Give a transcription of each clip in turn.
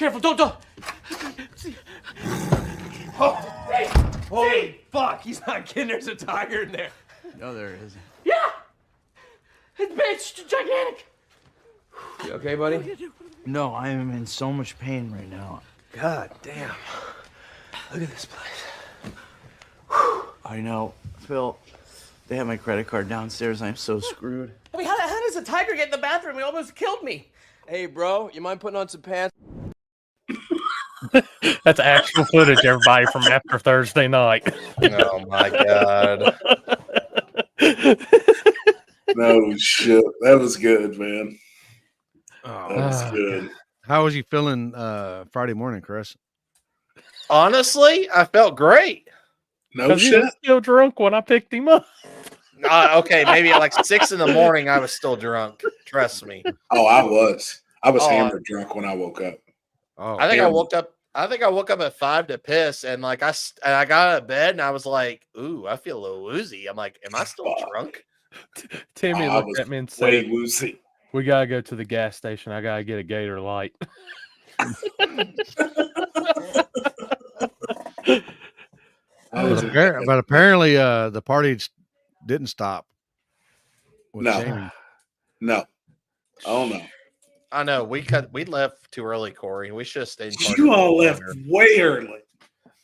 Careful, don't. Oh, hey, holy fuck! He's not kidding. There's a tiger in there. No, there isn't. Yeah, it's gigantic. You okay, buddy? No, I am in so much pain right now. God damn! Look at this place. I know, Phil. They have my credit card downstairs. I'm so screwed. I mean, how does a tiger get in the bathroom? It almost killed me. Hey, bro, you mind putting on some pants? That's actual footage, everybody, from after Thursday night. Oh my god. No shit. That was good, man. Oh, That was good. how was you feeling Friday morning, Chris? Honestly, I felt great. No Because he shit. was still drunk when I picked him up. Okay, maybe at like 6 a.m. I was still drunk. Trust me. Oh, I was. I was Oh, hammered drunk when I woke up. Oh, I think damn. I woke up at 5 to piss, and like I got out of bed, and I was like, "Ooh, I feel a little woozy." I'm like, "Am I still drunk?" Timmy I looked was at me and way said, woozy. "We gotta go to the gas station. I gotta get a Gator Light." but apparently the party didn't stop. with No. Jamie. No. Oh no. I know we left too early, Corey. We should have stayed. You all left way early.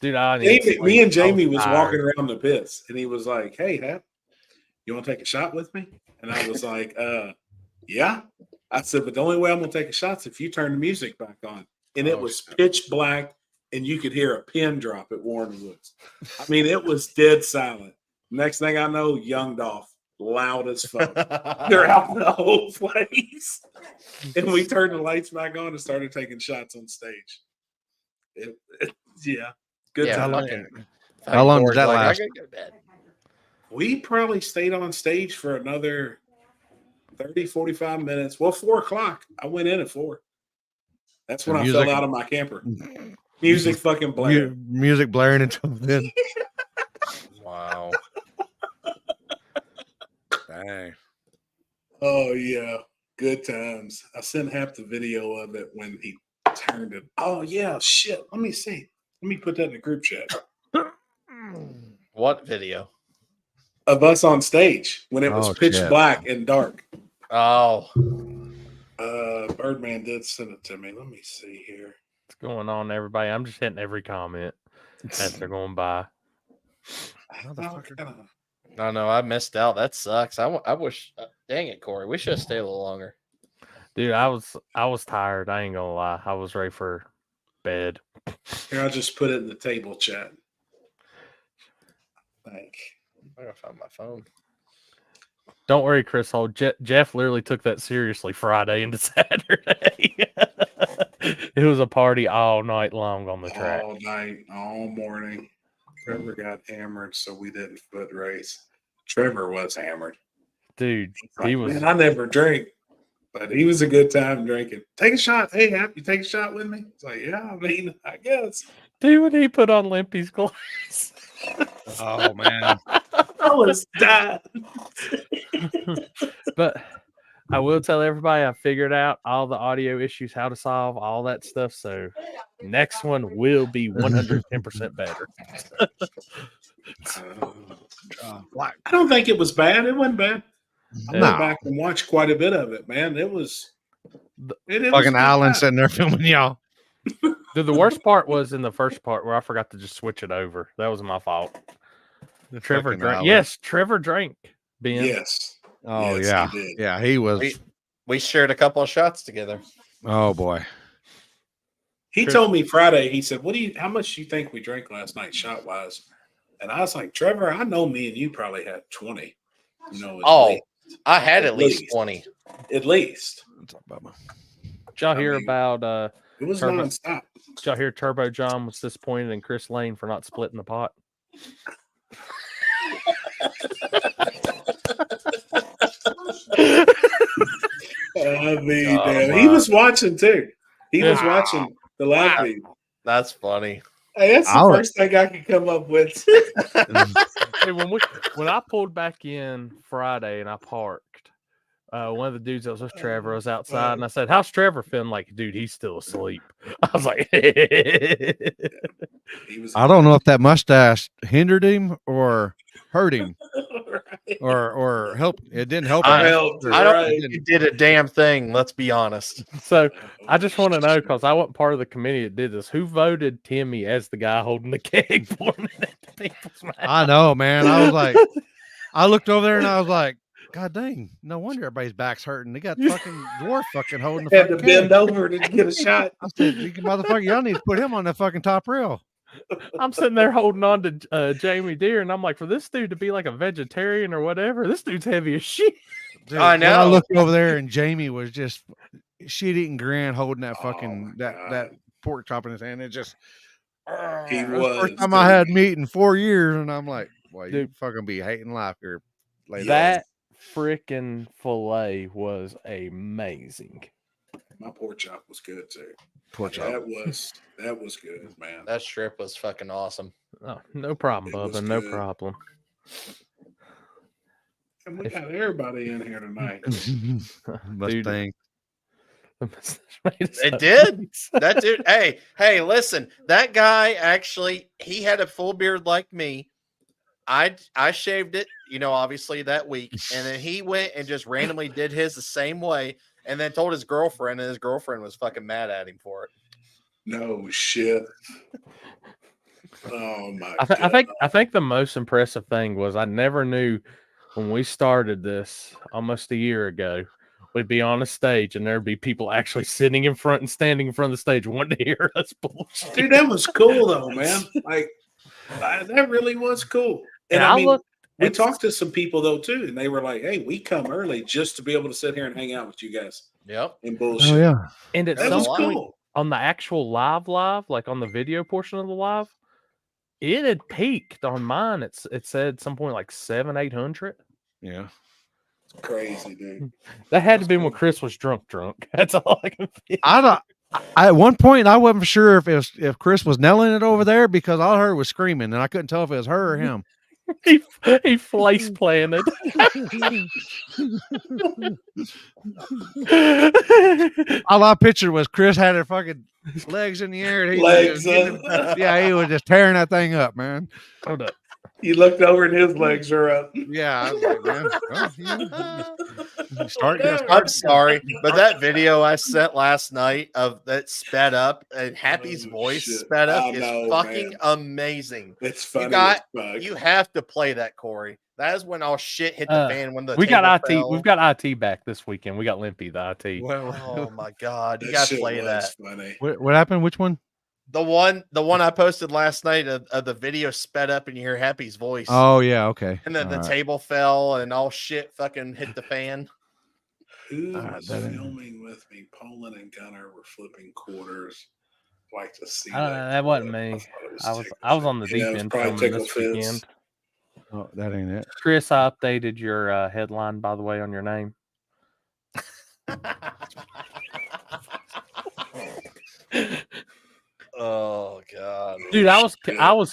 Dude, I need Jamie, sleep. me and Jamie I was tired. walking around the pits, and he was like, "Hey, Hap, you want to take a shot with me?" And I was like, yeah." I said, "But the only way I'm gonna take a shot is if you turn the music back on." And it was pitch black, and you could hear a pin drop at Warren Woods. I mean, it was dead silent. Next thing I know, Young Dolph, loud as fuck. They're out in the whole place. And we turned the lights back on and started taking shots on stage. Yeah. Good time. How long did that last? I gotta go to bed. We probably stayed on stage for another 30, 45 minutes. Well, 4 o'clock. I went in at 4. That's when I fell out of my camper. Music fucking blaring. Music blaring until then. Wow. Dang. Oh, yeah. Good times. I sent Hap the video of it when he turned it. Oh, yeah. Shit. Let me see. Let me put that in the group chat. What video? Of us on stage when it was pitch black and dark. Oh. Birdman did send it to me. Let me see here. What's going on, everybody? I'm just hitting every comment as they're going by. No, I missed out. That sucks. I wish. Dang it, Corey. We should have stayed a little longer. Dude, I was tired. I ain't gonna lie. I was ready for bed. Here, I'll just put it in the table chat. I gotta find my phone. Don't worry, Chris Hall. Jeff literally took that seriously Friday into Saturday. It was a party all night long on the track. All night, all morning. Trevor got hammered, so we didn't foot race. Trevor was hammered. Dude, Like, he was. Man, I never drink, but he was a good time drinking. Take a shot. Hey, Hap, you take a shot with me? It's like, yeah, I mean, I guess. Dude, when he put on Limpy's glass. Oh, man. I was dying. But I will tell everybody I figured out all the audio issues, how to solve all that stuff. So next one will be 110% better. I don't think it was bad. It wasn't bad. I No. went back and watched quite a bit of it, man. It was Fucking Alan sitting there filming y'all. The worst part was in the first part where I forgot to just switch it over. That was my fault. Trevor fucking drank. Alan. Yes, Trevor drank. Ben. Yes. Oh, Yes, yeah. he did. Yeah, he was. We shared a couple of shots together. Oh, boy. He told me Friday, he said, how much do you think we drank last night shot wise? And I was like, Trevor, I know me and you probably had 20. You know, I had at least 20. At least. Did y'all hear about it was Turbo? nonstop. Did y'all hear Turbo John was disappointed in Chris Lane for not splitting the pot? I mean, damn. He was watching too. He was watching the live feed. That's funny. Hey, that's the first thing I could come up with. Hey, when I pulled back in Friday and I parked, one of the dudes that was with Trevor was outside, and I said, "How's Trevor feeling?" Like, dude, he's still asleep. I was like, He was. I don't know if that mustache hindered him or hurt him or helped. It didn't help him. I helped, I don't right. think he did a damn thing. Let's be honest. So I just want to know, because I wasn't part of the committee that did this, who voted Timmy as the guy holding the keg for me at the people's match? I know, man. I was like, I looked over there and I was like, God dang, no wonder everybody's back's hurting. They got fucking dwarf fucking holding the Had to fucking bend keg. over to get a shot. I said, you motherfucker, y'all need to put him on the fucking top rail. I'm sitting there holding on to Jamie Deere, and I'm like, for this dude to be like a vegetarian or whatever, this dude's heavy as shit. Dude, I when I know. looked over there and Jamie was just shit-eating grin holding that fucking that pork chop in his hand. It just He it was the first was, time I had dude. meat in 4 years, and I'm like, well, you Dude. fucking be hating life here. Later. That freaking fillet was amazing. My pork chop was good too. pork chop. That was good, man. That strip was fucking awesome. Oh, no problem, It was Bubba. No good. problem. And we got everybody in here tonight. Mustang. It did. That dude. Hey, listen. That guy actually, he had a full beard like me. I shaved it, obviously that week, and then he went and just randomly did his the same way, and then told his girlfriend, and his girlfriend was fucking mad at him for it. No shit. Oh my god. I think the most impressive thing was I never knew when we started this almost a year ago, we'd be on a stage and there'd be people actually sitting in front and standing in front of the stage wanting to hear us bullshit. Dude, that was cool though, man. Like that really was cool. And I mean, we talked to some people though too, and they were like, "Hey, we come early just to be able to sit here and hang out with you guys." Yep. And bullshit. Oh yeah. And at That some was point cool. on the actual live, like on the video portion of the live, it had peaked on mine. It said at some point like 700-800. Yeah. It's crazy, dude. That had to be when Chris was drunk. That's all I can feel. At one point I wasn't sure if Chris was nailing it over there because all I heard was screaming and I couldn't tell if it was her or him. He place planted. All I pictured was Chris had her fucking legs in the air. And he was just he was just tearing that thing up, man. Hold up. You looked over and his legs are up. Yeah, I was like, man. I'm sorry, but that video I sent last night of that sped up and Happy's voice sped up is fucking amazing. It's funny. You have to play that, Corey. That is when all shit hit the fan. When we got IT, fell. we've got IT back this weekend. We got Limpy, the IT. Oh my god, you gotta play that. Funny. What happened? Which one? The one I posted last night of the video sped up and you hear Happy's voice. Oh yeah, okay. And then All the right. table fell and all shit fucking hit the fan. Who was filming with me? Poland and Gunner were flipping quarters. Like to see that wasn't me. I was on the deep end filming this weekend. Oh, that ain't it. Chris, I updated your headline, by the way, on your name. Oh god, dude, I was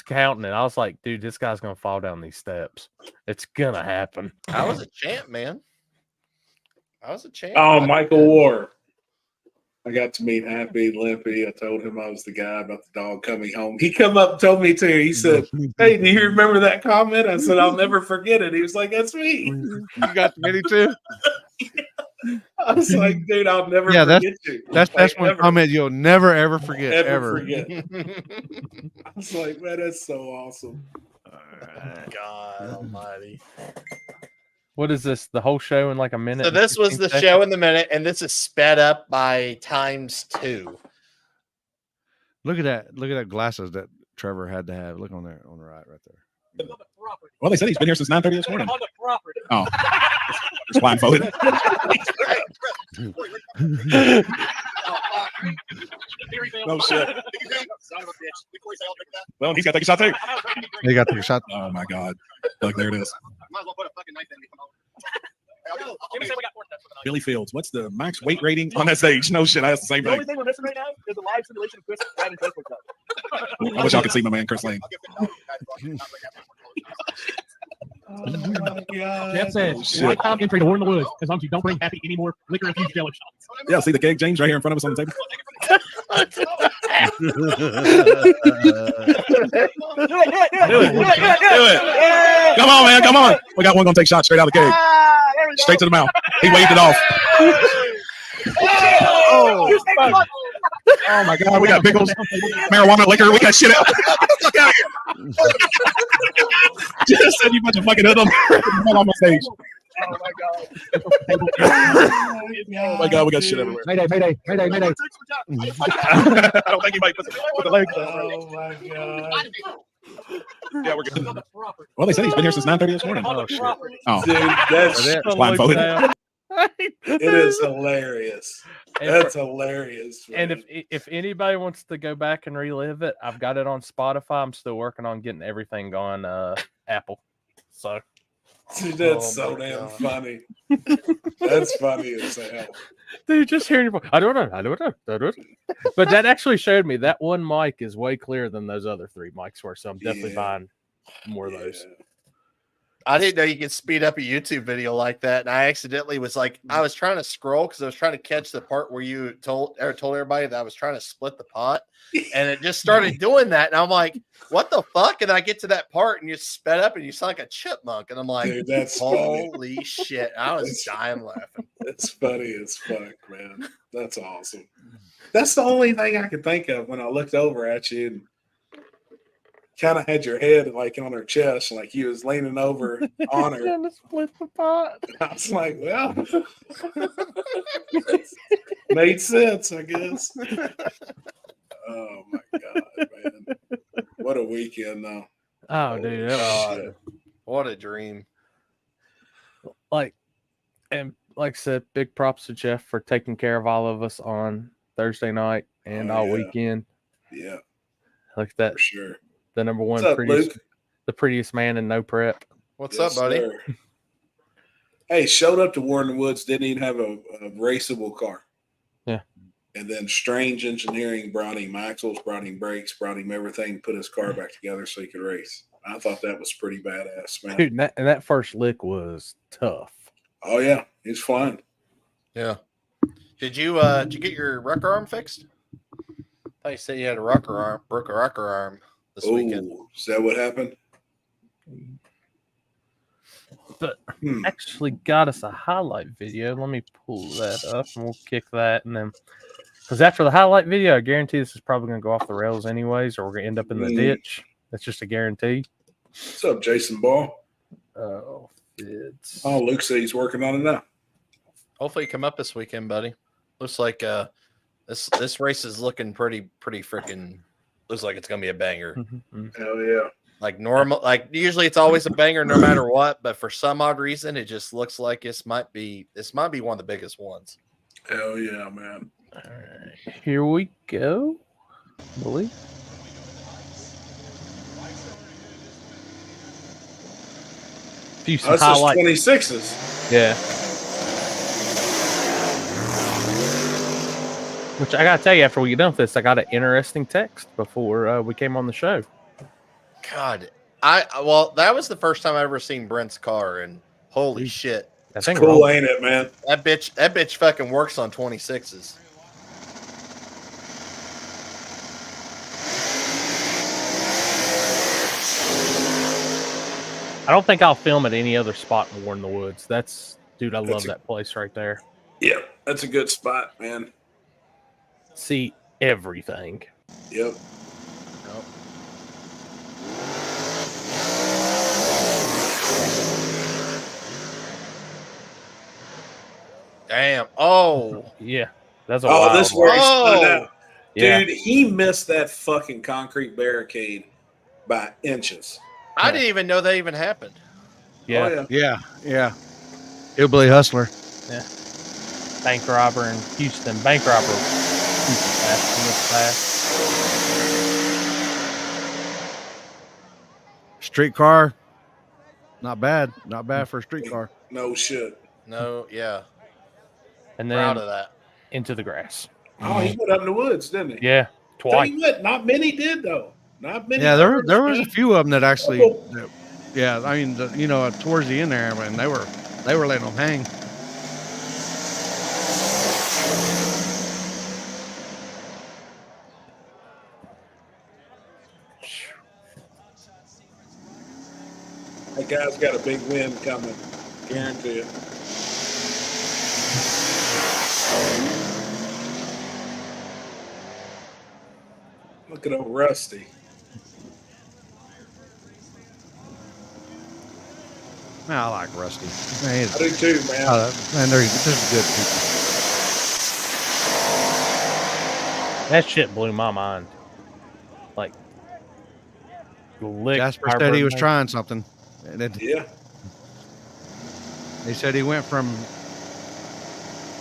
counting it. I was like, dude, this guy's gonna fall down these steps. It's gonna happen. I was a champ, man. I was a champ. Oh, Michael War. I got to meet Happy Limpy. I told him I was the guy about the dog coming home. He come up and told me too. He said, "Hey, do you remember that comment?" I said, "I'll never forget it." He was like, "That's me." You got to meet him too? I was like, "Dude, I'll never forget you." That's one comment you'll never ever forget. Ever forget. I was like, "Man, that's so awesome." God Almighty. What is this? The whole show in like a minute? So this was the show in the minute, and this is sped up by ×2. Look at that! Look at that glasses that Trevor had to have. Look on there, on the right there. Well, they said he's been here since 9:30 this morning. Oh, it's blindfolded. No shit. Well, he's got to take a shot too. He got to take a shot. Oh my god! Look, there it is. Billy Fields, what's the max weight rating on that stage? No shit, I asked the same thing. The only thing we're missing right now is the live simulation of Chris riding Facebook Cup. I wish y'all could see my man Chris Lane. Oh my God. Jeff says, shit. lifetime entry to War in the Woods, as long as you don't bring Happy any more liquor-infused jello shots. Yeah, see the keg, James, right here in front of us on the table. Do it. Come on, man. Come on. We got one going to take shots straight out of the keg. Straight to the mouth. He waved it off. Oh my God. We got pickles, marijuana, liquor. We got shit out. Fuck out of here. Just said you bunch of fucking hoodlums. On my stage. Oh my God. Oh my God. We got shit everywhere. Mayday. I don't think anybody put the legs down. Oh my God. Yeah, we're good. Well, they said he's been here since 9:30 this morning. Oh, shit. Oh, Dude, that's blindfolded. it is hilarious. That's hilarious. And man. if anybody wants to go back and relive it, I've got it on Spotify. I'm still working on getting everything on Apple. So Dude, that's so damn funny. That's funny as hell. dude, just hearing your voice. I don't know. But that actually showed me that one mic is way clearer than those other 3 mics were. So I'm definitely buying more of those. I didn't know you could speed up a YouTube video like that, and I accidentally was like, I was trying to scroll because I was trying to catch the part where you told everybody that I was trying to split the pot, and it just started doing that, and I'm like, what the fuck? And I get to that part, and you sped up, and you sound like a chipmunk, and I'm like, Dude, that's funny. holy shit! I was dying laughing. It's funny as fuck, man. That's awesome. That's the only thing I could think of when I looked over at you and kind of had your head like on her chest, like you was leaning over on her. Trying to split the pot. I was like, well, made sense, I guess. Oh my God, man. What a weekend, though. Oh, dude, that was What a dream! like I said, big props to Jeff for taking care of all of us on Thursday night and all weekend. Yeah, Like that, for sure. the number one What's up, prettiest, Luke? the prettiest man in No Prep. What's Yes, up, buddy? sir. Hey, showed up to War in the Woods, didn't even have a raceable car. Yeah. And then Strange Engineering brought him axles, brought him brakes, brought him everything, put his car back together so he could race. I thought that was pretty badass, man. Dude, and that first lick was tough. Oh yeah, he's flying. Yeah. Did you get your rocker arm fixed? I thought you said you had broke a rocker arm this weekend. Oh, is that what happened? But actually got us a highlight video. Let me pull that up and we'll kick that. And then, because after the highlight video, I guarantee this is probably going to go off the rails anyways, or we're going to end up in the ditch. That's just a guarantee. What's up, Jason Ball? Oh, it's. Oh, Luke said he's working on it now. Hopefully you come up this weekend, buddy. Looks like this race is looking pretty freaking. Looks like it's gonna be a banger. Hell yeah. Like normal, like usually it's always a banger no matter what, but for some odd reason it just looks like this might be one of the biggest ones. Hell yeah, man. All right, here we go. I believe. Few Oh, some highlights. 26s. Yeah. Which I gotta tell you, after we get done with this, I got an interesting text before we came on the show. God, that was the first time I ever seen Brent's car, and holy shit, I think Cool, ain't it, man? that bitch fucking works on 26s. I don't think I'll film at any other spot in War in the Woods. Dude, I love That's that place right there. Yeah, that's a good spot, man. See everything. Yep. Damn. Oh, Yeah, that's a Oh, wild this one. where he spun out. Yeah. Dude, he missed that fucking concrete barricade by inches. I didn't even know that even happened. Yeah. Oh, yeah. Yeah. Hillbilly hustler. Bank robber in Houston. Bank robber. Fast. Streetcar. Not bad. Not bad for a streetcar. No shit. No, yeah, And proud then of that. into the grass. Oh, he went up in the woods, didn't he? Yeah, Tell twice. you what, not many did though. Not many. Yeah, there was a few of them that actually Yeah, I mean, towards the end there, I mean, they were letting them hang. That guy's got a big win coming. Guarantee it. Look at old Rusty. Man, I like Rusty. Man, I do too, man. man, this is good people. That shit blew my mind. Like, Jasper said he was trying something. And Yeah. he said he went from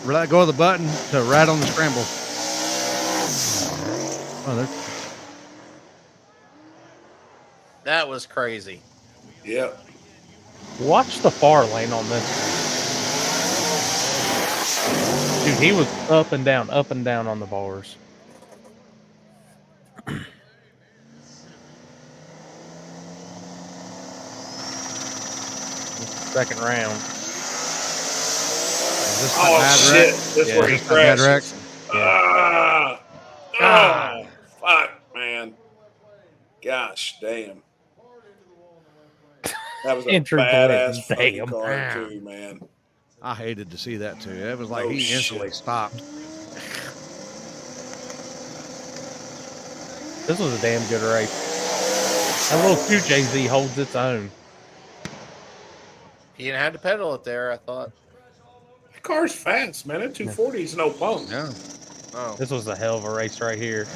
let go of the button to right on the scramble. Oh, That was crazy. Yeah. Watch the far lane on this. Dude, he was up and down on the bars. Second round. Oh shit! This Yeah, where he just a bad wreck. crashes. Oh, fuck, man. Gosh, damn. That was a Entry badass point. fucking Damn. car too, man. I hated to see that too. It was like Oh, he instantly shit. stopped. This was a damn good race. That little 2JZ holds its own. He didn't have to pedal it there, I thought. That car's fast, man. That 240 is no punk. Yeah. Oh. This was a hell of a race right here.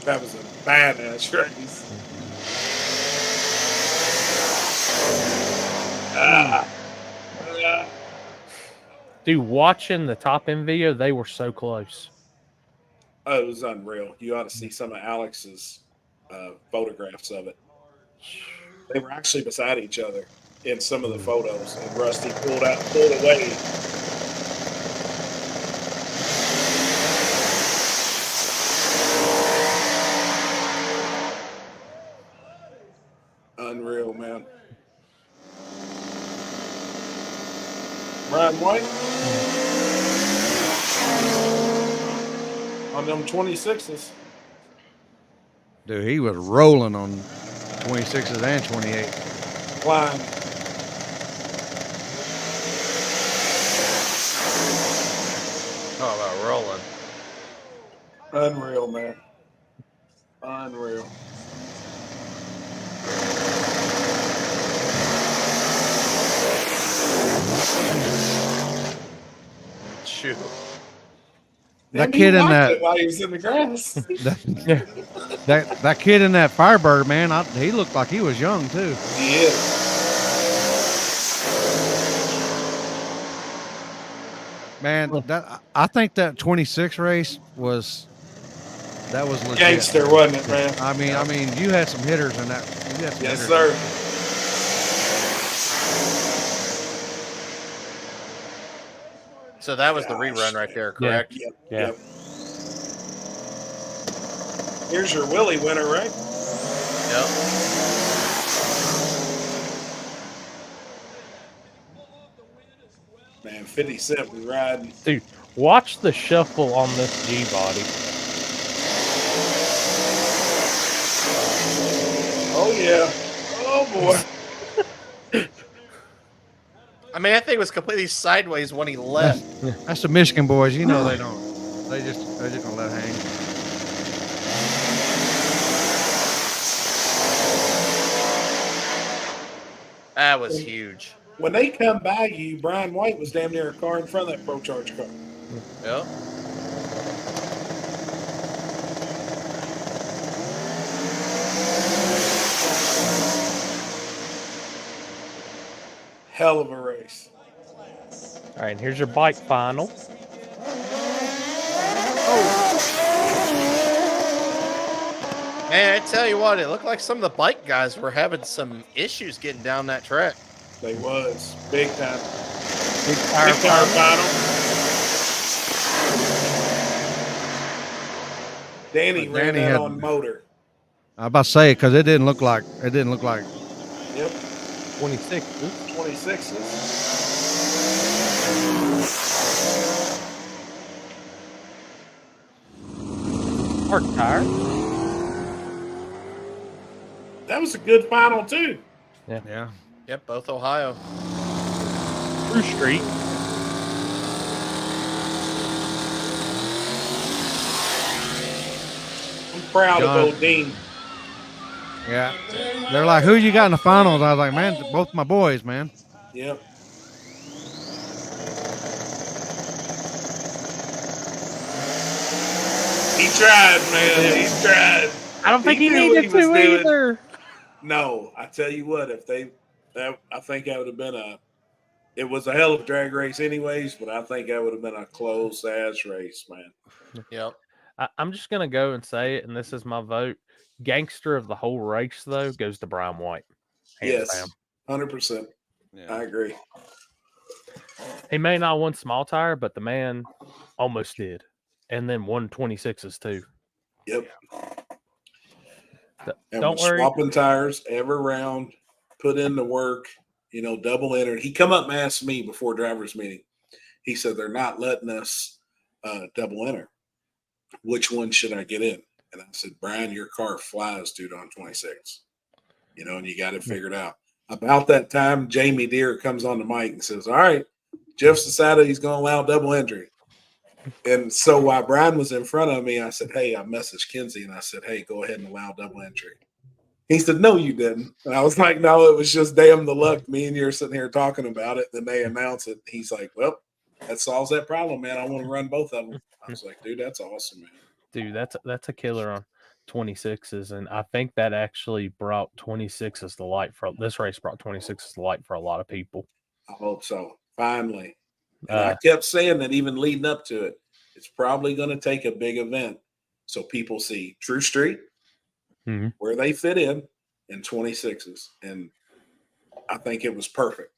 That was a badass race. Dude, watching the top end video, they were so close. Oh, it was unreal. You ought to see some of Alex's photographs of it. They were actually beside each other in some of the photos, and Rusty pulled away. Unreal, man. Brian White on them 26s. Dude, he was rolling on 26s and 28. Flying. Talk about rolling. Unreal, man. Unreal. Shoot. That kid in that while he was in the grass. that kid in that Firebird, man, he looked like he was young too. He is. Man, I think that 26 race was legit. Gangster, wasn't it, man? I mean, you had some hitters in that. You had some Yes, hitters. sir. So that was the rerun right there, correct? Yep. Yeah. Yep. Here's your Willie winner, right? Yep. Man, 50 Cent was riding. Dude, watch the shuffle on this G body. Oh, yeah. Oh, boy. I mean, that thing was completely sideways when he left. That's the Michigan boys. You know they don't. They're just gonna let it hang. That was huge. When they come by you, Brian White was damn near a car in front of that Pro Charge car. Yep. Hell of a race. All right, and here's your bike final. Man, I tell you what, it looked like some of the bike guys were having some issues getting down that track. They was. Big time. Big tire Big tire final. final. Danny But ran Danny that had- on motor. I was about to say because it didn't look like Yep, 26s. 26s. Park tire. That was a good final too. yeah. Yep, both Ohio. True Street. I'm proud John. of Odine. Yeah. They're like, who you got in the finals? I was like, man, both my boys, man. Yep. He tried, man. He tried. I don't think he knew what needed was to doing. either. No, I tell you what, I think that would have been it was a hell of a drag race anyways, but I think that would have been a close ass race, man. Yep. I'm just gonna go and say it, and this is my vote. Gangster of the whole race, though, goes to Brian White. Hands down. Yes, 100%. I agree. He may not won small tire, but the man almost did, and then won 26s too. Yep. And Don't we're worry. swapping tires every round, put in the work, double entered. He come up and asked me before driver's meeting. He said, they're not letting us double enter. Which one should I get in? And I said, Brian, your car flies, dude, on 26. And you got it figured out. About that time, Jamie Deere comes on the mic and says, all right, Jeff's decided he's going to allow double entry. And so while Brian was in front of me, I said, hey, I messaged Kinsey and I said, hey, go ahead and allow double entry. He said, no, you didn't. And I was like, no, it was just damn the luck. Me and you're sitting here talking about it. Then they announce it. He's like, well, that solves that problem, man. I want to run both of them. I was like, dude, that's awesome, man. Dude, that's a killer on 26s, and I think that actually brought 26s to light for this race. Brought 26s to light for a lot of people. I hope so. Finally. And I kept saying that even leading up to it, it's probably going to take a big event so people see True Street, where they fit in 26s. And I think it was perfect.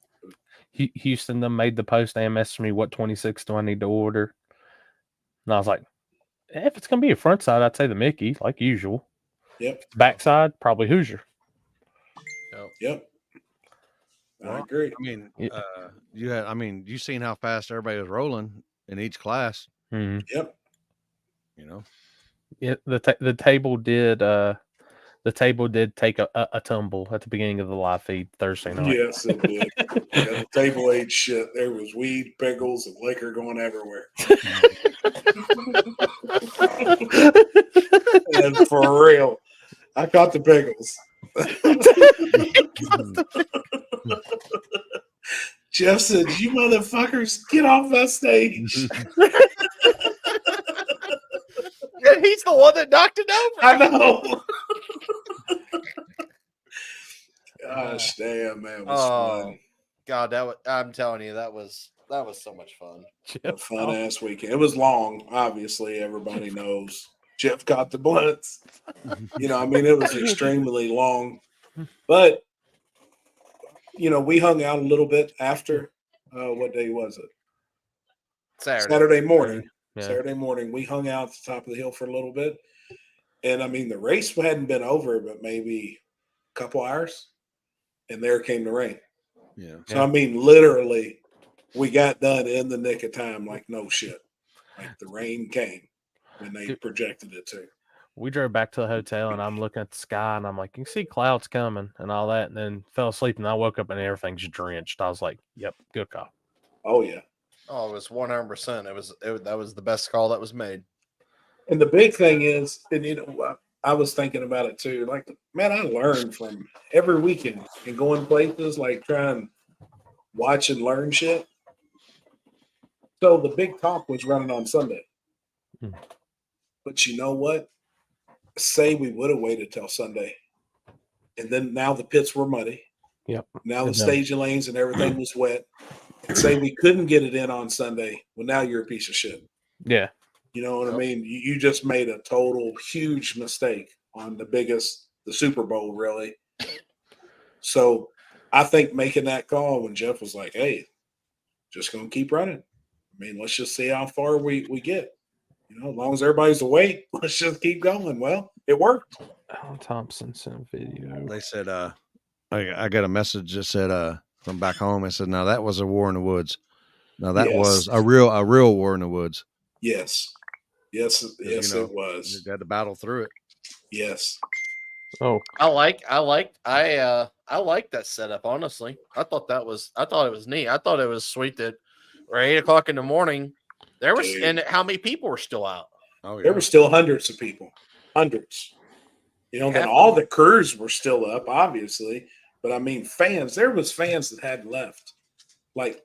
Houston then made the post and messaged me, what 26 do I need to order? And I was like, if it's going to be a front side, I'd say the Mickey, like usual. Yep. Backside, probably Hoosier. Yep. I agree. I mean, you seen how fast everybody was rolling in each class. Yep. Yeah, the table did take a tumble at the beginning of the live feed Thursday night. Yes, it did. The table ate shit. There was weed, pickles, and liquor going everywhere. And for real, I caught the pickles. Jeff said, you motherfuckers, get off my stage. Yeah, he's the one that knocked it over. I know. Gosh damn, man. It was fun. God, I'm telling you, that was so much fun. A fun ass weekend. It was long, obviously. Everybody knows. Jeff got the blunts. It was extremely long. But we hung out a little bit after. What day was it? Saturday morning. Yeah. Saturday morning, we hung out at the top of the hill for a little bit. And the race hadn't been over, but maybe a couple hours. And there came the rain. Yeah. So, literally, we got done in the nick of time, like no shit. Like the rain came when they projected it to. We drove back to the hotel, and I'm looking at the sky, and I'm like, you can see clouds coming and all that. And then fell asleep, and I woke up, and everything's drenched. I was like, yep, good call. Oh, yeah. Oh, it was 100%. That was the best call that was made. And the big thing is, and I was thinking about it too. Like, man, I learned from every weekend and going places, like trying watch and learn shit. So the big talk was running on Sunday. But you know what? Say we would have waited till Sunday. And then now the pits were muddy. Yep. Now the staging lanes and everything was wet. And say we couldn't get it in on Sunday. Well, now you're a piece of shit. Yeah. You know what I mean? You just made a total huge mistake on the Super Bowl, really. So I think making that call when Jeff was like, hey, just going to keep running. I mean, let's just see how far we get. You know, as long as everybody's awake, let's just keep going. Well, it worked. Alan Thompson sent video. They said, I got a message that said, from back home. It said, "Now that was a war in the woods. Now that was a real war in the woods." Yes, You know, it was. You had to battle through it. Yes. Oh, I like that setup. Honestly, I thought it was neat. I thought it was sweet that or 8 o'clock in the morning there was, and how many people were still out? Oh yeah, There were still hundreds of people, hundreds. You know, then all the crews were still up, obviously. But I mean, fans. There was fans that hadn't left, like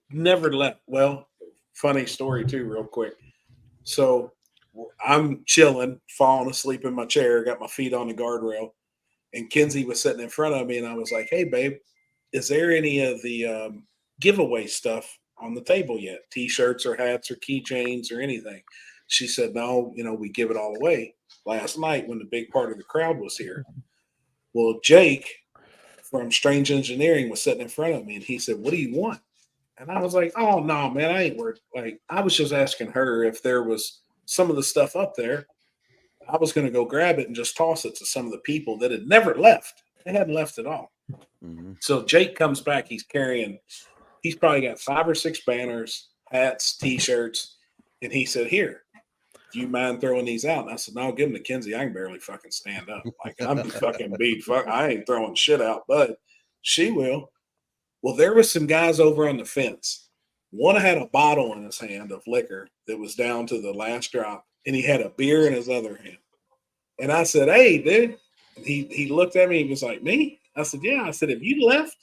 never left. Well, funny story too, real quick. So I'm chilling, falling asleep in my chair, got my feet on the guardrail, and Kenzie was sitting in front of me, and I was like, "Hey, babe, is there any of the giveaway stuff on the table yet? T-shirts or hats or keychains or anything?" She said, "No, you know, we give it all away last night when the big part of the crowd was here." Well, Jake from Strange Engineering was sitting in front of me, and he said, "What do you want?" And I was like, "Oh no, man, I ain't worried." Like, I was just asking her if there was some of the stuff up there. I was going to go grab it and just toss it to some of the people that had never left. They hadn't left at all. Mm-hmm. So Jake comes back. He's probably got 5 or 6 banners, hats, T-shirts. And he said, "Here, do you mind throwing these out?" And I said, "No, give them to Kenzie. I can barely fucking stand up. Like, I'm fucking beat. Fuck, I ain't throwing shit out, but she will." Well, there was some guys over on the fence. One had a bottle in his hand of liquor that was down to the last drop, and he had a beer in his other hand. And I said, "Hey, dude." And he looked at me. He was like, "Me?" I said, "Yeah." I said, "Have you left?"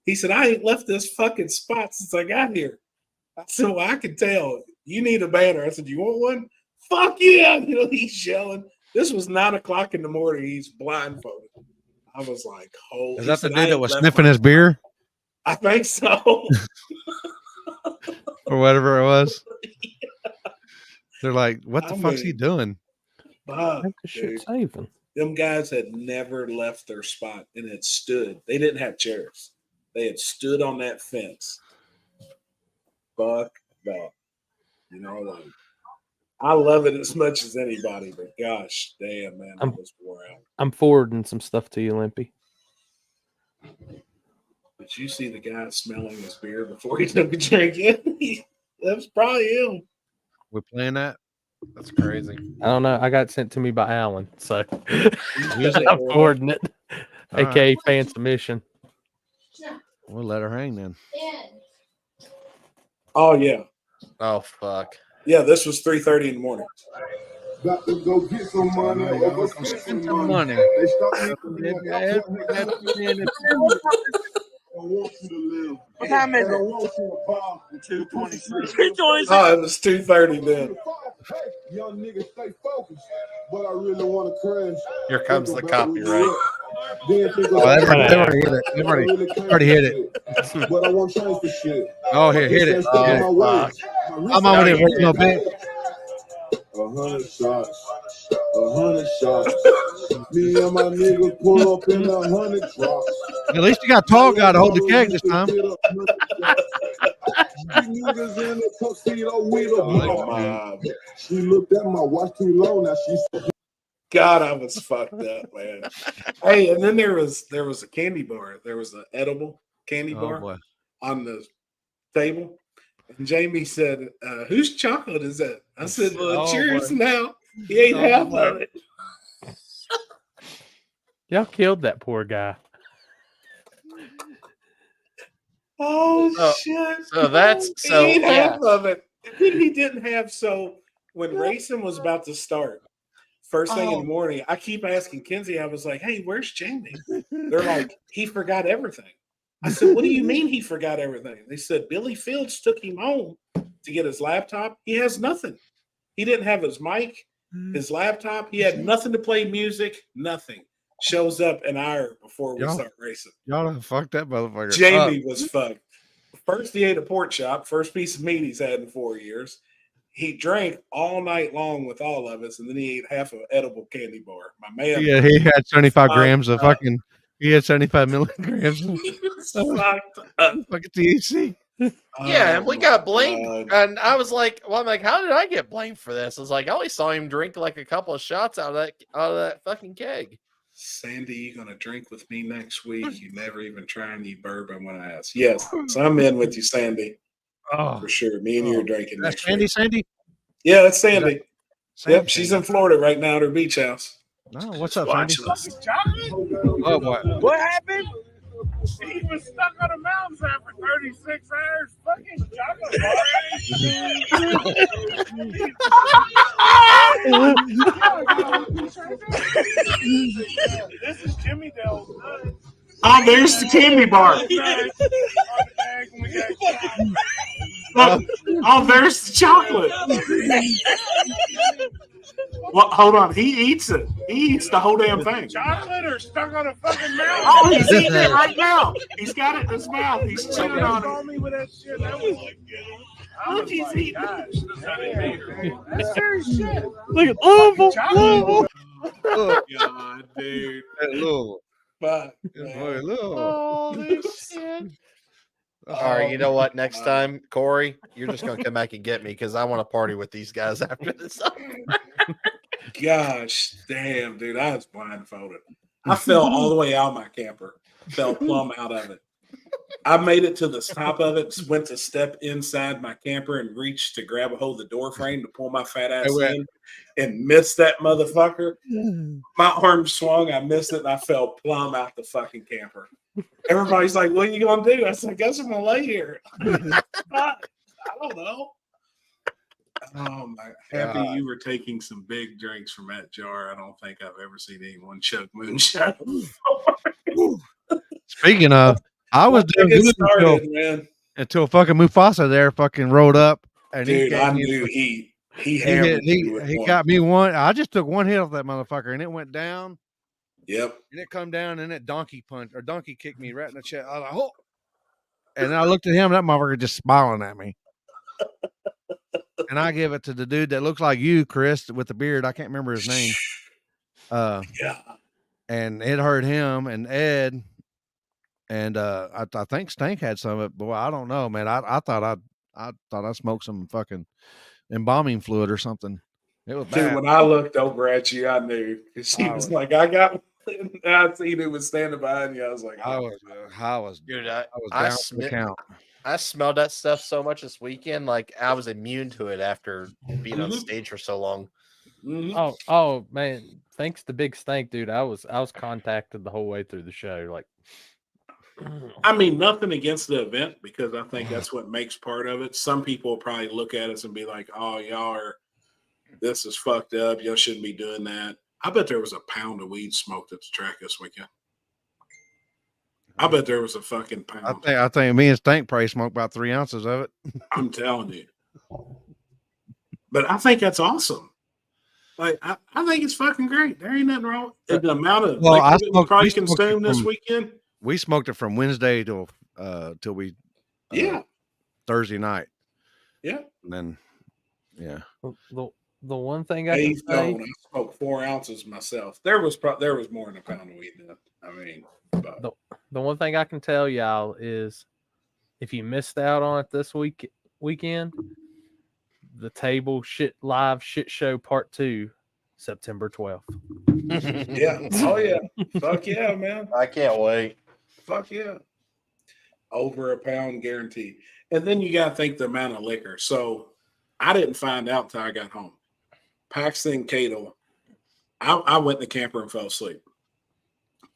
He said, "I ain't left this fucking spot since I got here." I said, "Well, I can tell. You need a banner." I said, "You want one?" "Fuck yeah." You know, he's yelling. This was 9 o'clock in the morning. He's blindfolded. I was like, "Holy." Is that the dude that was sniffing his beer? I think so. Or whatever it was. Yeah. They're like, "What the fuck's he doing?" Fuck, shit saving. Them guys had never left their spot and had stood. They didn't have chairs. They had stood on that fence. Fuck that. You know, like, I love it as much as anybody, but gosh damn, man, I was wore out. I'm forwarding some stuff to you, Limpy. But you see the guy smelling his beer before he took a drink in. That was probably him. We're playing that. That's crazy. I don't know. I got sent to me by Alan, so Usually I'm forwarding it. All AKA fan submission. We'll let her hang then. Oh yeah. Oh fuck. Yeah, this was 3:30 in the morning. Got to go get some money. Or go spend some money. They stopped me from I want you to live. What time is And I it? want you to buy 2:26. Oh, it was 2:30 then. Hey, young niggas stay focused, but I really want to crash. Here comes the copyright. Then think Oh, they've about already hit it. They've already hit it. But I want to change the shit. Oh, here, hit it. I'm on with it. What's no bit? 100 shots. 100 shots. Me and my niggas pull up in 100 drops. At least you got a tall guy to hold the keg this time. Niggas in the tuxedo with a She looked at my watch too long. Now she's God, I was fucked up, man. Hey, and then there was a candy bar. There was an edible candy bar Boy. on the table. And Jamie said, "Whose chocolate is that?" I said, "Well, cheers now." He ate half of it. Y'all killed that poor guy. Oh shit! So that's he so ate yeah. half of it. He didn't have. So when racing was about to start, first thing in the morning, I keep asking Kenzie. I was like, "Hey, where's Jamie?" They're like, "He forgot everything." I said, "What do you mean he forgot everything?" They said, "Billy Fields took him home to get his laptop. He has nothing. He didn't have his mic, his laptop. He had nothing to play music, nothing." Shows up an hour before we start racing. Y'all done fucked that motherfucker. Jamie was fucked. First, he ate a pork chop, first piece of meat he's had in 4 years. He drank all night long with all of us, and then he ate half an edible candy bar. My man. Yeah, he had 75 grams of fucking. He had 75 milligrams of fucked up. fucking THC. Yeah, and we Oh, got my blamed. God. And I was like, well, I'm like, how did I get blamed for this? I was like, I only saw him drink like a couple of shots out of that fucking keg. Sandy, you gonna drink with me next week? You never even try any bourbon when I ask. Yes, so I'm in with you, Sandy, Oh, for sure. Me and you are drinking that's next Sandy. week. Sandy. Yeah, that's Sandy. Sandy, Yep, she's Sandy. in Florida right now at her beach house. No, what's Just up, Sandy? watching us. Oh boy. What happened? He was stuck on a mountainside for 36 hours. Fucking chocolate This is Jimmy Dale's nut. Oh, there's the candy bar. Look, oh, there's the chocolate. Well, hold on. He eats it. He eats the whole damn thing. Chocolate or stuck on a fucking mountain? Oh, he's eating it right now. He's got it in his mouth. He's chewing on it. Me with that shit. That was like, Look, he's eating it. That's serious shit. Look at Louisville. Chocolate. Oh, God, dude. Little. Fuck, Boy, man. little. Holy shit. All right, you know what? Next time, Corey, you're just going to come back and get me because I want to party with these guys after this. Gosh, damn, dude. I was blindfolded. I fell all the way out of my camper. Fell plumb out of it. I made it to the top of it, went to step inside my camper and reached to grab a hold of the door frame to pull my fat ass in and missed that motherfucker. My arm swung, I missed it, and I fell plumb out the fucking camper. Everybody's like, what are you going to do? I said, I guess I'm going to lay here. I don't know. Oh, my. Happy you were taking some big drinks from that jar. I don't think I've ever seen anyone chug moonshine before. Speaking of, I was doing Get good started, man. until fucking Mufasa there fucking rolled up. And Dude, he I gave me- knew he hammered me with he one. got me one. I just took one hit off that motherfucker and it went down. Yep. And it come down and it donkey kicked me right in the chest. I was like, oh. And I looked at him, that motherfucker just smiling at me. And I give it to the dude that looks like you, Chris, with the beard. I can't remember his name. Yeah. And it hurt him and Ed. And I think Stank had some of it. Boy, I don't know, man. I thought I smoked some fucking embalming fluid or something. It was bad. Dude, when I looked over at you, I knew. She was like, I got one. I seen it was standing behind you. I was like, I was Dude, I was down to the count. I smelled that stuff so much this weekend, like I was immune to it after being on stage for so long. Oh man, thanks to Big Stank, dude. I was contacted the whole way through the show. Like, I mean, nothing against the event because I think that's what makes part of it. Some people will probably look at us and be like, oh, this is fucked up. Y'all shouldn't be doing that. I bet there was a pound of weed smoked at the track this weekend. I bet there was a fucking pound. I think me and Stank probably smoked about 3 ounces of it. I'm telling you. But I think that's awesome. Like, I think it's fucking great. There ain't nothing wrong. The amount of we probably consumed this weekend. We smoked it from Wednesday till we Thursday night. Yeah. And then the one thing I can say, I smoked 4 ounces myself. There was more than a pound of weed in it. I mean, the one thing I can tell y'all is if you missed out on it this weekend, the table live shit show part 2, September 12th. Yeah. Oh yeah. Fuck yeah, man. I can't wait. Fuck yeah. Over a pound guaranteed. And then you got to think the amount of liquor. So I didn't find out until I got home. Paxton and Cato, I went in the camper and fell asleep.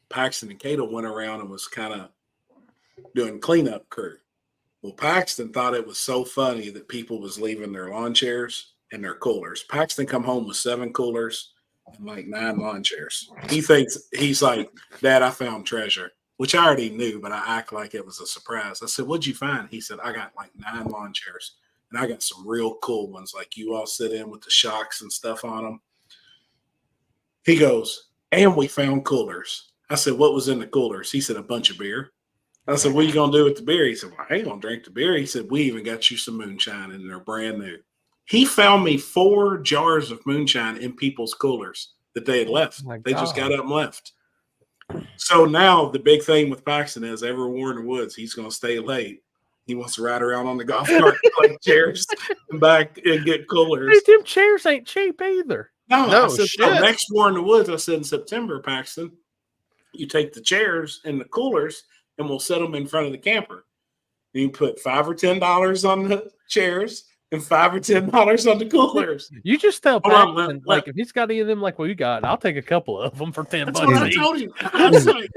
Paxton and Cato went around and was kind of doing cleanup crew. Well, Paxton thought it was so funny that people was leaving their lawn chairs and their coolers. Paxton come home with 7 coolers and like 9 lawn chairs. He's like, Dad, I found treasure, which I already knew, but I act like it was a surprise. I said, what'd you find? He said, I got like 9 lawn chairs and I got some real cool ones. Like you all sit in with the shocks and stuff on them. He goes, and we found coolers. I said, what was in the coolers? He said, a bunch of beer. I said, what are you going to do with the beer? He said, well, I ain't going to drink the beer. He said, we even got you some moonshine and they're brand new. He found me 4 jars of moonshine in people's coolers that they had left. They just got up and left. So now the big thing with Paxton is every Warren Woods, he's going to stay late He wants to ride around on the golf cart, collect chairs, and back and get coolers. Hey, them chairs ain't cheap either. No, I said, so shit. next War in the Woods, I said in September, Paxton, you take the chairs and the coolers, and we'll set them in front of the camper. You put $5 or $10 on the chairs and $5 or $10 on the coolers. You just tell Hold on, Paxton, like, if he's got any of them like we got, I'll take a couple of them for $10 That's what I each. told him. I was like,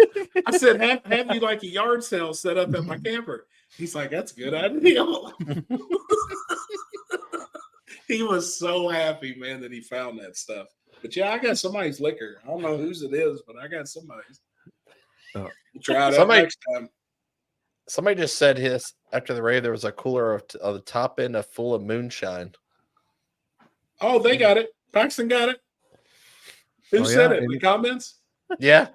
I said, have you like a yard sale set up at my camper? He's like, that's a good idea. He was so happy, man, that he found that stuff. But yeah, I got somebody's liquor. I don't know whose it is, but I got somebody's. We'll try it out next time. Somebody just said his after the raid there was a cooler of the top end of full of moonshine. Oh, they got it. Paxton got it. Who said it? In the comments? Yeah.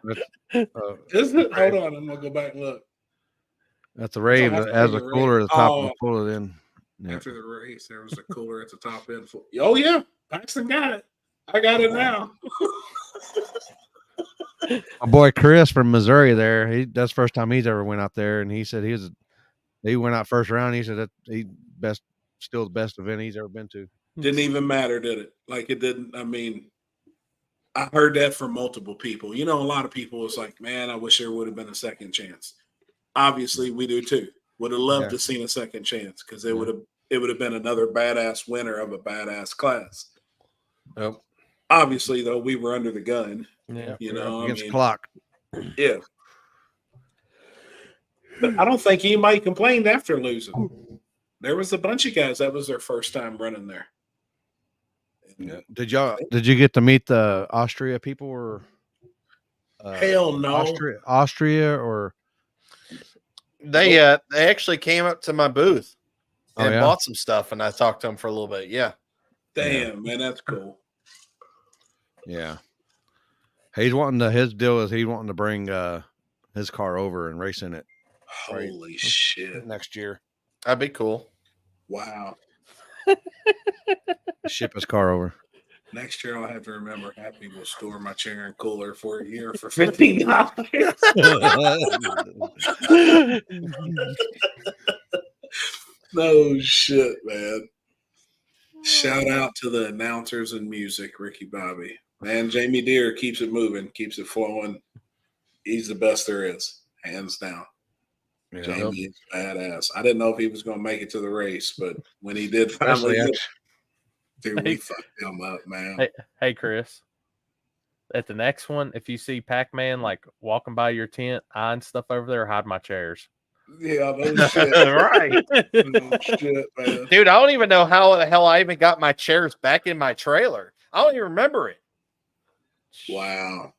Is it? Hold on, I'm gonna go back and look. That's the rave So as a after the cooler raid- at the top oh. of the pull it in. Yeah. After the race, there was a cooler at the top end. Oh yeah, Paxton got it. I got it now. My boy Chris from Missouri there, that's the first time he's ever went out there, and he said he went out first round. He said that still the best event he's ever been to. Didn't even matter, did it? Like it didn't. I mean, I heard that from multiple people. You know, a lot of people was like, man, I wish there would have been a second chance. Obviously, we do too. Would have loved to seen a second chance because it would have been another badass winner of a badass class. Yep. Obviously, though, we were under the gun. Yeah, you know, against the clock. Yeah. But I don't think anybody complained after losing. There was a bunch of guys that was their first time running there. Yeah. Did you get to meet the Austria people or hell no. Austria or They actually came up to my booth and bought some stuff, and I talked to them for a little bit. Yeah. Damn, man, that's cool. Yeah. He's wanting his deal is he's wanting to bring his car over and race in it. Holy shit. Next year. That'd be cool. Wow. Ship his car over. Next year I'll have to remember Happy will store my chair and cooler for a year for $15. No shit, man. Shout out to the announcers and music, Ricky Bobby. Man, Jamie Deere keeps it moving, keeps it flowing. He's the best there is, hands down. Yeah. Jamie is badass. I didn't know if he was going to make it to the race, but when he did finally dude, we fucked him up, man. Hey, Chris. At the next one, if you see Pac-Man like walking by your tent, eyeing stuff over there, hide my chairs. Yeah, no shit. Right. No shit, man. Dude, I don't even know how the hell I even got my chairs back in my trailer. I don't even remember it. Wow.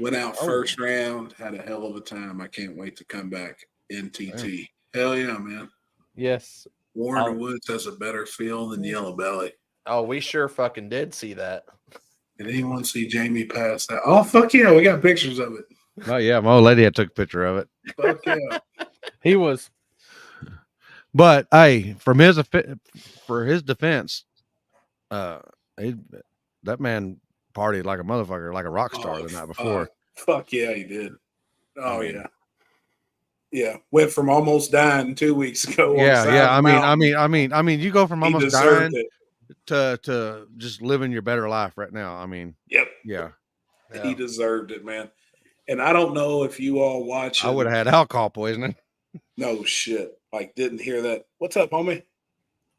Went out first round, had a hell of a time. I can't wait to come back in TT. Hell yeah, man. Yes. Warren Woods has a better feel than Yellow Belly. Oh, we sure fucking did see that. Did anyone see Jamie pass that? Oh, fuck yeah. We got pictures of it. Oh, yeah. My old lady had took a picture of it. Fuck yeah. He was. But, hey, for his defense, that man partied like a motherfucker, like a rock star the night before. Fuck yeah, he did. Oh, yeah. Yeah, went from almost dying 2 weeks ago. Yeah. I mean, you go from almost dying to just living your better life right now. I mean, yep. Yeah. He deserved it, man. And I don't know if you all watch it. I would have had alcohol poisoning. No shit. Like, didn't hear that. What's up, homie?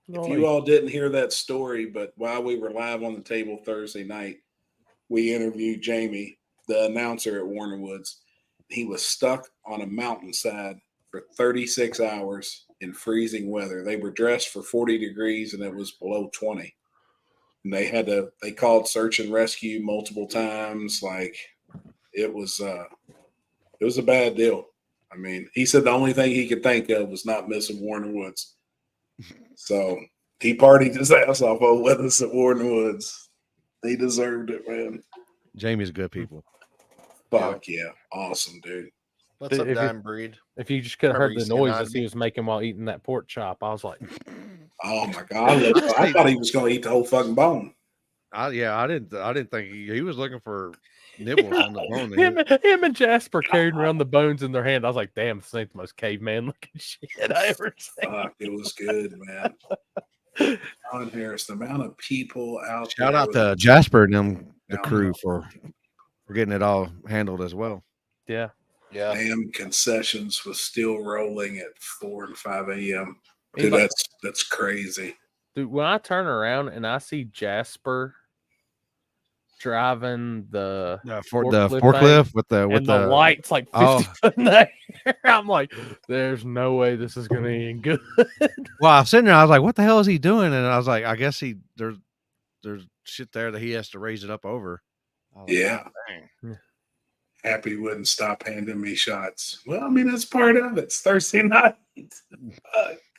If you all didn't hear that story, but while we were live on the table Thursday night, we interviewed Jamie, the announcer at Warner Woods. He was stuck on a mountainside for 36 hours in freezing weather. They were dressed for 40 degrees and it was below 20. And they called search and rescue multiple times. Like it was a bad deal. I mean, he said the only thing he could think of was not missing Warner Woods. So he partied his ass off with us at Warner Woods. He deserved it, man. Jamie's good people. Fuck yeah. Awesome, dude. What's up, Dime Breed? If you just could have heard the noises he was making while eating that pork chop, I was like, oh my God. I thought he was going to eat the whole fucking bone. I didn't think he was looking for nibbles on the bone. Him and Jasper carrying around the bones in their hand. I was like, damn, this ain't the most caveman looking shit I ever seen. Fuck, it was good, man. John Harris, the amount of people out Shout there. out to Jasper and them, the Down crew, low. for getting it all handled as well. Yeah. Yeah. Damn concessions was still rolling at 4 and 5 a.m. Dude, Anybody- that's crazy. Dude, when I turn around and I see Jasper driving the Forklift with the and the lights like 50 Oh. foot in the air, I'm like, there's no way this is gonna end good. Well, I was sitting there, I was like, what the hell is he doing? And I was like, I guess there's shit there that he has to raise it up over. I was like, Yeah. "God dang." Happy he wouldn't stop handing me shots. Well, I mean, that's part of it. It's Thursday night.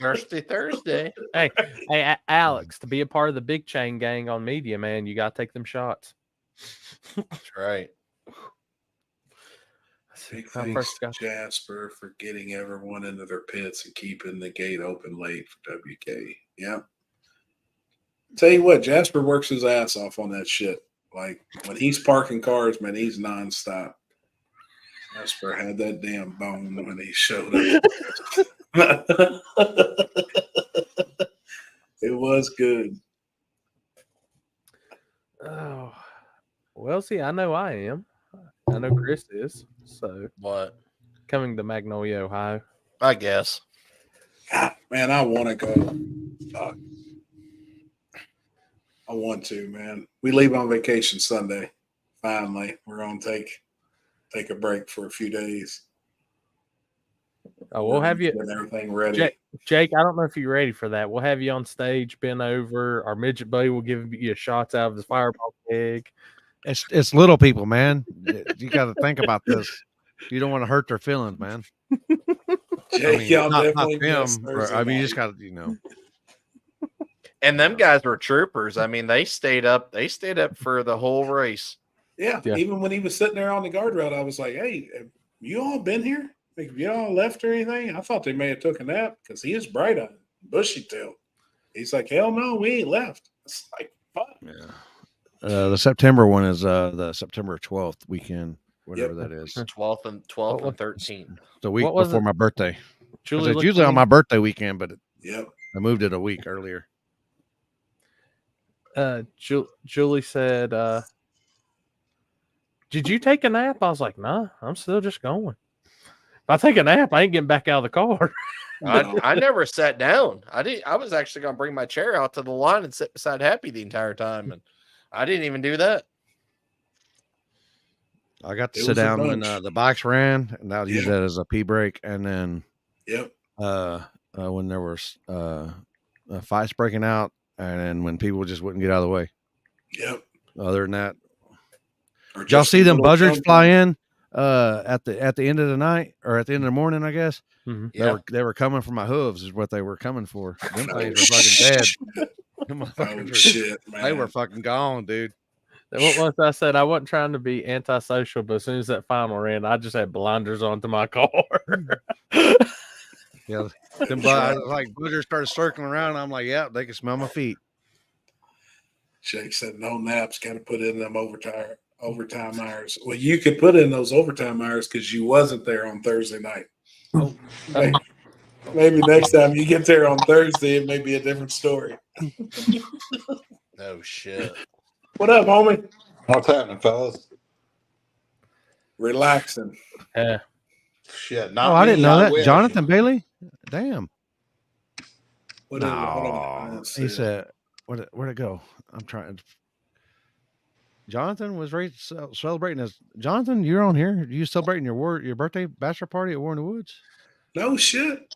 Thirsty Thursday. Hey, Alex, to be a part of the big chain gang on media, man, you gotta take them shots. That's right. Big I thanks first to got- Jasper for getting everyone into their pits and keeping the gate open late for WK. Yeah. Tell you what, Jasper works his ass off on that shit. Like when he's parking cars, man, he's nonstop. Jasper had that damn bone when he showed up. It was good. Oh, well, see, I know I am. I know Chris is. So What? coming to Magnolia, Ohio. I guess. God, man, I want to go. Fuck. I want to, man. We leave on vacation Sunday. Finally, we're gonna take a break for a few days. Oh, we'll have you, Get everything ready. Jake. I don't know if you're ready for that. We'll have you on stage, bent over. Our midget buddy will give you shots out of his fireball keg. It's little people, man. You got to think about this. You don't want to hurt their feelings, man. Jake, y'all not definitely them. missed Thursday I mean, you just night. got to, you know. And them guys were troopers. I mean, they stayed up. They stayed up for the whole race. Yeah, Yeah. even when he was sitting there on the guardrail, I was like, "Hey, have you all been here? Like, have you all left or anything?" I thought they may have took a nap because he is bright eyed, bushy tailed. He's like, "Hell no, we ain't left." It's like, fuck. Yeah. The September one is the September 12th weekend, whatever that is. 12th and What 13th. The week What was before it? my birthday. 'Cause Julie, it's looked usually at on me. my birthday weekend, but Yep. I moved it a week earlier. Julie said, "Did you take a nap?" I was like, "Nah, I'm still just going. If I take a nap, I ain't getting back out of the car." I never sat down. I was actually going to bring my chair out to the line and sit beside Happy the entire time, and I didn't even do that. I got to It sit was a down when bunch. the bikes ran, and I'll use Yeah. that as a pee break. And then Yep. when there was fights breaking out, and then when people just wouldn't get out of the way. Yep. Other than that, Or did y'all just see a them little buzzards chunk fly of- in at the end of the night or at the end of the morning? I guess Mhm. Yeah. they were coming for my hooves, is what they were coming for. Them Oh, things were fucking dead. shit. Them Oh motherfuckers were- shit, man. they were fucking gone, dude. What was I said? I wasn't trying to be antisocial, but as soon as that final ran, I just had blinders onto my car. Yeah, them like buzzards started circling around. And I'm like, yeah, they can smell my feet. Jake said no naps. Got to put in them overtime hours. Well, you could put in those overtime hours because you wasn't there on Thursday night. Maybe next time you get there on Thursday, it may be a different story. Oh shit. What up, homie? What's happening, fellas? Relaxing. Yeah. Shit, not Oh, I didn't me, know that. wish. Jonathan Bailey? Damn. What is it? Hold No. on. Let's He see. said, where'd it go? I'm trying. Jonathan was celebrating his. Jonathan, you're on here. You celebrating your birthday bachelor party at War in the Woods? No shit.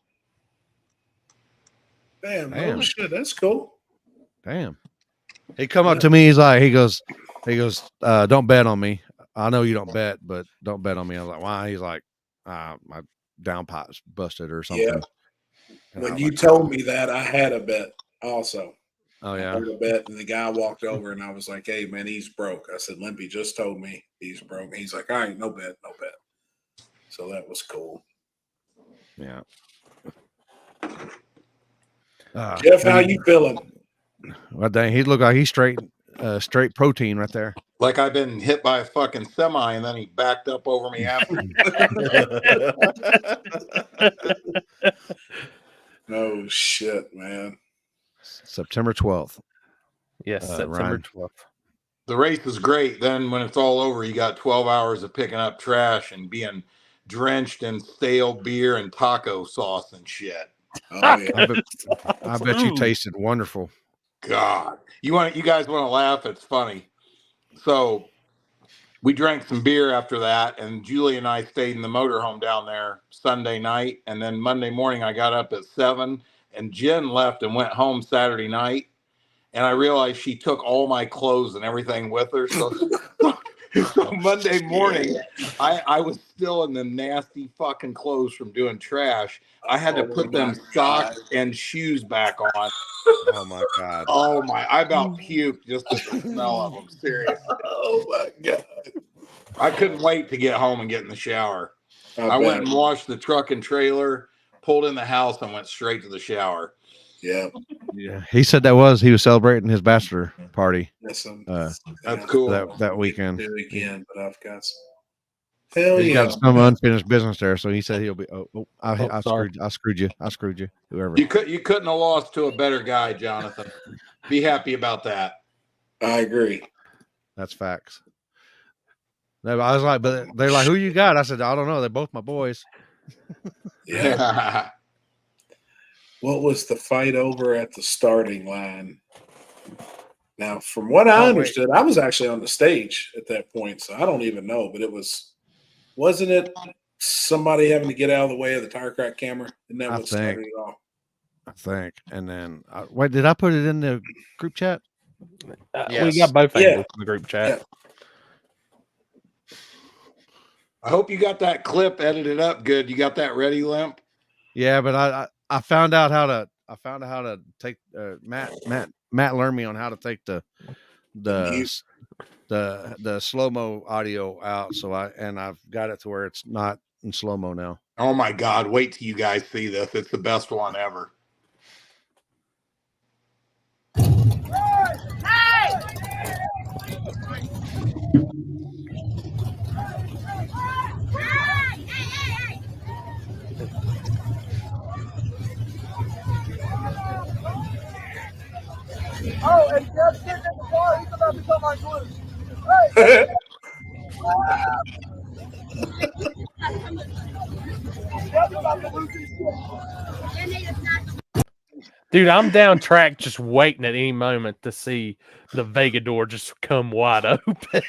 Damn, no Damn. shit. That's cool. Damn. He come up to me. He goes, don't bet on me. I know you don't bet, but don't bet on me. I was like, why? He's like, my downpipe's busted or something. Yeah. And I When was you like, told me that, I had a bet also. oh I yeah. heard a bet, and the guy walked over, and I was like, "Hey, man, he's broke." I said, "Limpy just told me he's broke." He's like, "All right, no bet, no bet." So that was cool. Yeah. Jeff, how you feeling? Well, dang, he looked like he's straight. straight protein right there. Like I've been hit by a fucking semi and then he backed up over me after. No shit, man. September 12th. Yes, September Ryan. 12th. The race is great. Then when it's all over, you got 12 hours of picking up trash and being drenched in stale beer and taco sauce and shit. Oh yeah. I bet you tasted wonderful. God, you guys want to laugh? It's funny. So we drank some beer after that, and Julie and I stayed in the motorhome down there Sunday night, and then Monday morning I got up at 7, and Jen left and went home Saturday night, and I realized she took all my clothes and everything with her. So Monday morning, I was still in the nasty fucking clothes from doing trash. I had to put them socks and shoes back on. Oh my God. Oh my! I about puked just at the smell of them. Seriously. Oh my God. I couldn't wait to get home and get in the shower. I bet. went and washed the truck and trailer, pulled in the house, and went straight to the shower. Yeah. Yeah. He said he was celebrating his bachelor party That's That's cool. that weekend. Do it again, but I've got some. Hell He's yeah. got some unfinished business there, so he said he'll be. I sorry. screwed you. Whoever. You couldn't have lost to a better guy, Jonathan. Be happy about that. I agree. That's facts. No, I was like, but they're like, who you got? I said, I don't know. They're both my boys. Yeah. What was the fight over at the starting line? Now, from what I understood, I was actually on the stage at that point, so I don't even know. But wasn't it somebody having to get out of the way of the tire crack camera? And that what started it off? I think. And then, wait, did I put it in the group chat? We got both angles in the group chat. Yeah. I hope you got that clip edited up good. You got that ready, Limp? Yeah, but I found out how to take Matt learned me on how to take the slow-mo audio out. So I've got it to where it's not in slow-mo now. Oh my God. Wait till you guys see this. It's the best one ever. Oh, and Jeff's getting in the car. He's about to come unglued. Hey! Jeff's about to lose his shit. Dude, I'm down track just waiting at any moment to see the Vega door just come wide open.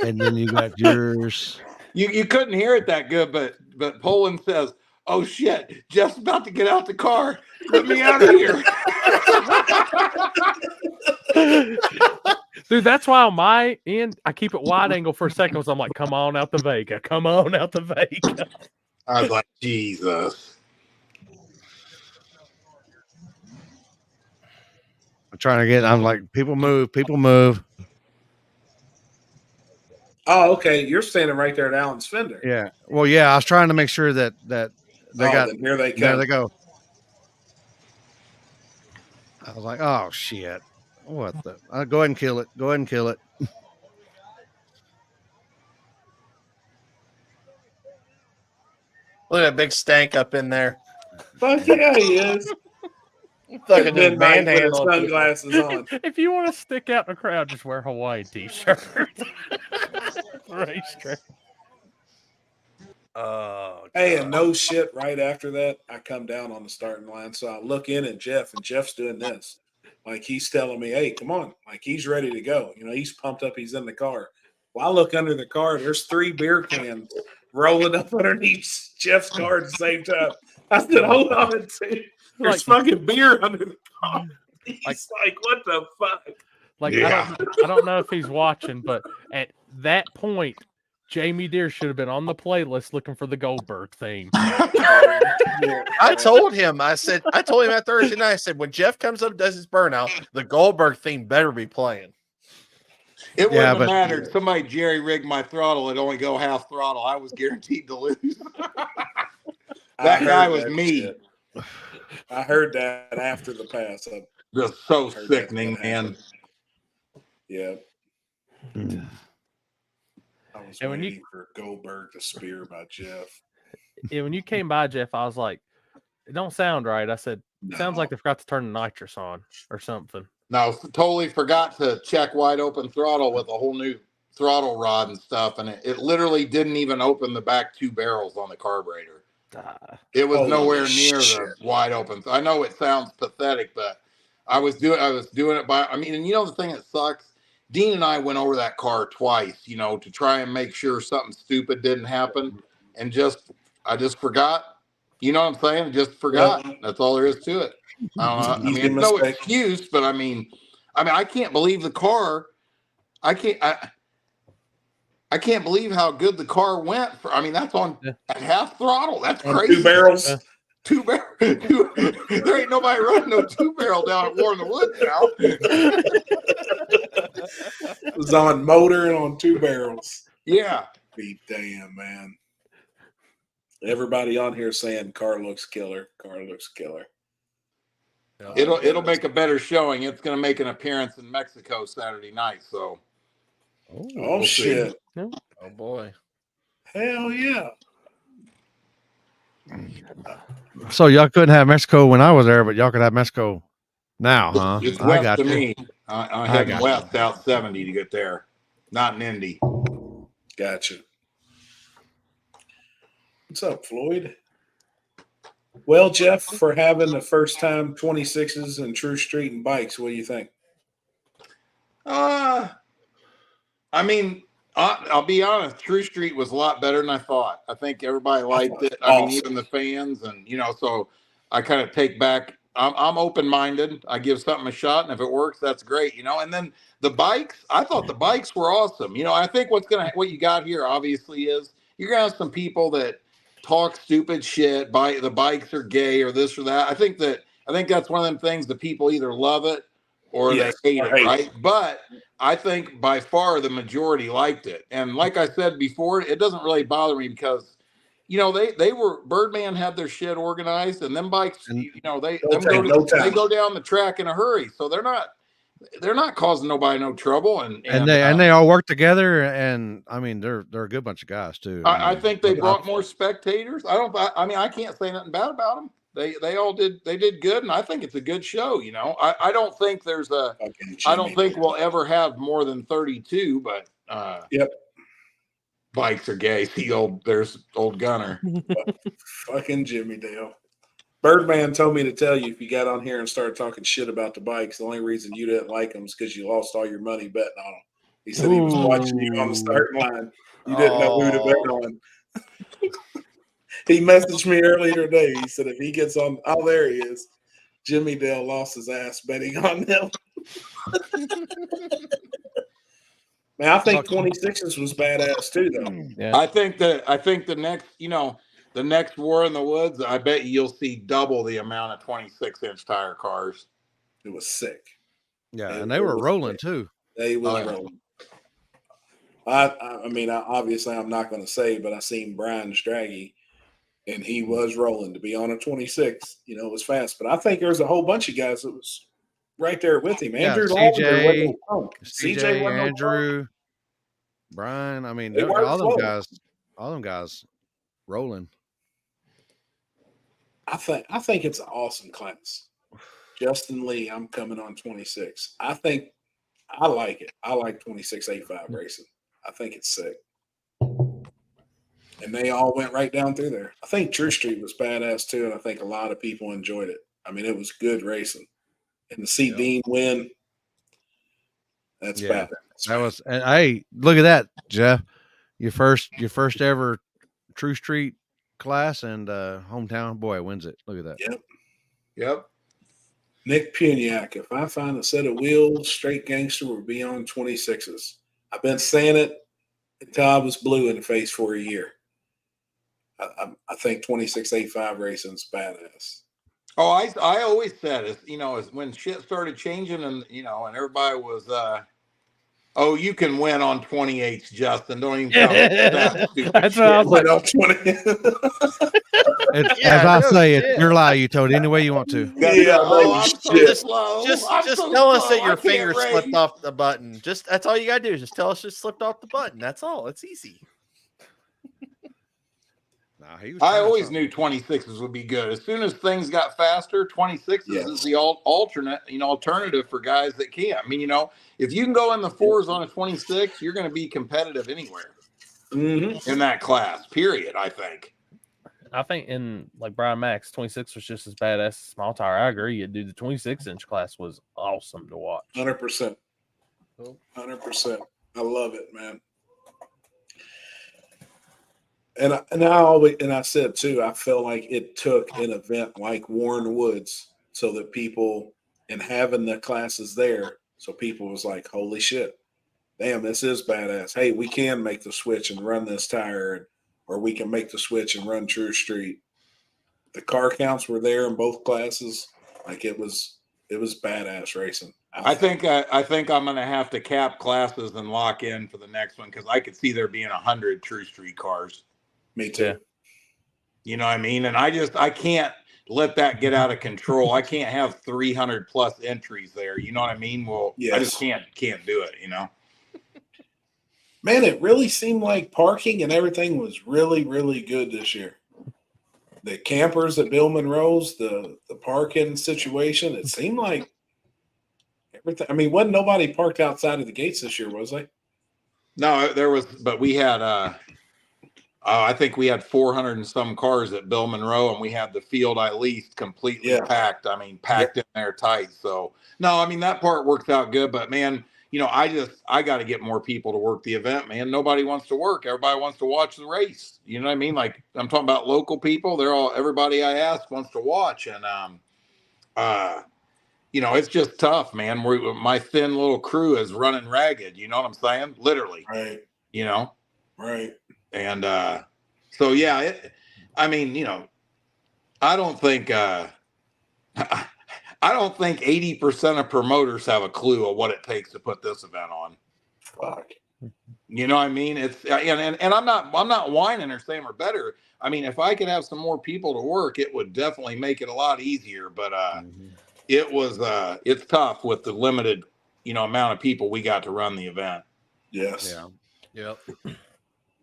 And then you got yours. You couldn't hear it that good, but Poland says, "Oh shit, Jeff's about to get out the car. Let me out of here." Dude, that's why on my end, I keep it wide angle for a second. So I'm like, come on out the Vega. Come on out the Vega. I was like, Jesus. I'm like, people move. Oh, okay. You're standing right there at Allen's fender. Yeah. Well, yeah, I was trying to make sure that they got. Then here they come. There they go. I was like, oh shit. What the? Go ahead and kill it. Go ahead and kill it. Look at that big stank up in there. Fuck yeah, he is. Fucking Then just Mike with his manhandling people. sunglasses on. If you want to stick out in the crowd, just wear a Hawaii t-shirt. Racetrack. Oh, Hey, and no shit, right after that, I come down on the starting line. So I look in at Jeff, and Jeff's doing this. Like, he's telling me, hey, come on. Like, he's ready to go. You know, he's pumped up. He's in the car. Well, I look under the car. There's 3 beer cans rolling up underneath Jeff's car at the same time. I said, hold on, dude. There's fucking beer under the car. He's like, what the fuck? Like, I don't know if he's watching, but at that point, Jamie Deere should have been on the playlist looking for the Goldberg theme. I told him that Thursday night. I said, when Jeff comes up and does his burnout, the Goldberg theme better be playing. It wouldn't have mattered. Somebody jerry rigged my throttle. It'd only go half throttle. I was guaranteed to lose. That guy was me. Shit. I heard that after the pass. Just so sickening, man. Yeah. Mm. I was And when you- waiting for Goldberg to spear by Jeff. Yeah, when you came by, Jeff, I was like, it don't sound right. I said, sounds like they forgot to turn the nitrous on or something. No, totally forgot to check wide open throttle with a whole new throttle rod and stuff, and it literally didn't even open the back 2 barrels on the carburetor. It was nowhere near the wide open. I know it sounds pathetic, but I was doing it by. I mean, and you know the thing that sucks. Dean and I went over that car twice, you know, to try and make sure something stupid didn't happen, and I just forgot. You know what I'm saying? Just forgot. Yeah. That's all there is to it. I mean, it's no excuse, but I mean, I can't believe the car. I can't believe how good the car went. I mean, that's on at half throttle. That's crazy. 2 barrels. 2 barrel. There ain't nobody running no 2 barrel down at War in the Woods now. It was on motor and on 2 barrels. Yeah. Be damn, man. Everybody on here saying car looks killer. Car looks killer. It'll make a better showing. It's going to make an appearance in Mexico Saturday night. So. Oh we'll shit! Oh boy! Hell yeah! So y'all couldn't have Mexico when I was there, but y'all could have Mexico now, huh? It's I west got to you. me. I head west out 70 to get there, not in Indy. Gotcha. What's up, Floyd? Well, Jeff, for having the first time 26s and True Street and bikes, what do you think? I mean, I'll be honest. True Street was a lot better than I thought. I think everybody liked it. I mean, even the fans, and you know. So I kind of take back. I'm open minded. I give something a shot, and if it works, that's great. You know. And then the bikes. I thought the bikes were awesome. You know. I think what you got here obviously is you're gonna have some people that talk stupid shit. The bikes are gay or this or that. I think that's one of them things that people either love it or they hate it, right? But I think by far the majority liked it. And like I said before, it doesn't really bother me because, you know, they were Birdman had their shit organized, and them bikes, you know, they go down the track in a hurry. So they're not causing nobody no trouble. And they all work together, and I mean they're a good bunch of guys too. I think they brought more spectators. I can't say nothing bad about them. They did good, and I think it's a good show. You know, I don't think I don't think we'll ever have more than 32, but yep, bikes are gay. There's old Gunner. Fucking Jimmy Dale. Birdman told me to tell you if you got on here and started talking shit about the bikes, the only reason you didn't like them is because you lost all your money betting on them. He said he was watching you on the starting line. You didn't know who to bet on. He messaged me earlier today. He said if he gets on, oh, there he is. Jimmy Dale lost his ass betting on them. Man, I think 26s was badass too, though. Yeah. I think the next, you know, the next War in the Woods, I bet you'll see double the amount of 26-inch tire cars. It was sick. Yeah, and they were rolling too. They were rolling. I mean, obviously I'm not going to say, but I seen Brian Straggy, and he was rolling to be on a 26. You know, it was fast. But I think there's a whole bunch of guys that was right there with him. Andrew CJ, CJ Andrew, Brian. I mean, all them guys rolling. I think it's an awesome class. Justin Lee, I'm coming on 26. I like it. I like 26A5 racing. I think it's sick. And they all went right down through there. I think True Street was badass too, and I think a lot of people enjoyed it. I mean, it was good racing. And to see Dean win, that's badass. That was, and hey, look at that, Jeff. Your first ever True Street class, and hometown boy wins it. Look at that. Yep. Nick Puniak, if I find a set of wheels, straight gangster will be on 26s. I've been saying it until I was blue in the face for a year. I think 26A5 racing's badass. Oh, I always said it, you know, when shit started changing and, you know, and everybody was Oh, you can win on 28s, Justin. Don't even tell me that stupid That's shit. what I was like. Went off 20. It's, Yeah, as I no say, it's shit. your lie. You told any way you want to. That's Yeah, it. no Oh, I'm so shit. slow. Just I'm so tell us slow. that your I can't finger slipped race. off the button. Just that's all you gotta do. Just tell us it slipped off the button. That's all. It's easy. Nah, he was I trying always something. knew 26s would be good. As soon as things got faster, 26s Yes. is the alternate, alternative for guys that can't. I mean, if you can go in the fours on a 26, you're going to be competitive anywhere in that class. Period. I think. I think in like Brian Max, 26 was just as badass as small tire. I agree. Dude, the 26-inch class was awesome to watch. 100%. 100%. I love it, man. And I said too, I felt like it took an event like Warren Woods so that people, and having the classes there, so people was like, holy shit, damn, this is badass. Hey, we can make the switch and run this tire, or we can make the switch and run True Street. The car counts were there in both classes. Like it was badass racing. I think I'm going to have to cap classes and lock in for the next one because I could see there being 100 True Street cars. Me too. Yeah. You know what I mean? And I can't let that get out of control. I can't have 300 plus entries there. You know what I mean? Well, Yes. I just can't do it, Man, it really seemed like parking and everything was really, really good this year. The campers at Bill Monroe's, the parking situation, it seemed like everything. I mean, wasn't nobody parked outside of the gates this year, was they? No, there was, but we had, I think we had 400 and some cars at Bill Monroe, and we had the field I leased completely packed. I mean, packed in there tight. So, no, I mean, that part worked out good. But, man, I got to get more people to work the event, man. Nobody wants to work. Everybody wants to watch the race. You know what I mean? Like, I'm talking about local people. Everybody I ask wants to watch. And, it's just tough, man. My thin little crew is running ragged. You know what I'm saying? Literally. Right. Right. And so, yeah, I don't think 80% of promoters have a clue of what it takes to put this event on. Fuck. You know what I mean? It's and I'm not whining or saying we're better. I mean, if I could have some more people to work, it would definitely make it a lot easier. But it's tough with the limited, amount of people we got to run the event. Yes. Yeah. Yep.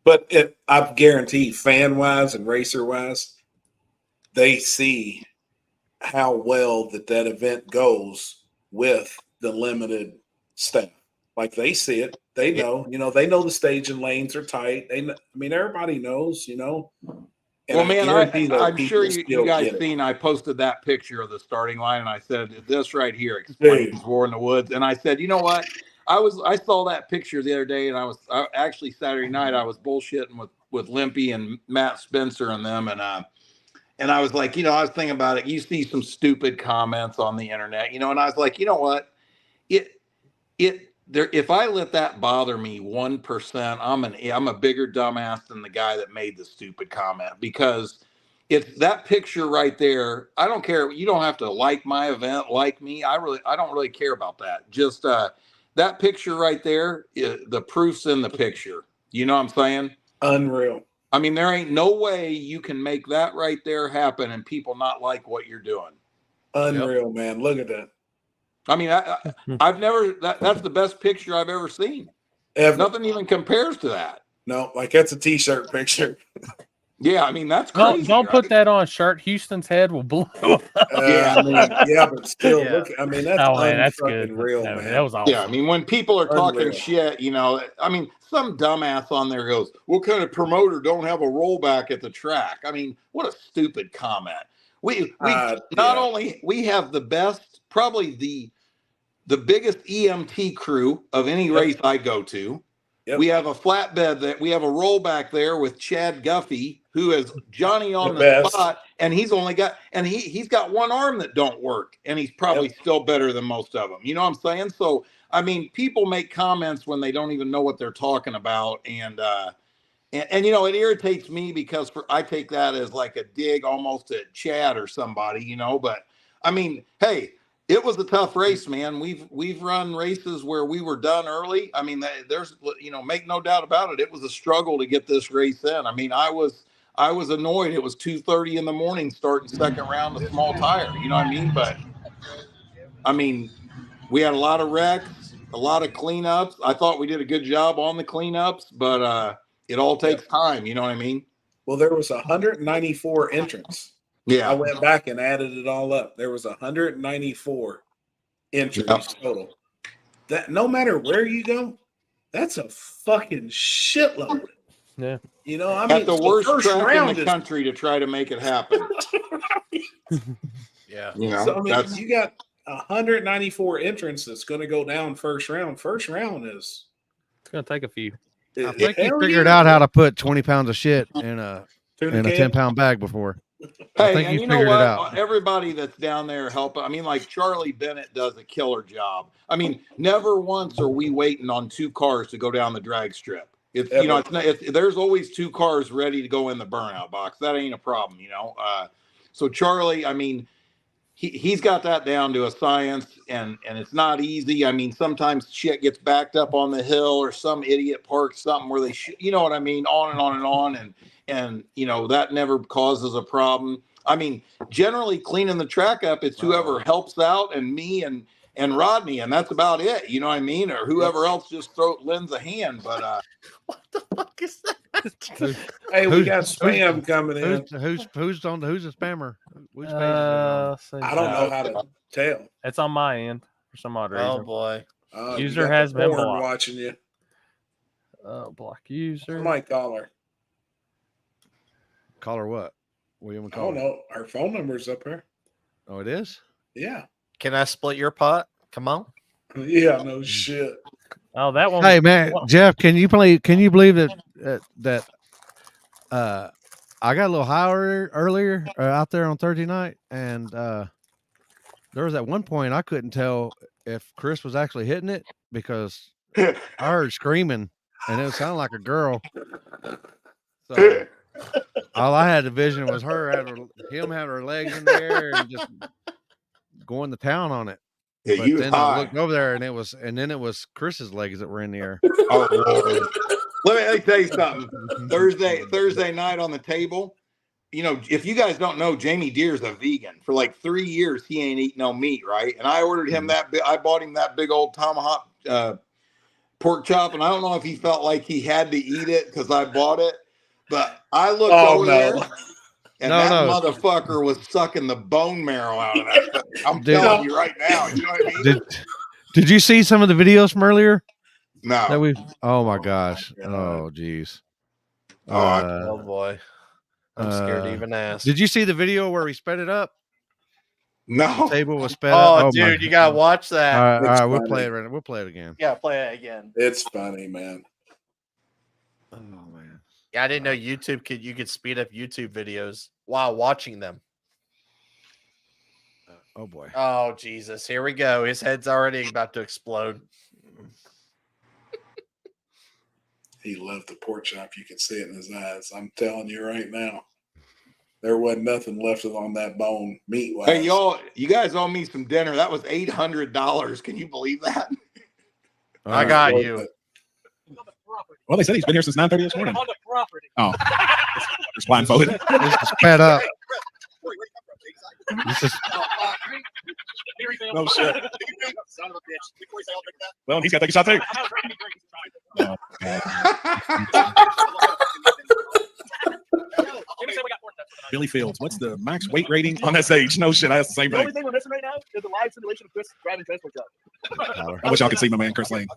But I guarantee, fan-wise and racer-wise, they see how well that event goes with the limited staff. Like they see it, they know. They know the staging lanes are tight. Everybody knows. And Well, man, guarantee that I'm sure people you still guys get it. seen. I posted that picture of the starting line, and I said, "This right here explains War in the Woods." And I said, "You know what? I saw that picture the other day, and I actually Saturday night I was bullshitting with Limpy and Matt Spencer and them, and I was like, I was thinking about it. You see some stupid comments on the internet, and I was like, you know what? If I let that bother me 1%, I'm a bigger dumbass than the guy that made the stupid comment, because it's that picture right there. I don't care. You don't have to like my event, like me. I don't really care about that. Just that picture right there, the proof's in the picture. You know what I'm saying? Unreal. I mean, there ain't no way you can make that right there happen and people not like what you're doing. Unreal, man. Look at that. I mean, I've never, that's the best picture I've ever seen. Ever. Nothing even compares to that. No, like that's a t-shirt picture. Yeah, I mean, that's crazy. Don't put that on a shirt. Houston's head will blow up. But still, Yeah. look. I mean, that's that's unfucking good. real, I mean, man. that was awesome. Yeah, I mean, when people are talking Unreal. shit, I mean, some dumbass on there goes, "What kind of promoter don't have a rollback at the track?" I mean, what a stupid comment. We not only we have the best, probably the biggest EMT crew of any race I go to. Yep. We have a flatbed that we have a rollback there with Chad Guffey, who is Johnny on the spot, and he's got one arm that don't work, and he's probably still better than most of them. You know what I'm saying? So, I mean, people make comments when they don't even know what they're talking about, and it irritates me because I take that as like a dig almost at Chad or somebody, but I mean, hey, it was a tough race, man. We've run races where we were done early. I mean, there's, make no doubt about it. It was a struggle to get this race in. I mean, I was annoyed. It was 2:30 in the morning starting second round of small tire. You know what I mean? But I mean, we had a lot of wrecks, a lot of cleanups. I thought we did a good job on the cleanups, but it all takes time. You know what I mean? Well, there was 194 entrants. Yeah. I went back and added it all up. There was 194 entries total. That no matter where you go, that's a fucking shitload. Yeah. You know, I At mean, the worst track in the is, country to try to make it happen. Yeah. You know, so, I mean, you got 194 entrants that's going to go down first round. First round is It's gonna take a few. I think he figured out how to put 20 pounds of shit in a Tuna can? 10-pound bag before. I Hey, think and you you know figured it what? out. Everybody that's down there helping. I mean, like Charlie Bennett does a killer job. I mean, never once are we waiting on two cars to go down the drag strip. It's Ever. you know, there's always two cars ready to go in the burnout box. That ain't a problem, you know. So Charlie, I mean, he's got that down to a science, and it's not easy. I mean, sometimes shit gets backed up on the hill, or some idiot parks something where they you know what I mean, on and on and on, and you know that never causes a problem. I mean, generally cleaning the track up, it's whoever helps out, and me and Rodney, and that's about it. You know what I mean, or whoever else just lends a hand. But What the fuck is that? Hey, we got spam coming in. Who's the spammer? Which page is it Let's see. I don't know how to tell. It's on my end for some odd reason. Oh boy. You User got has the been porn blocked. watching you. Block user. I might call her. Call her what? What do you want to call Oh her? no, her phone number's up there. Oh, it is? Yeah. Can I split your pot? Come on. Yeah, no shit. Oh, that one. Hey man, Jeff, can you believe that I got a little higher earlier out there on Thursday night, and there was at one point I couldn't tell if Chris was actually hitting it because I heard screaming and it sounded like a girl. So all I had to vision was him having her legs in the air and just going to town on it. yeah, But you then high. I looked over there and then it was Chris's legs that were in the air. Oh, Lord. Let me tell you something. Thursday night on the table, you know, if you guys don't know, Jamie Deere's a vegan. For like 3 years, he ain't eating no meat, right? And I ordered him I bought him that big old tomahawk pork chop, and I don't know if he felt like he had to eat it because I bought it, but I looked over there, and that motherfucker was sucking the bone marrow out of that. I'm telling you right now. You know what I mean? Did you see some of the videos from earlier? No. Oh my gosh. Oh geez. Oh boy. I'm scared to even ask. Did you see the video where we sped it up? No. The table was sped up. Oh, dude, you gotta watch that. All right, we'll play it right now. We'll play it again. Yeah, play it again. It's funny, man. Oh man. Yeah, I didn't know you could speed up YouTube videos while watching them. Oh boy. Oh Jesus, here we go. His head's already about to explode. He loved the pork chop. You can see it in his eyes. I'm telling you right now. There wasn't nothing left on that bone meat wise. Hey, you guys owe me some dinner. That was $800. Can you believe that? I got you. Well, they said he's been here since 9:30 this morning. Oh, just blindfolded. It's sped up. No shit. Well, he's got to take a shot too. Oh, Billy Fields, what's the max weight rating on that stage? No shit, I asked the same The thing. only thing we're missing right now is the live simulation of Chris grabbing transport job. I wish y'all could see my man Chris Lane.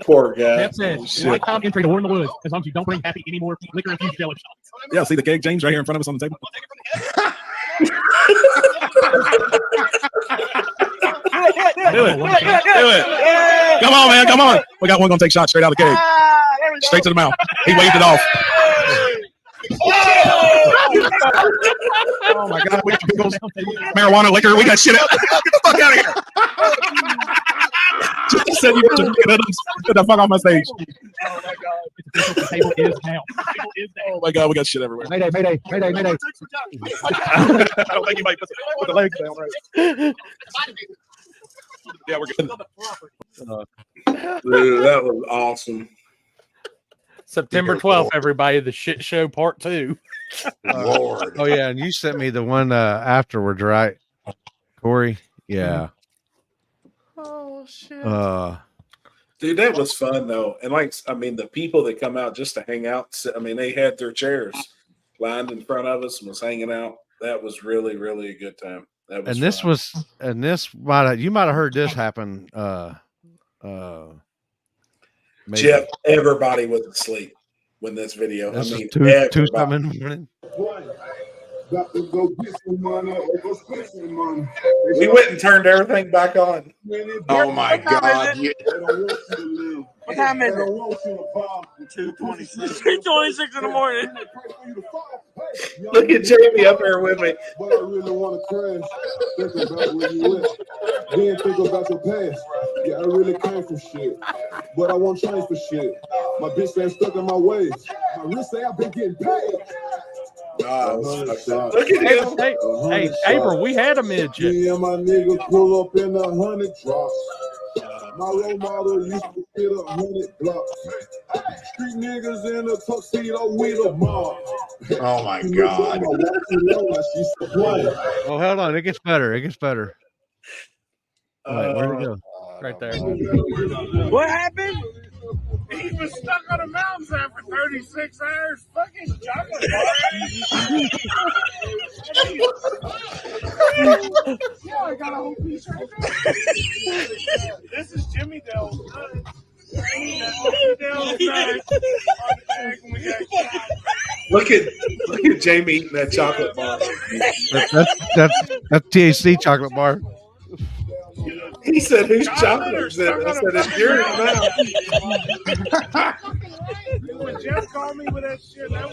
Poor guy. That says lifetime entry to War in the Woods as long as you don't bring happy anymore liquor infused jelly shots. Yeah, see the keg, James, right here in front of us on the table. Do it. Come on, man. Come on. We got one going to take shots straight out of the keg. Straight to the mouth. He waved it off. Oh, my God. We got pickles, marijuana, liquor. We got shit out. Get the fuck out of here. Just said you get the fuck off my stage. Oh, my God. The table is down. Oh my God, we got shit everywhere. Mayday, mayday, mayday, mayday. I don't think you might put the legs down right. Yeah, we're good. Dude, that was awesome. September 12th, everybody, the shit show part 2. Lord. Oh yeah, and you sent me the one afterwards, right, Corey? Yeah. Oh shit. Dude, that was fun though. And like, I mean, the people that come out just to hang out, I mean, they had their chairs lined in front of us and was hanging out. That was really, really a good time. That was And this you might have heard this happen. Maybe. Jeff, everybody was asleep when this video. This I mean, is two everybody. something in the morning. Got to go get some money or go spend some money. We went and turned everything back on. Oh my God. What time is it? 2:26. 2:26 in the morning. Look at Jamie up here with me. But I really want to crash. Think about where you at. Then think about your past. Yeah, I really came from shit. But I won't change for shit. My bitch ain't stuck in my ways. My wrist say I've been getting paid. Look at him. Hey, April, we had a midget. Me and my nigga pull up in 100 drops. My role model used to hit 100 blocks. Street niggas in a tuxedo with a mob. Oh my God. Oh, hold on, it gets better. It gets better. Wait, where'd it go? Right there. What happened? He was stuck on a mountainside for 36 hours. Fucking chocolate bar. Yeah, I got a whole piece right there. This is Jimmy Dale's nut. Jimmy Dale's nut. Look at Jamie eating that chocolate bar. That's THC chocolate bar. He said, "Whose chocolate is it?" I said, "It's yours now." When Jeff called me with that shit, I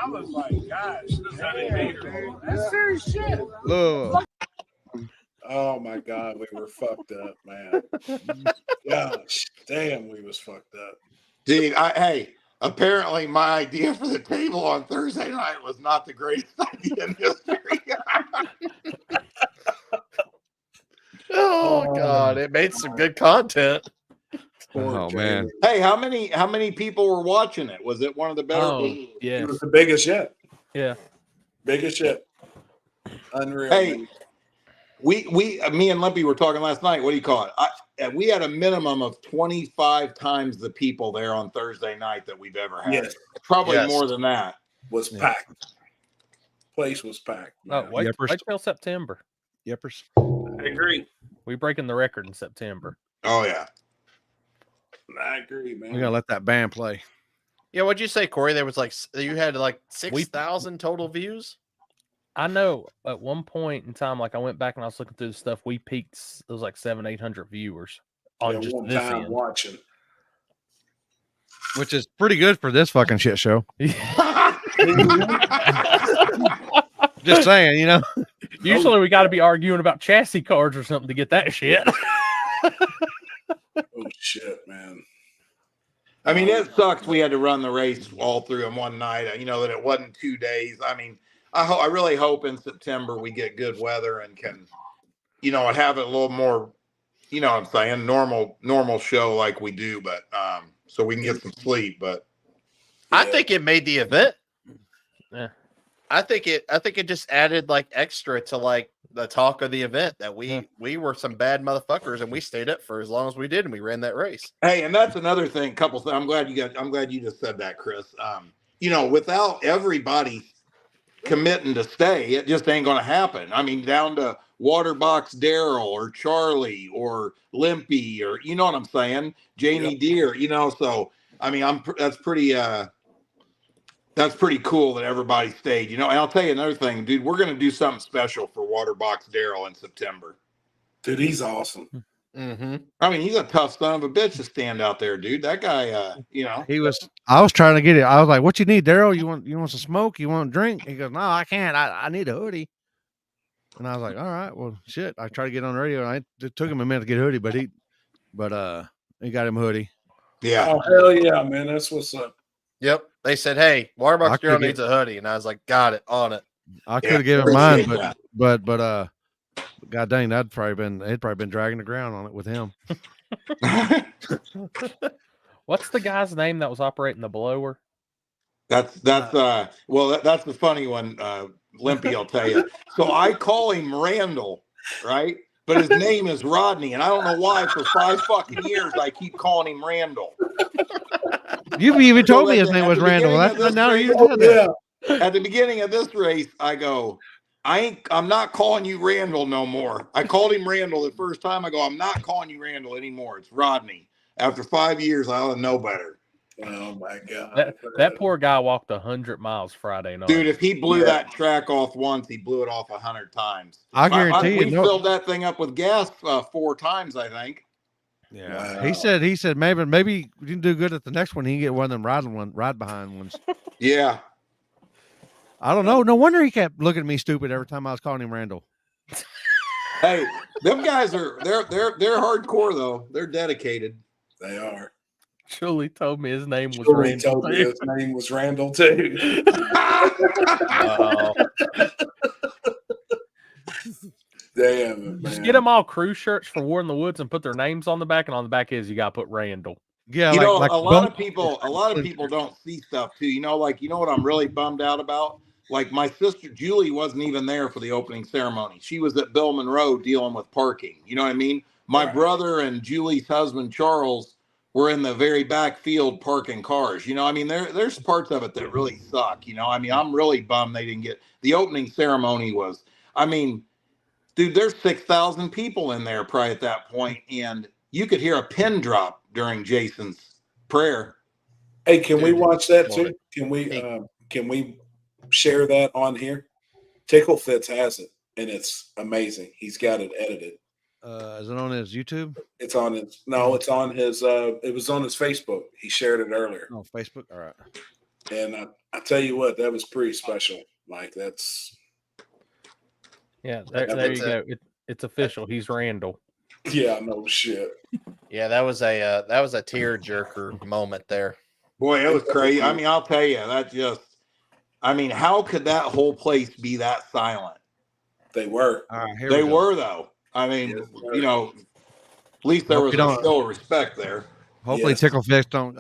was like, gosh, that's serious shit. Look. Oh my God, we were fucked up, man. Gosh, damn, we was fucked up. Dude, hey, apparently my idea for the table on Thursday night was not the greatest idea in history. Oh God, it made some good content. Oh man. Hey, how many people were watching it? Was it one of the better? Oh, It yes. was the biggest yet. Yeah. Biggest yet. Unreal. Hey, man. me and Limpy were talking last night. What do you call it? We had a minimum of 25 times the people there on Thursday night that we've ever had. Yes. Probably Yes. more than that. Was packed. Place was packed. Oh, man. wait Yepers. till September. Yepers. I agree. We breaking the record in September. Oh yeah. I agree, man. We gotta let that band play. Yeah, what'd you say, Corey? There was you had 6,000 total views. I know at one point in time, like I went back and I was looking through the stuff, we peaked, it was like 700-800 viewers on Yeah, just one this time end. watching. Which is pretty good for this fucking shit show. Just saying, you know. Usually we got to be arguing about chassis cars or something to get that shit. Oh shit, man. I mean, it sucks. We had to run the race all through in one night. You know that it wasn't 2 days. I mean, I really hope in September we get good weather and can, have it a little more, what I'm saying, normal show like we do, but so we can get some sleep. But I think it made the event. Yeah. I think it just added extra to the talk of the event that we were some bad motherfuckers and we stayed up for as long as we did and we ran that race. hey, and that's another thing. I'm glad you just said that, Chris. Without everybody committing to stay, it just ain't gonna happen. I mean, down to Waterbox Daryl or Charlie or Limpy or you know what I'm saying, Jamie Deere. So I mean, that's pretty cool that everybody stayed. And I'll tell you another thing, dude. We're gonna do something special for Waterbox Daryl in September. Dude, he's awesome. Mm-hmm. I mean, he's a tough son of a bitch to stand out there, dude. That guy, I was trying to get it. I was like, what you need, Daryl? You want some smoke? You want a drink? He goes, no, I can't. I need a hoodie. And I was like, all right, well, shit. I tried to get on the radio and it took him a minute to get a hoodie, but he got him a hoodie. Yeah. Oh hell yeah, man! That's what's up. Yep. They said, "Hey, I Waterbox could Girl get- needs a hoodie," and I was like, "Got it, on it." I could Yeah, have given mine, appreciate but god dang, they'd probably been dragging the ground on it with him. What's the guy's name that was operating the blower? That's that's the funny one, Limpy, I'll tell you. So I call him Randall, right? But his name is Rodney, and I don't know why for 5 fucking years I keep calling him Randall. You've even told me at his the- name at was the Randall. beginning That's of this now you race- said that. At the beginning of this race, I go, I'm not calling you Randall no more. I called him Randall the first time. I go, I'm not calling you Randall anymore. It's Rodney. After 5 years, I ought to know better. Oh my god, That poor guy walked 100 miles Friday night. Dude, if he blew that track off once, he blew it off 100 times. I guarantee we you. filled that thing up with gas 4 times, I think. Yeah, Wow. he said maybe we didn't do good at the next one. He can get one of them ride behind ones. Yeah. I don't know. No wonder he kept looking at me stupid every time I was calling him Randall. Hey, them guys they're hardcore though. They're dedicated. They are. Julie told me his name was Julie Randall. told me his name was Randall too. Wow. Damn, Just man. get them all crew shirts for War in the Woods and put their names on the back, and on the back is you got to put Randall. Yeah, You know, like a lot of people don't see stuff too. You know what I'm really bummed out about? Like my sister Julie wasn't even there for the opening ceremony. She was at Bill Monroe dealing with parking. You know what I mean? My brother and Julie's husband Charles were in the very back field parking cars. You know, I mean, there's parts of it that really suck. You know, I mean, I'm really bummed they didn't get the opening ceremony. I mean, dude, there's 6,000 people in there probably at that point, and you could hear a pin drop during Jason's prayer. Hey, can we Dude, watch that love too? it. Can we share that on here? Tickle Fits has it, and it's amazing. He's got it edited. Is it on his YouTube? It's on his it's on his it was on his Facebook. He shared it earlier. Oh, Facebook. All right. And I tell you what, that was pretty special. Like that's Yeah, there you go. It's official. He's Randall. yeah, no shit. Yeah, that was a tear jerker moment there. Boy, it was crazy. I mean, I'll tell you, how could that whole place be that silent? They were. All right. They were though. I mean, you know, at least there was still respect there. Hopefully, Yes. Tickle Fits don't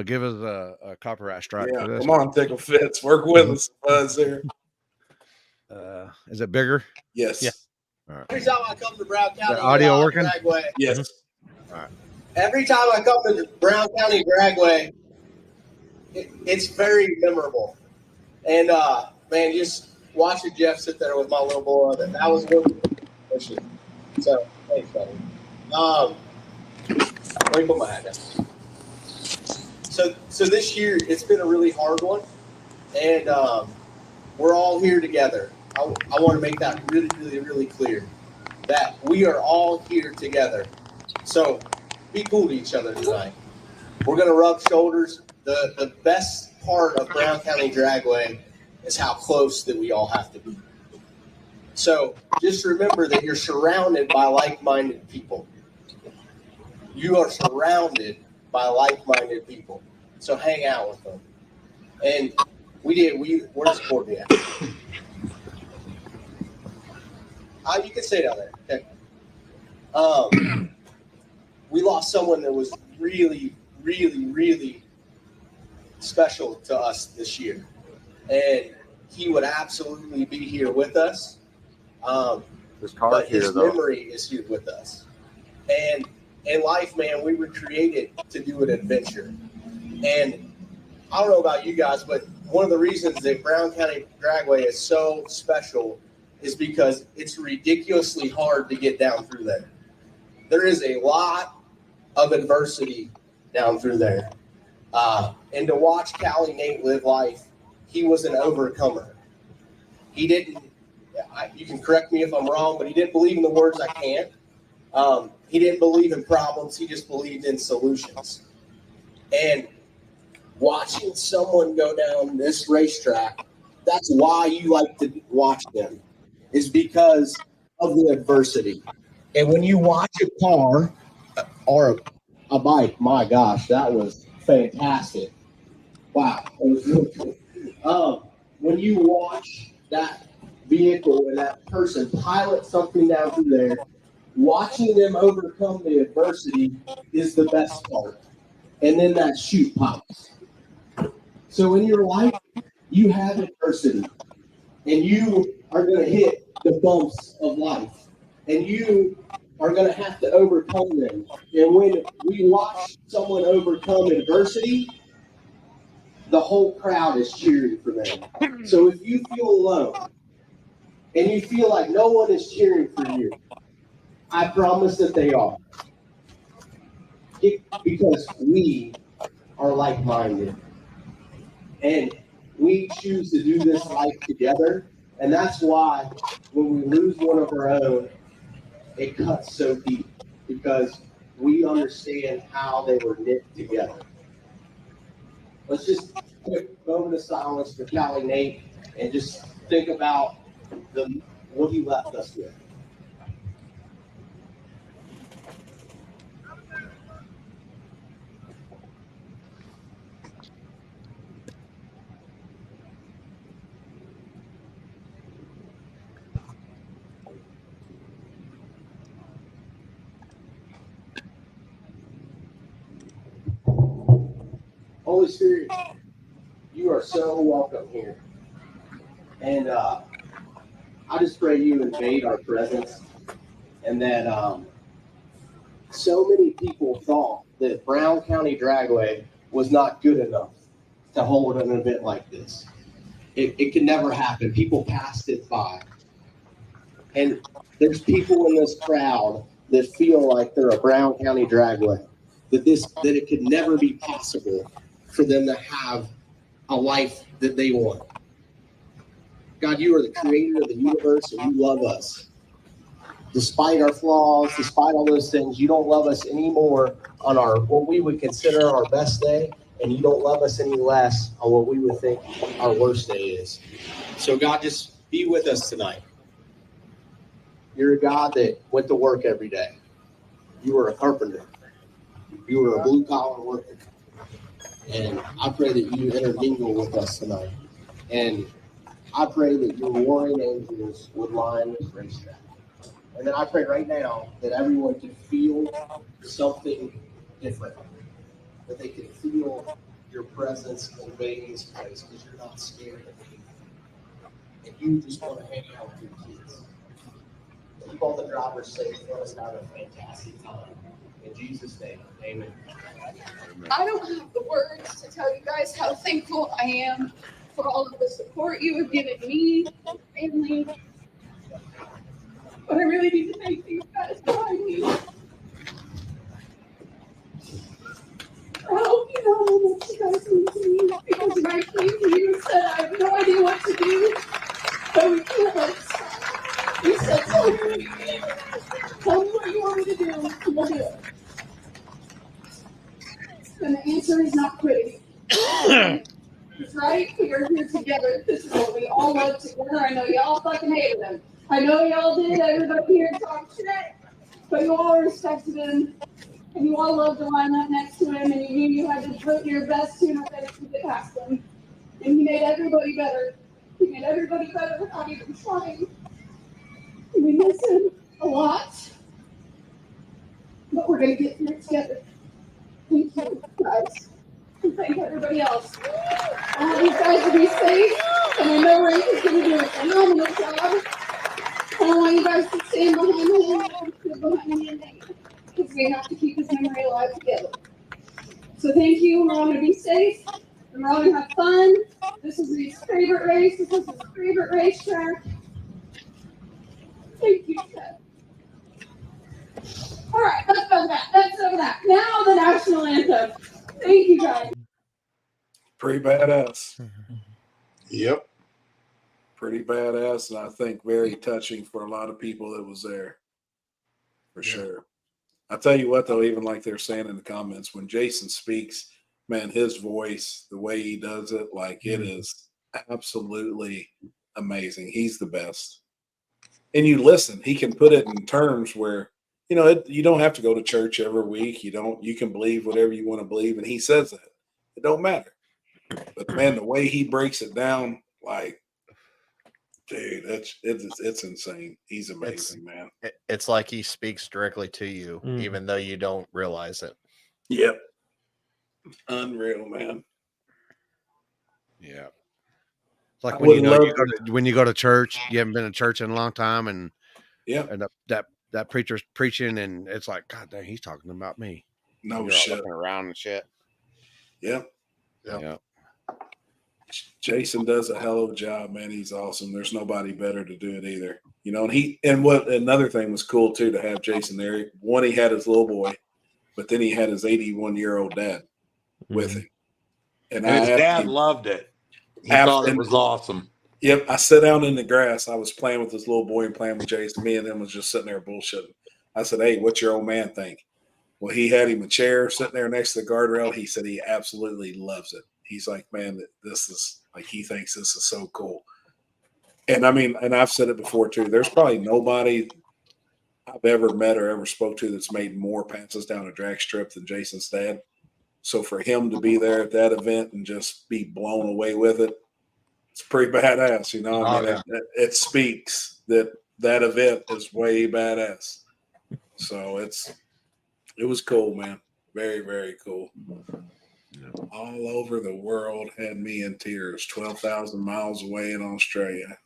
give us a copyright strike Yeah, for this. come on, Tickle Fits. Work with us, Buzz there. Is it bigger? Yes. Yeah. All right. Every time I come to Brown County, audio working? Dragway, Yes. every time I come to Brown County Dragway, it's very memorable. And man, just watching Jeff sit there with my little boy, that was really pushing. So thanks, buddy. Let me put my hat down. So this year it's been a really hard one, and we're all here together. I want to make that really, really, really clear that we are all here together. So be cool to each other tonight. We're going to rub shoulders. The best part of Brown County Dragway is how close that we all have to be. So just remember that you're surrounded by like-minded people. You are surrounded by like-minded people. So hang out with them. And where's Courtney at? You can stay down there. Okay. We lost someone that was really, really, really special to us this year. And he would absolutely be here with us. But his memory is here with us. And in life, man, we were created to do an adventure. And I don't know about you guys, but one of the reasons that Brown County Dragway is so special is because it's ridiculously hard to get down through there. There is a lot of adversity down through there. And to watch Callie Nate live life, he was an overcomer. He didn't, you can correct me if I'm wrong, but he didn't believe in the words I can't. He didn't believe in problems. He just believed in solutions. And watching someone go down this racetrack, that's why you like to watch them, is because of the adversity. And when you watch a car or a bike. My gosh, that was fantastic. Wow. That was really cool. When you watch that vehicle and that person pilot something down through there, watching them overcome the adversity is the best part. And then that chute pops. So in your life, you have adversity, and you are going to hit the bumps of life, and you are going to have to overcome them. And when we watch someone overcome adversity, the whole crowd is cheering for them. So if you feel alone and you feel like no one is cheering for you, I promise that they are. Because we are like-minded. And we choose to do this life together. And that's why when we lose one of our own, it cuts so deep, because we understand how they were knit together. Let's just take a moment of silence for Callie Nate and just think about what he left us with. Holy Spirit, you are so welcome here. And I just pray you invade our presence, and that so many people thought that Brown County Dragway was not good enough to hold an event like this. It could never happen. People passed it by. And there's people in this crowd that feel like they're a Brown County Dragway, that it could never be possible for them to have a life that they want. God, you are the creator of the universe, and you love us. Despite our flaws, despite all those things, you don't love us any more on what we would consider our best day, and you don't love us any less on what we would think our worst day is. So God, just be with us tonight. You're a God that went to work every day. You were a carpenter. You were a blue-collar worker. And I pray that you intermingle with us tonight. And I pray that your warring angels would line this racetrack. And then I pray right now that everyone can feel something different, that they can feel your presence invading this place, because you're not scared of me. And you just want to hang out with your kids. Keep all the drivers safe. Let us have a fantastic time. In Jesus' name, amen. I don't have the words to tell you guys how thankful I am for all of the support you have given me and family. But I really need to thank you guys behind me. I hope you know how much you guys mean to me, because when I came to you and said I have no idea what to do, but we can't let it stop. You said, tell me what you want me to do, and we'll do it. And the answer is not quitting. It's right. We are here together. This is what we all love together. I know y'all fucking hated him. I know y'all did. Everybody here talked shit, but you all respected him, and you all loved to line up next to him, and you knew you had to put your best tune up to get past him. And he made everybody better. He made everybody better without even trying. And we miss him a lot, but we're gonna get through it together. Thank you, guys. And thank everybody else. I want you guys to be safe, and I know Rank is going to do a phenomenal job. And I want you guys to stand behind him and sit behind me and Nate, because we have to keep his memory alive together. So thank you. We're all going to be safe, and we're all going to have fun. This is his favorite race. This is his favorite racetrack. Thank you, Ted. All right, that's over that. That's over that. Now the national anthem. Thank you, guys. Pretty badass. Yep. Pretty badass, and I think very touching for a lot of people that was there. For sure. I tell you what, though, even like they're saying in the comments, when Jason speaks, man, his voice, the way he does it, like it is absolutely amazing. He's the best. And you listen, he can put it in terms where you know, you don't have to go to church every week. You can believe whatever you want to believe. And he says that it don't matter. But man, the way he breaks it down, like, dude, it's insane. He's amazing, man. It's like he speaks directly to you, Mm. even though you don't realize it. Yep. Unreal, man. Yeah. It's like I when would love when you go to church, you haven't been to church in a long time, and and that preacher's preaching, and it's like, God dang, he's talking about me. No You're all shit. looking around and shit. Yep. Yeah. Jason does a hell of a job, man. He's awesome. There's nobody better to do it either. You know, and what another thing was cool too to have Jason there. One, he had his little boy, but then he had his 81-year-old dad with him. And his dad loved it. He thought it was awesome. Yep. I sat down in the grass. I was playing with this little boy and playing with Jason. Me and him was just sitting there bullshitting. I said, "Hey, what's your old man think?" Well, he had him a chair sitting there next to the guardrail. He said he absolutely loves it. He's like, man, this is like, he thinks this is so cool. And I mean, and I've said it before too, there's probably nobody I've ever met or ever spoke to that's made more passes down a drag strip than Jason's dad. So for him to be there at that event and just be blown away with it, it's pretty badass, you know. I mean, it speaks that event is way badass. So it was cool, man. Very, very cool. All over the world had me in tears. 12,000 miles away in Australia.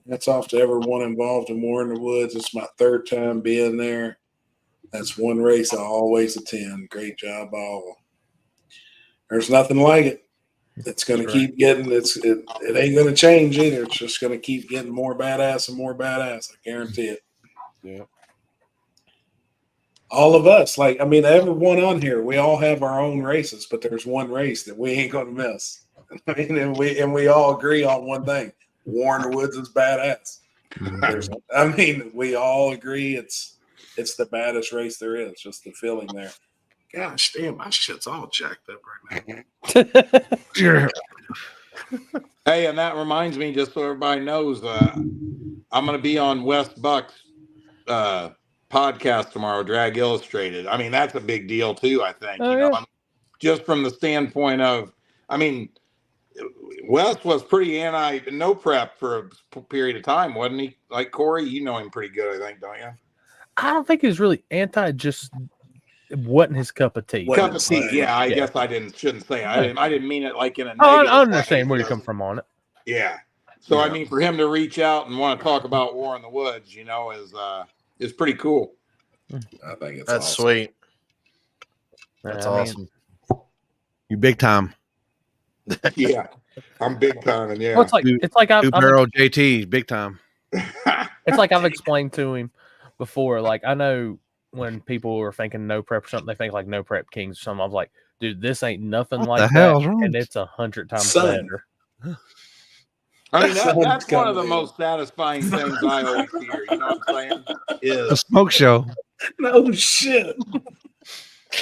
That's off to everyone involved in War in the Woods. It's my third time being there. That's one race I always attend. Great job, all. There's nothing like it. It's going to keep getting. It ain't going to change either. It's just going to keep getting more badass and more badass. I guarantee it. Yeah. All of us, like, I mean, everyone on here, we all have our own races, but there's one race that we ain't going to miss. I mean, and we all agree on one thing: War in the Woods is badass. We all agree it's the baddest race there is. Just the feeling there. Gosh damn, my shit's all jacked up right now. Hey, and that reminds me, just so everybody knows, I'm going to be on Wes Buck's podcast tomorrow, Drag Illustrated. I mean, that's a big deal too, I think. Oh, you know, yeah. I mean, just from the standpoint of, I mean, Wes was pretty anti no prep for a period of time, wasn't he? Like Corey, you know him pretty good, I think, don't you? I don't think he was really anti, just it wasn't his cup of tea. Cup of tea, yeah. I guess I shouldn't say. I didn't mean it like in a Oh, negative I understand way. where you come from on it. Yeah. So I mean, for him to reach out and want to talk about War in the Woods, you know, is pretty cool. I think That's awesome. sweet. That's awesome. You big time. Yeah, I'm big time, and yeah. Well, it's like I've JT, big time. It's like I've explained to him before. Like, I know when people are thinking no prep or something, they think like No Prep Kings or something. I was like, dude, this ain't nothing What like the that, hell's wrong? and it's 100 times Son. better. I mean, that's one of the most satisfying things I always hear. You know what I'm saying? The Is smoke show. No shit.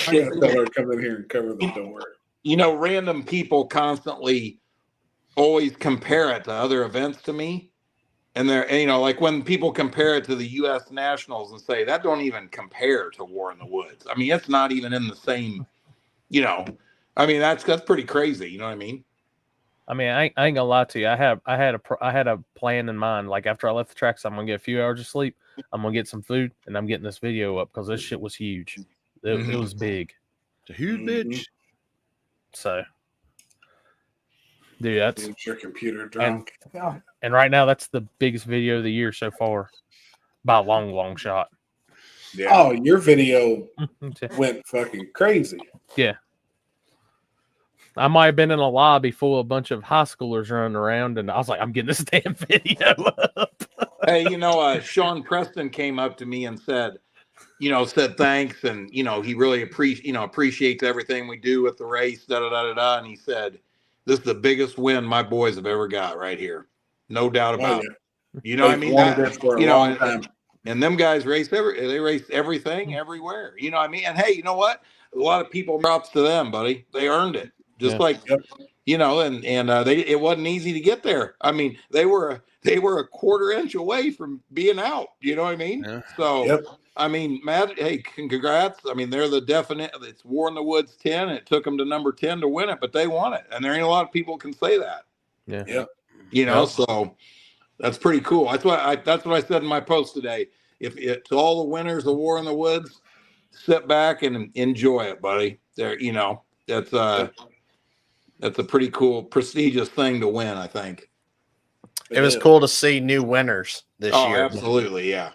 I gotta tell her to come in here and cover the door. you know, random people constantly always compare it to other events to me. And they're, you know, like when people compare it to the U.S. Nationals and say that don't even compare to War in the Woods. I mean, it's not even in the same, you know. I mean, that's pretty crazy. You know what I mean? I mean, I ain't gonna lie to you. I had a plan in mind. Like after I left the tracks, I'm gonna get a few hours of sleep. I'm gonna get some food, and I'm getting this video up because this shit was huge. It was big. It's a huge bitch. So, dude, that's your computer drunk. And right now, that's the biggest video of the year so far, by a long shot. Yeah. Oh, your video went fucking crazy. Yeah. I might have been in a lobby full of a bunch of high schoolers running around, and I was like, I'm getting this damn video up. Hey, you know, Sean Preston came up to me and said thanks, and he really appreciates everything we do with the race, and he said, "This is the biggest win my boys have ever got right here, no doubt about it." You know, They've what I mean, wanted it for a long time. And them guys race everything everywhere. You know what I mean? And hey, you know what? A lot of people props to them, buddy. They earned it. Just like you know, and it wasn't easy to get there. I mean, they were a quarter inch away from being out. You know what I mean? Yeah. So, Yep. I mean, Matt, hey, congrats. I mean, they're the definite. It's War in the Woods 10. And it took them to number 10 to win it, but they won it, and there ain't a lot of people can say that. Yeah. Yep. You know, so that's pretty cool. That's what I said in my post today. If it's all the winners of War in the Woods, sit back and enjoy it, buddy. There, you know, that's a pretty cool, prestigious thing to win, I think. It was cool to see new winners this year. Absolutely, yeah.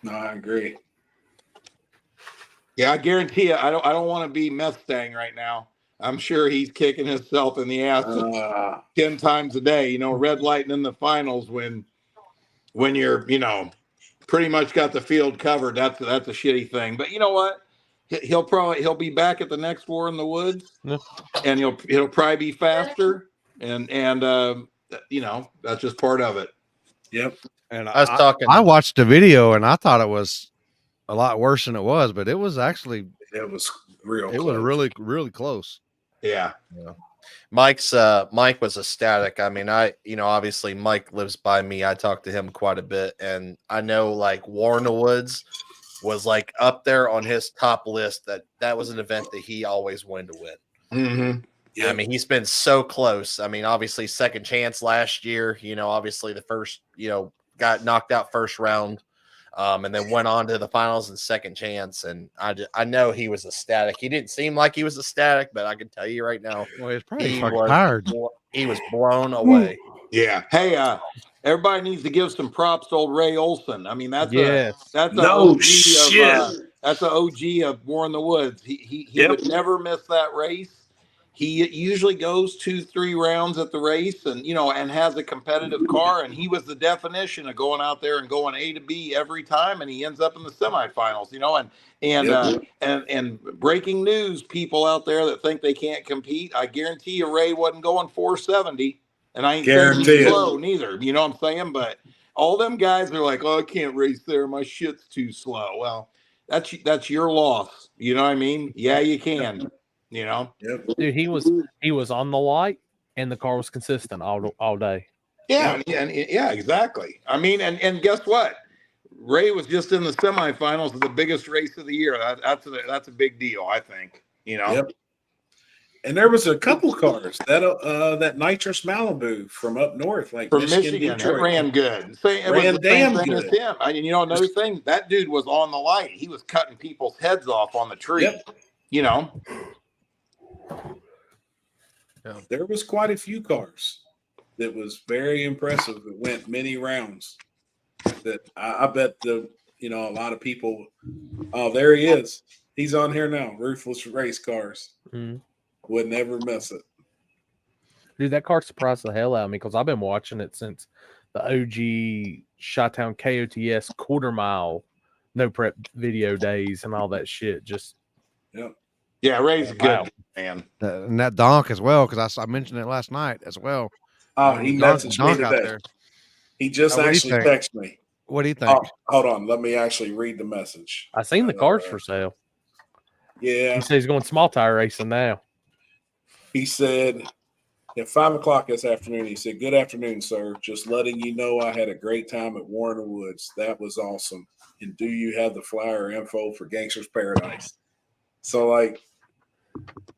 No, I agree. Yeah, I guarantee you, I don't want to be Mustang right now. I'm sure he's kicking himself in the ass 10 times a day. You know, red lighting in the finals when you're, you know, pretty much got the field covered. That's a shitty thing. But you know what? He'll be back at the next War in the Woods, and he'll probably be faster, and you know, that's just part of it. Yep. And I I watched the video and I thought it was a lot worse than it was, but it was actually it was real. It was really, really close. Yeah. Mike was ecstatic. I mean, obviously Mike lives by me. I talk to him quite a bit, and I know like War in the Woods was like up there on his top list. That was an event that he always wanted to win. Mm-hmm. Yeah. I mean, he's been so close. I mean, obviously second chance last year, you know, obviously the first, you know, got knocked out first round, and then went on to the finals and second chance. And I know he was ecstatic. He didn't seem like he was ecstatic, but I can tell you right now, well, he's probably he fucking tired. He was blown away. Yeah. Hey, everybody needs to give some props to old Ray Olson. I mean, that's that's no OG shit. That's an OG of War in the Woods. He would never miss that race. He usually goes 2-3 rounds at the race, and you know, and has a competitive car. And he was the definition of going out there and going A to B every time, and he ends up in the semifinals. You know, and breaking news, people out there that think they can't compete, I guarantee you, Ray wasn't going 470, and I ain't saying he's slow neither. You know what I'm saying? But all them guys are like, oh, I can't race there. My shit's too slow. Well, that's your loss. You know what I mean? Yeah, you can. You know, dude, he was on the light, and the car was consistent all day. Yeah, yeah, exactly. I mean, and guess what? Ray was just in the semifinals of the biggest race of the year. That's a big deal, I think. You know. Yep. And there was a couple cars that nitrous Malibu from up north, like from Michigan, that ran good. It ran was the damn same thing good. as him. You know, another thing, that dude was on the light. He was cutting people's heads off on the tree. Yep. You know. There was quite a few cars that was very impressive. It went many rounds. That I bet a lot of people. Oh, there he is. He's on here now. Ruthless Race Cars. Would never miss it. Dude, that car surprised the hell out of me because I've been watching it since the OG Chi-Town KOTS quarter mile no prep video days and all that shit. Just yeah, Ray's good, man. And that donk as well, because I mentioned it last night as well. Oh, he messaged me today. He just actually texted me. What do you think? Oh, hold on. Let me actually read the message. I seen the cars for sale. Yeah. He said he's going small tire racing now. He said at 5 o'clock this afternoon, he said, "Good afternoon, sir. Just letting you know I had a great time at War in the Woods. That was awesome. And do you have the flyer info for Gangsters Paradise?" So, like,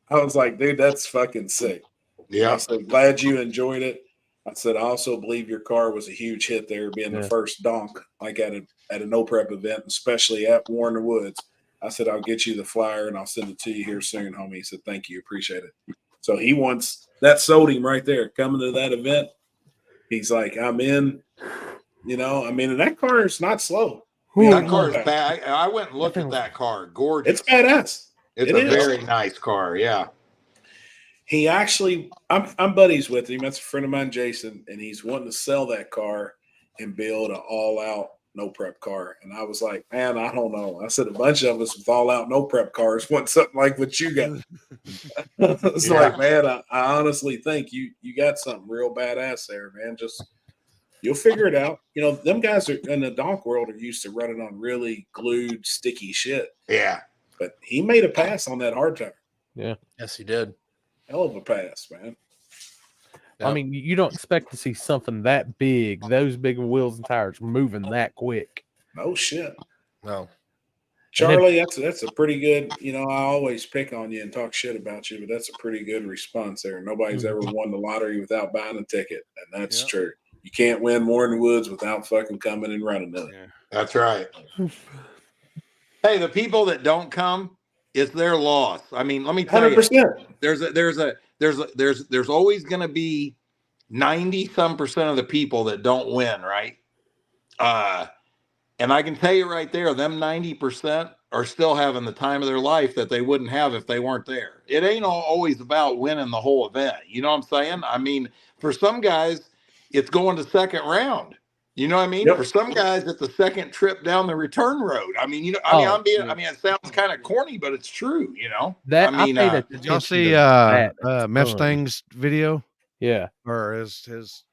I was like, dude, that's fucking sick. Yeah. I said, glad you enjoyed it. I said, I also believe your car was a huge hit there, being the first donk, like at a no prep event, especially at War in the Woods. I said, I'll get you the flyer and I'll send it to you here soon, homie. He said, thank you. Appreciate it. So he wants that, sold him right there coming to that event. He's like, I'm in, you know, I mean, and that car is not slow. That car is bad. I went and looked at that car. Gorgeous. It's badass. It's a very nice car. Yeah. He actually, I'm buddies with him. That's a friend of mine, Jason, and he's wanting to sell that car and build an all-out no prep car. And I was like, man, I don't know. I said a bunch of us with all-out no prep cars want something like what you got. It's like, man, I honestly think you got something real badass there, man. Just you'll figure it out. You know, them guys are in the donk world are used to running on really glued, sticky shit. Yeah. But he made a pass on that hard tire. Yeah. Yes, he did. Hell of a pass, man. I mean, you don't expect to see something that big, those big wheels and tires moving that quick. No shit. No. Charlie, that's a pretty good, I always pick on you and talk shit about you, but that's a pretty good response there. Nobody's ever won the lottery without buying a ticket, and that's true. You can't win more in the woods without fucking coming and running it. Yeah. That's right. Hey, the people that don't come, it's their loss. I mean, let me tell 100%. you, there's always going to be 90-some% of the people that don't win, right? And I can tell you right there, them 90% are still having the time of their life that they wouldn't have if they weren't there. It ain't always about winning the whole event. You know what I'm saying? I mean, for some guys, it's going to second round. You know what I mean? Yep. For some guys, it's the second trip down the return road. I mean, it sounds kind of corny, but it's true. Did y'all see Mustang's video? Yeah. Or his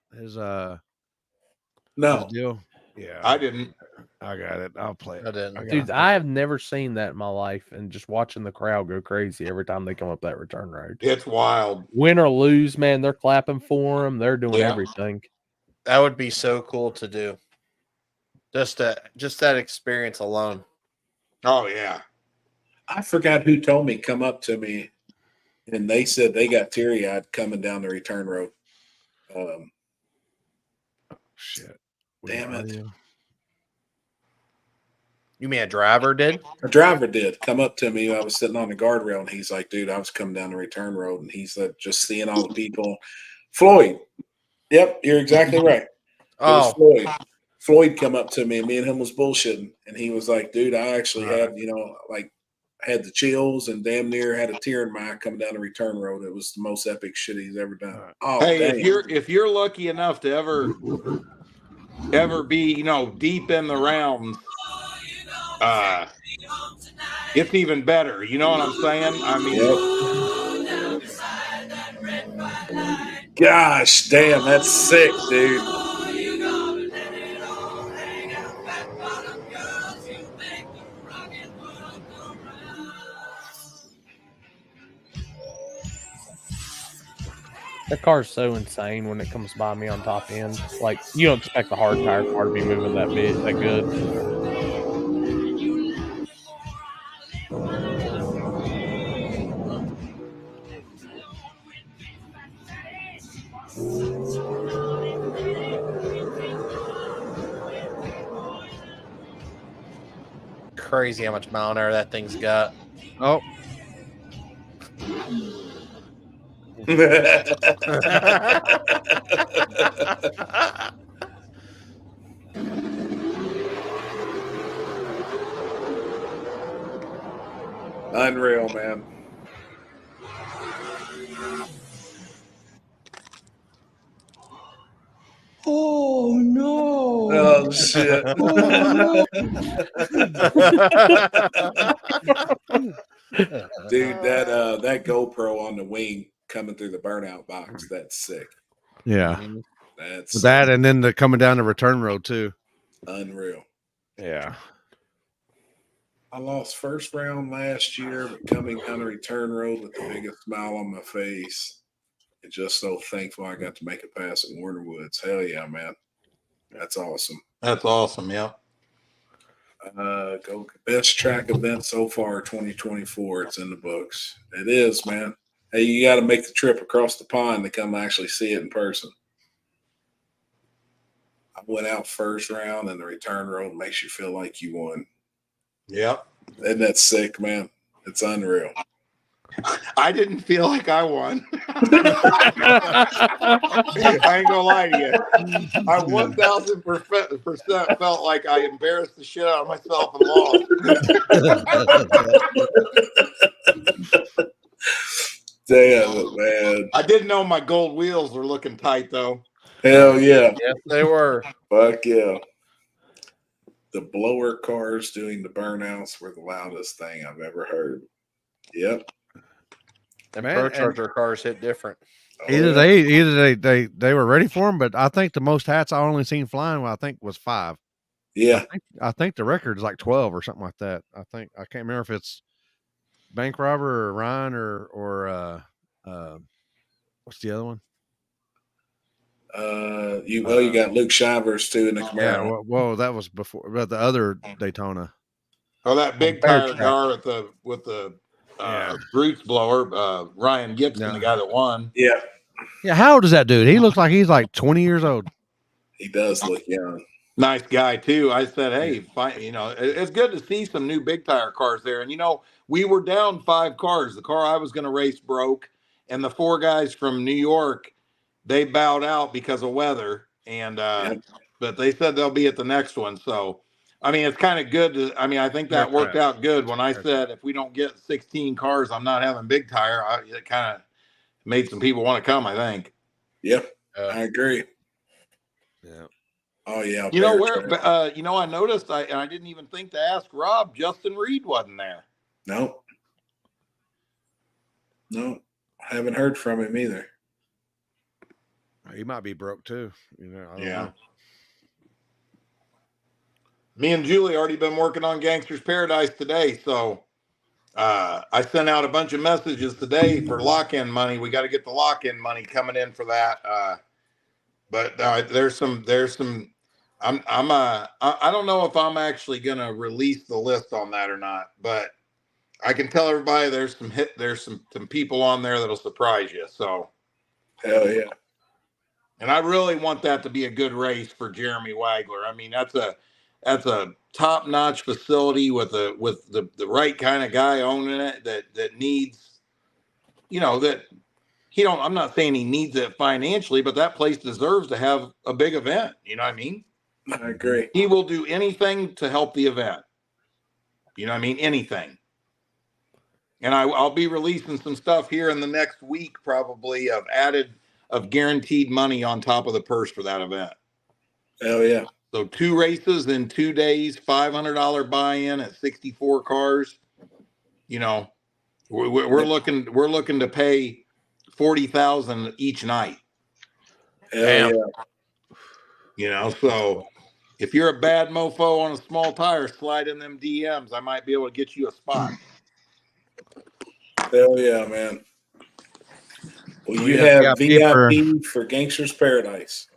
No. deal? Yeah. I didn't. I got it. I'll play it. I didn't. Dude, I have never seen that in my life, and just watching the crowd go crazy every time they come up that return road. It's wild. Win or lose, man, they're clapping for them. They're doing Yeah. everything. That would be so cool to do. Just that experience alone. Oh yeah. I forgot who told me come up to me, and they said they got teary-eyed coming down the return road. Shit. Damn it. You mean a driver did? A driver did come up to me. I was sitting on the guardrail, and he's like, dude, I was coming down the return road, and he said, just seeing all the people. Floyd. Yep, you're exactly right. Oh, Floyd. Floyd come up to me, and me and him was bullshitting, and he was like, dude, I actually had, had the chills and damn near had a tear in my eye coming down the return road. It was the most epic shit he's ever done. Oh, hey, damn. if you're lucky enough to ever be, deep in the rounds, it's even better. You know what I'm saying? I mean, gosh, damn, that's sick, dude. That car's so insane when it comes by me on top end. Like, you don't expect the hard tire car to be moving that good. crazy how much mile an hour that thing's got. Oh. Unreal, man. Oh no! Oh shit! Oh, Dude, that GoPro on the wing coming through the burnout box, that's sick. Yeah. That's that, and then the coming down the return road too. Unreal. Yeah. I lost first round last year, but coming down the return road with the biggest smile on my face. And just so thankful I got to make a pass at Warner Woods. Hell yeah, man. That's awesome. That's awesome, yeah. Go best track event so far, 2024. It's in the books. It is, man. Hey, you got to make the trip across the pond to come actually see it in person. I went out first round, and the return road makes you feel like you won. Yep. Isn't that sick, man? It's unreal. I didn't feel like I won. I ain't gonna lie to you. I 1000% felt like I embarrassed the shit out of myself and lost. Damn it, man. I didn't know my gold wheels were looking tight though. Hell yeah. Yes, they were. Fuck yeah. The blower cars doing the burnouts were the loudest thing I've ever heard. Yep. And ProCharger cars hit different. Either they were ready for them, but I think the most hats I only seen flying, I think, was 5. Yeah. I think the record is like 12 or something like that. I can't remember if it's Bank Robber or Ryan or What's the other one? You got Luke Shivers too in the Camaro. Yeah, whoa, that was before, but the other Daytona. Oh, that big Bear tire track. car with the Roots blower, Ryan Gibson, the guy that won. Yeah. Yeah, how old is that dude? He looks like he's like 20 years old. He does look young. Nice guy too. I said, hey, fine, it's good to see some new big tire cars there. And we were down 5 cars. The car I was going to race broke, and the 4 guys from New York, they bowed out because of weather. And but they said they'll be at the next one. So I mean, it's kind of good. I think that worked out good. When I said if we don't get 16 cars, I'm not having big tire. It kind of made some people want to come, I think. Yep, I agree. Yeah. Oh yeah. I noticed. I didn't even think to ask Rob. Justin Reed wasn't there. No, I haven't heard from him either. He might be broke too. I don't know. Me and Julie already been working on Gangsters Paradise today, so I sent out a bunch of messages today for lock-in money. We got to get the lock-in money coming in for that. But there's some. I don't know if I'm actually gonna release the list on that or not, but I can tell everybody there's some people on there that'll surprise you. So hell yeah. And I really want that to be a good race for Jeremy Wagler. I mean, that's a top-notch facility with the right kind of guy owning it that needs, that he don't. I'm not saying he needs it financially, but that place deserves to have a big event. You know what I mean? I agree. He will do anything to help the event. You know what I mean? Anything. And I'll be releasing some stuff here in the next week, probably of guaranteed money on top of the purse for that event. Hell yeah. So 2 races in 2 days, $500 buy-in at 64 cars. We're looking to pay $40,000 each night. Hell yeah. So if you're a bad mofo on a small tire, slide in them DMs. I might be able to get you a spot. Hell yeah, man. Well, you have VIP for Gangsters Paradise.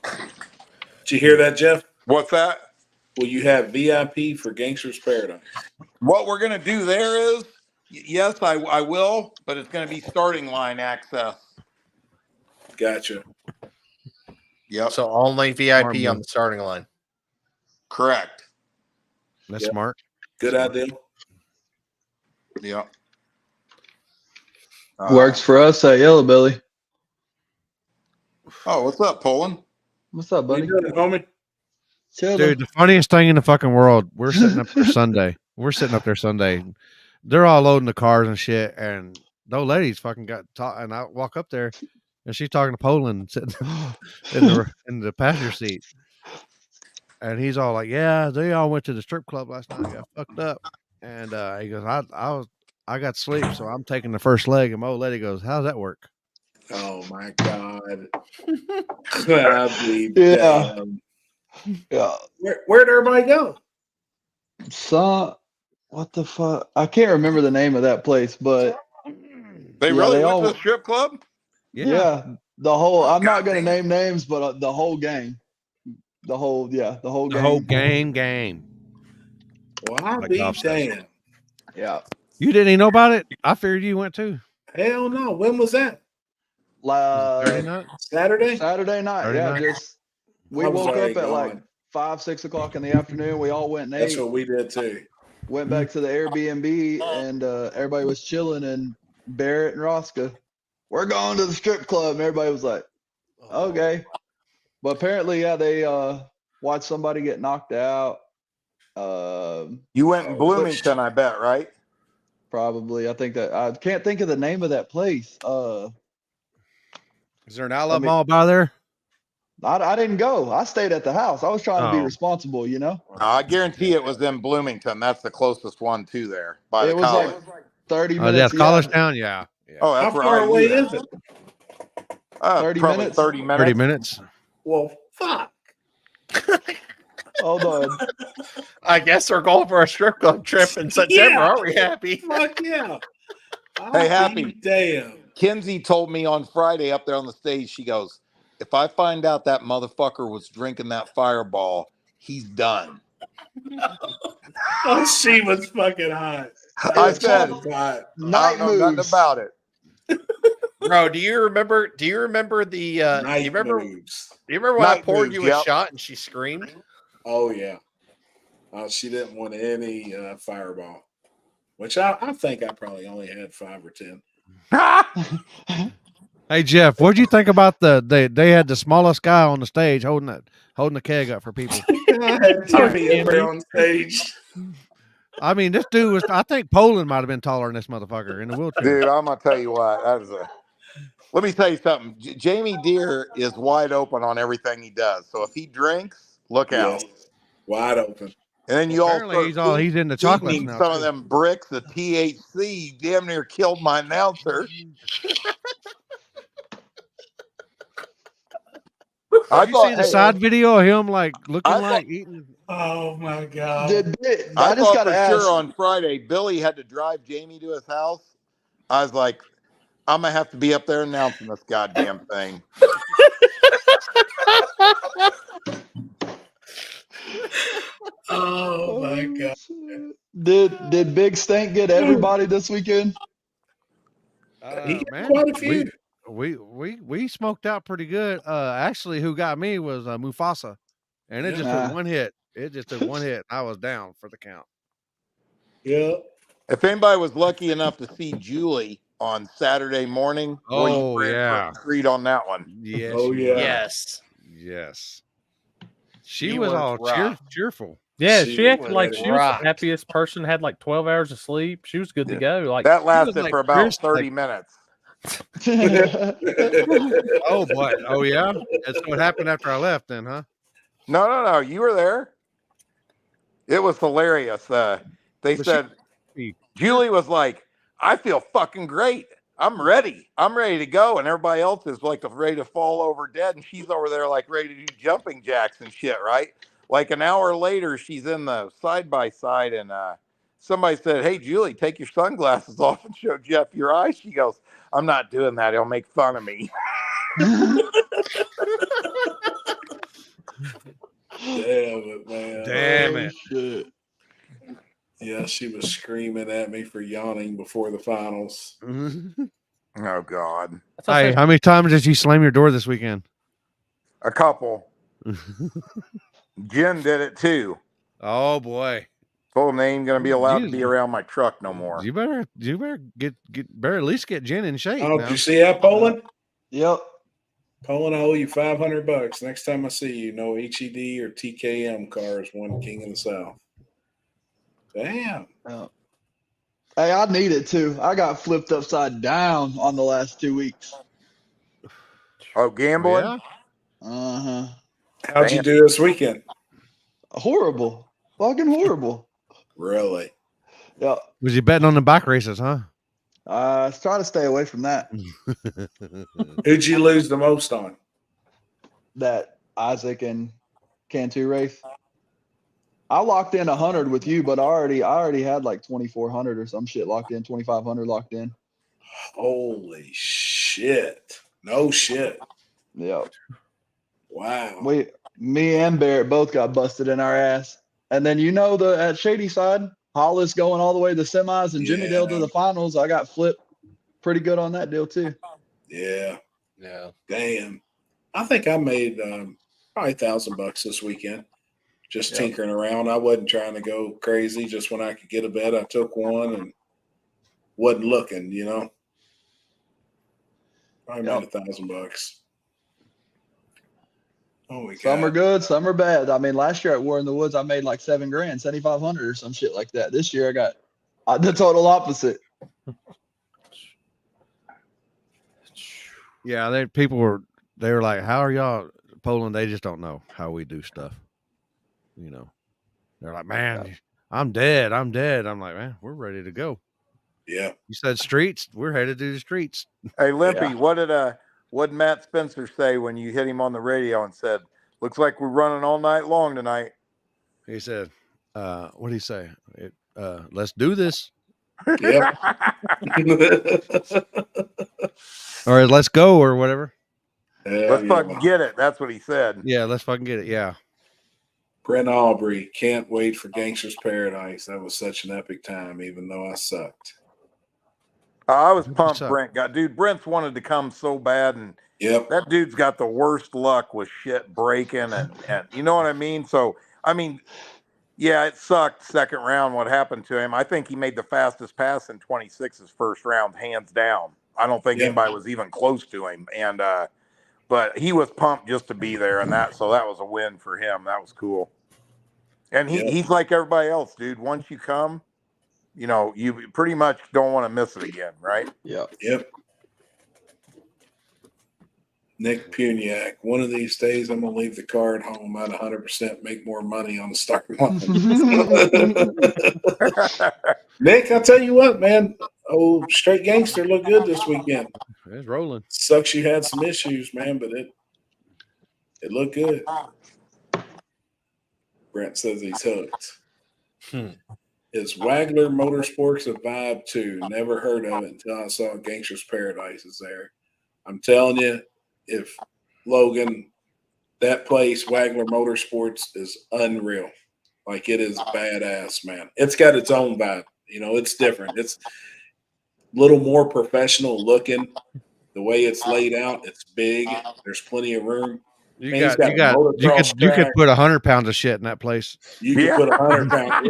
Did you hear that, Jeff? What's that? Well, you have VIP for Gangsters Paradise. What we're going to do there is, yes, I will, but it's going to be starting line access. Gotcha. Yep. So only VIP on the starting line. Correct. That's smart. Good idea. Yeah. Works for us at Yellow Belly. Oh, what's up, Poland? What's up, buddy? You doing, homie? Dude, the funniest thing in the fucking world. We're sitting up there Sunday. They're all loading the cars and shit, and those ladies fucking got taught. And I walk up there, and she's talking to Poland sitting in the passenger seat, and he's all like, "Yeah, they all went to the strip club last night, got fucked up." And he goes, I got sleep, so I'm taking the first leg. And my old lady goes, "How's that work?" Oh my God. Yeah. Yeah. Where'd everybody go? What the fuck? I can't remember the name of that place, but they really went to the strip club? Yeah. The whole, I'm not going to name names, but the whole gang. The whole gang. Well, I'll be damned. Yeah. You didn't even know about it? I figured you went too. Hell no. When was that? Saturday Saturday night. We woke up at like 5-6 o'clock in the afternoon. We all went and ate. That's what we did too. Went back to the Airbnb, and everybody was chilling. And Barrett and Rosca, we're going to the strip club. And everybody was like, okay. But apparently, they watched somebody get knocked out. You went in Bloomington, I bet, right? Probably. I think that I can't think of the name of that place. Is there an outlet mall by there? I didn't go. I stayed at the house. I was trying to be responsible, I guarantee it was in Bloomington. That's the closest one to there. By it the was college. like 30 minutes. That's College Town, yeah. Oh, that's how far away is it? 30 minutes. 30 minutes. 30 minutes. Well, fuck. Hold on. I guess we're going for a strip club trip in September. Aren't we happy? Fuck yeah. Hey, Happy. Damn. Kinsey told me on Friday up there on the stage, she goes, if I find out that motherfucker was drinking that Fireball, he's done. Oh, she was fucking hot. I It's said, called I night don't know nothing moves. about it. Bro, do you remember the Night you remember moves. when I Night poured moves, you a yep. shot and she screamed? Oh yeah. She didn't want any Fireball, which I think I probably only had 5 or 10. Hey Jeff, what'd you think about they had the smallest guy on the stage holding the keg up for people? I had Timmy up there on stage. I mean, this dude was. I think Poland might have been taller than this motherfucker in the wheelchair. Dude, I'm gonna tell you what. Let me tell you something. Jamie Deere is wide open on everything he does. So if he drinks, look out. Yes. Wide open. And then you Apparently all he's into chocolates feeding now. some Too. of them bricks of THC. Damn near killed my announcer. Did you see the side video of him like looking like eating? Oh my god! I I just thought got to for ask. sure on Friday Billy had to drive Jamie to his house. I was like, I'm gonna have to be up there announcing this goddamn thing. Oh my god! Did Big Stank get everybody this weekend? He got Man, quite a few. we smoked out pretty good. Actually, who got me was Mufasa, and it just Yeah. took one hit. It just took one hit. I was down for the count. Yeah. If anybody was lucky enough to see Julie on Saturday morning, boy, you Oh ran yeah, for a treat on that one. yes, Oh she yeah. was. Yes. Yes. She was all rough. cheerful. Yeah, She she acted was like ready. she was the rocked. happiest person. Had like 12 hours of sleep. She was good to go. Like That She was lasted like for about Chris, 30 minutes. oh boy, oh yeah. That's what happened after I left, then, huh? No. You were there. It was hilarious. They But said, Julie was like, I feel fucking great. I'm ready. I'm ready to go. And everybody else is like ready to fall over dead. And she's over there like ready to do jumping jacks and shit, right? Like an hour later, she's in the side-by-side and somebody said, hey, Julie, take your sunglasses off and show Jeff your eyes. She goes, I'm not doing that. He'll make fun of me. Damn it, man. Damn it. Shit. Yeah, she was screaming at me for yawning before the finals. Oh, God. Hey, how many times did you slam your door this weekend? A couple. Jen did it too. Oh boy. Told him they ain't gonna be allowed to be around my truck no more. You better better at least get Jen in shape. Oh, now. did you see that, Poland? Yep. Poland, I owe you $500. Next time I see you, no HED or TKM cars won King of the South. Damn. Oh. Hey, I need it too. I got flipped upside down on the last 2 weeks. Oh, gambling? Yeah. Uh-huh. How'd you do this weekend? Horrible. Fucking horrible. Really? Yeah. Was you betting on the bike races, huh? Try to stay away from that. Who'd you lose the most on? That Isaac and Cantu race. I locked in 100 with you, but I already had like 2,400 or some shit locked in, 2,500 locked in. Holy shit. No shit. Yeah. Wow. Me and Barrett both got busted in our ass. And then at Shady Side, Hollis going all the way to the semis and Jimmy Dale to the finals. I got flipped pretty good on that deal too. Yeah. Yeah. Damn. I think I made probably $1,000 this weekend. Just tinkering around. I wasn't trying to go crazy. Just when I could get a bet, I took one and wasn't looking, I made $1,000. Oh my God. Some are good, some are bad. I mean, last year at War in the Woods, I made like $7,000, 7,500 or some shit like that. This year I got the total opposite. Yeah, they were like, how are y'all Poland? They just don't know how we do stuff. They're like, man, I'm dead. I'm like, man, we're ready to go. Yeah. You said streets, we're headed to the streets. Hey, Limpy, what did Matt Spencer say when you hit him on the radio and said, looks like we're running all night long tonight? He said, what did he say? Let's do this. Yep. Or let's go or whatever. Let's fucking get it. That's what he said. Yeah, let's fucking get it. Yeah. Brent Aubrey, can't wait for Gangsters Paradise. That was such an epic time, even though I sucked. I was pumped. Brent got, dude. Brent's wanted to come so bad, and that dude's got the worst luck with shit breaking, and you know what I mean. So I mean, yeah, it sucked second round what happened to him. I think he made the fastest pass in 26's first round, hands down. I don't think anybody was even close to him, and but he was pumped just to be there, and so that was a win for him. That was cool. And he's like everybody else, dude. Once you come, you know, you pretty much don't want to miss it again, right? Yep. Nick Puniak, one of these days I'm gonna leave the car at home. I'd 100% make more money on the stock market. Nick, I'll tell you what, man. Oh, Straight Gangster looked good this weekend. It's rolling. Sucks you had some issues, man, but it looked good. Brent says he's hooked. Is Wagler Motorsports a vibe too? Never heard of it until I saw Gangsters Paradise is there. I'm telling you, if Logan, that place, Wagler Motorsports, is unreal. Like, it is badass, man. It's got its own vibe. You know, it's different. It's a little more professional looking. The way it's laid out, it's big. There's plenty of room. You could put 100 pounds of shit in that place. You can put 100 pounds.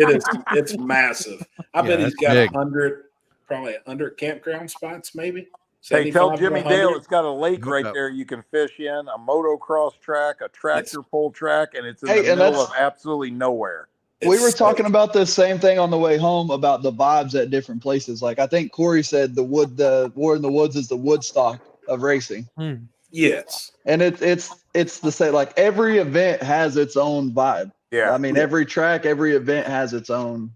It's massive. I bet he's got 100, probably 100 campground spots, maybe. Hey, tell 75 Jimmy to 100. Dale it's got a lake right there you can fish in, a motocross track, a tractor pull track, and it's in the middle of absolutely nowhere. We were talking about this same thing on the way home about the vibes at different places. Like, I think Corey said the War in the Woods is the Woodstock of racing. Yes. And it's the same. Like, every event has its own vibe. Yeah. I mean, every track, every event has its own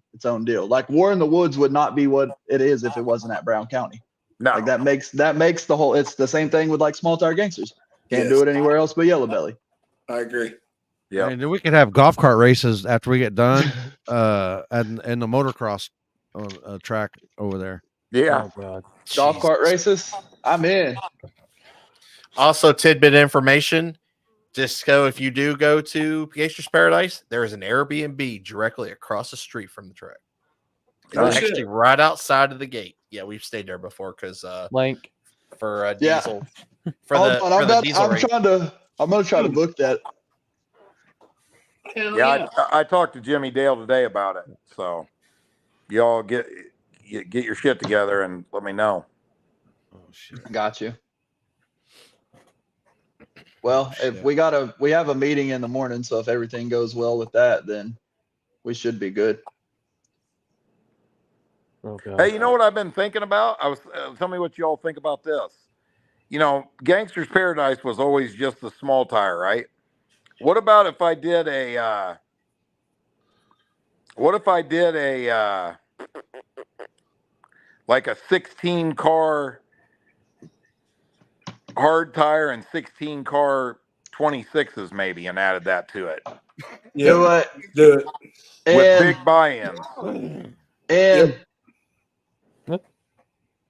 deal. Like, War in the Woods would not be what it is if it wasn't at Brown County. No. Like, that makes the whole. It's the same thing with like Small Tire Gangsters. Can't do it anywhere else but Yellow Belly. I agree. Yeah, and then we could have golf cart races after we get done, and the motocross track over there. Yeah, oh, God. Golf cart races. I'm in. Also, tidbit information: Disco. If you do go to Gangsters Paradise, there is an Airbnb directly across the street from the track. It's actually right outside of the gate. Yeah, we've stayed there before because link for diesel. For I'm the diesel I'm rate. I'm gonna try to book that. Yeah, I talked to Jimmy Dale today about it. So y'all get your shit together and let me know. Oh shit. Got you. Well, if we have a meeting in the morning, so if everything goes well with that, then we should be good. Okay. Hey, you know what I've been thinking about? Tell me what y'all think about this. You know, Gangsters Paradise was always just a small tire, right? What about if I did a like a 16 car hard tire and 16 car 26s maybe, and added that to it. Yeah, do it with big buy-ins. And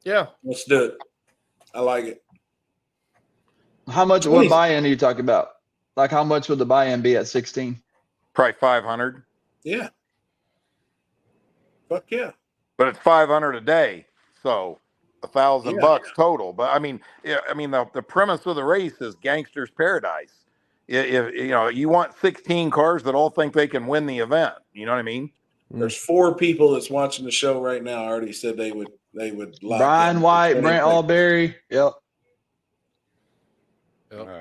yeah, let's do it. I like it. How much? What buy-in are you talking about? Like, how much would the buy-in be at 16? Probably 500. Yeah. Fuck yeah. But it's 500 a day, so $1,000 total. But I mean, the premise of the race is Gangsters Paradise. If you know, you want 16 cars that all think they can win the event. You know what I mean? There's 4 people that's watching the show right now. Already said they would like Brian White, Brent Alberry. Yep.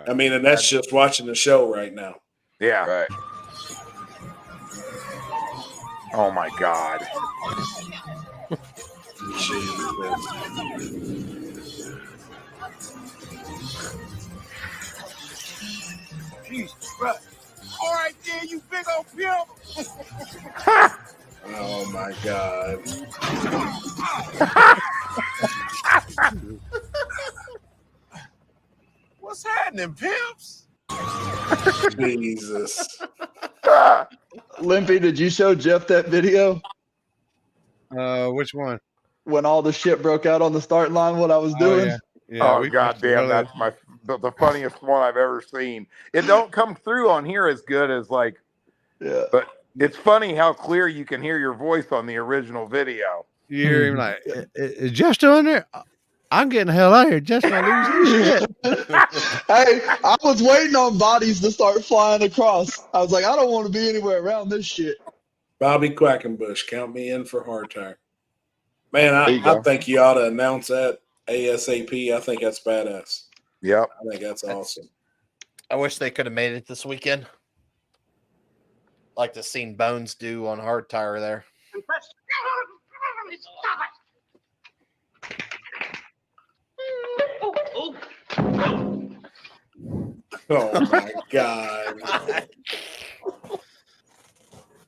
I mean, and that's just watching the show right now. Yeah. Right. Oh my God. Jesus Christ. All right, there, you big old pimp. Oh my God. What's happening, pimps? Jesus. Limpy, did you show Jeff that video? Which one? when all the shit broke out on the starting line, what I was doing. Goddamn, that's the funniest one I've ever seen. It don't come through on here as good as like, but it's funny how clear you can hear your voice on the original video. You hear him like, is Jeff still in there? I'm getting the hell out of here. Jeff's gonna lose his shit. Hey, I was waiting on bodies to start flying across. I was like, I don't want to be anywhere around this shit. Bobby Quackenbush, count me in for hard tire. Man, I think you ought to announce that ASAP. I think that's badass. Yep. I think that's awesome. I wish they could have made it this weekend. Like to seen Bones do on hard tire there. Oh my God.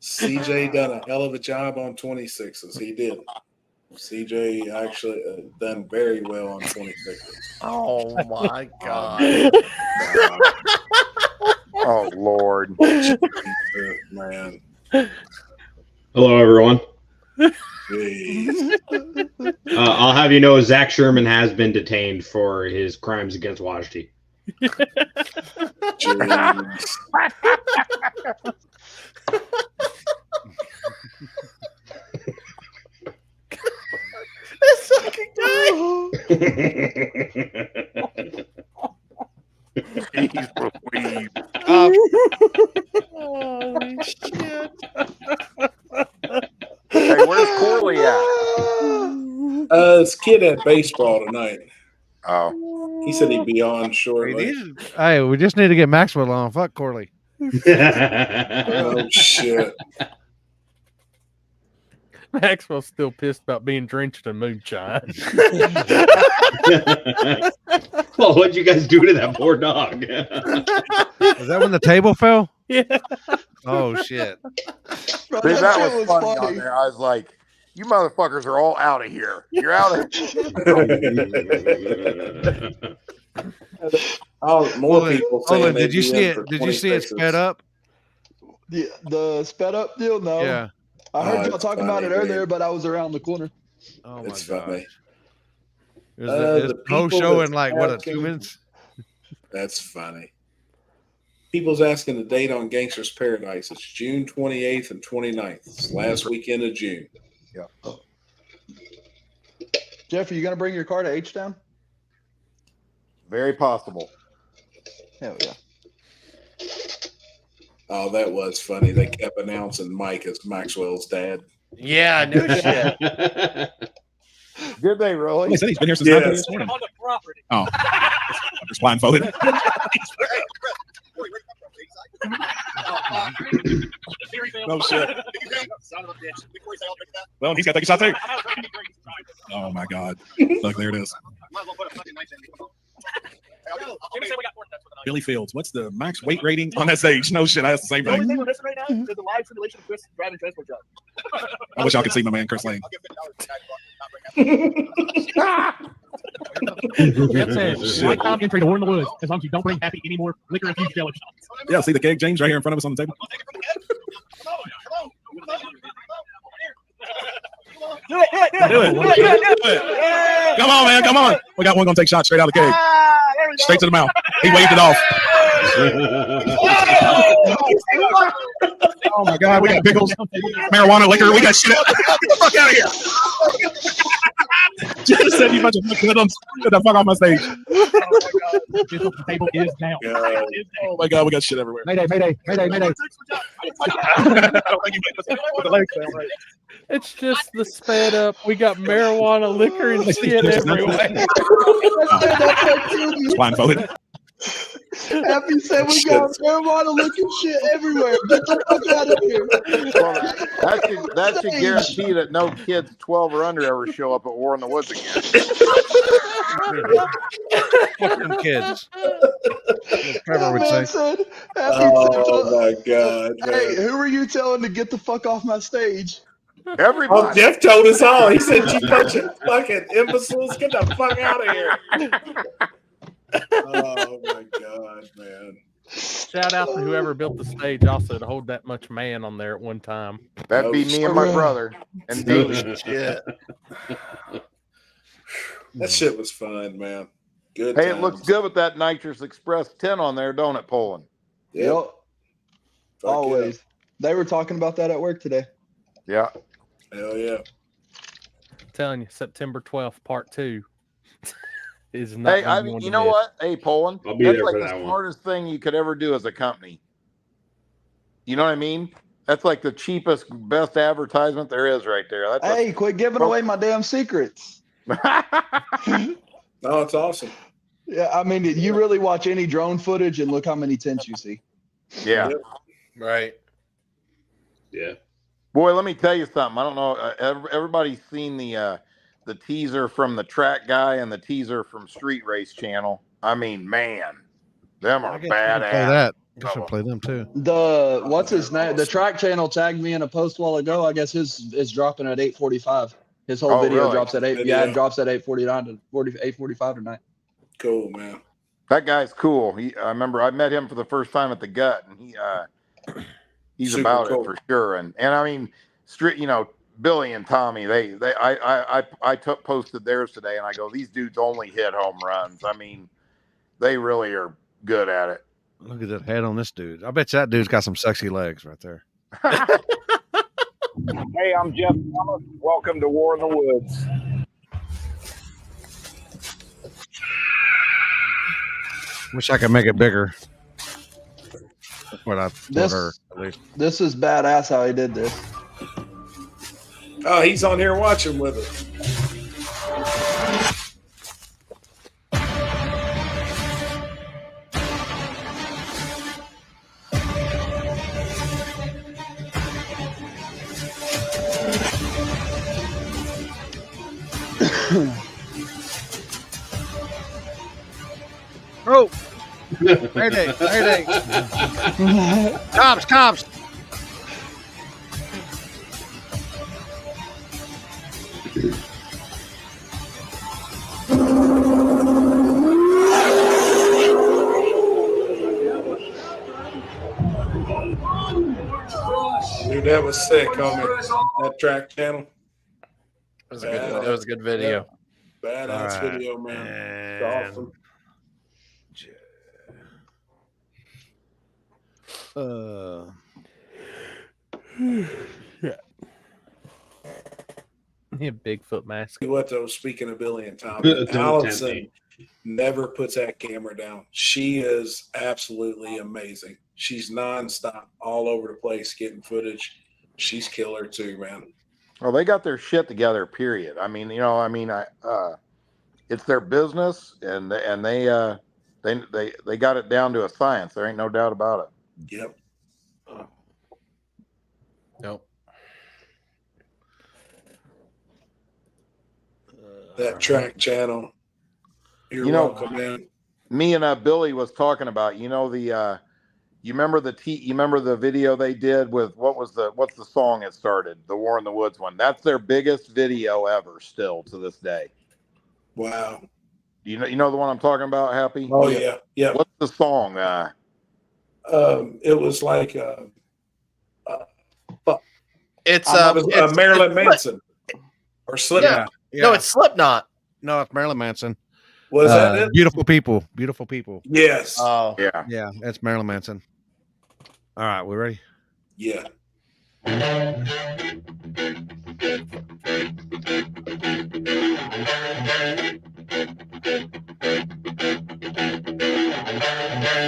CJ done a hell of a job on 26s. He did. CJ actually done very well on 26s. Oh my God. Oh Lord. Man. Hello, everyone. I'll have you know Zach Sherman has been detained for his crimes against Washington. This fucking guy. Jeez Louise. Holy shit. Hey, where's Corley at? This kid had baseball tonight. Oh. He said he'd be on shortly. Hey, we just need to get Maxwell on. Fuck Corley. Oh shit. Maxwell's still pissed about being drenched in moonshine. Well, what'd you guys do to that poor dog? Was that when the table fell? Yeah. Oh shit. Bro, Dude, that shit was funny on there. I was like, you motherfuckers are all out of here. You're out of here. Oh, more people saying did you see it? Did you see it sped up? The sped up deal? No. Yeah. I heard y'all it's talking funny, about it earlier, dude. but I was around the corner. Oh It's my funny. god. There's a whole people show that's in like what, 2 asking- minutes? That's funny. People's asking the date on Gangsters Paradise. It's June 28th and 29th. It's last weekend of June. Yeah. Jeff, are you going to bring your car to H-Town? Very possible. Hell yeah. Oh, that was funny. They kept announcing Mike as Maxwell's dad. Yeah, no shit. Did they really? They said he's been here since 9:30 this morning. On the property. Oh, I'm just blindfolded. No shit. Son of a bitch. Well, he's got to take a shot too. Oh my God! Look, there it is. Billy Fields. What's the max weight rating on that stage? No shit. I asked the same The only thing. thing we're missing right now is the live simulation of Chris driving transport truck. I wish y'all could see my man Chris Lane. My time entry to War in the Woods, as long as you don't bring Happy any more liquor infused jelly shots. Yeah, see the keg, James, right here in front of us on the table. Do it. Come on, man. Come on. We got one going to take shots straight out of the keg. Straight to the mouth. He waved it off. Oh, my God. We got pickles, marijuana, liquor. We got shit. Get the fuck out of here. Just said you bunch of hoodlums. Get the fuck off my stage. The table is down. Oh, my God. We got shit everywhere. Mayday. I don't think you put the legs down right. It's just the sped up. We got marijuana, liquor, and shit everywhere. Blindfolded. Happy said we got marijuana looking shit everywhere. Get the fuck out of here. Well, that should guarantee that no kids 12 or under ever show up at War in the Woods again. Fuck them kids. Trevor would Man say. said, Oh my God. hey, Man. who were you telling to get the fuck off my stage? Everybody. Oh, Jeff told us all. He said, you bunch of fucking imbeciles, get the fuck out of here. Oh my God, man. Shout out to whoever built the stage also to hold that much man on there at one time. That'd be me and my brother and Dean. Shit. That shit was fun, man. Good. Hey, times. it looks good with that Nitrous Express 10 on there, don't it, Poland? Yep. Fuck Always. They were talking about that at work today. Yeah. Hell yeah. I'm telling you, September 12th, part 2 is not. Hey, I mean, you know what? Hey, Poland, I'll be that's there like for the that one. smartest thing you could ever do as a company. You know what I mean? That's like the cheapest, best advertisement there is right there. That's Hey, quit giving away my damn secrets. No, it's awesome. Yeah, I mean, you really watch any drone footage and look how many tents you see. Yeah. Yep. Right. Yeah. Boy, let me tell you something. I don't know. Everybody's seen the teaser from the track guy and the teaser from Street Race Channel. I mean, man, them are I guess we can play badass. that. I guess we'll play them too. The what's his name? The track channel tagged me in a post a while ago. I guess his is dropping at 8:45. His whole Oh, video really? drops at 8. Video. Yeah, it drops at 8:49 to 8:45 tonight. Cool, man. That guy's cool. I remember I met him for the first time at the Gut, and he's Super about cool. it for sure. And I mean, Billy and Tommy, I posted theirs today, and I go, these dudes only hit home runs. I mean, they really are good at it. Look at that head on this dude. I bet you that dude's got some sexy legs right there. Hey, I'm Jeff Thomas. Welcome to War in the Woods. Wish I could make it bigger. What I told her, at least. This is badass how he did this. Oh, he's on here watching with us. Oh, mayday, mayday. Cops. Dude, that was sick, homie. That track channel. It was a good video. Badass All right, video, man. It's awesome. Yeah. Bigfoot mask. What though? Speaking of Billy and Tommy, Don't tempt Allison me. never puts that camera down. She is absolutely amazing. She's nonstop, all over the place, getting footage. She's killer too, man. Well, they got their shit together. Period. I mean, it's their business, and they got it down to a science. There ain't no doubt about it. Yep. Nope. That track channel. You're welcome, man. Me and Billy was talking about. You remember the video they did with what's the song it started? The War in the Woods one. That's their biggest video ever, still to this day. Wow. You know the one I'm talking about, Happy? Oh yeah, yeah. What's the song? It was like it's Marilyn Manson or Slipknot. Yeah. No, it's Slipknot. No, it's Marilyn Manson. Was that it? Beautiful people. Beautiful people. Yes. Oh, Yeah. Yeah, that's Marilyn Manson. All right, we ready? Yeah.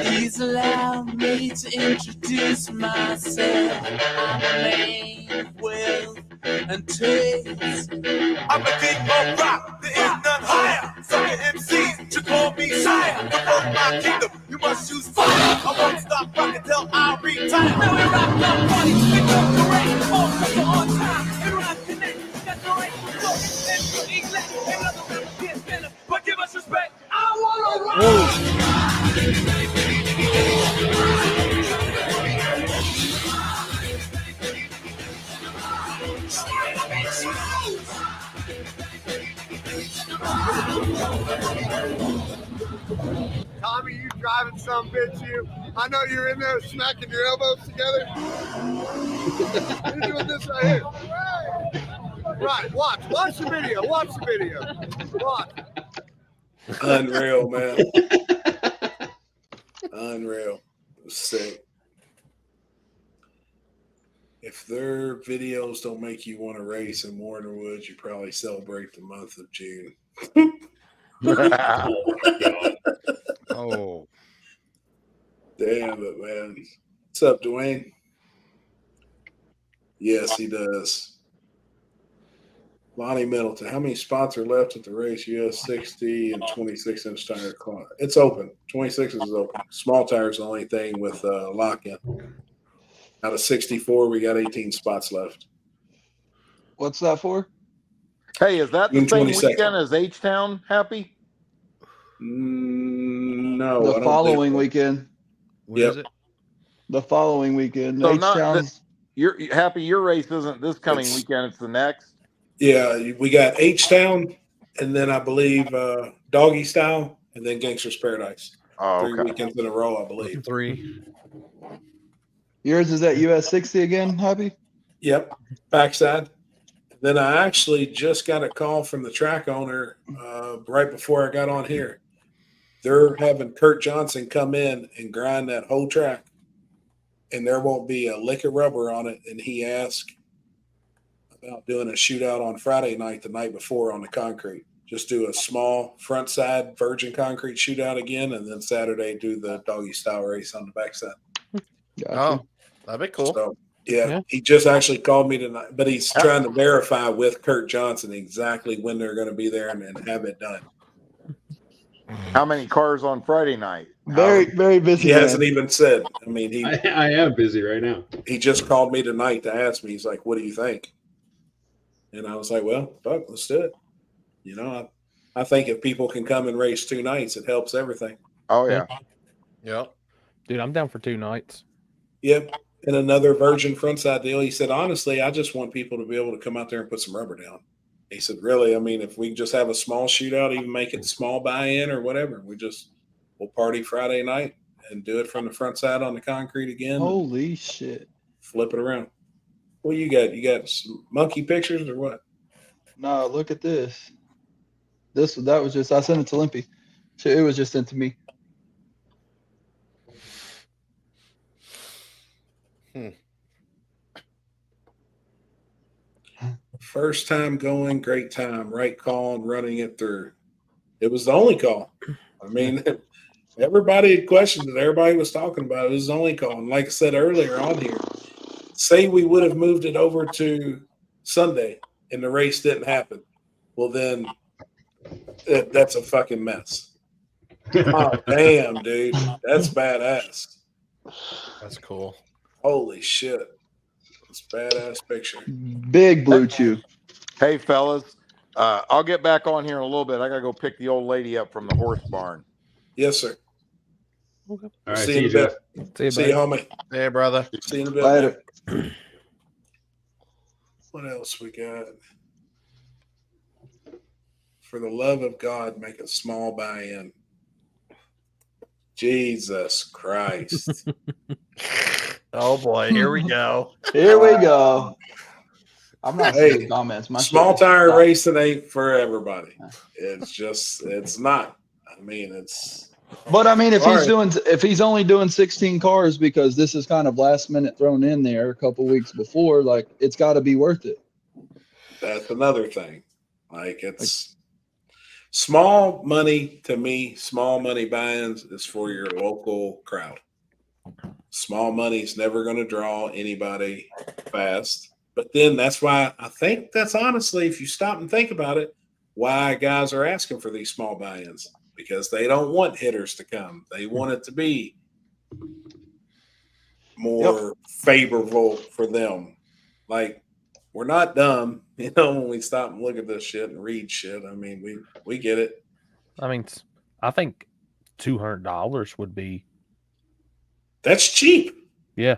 Please allow me to introduce myself. I'm a man of wealth and taste. I'm the king of rock, there is none higher. Sucker MCs should call me sire. To hold my kingdom, you must choose fire. I won't stop rocking till I retire. Now we rock the party, we go parade. All sucker on time, and rock connect. Got the right flow, and to elect. Another rapper gets better, but give us respect. I wanna rock. bitch you. I know you're in there smacking your elbows together. You're doing this right here. Right, watch the video. Watch the video. Watch. Unreal, man. Unreal. Sick. If their videos don't make you want to race in Warner Woods, you probably celebrate the month of June. Oh, damn it, man. What's up, Dwayne? Yes, he does. Lonnie Middleton, how many spots are left at the race? US 60 and 26-inch tire class. It's open. 26 is open. Small tire is the only thing with lock-in. Out of 64, we got 18 spots left. What's that for? Hey, is that the June same 22nd. weekend as H-Town, Happy? No. I The don't following think so. weekend. when is it? The following weekend. So H-Town's Your Happy, your race isn't this coming weekend, it's the next. Yeah, we got H-Town, and then I believe Doggy Style, and then Gangsters Paradise. Oh, 3 weekends in a row, I believe. 3. yours is at US 60 again, Happy? Yep, backside. Then I actually just got a call from the track owner right before I got on here. They're having Kurt Johnson come in and grind that whole track, and there won't be a lick of rubber on it. And he asked about doing a shootout on Friday night, the night before, on the concrete. Just do a small front side virgin concrete shootout again, and then Saturday do the doggy style race on the backside. Gotcha. Oh, that'd be cool. So, yeah, he just actually called me tonight, but he's trying to verify with Kurt Johnson exactly when they're going to be there and have it done. How many cars on Friday night? Very, very busy. He hasn't even said. I mean, I am busy right now. He just called me tonight to ask me. He's like, "What do you think?" And I was like, "Well, fuck, let's do it." You know, I think if people can come and race 2 nights, it helps everything. Oh yeah. Yep. Dude, I'm down for 2 nights. Yep. And another virgin frontside deal. He said, honestly, I just want people to be able to come out there and put some rubber down. He said, really, I mean, if we just have a small shootout, even make it small buy-in or whatever, we'll party Friday night and do it from the front side on the concrete again. Holy shit. Flip it around. What you got? You got some monkey pictures or what? No, look at this. That was just, I sent it to Limpy. Shit, it was just sent to me. First time going, great time. Right call and running it through. It was the only call. I mean, everybody had questioned it. Everybody was talking about it. It was the only call. And like I said earlier on here, say we would have moved it over to Sunday and the race didn't happen. Well, then that's a fucking mess. Oh, damn, dude. That's badass. That's cool. Holy shit. It's a badass picture. Big blue chew. Hey fellas, I'll get back on here in a little bit. I gotta go pick the old lady up from the horse barn. Yes, sir. All right, See you in a bit. See you, homie. Hey, brother. See you in a bit. Later. What else we got? For the love of God, make a small buy-in. Jesus Christ. Oh boy, here we go. Here we go. I'm not Hey, seeing comments. My small shit is tire stopped. racing ain't for everybody. It's not. I mean, it's. But I mean, Sorry. if he's only doing 16 cars because this is kind of last minute thrown in there a couple weeks before, like it's got to be worth it. That's another thing. Like it's small money to me. Small money buy-ins is for your local crowd. Small money is never going to draw anybody fast. But then that's why I think that's honestly, if you stop and think about it, why guys are asking for these small buy-ins, because they don't want hitters to come. They want it to be more favorable for them. Like, we're not dumb, you know, when we stop and look at this shit and read shit. I mean, we get it. I mean, I think $200 would be. That's cheap. Yeah.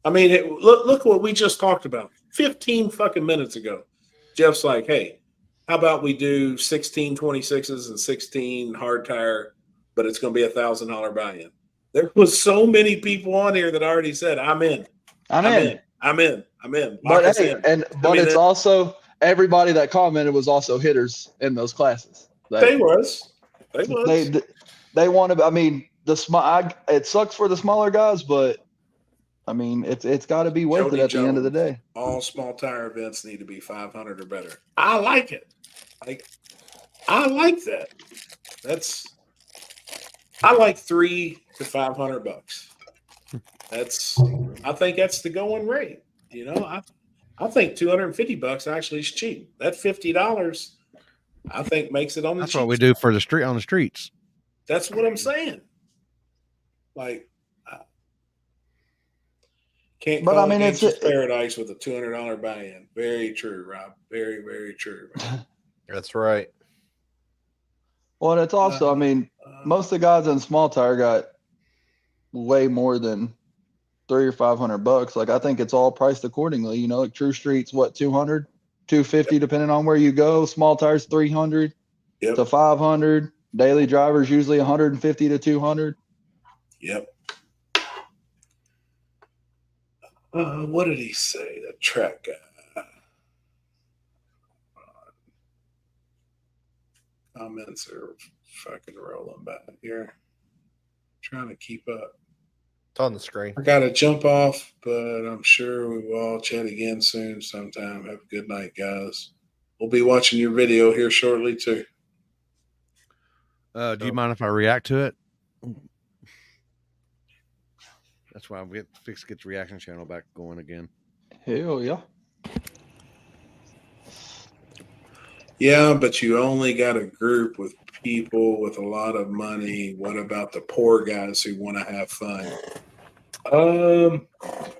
I mean, look what we just talked about 15 fucking minutes ago. Jeff's like, hey, how about we do 16 26s and 16 hard tire, but it's going to be $1,000 buy-in. There was so many people on here that already said, I'm in. I'm in. Lock But us hey, in. but it's also everybody that commented was also hitters in those classes. They was. They want to. I mean, it sucks for the smaller guys, but I mean, it's got to be worth Jody it at the end of the Jones, day. all small tire events need to be 500 or better. I like it. I like that. I like $300 to $500. I think that's the going rate. You know, I think $250 actually is cheap. That $50, I think, makes it on the That's cheap what we side. do for the street on the streets. That's what I'm saying. Like, can't But call I mean, Gangsters Paradise with a $200 buy-in. Very true, Rob. Very, very true. That's right. Well, and it's also, I mean, most of the guys in small tire got way more than $300 or $500. Like, I think it's all priced accordingly. You know, like True Street's what, 200, 250, depending on where you go. Small tires 300 to 500. Daily drivers usually 150 to 200. Yep. What did he say? The track guy. Comments are fucking rolling back here. Trying to keep up. It's on the screen. I got to jump off, but I'm sure we will all chat again soon sometime. Have a good night, guys. We'll be watching your video here shortly, too. Do you mind if I react to it? That's why I'm fixed to get the reaction channel back going again. Hell yeah. Yeah, but you only got a group with people with a lot of money. What about the poor guys who want to have fun?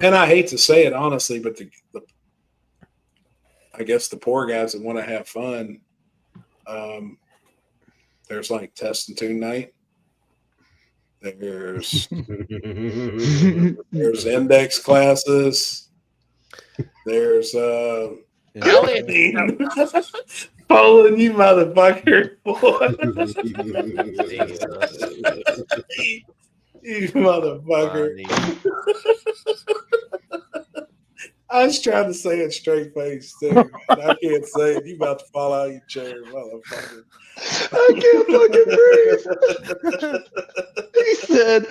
And I hate to say it honestly, but I guess the poor guys that want to have fun, there's like test and tune night. There's index classes. There's following you, motherfucker. You motherfucker. I was trying to say it straight face too. Man. I can't say it. You about to fall out of your chair, motherfucker. I can't fucking breathe. He said,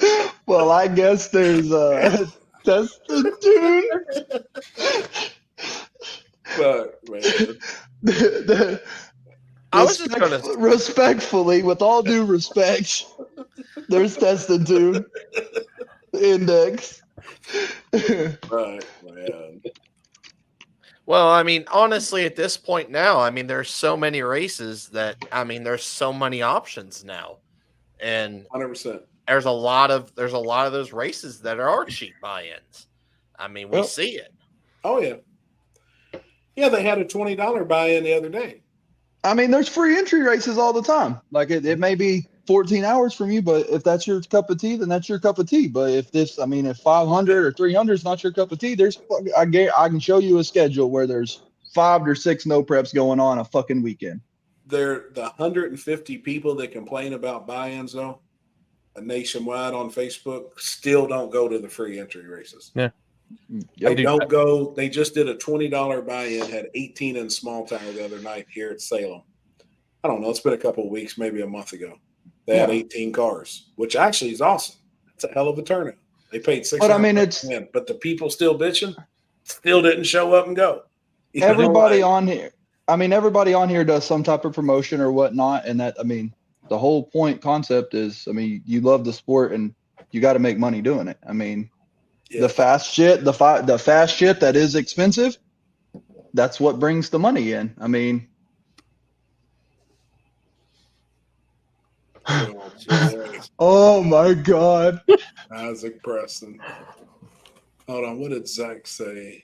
well, I guess there's test and tune. Fuck, man. I was just gonna respectfully, with all due respect, there's test and tune index. Right, man. Well, I mean, honestly, at this point now, I mean, there's so many races that, I mean, there's so many options now, and 100%. There's a lot of those races that are cheap buy-ins. I mean, we see it. Oh yeah, yeah. They had a $20 buy-in the other day. I mean, there's free entry races all the time. Like it may be 14 hours from you, but if that's your cup of tea, then that's your cup of tea. But if 500 or 300 is not your cup of tea, I can show you a schedule where there's 5 or 6 no preps going on a fucking weekend. The 150 people that complain about buy-ins though, nationwide on Facebook, still don't go to the free entry races. Yeah. They don't go. They just did a $20 buy-in, had 18 in small tire the other night here at Salem. I don't know. It's been a couple of weeks, maybe a month ago. They had 18 cars, which actually is awesome. It's a hell of a turnout. They paid $600. But I mean, but the people still bitching, still didn't show up and go. Everybody on here. I mean, everybody on here does some type of promotion or whatnot, and that, I mean, the whole concept is, I mean, you love the sport and you got to make money doing it. I mean, the fast shit, the fast shit that is expensive, that's what brings the money in. I mean, oh my God. Isaac Preston. Hold on, what did Zach say?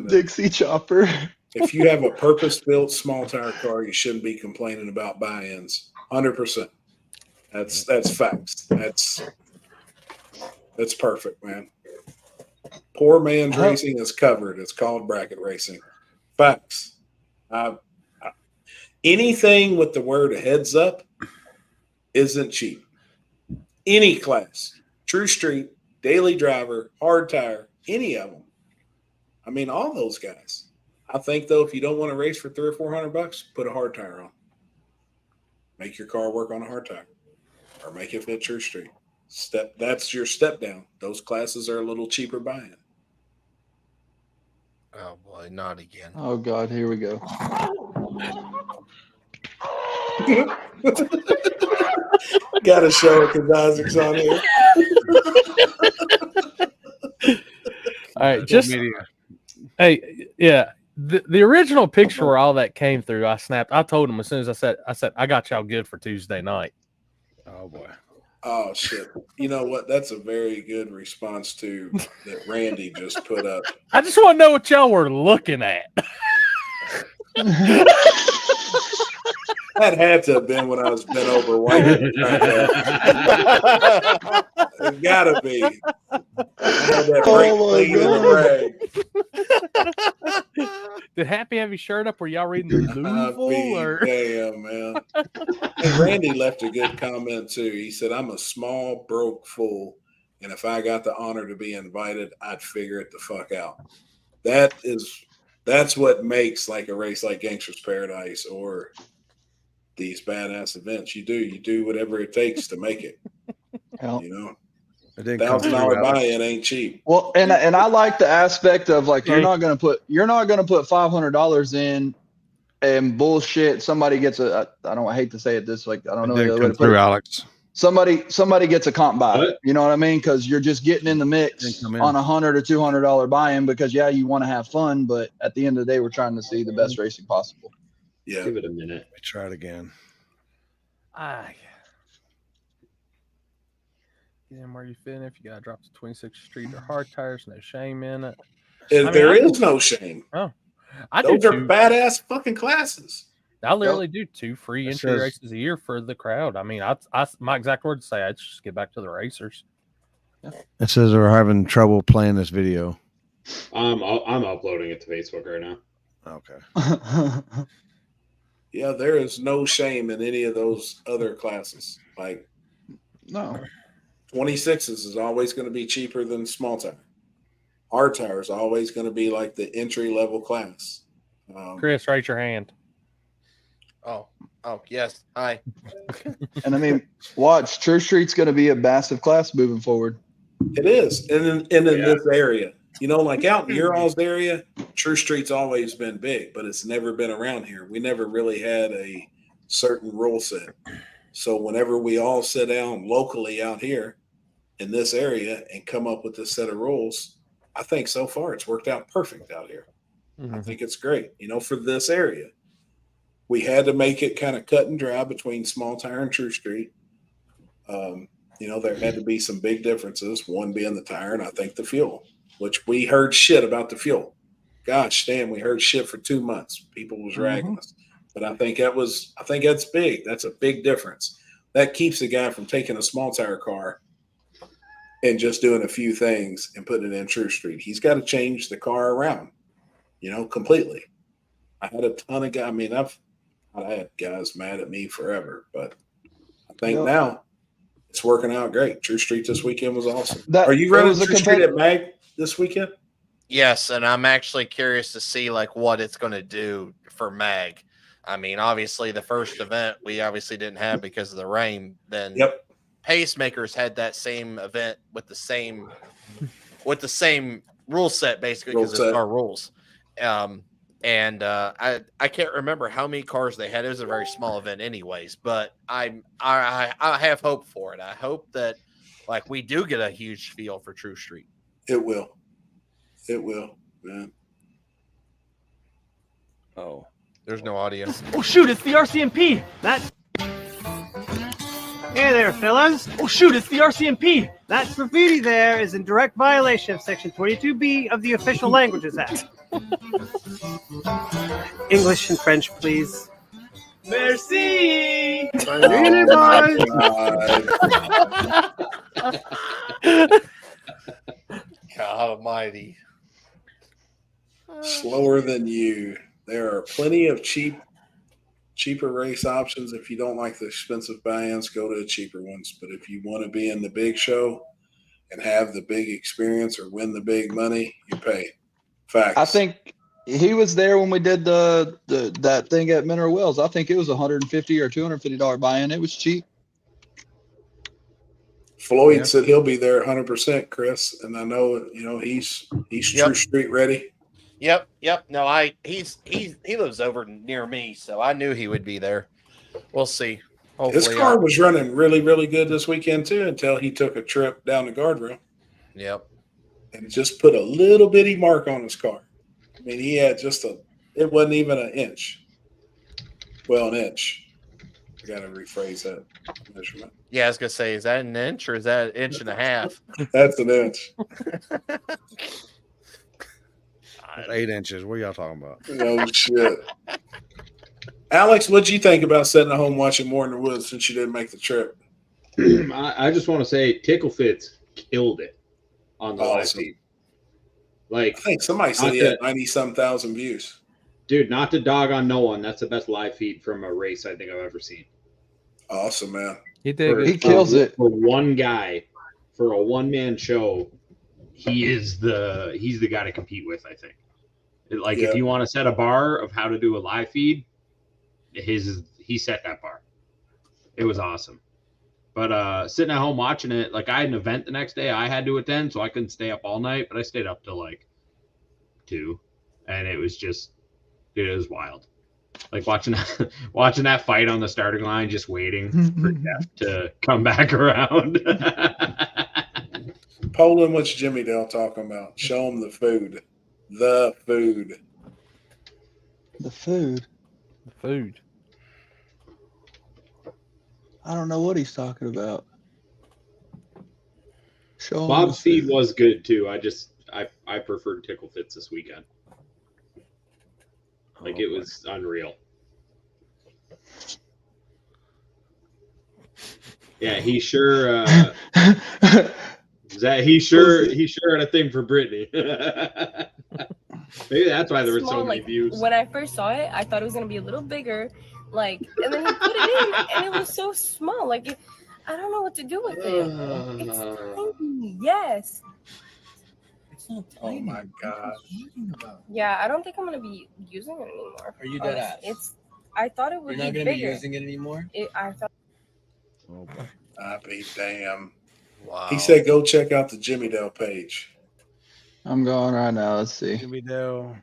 Dixie Chopper. If you have a purpose-built small tire car, you shouldn't be complaining about buy-ins. 100%. That's facts. That's perfect, man. Poor man's racing is covered. It's called bracket racing. Facts. Anything with the word heads up isn't cheap. Any class. True Street, Daily Driver, Hard Tire, any of them. I mean, all those guys. I think though, if you don't want to race for $300 or $400, put a hard tire on. Make your car work on a hard tire, or make it fit True Street. That's your step down. Those classes are a little cheaper buying. Oh boy, not again. Oh God, here we go. Gotta show it because Isaac's on here. All right, just hey, yeah. The original picture where all that came through, I snapped. I told him as soon as I said, I got y'all good for Tuesday night. Oh boy. Oh shit! You know what? That's a very good response to that Randy just put up. I just want to know what y'all were looking at. That had to have been when I was bent over white. It gotta be. I had that break clean in the rag. Did Happy have his shirt up? Were y'all reading the Louisville? Or? Damn, man. And Randy left a good comment too. He said, "I'm a small, broke fool, and if I got the honor to be invited, I'd figure it the fuck out." That's what makes like a race like Gangsters Paradise or these badass events. You do whatever it takes to make it. You know, $1,000 buy-in ain't cheap. Well, and I like the aspect of like you're not gonna put $500 in and bullshit. Somebody gets I hate to say it this like I don't know the other way to put it. Alex. Somebody gets a comp buy. You know what I mean? Because you're just getting in the mix on $100 or $200 buy-in because you want to have fun, but at the end of the day, we're trying to see the best racing possible. Yeah, give it a minute. Let me try it again. Get in where you fit. If you gotta drop the 26th Street or hard tires, no shame in it. There is no shame. Oh, those are badass fucking classes. I literally do 2 free entry races a year for the crowd. I mean, my exact words say I just get back to the racers. It says we're having trouble playing this video. I'm uploading it to Facebook right now. Okay. Yeah, there is no shame in any of those other classes. Like, no, 26s is always going to be cheaper than small tire. Hard tire is always going to be like the entry level class. Chris, raise your hand. Oh, yes. Hi. And I mean, watch, True Street's going to be a massive class moving forward. It is. And in this area, you know, like out in your all's area, True Street's always been big, but it's never been around here. We never really had a certain rule set. So whenever we all sit down locally out here in this area and come up with this set of rules, I think so far it's worked out perfect out here. I think it's great, you know, for this area. We had to make it kind of cut and dry between small tire and True Street. You know, there had to be some big differences, one being the tire and I think the fuel, which we heard shit about the fuel. Gosh, damn, we heard shit for 2 months. People was ragging us. But I think that's big. That's a big difference. That keeps the guy from taking a small tire car and just doing a few things and putting it in True Street. He's got to change the car around, you know, completely. I had a ton of guys. I mean, I had guys mad at me forever, but I think now it's working out great. True Street this weekend was awesome. Are you running True Street at Mag this weekend? Yes, and I'm actually curious to see like what it's going to do for Mag. I mean, obviously the first event we obviously didn't have because of the rain. Then Pacemakers had that same event with the same rule set basically because it's our rules. And I can't remember how many cars they had. It was a very small event anyways, but I have hope for it. I hope that like we do get a huge feel for True Street. It will, man. Oh, there's no audio. Oh shoot, it's the RCMP. Hey there, fellas. Oh shoot, it's the RCMP. That graffiti there is in direct violation of Section 22B of the Official Languages Act. English and French, please. Merci. God almighty. Slower than you. There are plenty of cheaper race options. If you don't like the expensive buy-ins, go to the cheaper ones. But if you want to be in the big show, and have the big experience or win the big money, you pay. Facts. I think he was there when we did that thing at Mineral Wells. I think it was $150 or $250 buy-in. It was cheap. Floyd said he'll be there 100%, Chris, and I know he's true street ready. Yep. No, he lives over near me, so I knew he would be there. We'll see. Hopefully, His car was running really, really good this weekend too, until he took a trip down the guardrail. Yep. And just put a little bitty mark on his car. I mean, he had it wasn't even an inch. Well, an inch. I got to rephrase that measurement. Yeah, I was gonna say, is that an inch or is that an inch and a half? That's an inch. 8 inches. What are y'all talking about? Oh shit. Alex, what'd you think about sitting at home watching More in the Woods since you didn't make the trip? I just want to say Tickle Fits killed it on the live feed. Like, I think somebody said he had 90-some thousand views. Dude, not to dog on no one. That's the best live feed from a race I think I've ever seen. Awesome, man. He did. He kills it. For one guy, for a one-man show, he's the guy to compete with, I think. Like, if you want to set a bar of how to do a live feed, he set that bar. It was awesome. But sitting at home watching it, like, I had an event the next day I had to attend, so I couldn't stay up all night, but I stayed up till like 2, and it was just, dude, it was wild. Like watching that fight on the starting line, just waiting for Jeff to come back around. Poland, what's Jimmy Dale talking about? Show him the food. The food. The food. The food. I don't know what he's talking about. Show him Bob's the feed food. was good too. I preferred Tickle Fits this weekend. Like, it was unreal. Yeah, he sure he sure had a thing for Brittany. Maybe that's why there were so many views. When I first saw it, I thought it was gonna be a little bigger, like, and then he put it in, and it was so small. Like, I don't know what to do with it. It's tiny. Yes. Oh my god. Yeah, I don't think I'm gonna be using it anymore. Are you dead ass? I thought it would You're not be gonna bigger. be using it anymore? I thought. I be damn. Wow. He said go check out the Jimmy Dale page. I'm going right now. Let's see. Jimmy Dale.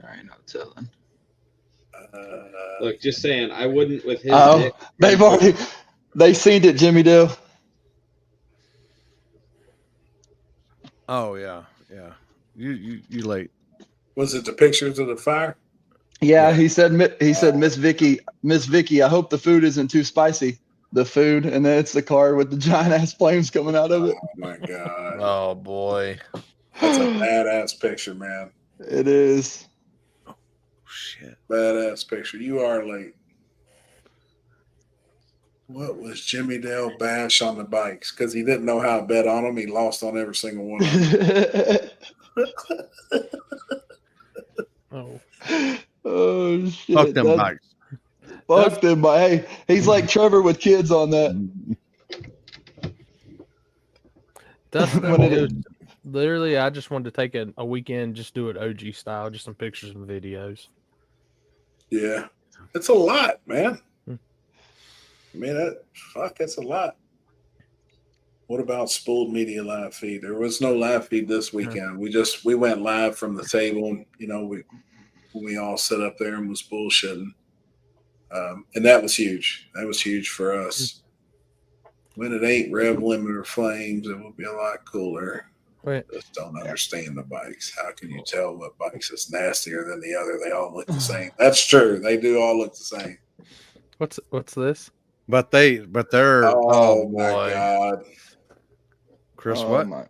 All right, no telling. Look, just saying, I wouldn't with his. Oh, they seen it, Jimmy Dale. Oh yeah. You late. Was it the pictures of the fire? Yeah, he said Miss Vicky, I hope the food isn't too spicy. The food, and then it's the car with the giant ass flames coming out of it. Oh my god. Oh boy. That's a badass picture, man. It is. Oh shit. Badass picture. You are late. What was Jimmy Dale bash on the bikes? Because he didn't know how to bet on them. He lost on every single one of them. Oh shit! Fuck them bikes. Fuck them bikes. Hey, he's like Trevor with kids on that. Literally, I just wanted to take a weekend, just do it OG style, just some pictures and videos. Yeah, it's a lot, man. I mean, that's a lot. What about spooled media live feed? There was no live feed this weekend. We went live from the table. You know, we all set up there and was bullshitting, and that was huge. That was huge for us. When it ain't Rev Limiter Flames, it will be a lot cooler. Wait. Just don't understand the bikes. How can you tell what bikes is nastier than the other? They all look the same. That's true. They do all look the same. What's this? But they're. Oh my god, Chris, what?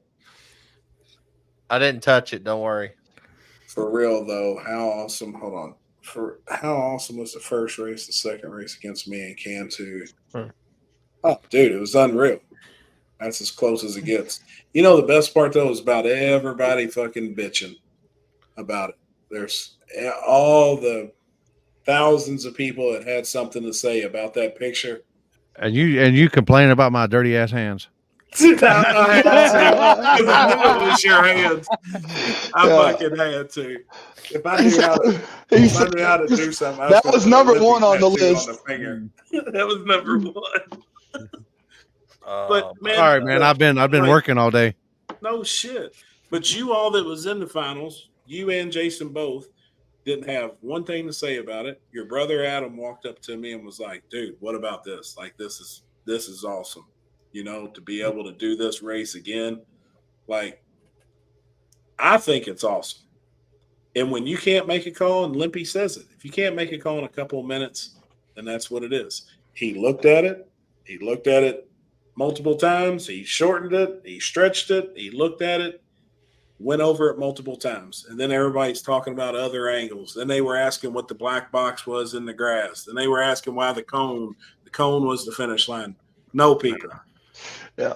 I didn't touch it. Don't worry. For real though, how awesome! Hold on. How awesome was the first race, the second race against me and Cam too? Oh, dude, it was unreal. That's as close as it gets. You know, the best part though is about everybody fucking bitching about it. There's all the thousands of people that had something to say about that picture. And you complain about my dirty ass hands. Dude, I had to because I knew it was your hands. I fucking had to. If I knew how to do something, that was number one on the list. On the finger. That was number one. But man, all right, man. I've been working all day. No shit. But you all that was in the finals, you and Jason both, didn't have one thing to say about it. Your brother Adam walked up to me and was like, "Dude, what about this? Like, this is awesome. You know, to be able to do this race again. Like, I think it's awesome. And when you can't make a call, and Limpy says it, if you can't make a call in a couple of minutes, then that's what it is. He looked at it. He looked at it multiple times. He shortened it. He stretched it. He looked at it, went over it multiple times. And then everybody's talking about other angles. Then they were asking what the black box was in the grass. Then they were asking why the cone was the finish line. No, people. Yeah.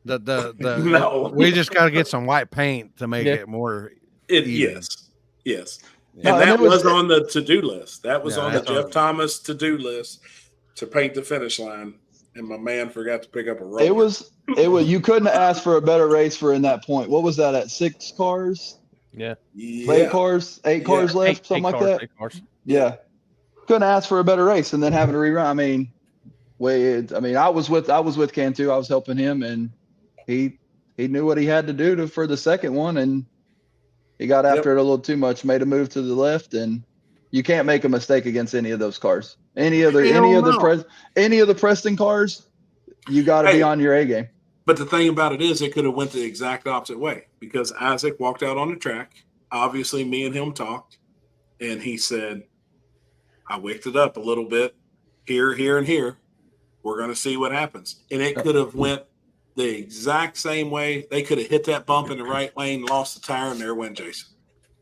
No. We just got to get some white paint to make it more. Yes. And No, that and was on the to-do list. That was on the that's Jeff Thomas to-do list to paint the finish line. And my man forgot to pick up a roller. It was you couldn't ask for a better race for in that point. What was that at 6 cars? Yeah. 8 cars left, something like that. 8 cars. Yeah. Couldn't ask for a better race and then having to rerun. I was with Cantu. I was helping him, and he knew what he had to do for the second one, and he got after it a little too much, made a move to the left, and you can't make a mistake against any of those cars. Any of the Preston cars, you got to be on your A game. But the thing about it is, it could have went the exact opposite way because Isaac walked out on the track. Obviously, me and him talked, and he said, "I wicked it up a little bit here, and here. We're going to see what happens." And it could have went the exact same way. They could have hit that bump in the right lane, lost the tire, and there went Jason.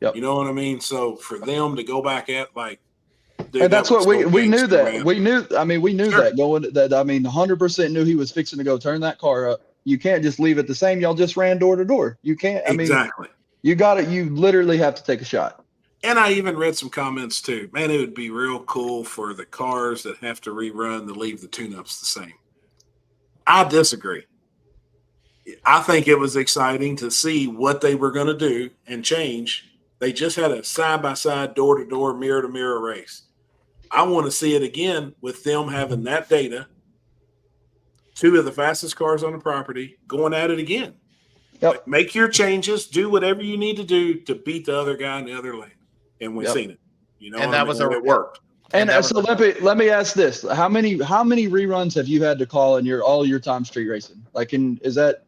Yep. You know what I mean? So for them to go back at dude, and that's what we knew that. Man. We knew that going that. 100% knew he was fixing to go turn that car up. You can't just leave it the same. Y'all just ran door to door. You can't. Exactly. You got it. You literally have to take a shot. And I even read some comments too. Man, it would be real cool for the cars that have to rerun to leave the tune-ups the same. I disagree. I think it was exciting to see what they were going to do and change. They just had a side-by-side, door-to-door, mirror-to-mirror race. I want to see it again with them having that data. 2 of the fastest cars on the property going at it again. Yep. Like, make your changes, do whatever you need to do to beat the other guy in the other lane. And we've seen it. You know, and that was it worked. And so let me ask this: how many reruns have you had to call in all your time street racing? Is that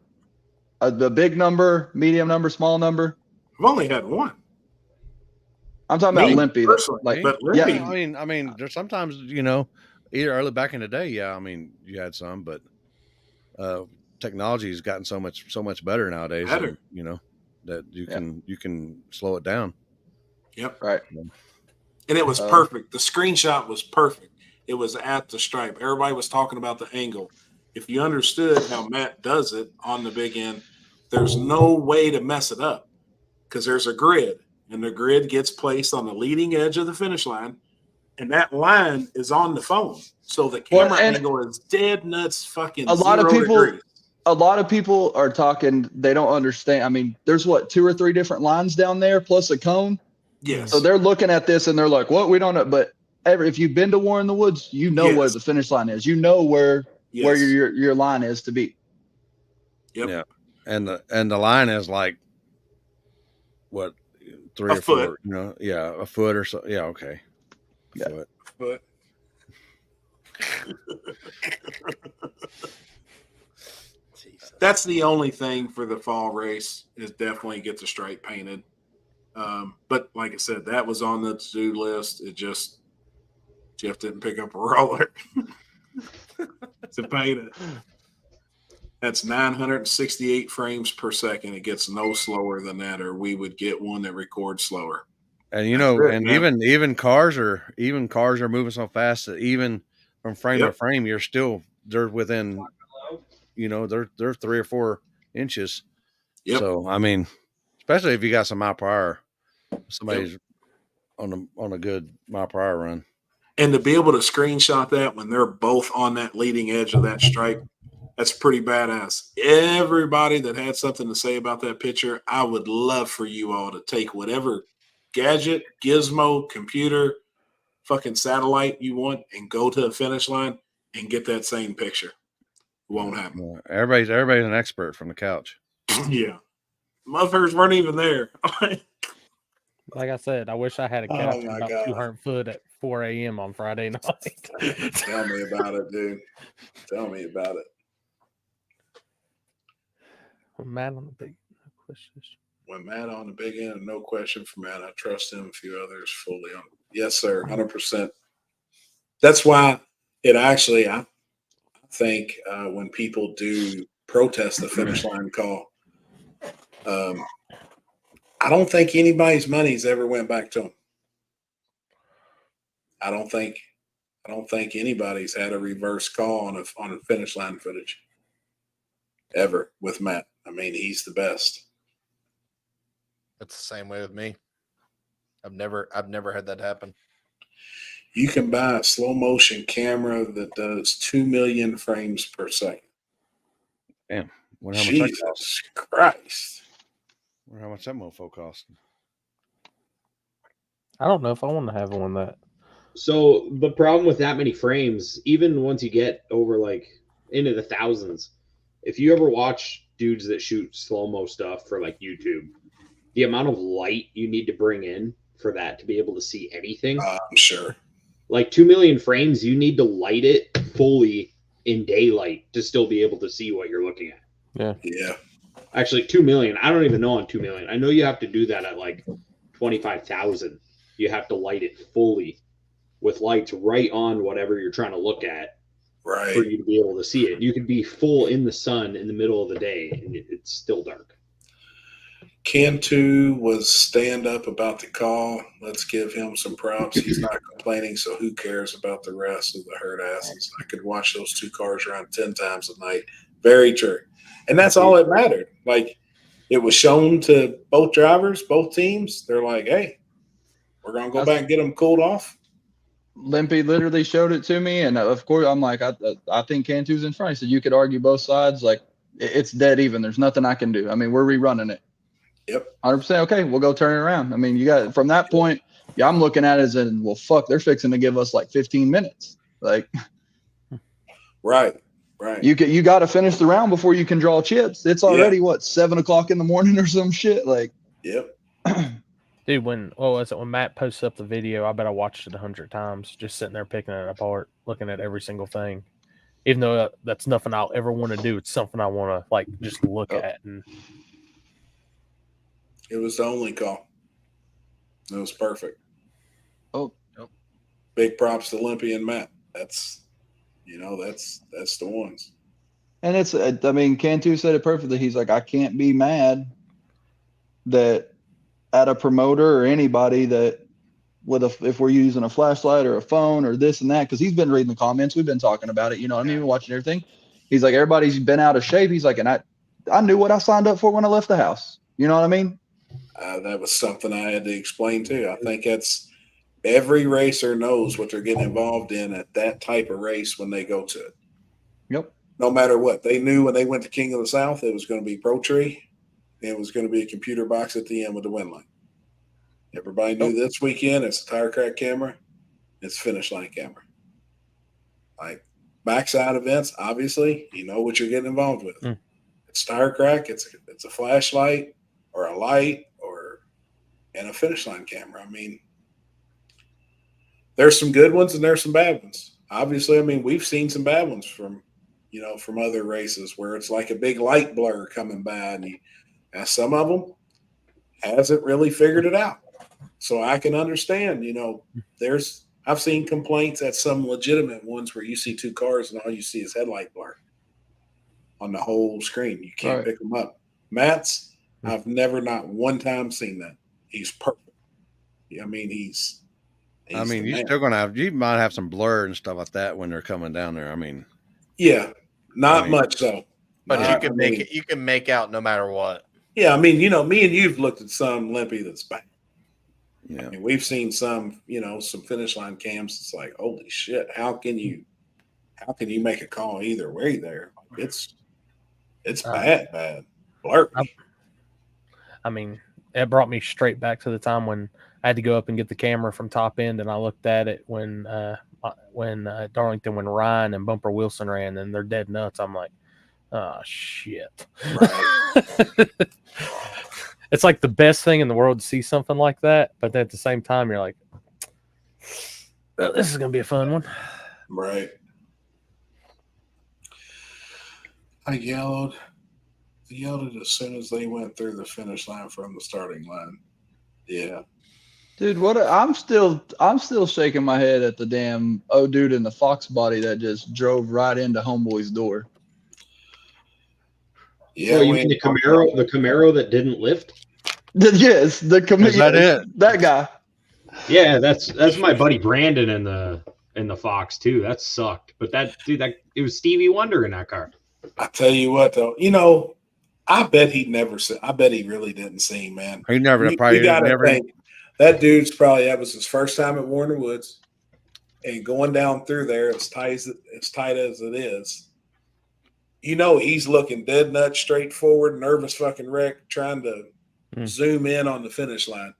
the big number, medium number, small number? I've only had one. I'm talking about Limpy. But Limpy, yeah. I mean, there's sometimes either early back in the day, you had some, but technology has gotten so much better nowadays. Better. That you can slow it down. Yep. Right. And it was perfect. The screenshot was perfect. It was at the stripe. Everybody was talking about the angle. If you understood how Matt does it on the big end, there's no way to mess it up because there's a grid, and the grid gets placed on the leading edge of the finish line, and that line is on the phone. So the camera angle is dead nuts fucking a lot of people degrees. A lot of people are talking, they don't understand. I mean, there's 2 or 3 different lines down there plus a cone. Yes. So they're looking at this and they're like, "What? We don't know." But if you've been to War in the Woods, you know where the finish line is. You know where your line is to beat. Yep. Yeah. And the line is like what, 3 or 4? A foot or so. Yeah. Okay. Foot. That's the only thing for the fall race is definitely get the stripe painted. But like I said, that was on the to-do list. Jeff didn't pick up a roller to paint it. That's 968 frames per second. It gets no slower than that, or we would get one that records slower. And even cars are moving so fast that even from frame to frame, they're within, they're 3 or 4 inches. Yep. So I mean, especially if you got some mile per hour, somebody's on a good mile per hour run. And to be able to screenshot that when they're both on that leading edge of that stripe, That's pretty badass. Everybody that had something to say about that picture, I would love for you all to take whatever gadget, gizmo, computer, fucking satellite you want and go to the finish line and get that same picture. It won't happen. Well, everybody's an expert from the couch. Yeah. Motherfuckers weren't even there. Like I said, I wish I had a couch my about God. 200 foot at 4 a.m. on Friday night. Tell me about it, dude. Tell me about it. Matt on the big question. When Matt on the big end, no question for Matt. I trust him. A few others fully on. Yes, sir. 100%. That's why it actually, I think when people do protest the finish line call, I don't think anybody's money's ever went back to them. I don't think anybody's had a reverse call on a finish line footage ever with Matt. I mean, he's the best. It's the same way with me. I've never had that happen. You can buy a slow motion camera that does 2 million frames per second. Damn. Wonder how much that costs. Jesus Christ. Wonder how much that mofo cost. I don't know if I want to have one that. So the problem with that many frames, even once you get over like into the thousands, if you ever watch dudes that shoot slow-mo stuff for like YouTube, the amount of light you need to bring in for that to be able to see anything. I'm sure. Like 2 million frames, you need to light it fully in daylight to still be able to see what you're looking at. Yeah. Yeah. Actually, 2 million. I don't even know on 2 million. I know you have to do that at like 25,000. You have to light it fully with lights right on whatever you're trying to look at. Right. For you to be able to see it. You could be full in the sun in the middle of the day and it's still dark. Cantu was stand up about the call. Let's give him some props. He's not complaining, so who cares about the rest of the herd asses? I could watch those two cars run 10 times a night. Very true. And that's all that mattered. Like, it was shown to both drivers, both teams. They're like, hey, we're going to go back and get them cooled off. Limpy literally showed it to me, and of course I'm like, I think Cantu's in front. He said you could argue both sides. Like, it's dead even. There's nothing I can do. I mean, we're rerunning it. Yep. 100%. Okay, we'll go turn it around. I mean, you got from that point. Yeah, I'm looking at it as in, well, fuck, they're fixing to give us like 15 minutes. Like, right. You got to finish the round before you can draw chips. It's already what 7 o'clock in the morning or some shit. Like, yep. Dude, when Matt posts up the video, I bet I watched it 100 times, just sitting there picking it apart, looking at every single thing. Even though that's nothing I'll ever want to do, it's something I want to like just look at. And it was the only call. It was perfect. Oh, big props to Limpy and Matt. That's the ones. And it's, I mean, Cantu said it perfectly. He's like, I can't be mad that at a promoter or anybody that if we're using a flashlight or a phone or this and that, because he's been reading the comments, we've been talking about it, you know what I mean, watching everything. He's like, everybody's been out of shape. He's like, and I knew what I signed up for when I left the house. You know what I mean? That was something I had to explain too. I think that's every racer knows what they're getting involved in at that type of race when they go to it. Yep. No matter what. They knew when they went to King of the South, it was going to be Pro Tree. It was going to be a computer box at the end with the win line. Everybody knew this weekend it's a tire crack camera, it's finish line camera. Like backside events, obviously, you know what you're getting involved with. It's tire crack, it's a flashlight or a light and a finish line camera. I mean, there's some good ones and there's some bad ones. Obviously, I mean, we've seen some bad ones from other races where it's like a big light blur coming by and some of them hasn't really figured it out. So I can understand, I've seen complaints at some legitimate ones where you see two cars and all you see is headlight blur on the whole screen. You can't pick them up. Matt's, I've never not one time seen that. He's perfect. I mean, he's you're still going you might have some blur and stuff like that when they're coming down there. I mean, yeah, not much so. But you can make out no matter what. Yeah, I mean, me and you've looked at some Limpy that's bad. Yeah. I mean, we've seen some, some finish line cams. It's like, holy shit, how can you make a call either way there? Like, It's bad. Blurry. I mean, it brought me straight back to the time when I had to go up and get the camera from top end, and I looked at it when Darlington, when Ryan and Bumper Wilson ran, and they're dead nuts. I'm like, oh shit. Right. It's like the best thing in the world to see something like that, but then at the same time, you're like, well, this is gonna be a fun one. Right. I yelled it as soon as they went through the finish line from the starting line. Yeah. Dude, I'm still shaking my head at the damn dude in the Fox body that just drove right into Homeboy's door. Yeah, you mean the Camaro that didn't lift? Yes, the Camaro. Is that it? That guy. Yeah, that's my buddy Brandon in the Fox too. That sucked. But it was Stevie Wonder in that car. I tell you what though, I bet he really didn't see, man. He never you gotta think that dude's that was his first time at Warner Woods, and going down through there as tight as it is. He's looking dead nuts, straightforward, nervous fucking wreck, trying to zoom in on the finish line.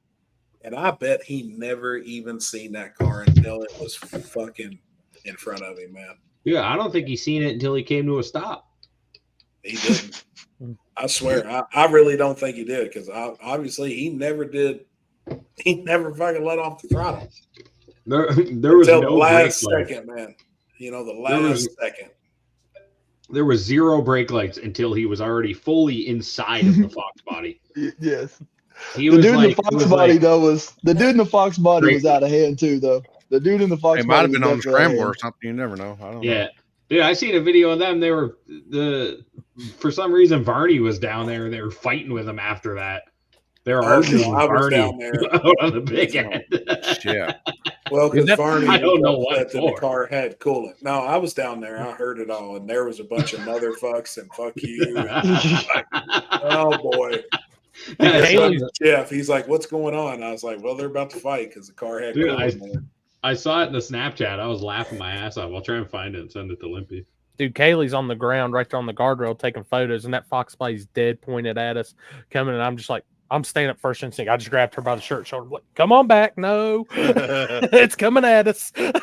And I bet he never even seen that car until it was fucking in front of him, man. Yeah, I don't think he's seen it until he came to a stop. He didn't. I swear. I really don't think he did, because obviously he never did. He never fucking let off the throttle. There was until no the last brake second, man. The last second. There was zero brake lights until he was already fully inside of the Fox body. Yes. The dude in the Fox body was out of hand too, though. The dude in the Fox body might have been on the scrambler or something. You never know. I don't know. Dude, I seen a video of them. They were for some reason Varney was down there and they were fighting with him after that. They were arguing with Varney down there on the big end. Yeah. Well, because Varney, I don't know what the car had coolant. No, I was down there. I heard it all, and there was a bunch of motherfucks and fuck you. Oh boy. Jeff, he's like, "What's going on?" I was like, "Well, they're about to fight because the car had coolant." I saw it in the Snapchat. I was laughing my ass off. I'll try and find it and send it to Limpy. Dude, Kaylee's on the ground right there on the guardrail taking photos, and that Fox body's dead pointed at us coming, and I'm just like, I'm staying up first instinct. I just grabbed her by the shirt shoulder, like, come on back. No, it's coming at us. Dude,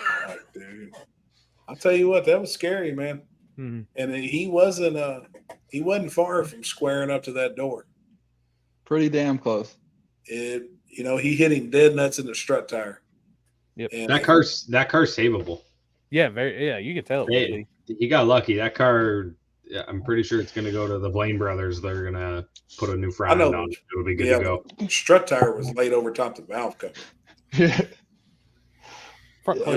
I'll tell you what, that was scary, man. Mm-hmm. And he wasn't far from squaring up to that door. Pretty damn close. He hit him dead nuts in the strut tire. Yep. And that car's savable. Yeah, you can tell. He got lucky. That car, I'm pretty sure it's going to go to the Blaine brothers. They're going to put a new front end on it. It'll be good to go. Strut tire was laid over top the valve cover. It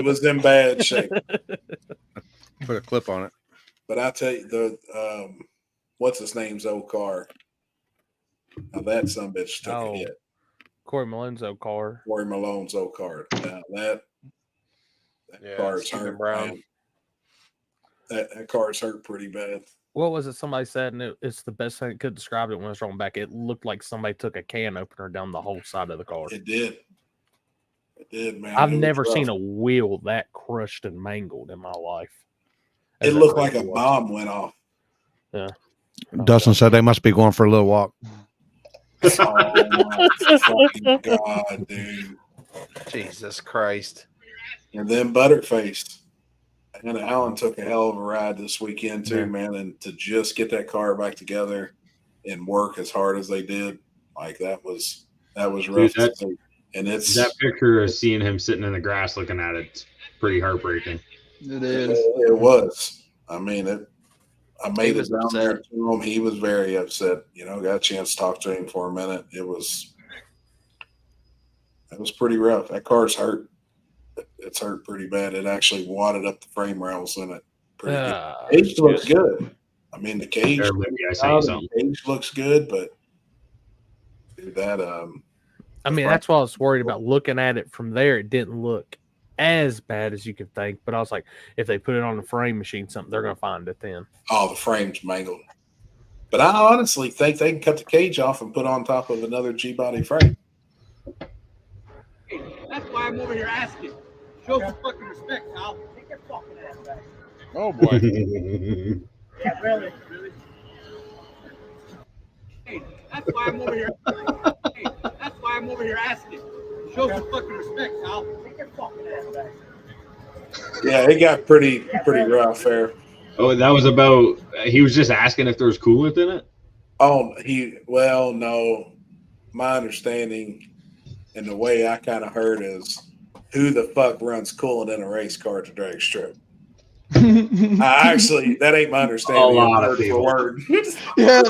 was in bad shape. Put a clip on it. But I tell you, what's his name's old car? Now that son bitch took a hit. Corey Malone's old car. Now that car's hurt. Man. That car's hurt pretty bad. What was it? Somebody said, and it's the best thing it could describe it when it was rolling back. It looked like somebody took a can opener down the whole side of the car. It did, man. I've never seen a wheel that crushed and mangled in my life. It looked like a bomb went off. Yeah. Dustin said they must be going for a little walk. Oh my fucking God, dude. Jesus Christ. And then Butterface. And Alan took a hell of a ride this weekend too, man. And to just get that car back together and work as hard as they did, like that was rough. Dude, and it's that picture of seeing him sitting in the grass looking at it's pretty heartbreaking. It is. It was. I mean, I made it down there to him. He was very upset. Got a chance to talk to him for a minute. It was pretty rough. That car's hurt. It's hurt pretty bad. It actually wadded up the frame rails in it. Pretty good. Cage looks good. I mean, the cage. The cage looks good, but dude, that I mean, that's why I was worried about looking at it from there. It didn't look as bad as you could think, but I was like, if they put it on the frame machine, something they're gonna find it then. Oh, the frame's mangled. But I honestly think they can cut the cage off and put on top of another G-body frame. That's why I'm over here asking. Show some fucking respect, pal. Take your fucking ass back. Oh boy. Yeah, really. Hey, that's why I'm over here. Hey, that's why I'm over here asking. Show some fucking respect, pal. Take your fucking ass back. Yeah, it got pretty rough there. Oh, that was about. He was just asking if there was coolant in it. Oh, no. My understanding and the way I kind of heard is, who the fuck runs coolant in a race car to drag strip? Actually, that ain't my understanding. A lot of word for people. word. Yeah,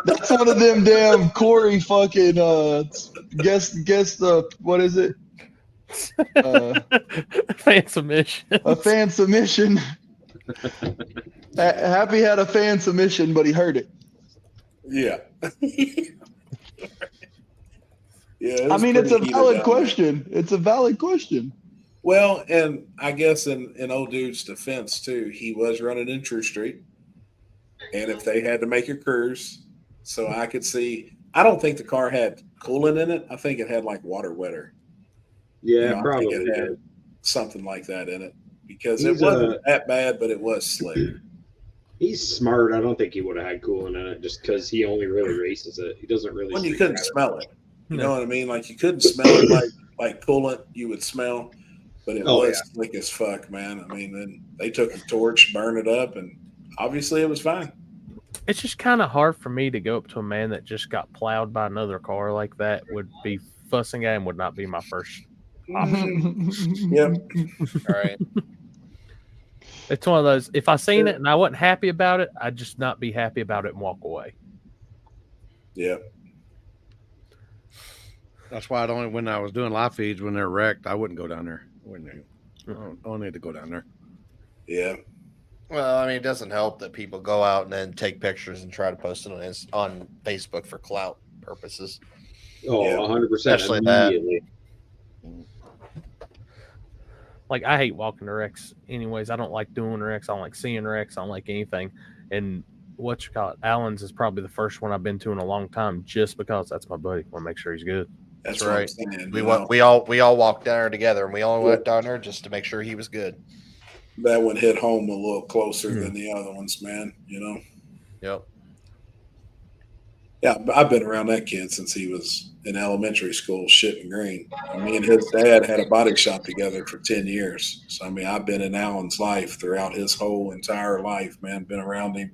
that's one of them damn Corey fucking guess the what is it? Fan submission. A fan submission. Happy had a fan submission, but he heard it. Yeah. Yeah. I mean, it's a valid question. It's a valid question. Well, and I guess in old dude's defense too, he was running in True Street, and if they had to make a cruise, so I could see. I don't think the car had coolant in it. I think it had like water wetter. Yeah, I probably think it had did. something like that in it because it wasn't that bad, but it was slick. He's smart. I don't think he would have had coolant in it just because he only really races it. He doesn't really. When you couldn't smell it, you know what I mean? Like you couldn't smell it like coolant. You would smell, but it was slick as fuck, man. I mean, then they took a torch, burned it up, and obviously it was fine. It's just kind of hard for me to go up to a man that just got plowed by another car like that. Would be fussing at him. Would not be my first option. Yep. All right. It's one of those. If I seen it and I wasn't happy about it, I'd just not be happy about it and walk away. Yeah. That's why when I was doing live feeds when they're wrecked, I wouldn't go down there. I don't need to go down there. Yeah. Well, I mean, it doesn't help that people go out and then take pictures and try to post it on Facebook for clout purposes. Oh, 100%. Especially that. Like, I hate walking to wrecks anyways. I don't like doing wrecks. I don't like seeing wrecks. I don't like anything. And Allen's is probably the first one I've been to in a long time just because that's my buddy. I want to make sure he's good. That's right. Saying, we all walked down there together, and we all went down there just to make sure he was good. That one hit home a little closer than the other ones, man. You know. Yep. Yeah, I've been around that kid since he was in elementary school, shitting green. Me and his dad had a body shop together for 10 years. So, I mean, I've been in Alan's life throughout his whole entire life, man, been around him.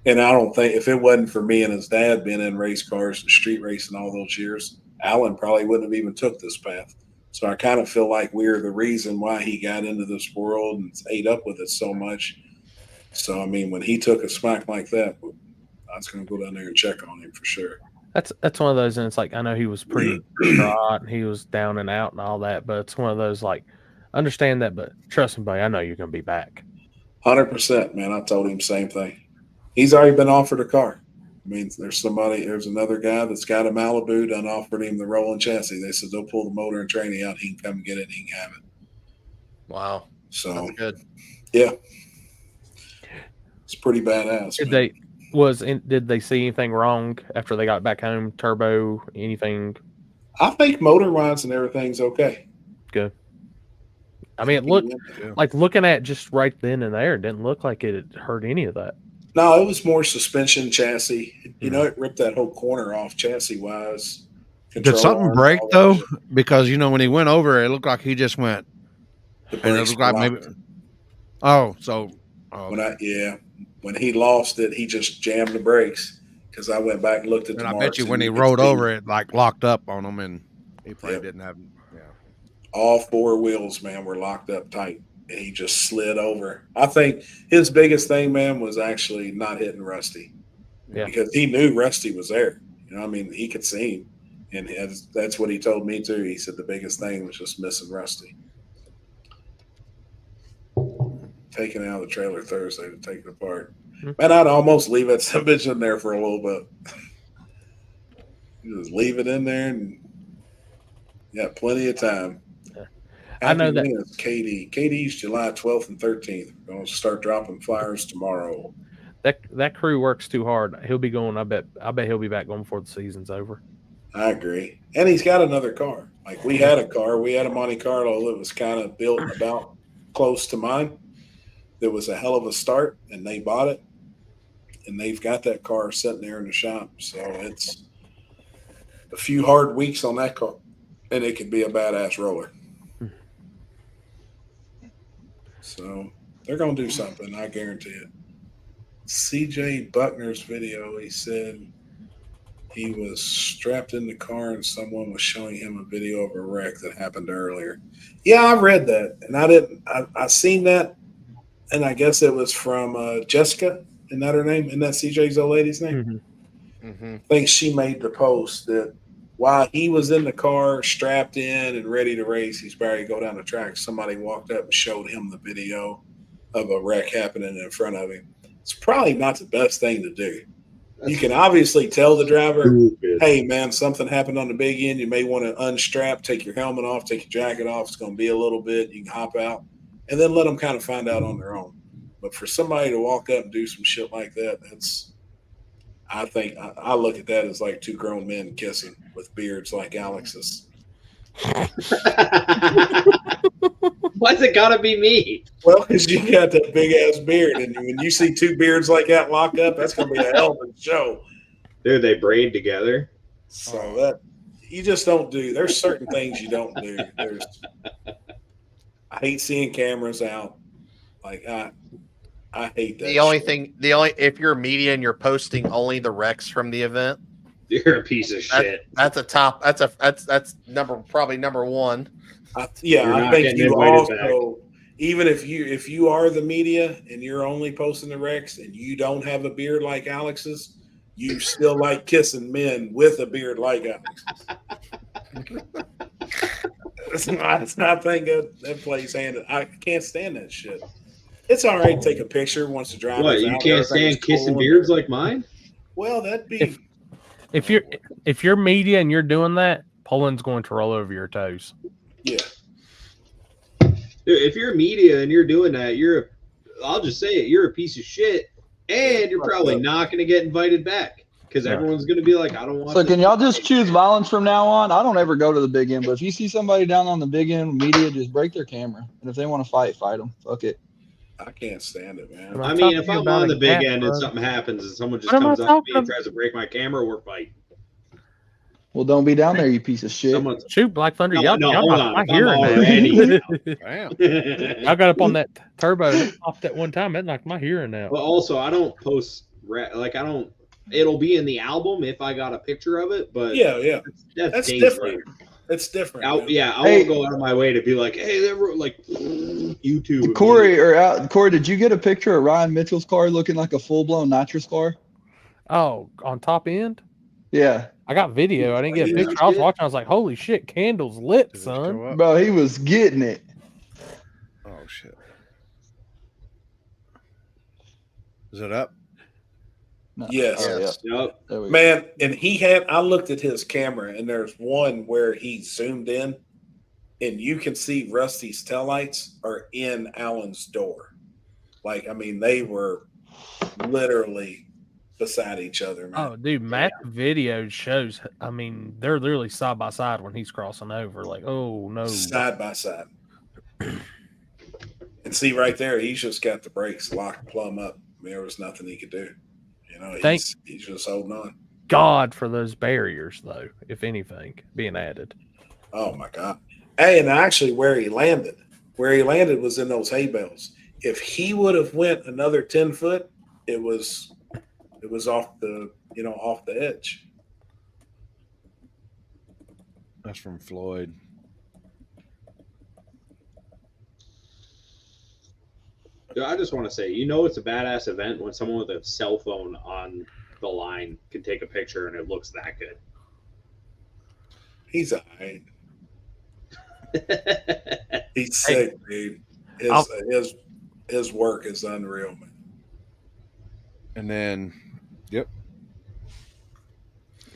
And I don't think if it wasn't for me and his dad being in race cars and street racing all those years, Alan probably wouldn't have even took this path. So I kind of feel like we're the reason why he got into this world and ate up with it so much. So, I mean, when he took a smack like that, I was going to go down there and check on him for sure. That's one of those, and it's like, I know he was pretty distraught and he was down and out and all that, but it's one of those, like, understand that, but trust me, buddy, I know you're going to be back. 100%, man. I told him the same thing. He's already been offered a car. I mean, there's another guy that's got a Malibu done offered him the rolling chassis. They said they'll pull the motor and training out. He can come and get it and he can have it. Wow. So that's good. Yeah. It's pretty badass. Did they see anything wrong after they got back home? Turbo, anything? I think motor wise and everything's okay. Good. I mean, it looked like, looking at just right then and there, it didn't look like it had hurt any of that. No, it was more suspension chassis. You know, it ripped that whole corner off chassis wise. Did something break though? Because when he went over, it looked like he just went. And it looked like maybe. Oh, so. When he lost it, he just jammed the brakes because I went back and looked at the marks. I bet you when he rode over it, like locked up on him, and he probably didn't have. Yeah. All four wheels, man, were locked up tight. And he just slid over. I think his biggest thing, man, was actually not hitting Rusty. Yeah. Because he knew Rusty was there. You know, I mean, he could see him. And that's what he told me, too. He said the biggest thing was just missing Rusty. Taking it out of the trailer Thursday to take it apart. Man, I'd almost leave that bitch in there for a little bit. Just leave it in there and plenty of time. I know that KD's July 12th and 13th. We're going to start dropping flyers tomorrow. That crew works too hard. He'll be going. I bet he'll be back going before the season's over. I agree. And he's got another car. Like we had a car. We had a Monte Carlo that was kind of built about close to mine. that was a hell of a start, and they bought it, and they've got that car sitting there in the shop. So it's a few hard weeks on that car, and it could be a badass roller. So they're going to do something, I guarantee it. CJ Buckner's video, he said he was strapped in the car and someone was showing him a video of a wreck that happened earlier. Yeah, I read that, and I seen that, and I guess it was from Jessica. Isn't that her name? Isn't that CJ's old lady's name? Mm-hmm. I think she made the post that while he was in the car, strapped in and ready to race, he's ready to go down the track. Somebody walked up and showed him the video of a wreck happening in front of him. It's probably not the best thing to do. You can obviously tell the driver, hey, man, something happened on the big end. You may want to unstrap, take your helmet off, take your jacket off. It's going to be a little bit. You can hop out, and then let them kind of find out on their own. But for somebody to walk up and do some shit like that, I think I look at that as like two grown men kissing with beards like Alex's. Why's it gotta be me? Well, because you got that big ass beard, and when you see two beards like that locked up, that's gonna be a hell of a show. Dude, they braid together. So that you just don't do. There's certain things you don't do. I hate seeing cameras out. Like I hate that. If you're media and you're posting only the wrecks from the event, you're a piece of shit. That's probably number one. I think you also, even if you are the media and you're only posting the wrecks and you don't have a beard like Alex's, you still like kissing men with a beard like Alex's. It's not thing that plays handed. I can't stand that shit. It's all right to take a picture once the driver's What, you out. can't stand kissing beards like mine? Well, that'd be if you're media and you're doing that, Poland's going to roll over your toes. Yeah. Dude, if you're media and you're doing that, I'll just say it, you're a piece of shit, and you're probably not going to get invited back because everyone's going to be like, I don't want. So can y'all just choose violence from now on? I don't ever go to the big end, but if you see somebody down on the big end, media, just break their camera, and if they want to fight them. Fuck it. I can't stand it, man. I mean, if I'm on the big end and something happens and someone just comes up to me and tries to break my camera, we're fighting. Well, don't be down there, you piece of shit. Shoot, Black Thunder. Y'all hold got on. my hearing Damn. I got up on that turbo off that one time. It knocked my hearing out. But also, I don't post it'll be in the album if I got a picture of it. But that's different. It's different. I won't go out of my way to be like, hey, they were like YouTube. Corey, did you get a picture of Ryan Mitchell's car looking like a full-blown nitrous car? Oh, on top end? Yeah. I got video. I didn't get a picture. I was watching. I was like, holy shit, candles lit, son. Bro, he was getting it. Oh, shit. Is it up? No. Yes. Yep. Man, and I looked at his camera, and there's one where he zoomed in, and you can see Rusty's taillights are in Alan's door. Like, I mean, they were literally beside each other, man. Oh, dude, Matt's video shows, I mean, they're literally side by side when he's crossing over. Like, oh, no. Side by side. And see right there, he's just got the brakes locked plumb up. I mean, there was nothing he could do. You know, he's just holding on. God for those barriers, though, if anything, being added. Oh, my God. Hey, and actually where he landed was in those hay bales. If he would have went another 10 foot, it was off the edge. That's from Floyd. Dude, I just want to say, it's a badass event when someone with a cell phone on the line can take a picture and it looks that good. He's all right. He's sick, dude. His work is unreal, man. And then, the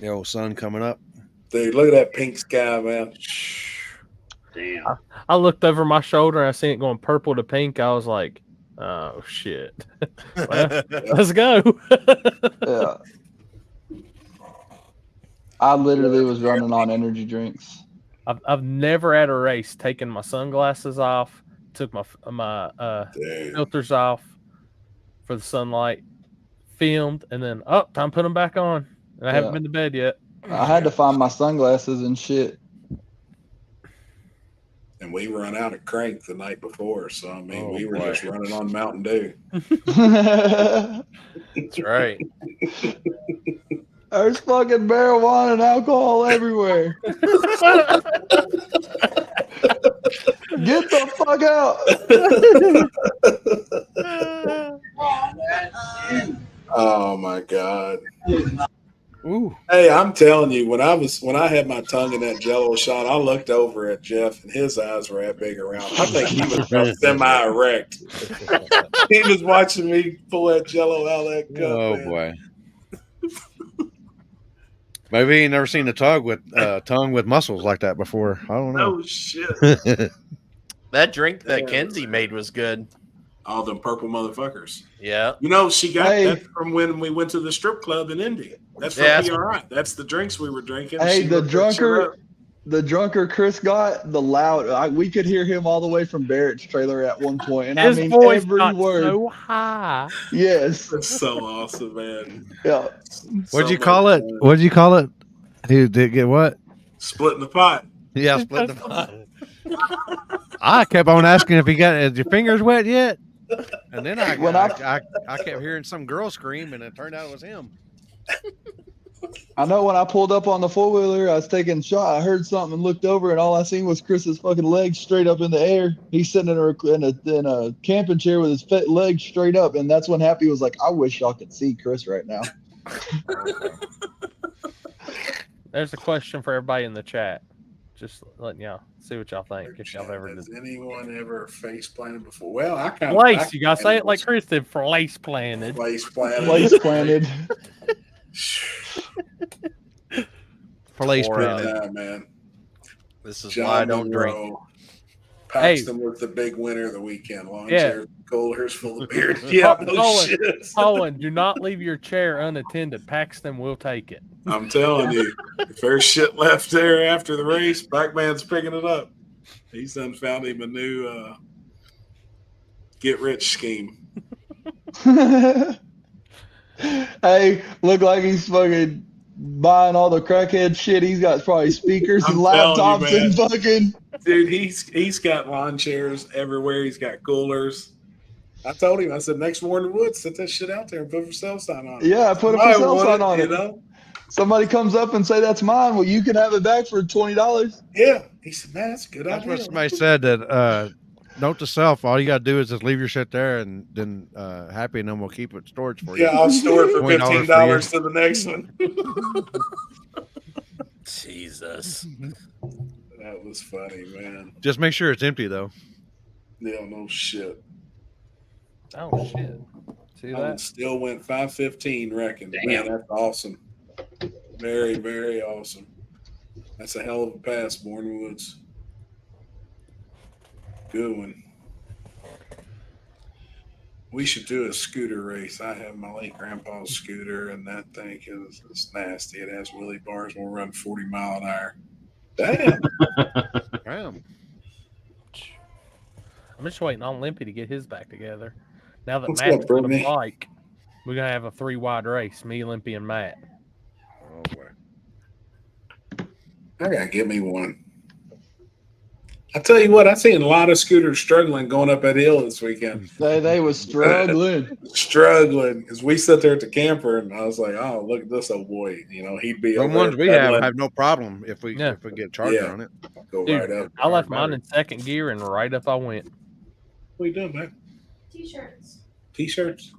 old sun coming up. Dude, look at that pink sky, man. Damn. I looked over my shoulder and I seen it going purple to pink. I was like, oh, shit. Well, let's go. Yeah. I literally was running on energy drinks. I've never at a race taken my sunglasses off, took my filters off for the sunlight, filmed, and then time to put them back on. And I haven't been to bed yet. I had to find my sunglasses and shit. And we run out of crank the night before, so I mean, we were just running on Mountain Dew. That's right. There's fucking marijuana and alcohol everywhere. Get the fuck out. Oh my God. Ooh. Hey, I'm telling you, when I had my tongue in that Jello shot, I looked over at Jeff and his eyes were that big around. I think he was about semi-erect. He was watching me pull that Jello out of that cup. Oh man. boy. Maybe he ain't never seen a tongue with muscles like that before. I don't know. Oh shit. That drink that Kenzie made was good. All them purple motherfuckers. Yeah. You know, she got that from when we went to the strip club in Indy. That's from PRI. That's the drinks we were drinking. Hey, She the looked that shit up. drunker Chris got the loud. We could hear him all the way from Barrett's trailer at one point, and His I mean voice every got word. so high. Yes, That's so awesome, man. Yeah. What'd you call it? What'd you call it? He did get what? Splitting the pot. Yeah, splitting the pot. I kept on asking if he got is your fingers wet yet, and then I kept hearing some girl scream, and it turned out it was him. I know when I pulled up on the 4-wheeler, I was taking a shot. I heard something and looked over, and all I seen was Chris's fucking legs straight up in the air. He's sitting in a camping chair with his legs straight up, and that's when Happy was like, "I wish y'all could see Chris right now." There's a question for everybody in the chat. Just letting y'all see what y'all think. If y'all ever Has did. anyone ever face planted before? Well, I kind of Place, you gotta say it like Chris did. Place planted. Place planted. Place planted. Place All right, planted. man. This is John why I don't drink. Monroe. Paxton was the big winner of the weekend. Lawn Yeah. chairs, coolers full of beer. Yeah, no shit. Owen, do not leave your chair unattended. Paxton will take it. I'm telling you, if there's shit left there after the race, Backman's picking it up. He's done found him a new get rich scheme. Hey, look like he's fucking buying all the crackhead shit. He's got probably speakers and I'm telling laptops you, and fucking. Dude, he's got lawn chairs everywhere. He's got coolers. I told him, I said, next Warren Woods, set that shit out there and put a for sale sign on it. Yeah, put a for Somebody sale want sign on you it. know? Somebody comes up and say that's mine. Well, you can have it back for $20. Yeah. He said, man, that's a good That's idea. what somebody said that note to self, all you gotta do is just leave your shit there and then Happy and then we'll keep it in storage for you. Yeah, I'll store it for $20 $15 to the next one. Jesus. That was funny, man. Just make sure it's empty though. Yeah, no shit. Oh shit. See that? Still went 5:15, reckon. Man, that's awesome. Very, very awesome. That's a hell of a pass, Bourne Woods. Good one. We should do a scooter race. I have my late grandpa's scooter, and that thing is nasty. It has wheelie bars. We'll run 40 mile an hour. Damn. Damn. I'm just waiting on Limpy to get his back together. Now that What's Matt's up, got a Brittany? bike, we're gonna have a 3-wide race. Me, Limpy, and Matt. Oh boy. I gotta get me one. I tell you what, I seen a lot of scooters struggling going up that hill this weekend. They was struggling. Struggling because we sat there at the camper and I was like, "Oh, look at this old boy." You know, he'd be The over ones there we pedaling. have no problem if we get a charger on it. Go Dude, right up. I left mine in second gear and right up I went. What are you doing, man? T-shirts. T-shirts.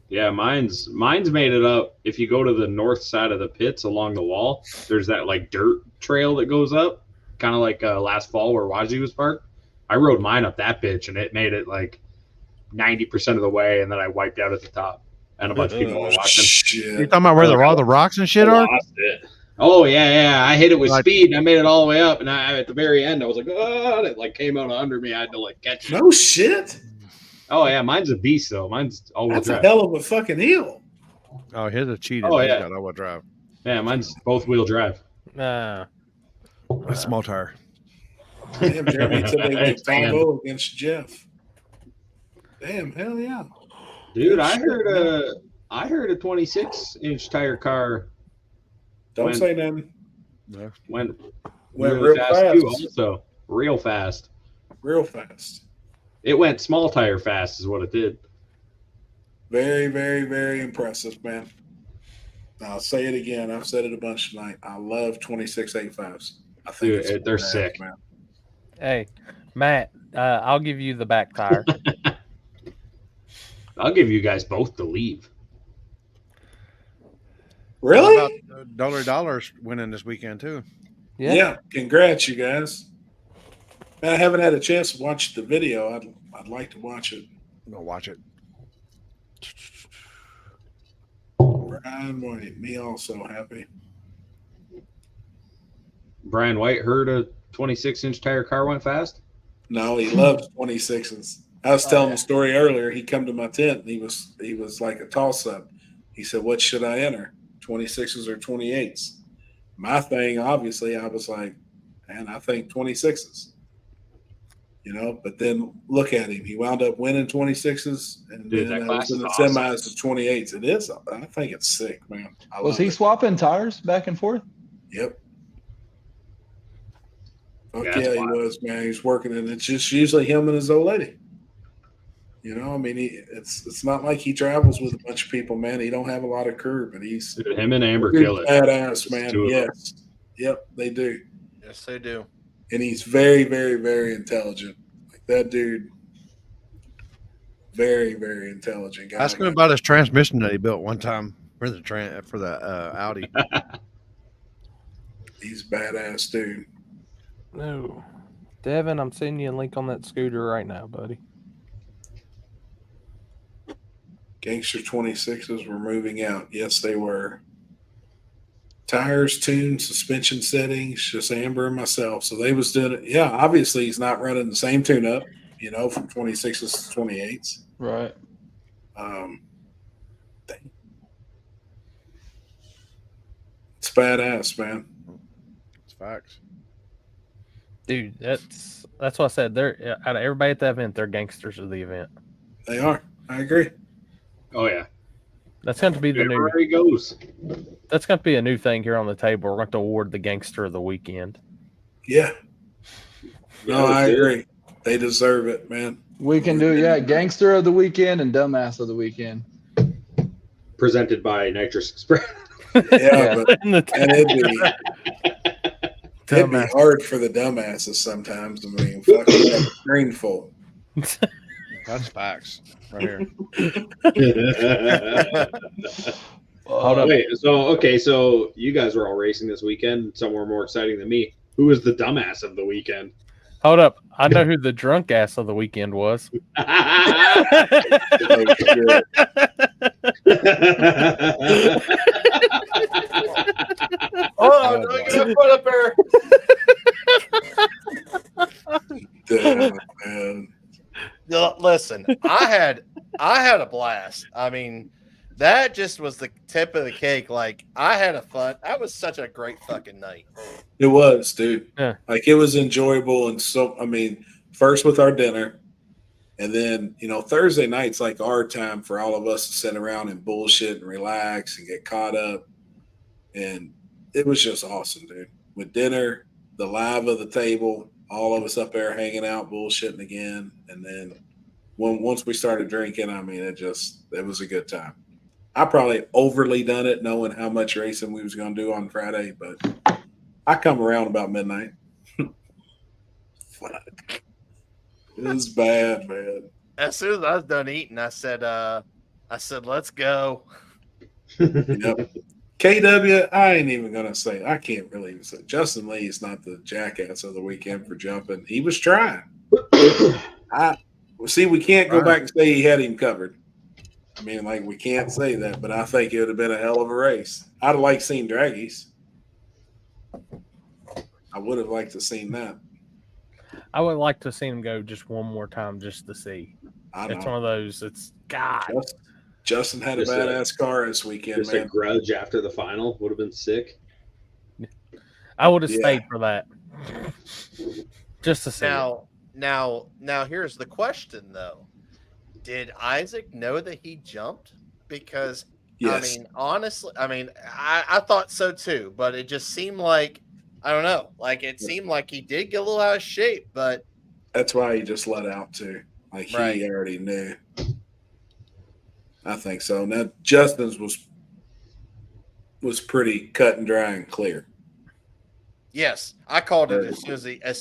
Yeah, mine's made it up. If you go to the north side of the pits along the wall, there's that like dirt trail that goes up, kind of like last fall where Wazzy was parked. I rode mine up that bitch and it made it like 90% of the way, and then I wiped out at the top. And a bunch of people were watching. You talking about where all the rocks and shit I are? lost it. Oh yeah. I hit it with Like- speed and I made it all the way up, and at the very end I was like, oh, and it like came out under me. I had to like catch it. No shit. Oh yeah, mine's a beast though. Mine's all-wheel That's a drive. hell of a fucking hill. Oh, here's a cheated. Oh, He's yeah. got all-wheel drive. Yeah, mine's both wheel drive. A small tire. Damn, Jeremy said they went Expand. 5-0 against Jeff. Damn, hell yeah. Dude, Good I shit, heard man. a 26-inch tire car Don't say nothing. went Went really real fast fast. too. Also, real fast. Real fast. It went small tire fast, is what it did. Very, very, very impressive, man. I'll say it again. I've said it a bunch tonight. I love 26.85s. I think Dude, they're badass, sick. man. Hey, Matt, I'll give you the back tire. I'll give you guys both the leave. Really? How about Dollars winning this weekend too? Yeah. Congrats, you guys. Man, I haven't had a chance to watch the video. I'd like to watch it. I'm gonna watch it. Brian White, me also happy. Brian White heard a 26-inch tire car went fast? No, he loves 26s. I was telling the story earlier. He come to my tent and he was like a toss up. He said, "What should I enter? 26s or 28s?" My thing, obviously, I was like, "Man, I think 26s." You know, but then look at him. He wound up winning 26s, and Dude, then that it class was in is the awesome. semis to 28s. It is. I think it's sick, man. I Was love he it. swapping tires back and forth? Yep. Yeah, Yeah, that's he wild. was, man. He's working, and it's just usually him and his old lady. You know, I mean, it's not like he travels with a bunch of people, man. He don't have a lot of crew, but he's Dude, him and Amber dude's kill it. badass, man. Two of them. Yes, yep, they do. Yes, they do. And he's very, very, very intelligent. Like that dude, very, very intelligent guy. Ask him about his transmission that he built one time for the Audi. He's badass, dude. No. Devin, I'm sending you a link on that scooter right now, buddy. Gangster 26s were moving out. Yes, they were. Tires, tune, suspension settings, just Amber and myself. So they was doing it. Yeah, obviously he's not running the same tune up, you know, from 26s to 28s. Right. It's badass, man. It's facts. Dude, that's what I said. They're out of everybody at the event, they're gangsters of the event. They are. I agree. Oh yeah. That's going to be the new. Everywhere he goes. That's going to be a new thing here on the table. We're going to award the gangster of the weekend. Yeah. No, Yeah, I dude. agree. They deserve it, man. We can do, Gangster of the Weekend and Dumbass of the Weekend. Presented by Nitrous Express. Yeah, but In the and it'd be hard for the dumbasses sometimes. I mean, fucking have a screen full. That's facts right here. Hold up. Wait, so you guys were all racing this weekend, somewhere more exciting than me. Who was the dumbass of the weekend? Hold up. I know who the drunk ass of the weekend was. Oh, don't get that foot up there. Damn, man. Listen, I had a blast. I mean, that just was the tip of the cake. Like, I had a fun. That was such a great fucking night. It was, dude. Yeah. Like, it was enjoyable. And so, I mean, first with our dinner, and then, you know, Thursday night's like our time for all of us to sit around and bullshit and relax and get caught up. And it was just awesome, dude. With dinner, the live of the table, all of us up there hanging out, bullshitting again. And then once we started drinking, I mean, it was a good time. I probably overly done it knowing how much racing we was going to do on Friday, but I come around about midnight. Fuck. It was bad, man. As soon as I was done eating, I said, let's go. Yep. KW, I ain't even going to say, I can't really even say. Justin Lee is not the jackass of the weekend for jumping. He was trying. We can't go back and say he had him covered. I mean, like, we can't say that, but I think it would have been a hell of a race. I'd have liked seeing Draggies. I would have liked to seen that. I would like to see him go just one more time just to see. I know. It's one of those. It's God. Justin had a badass car this weekend, Just man. a grudge after the final would have been sick. I would have stayed for that. just to see. Now, here's the question though: did Isaac know that he jumped? Because Yes. I mean, honestly, I thought so too, but it just seemed like I don't know, like it seemed like he did get a little out of shape, but That's why he just let out too. Like Right. he already knew. I think so. Now Justin's was pretty cut and dry and clear. yes, I called it as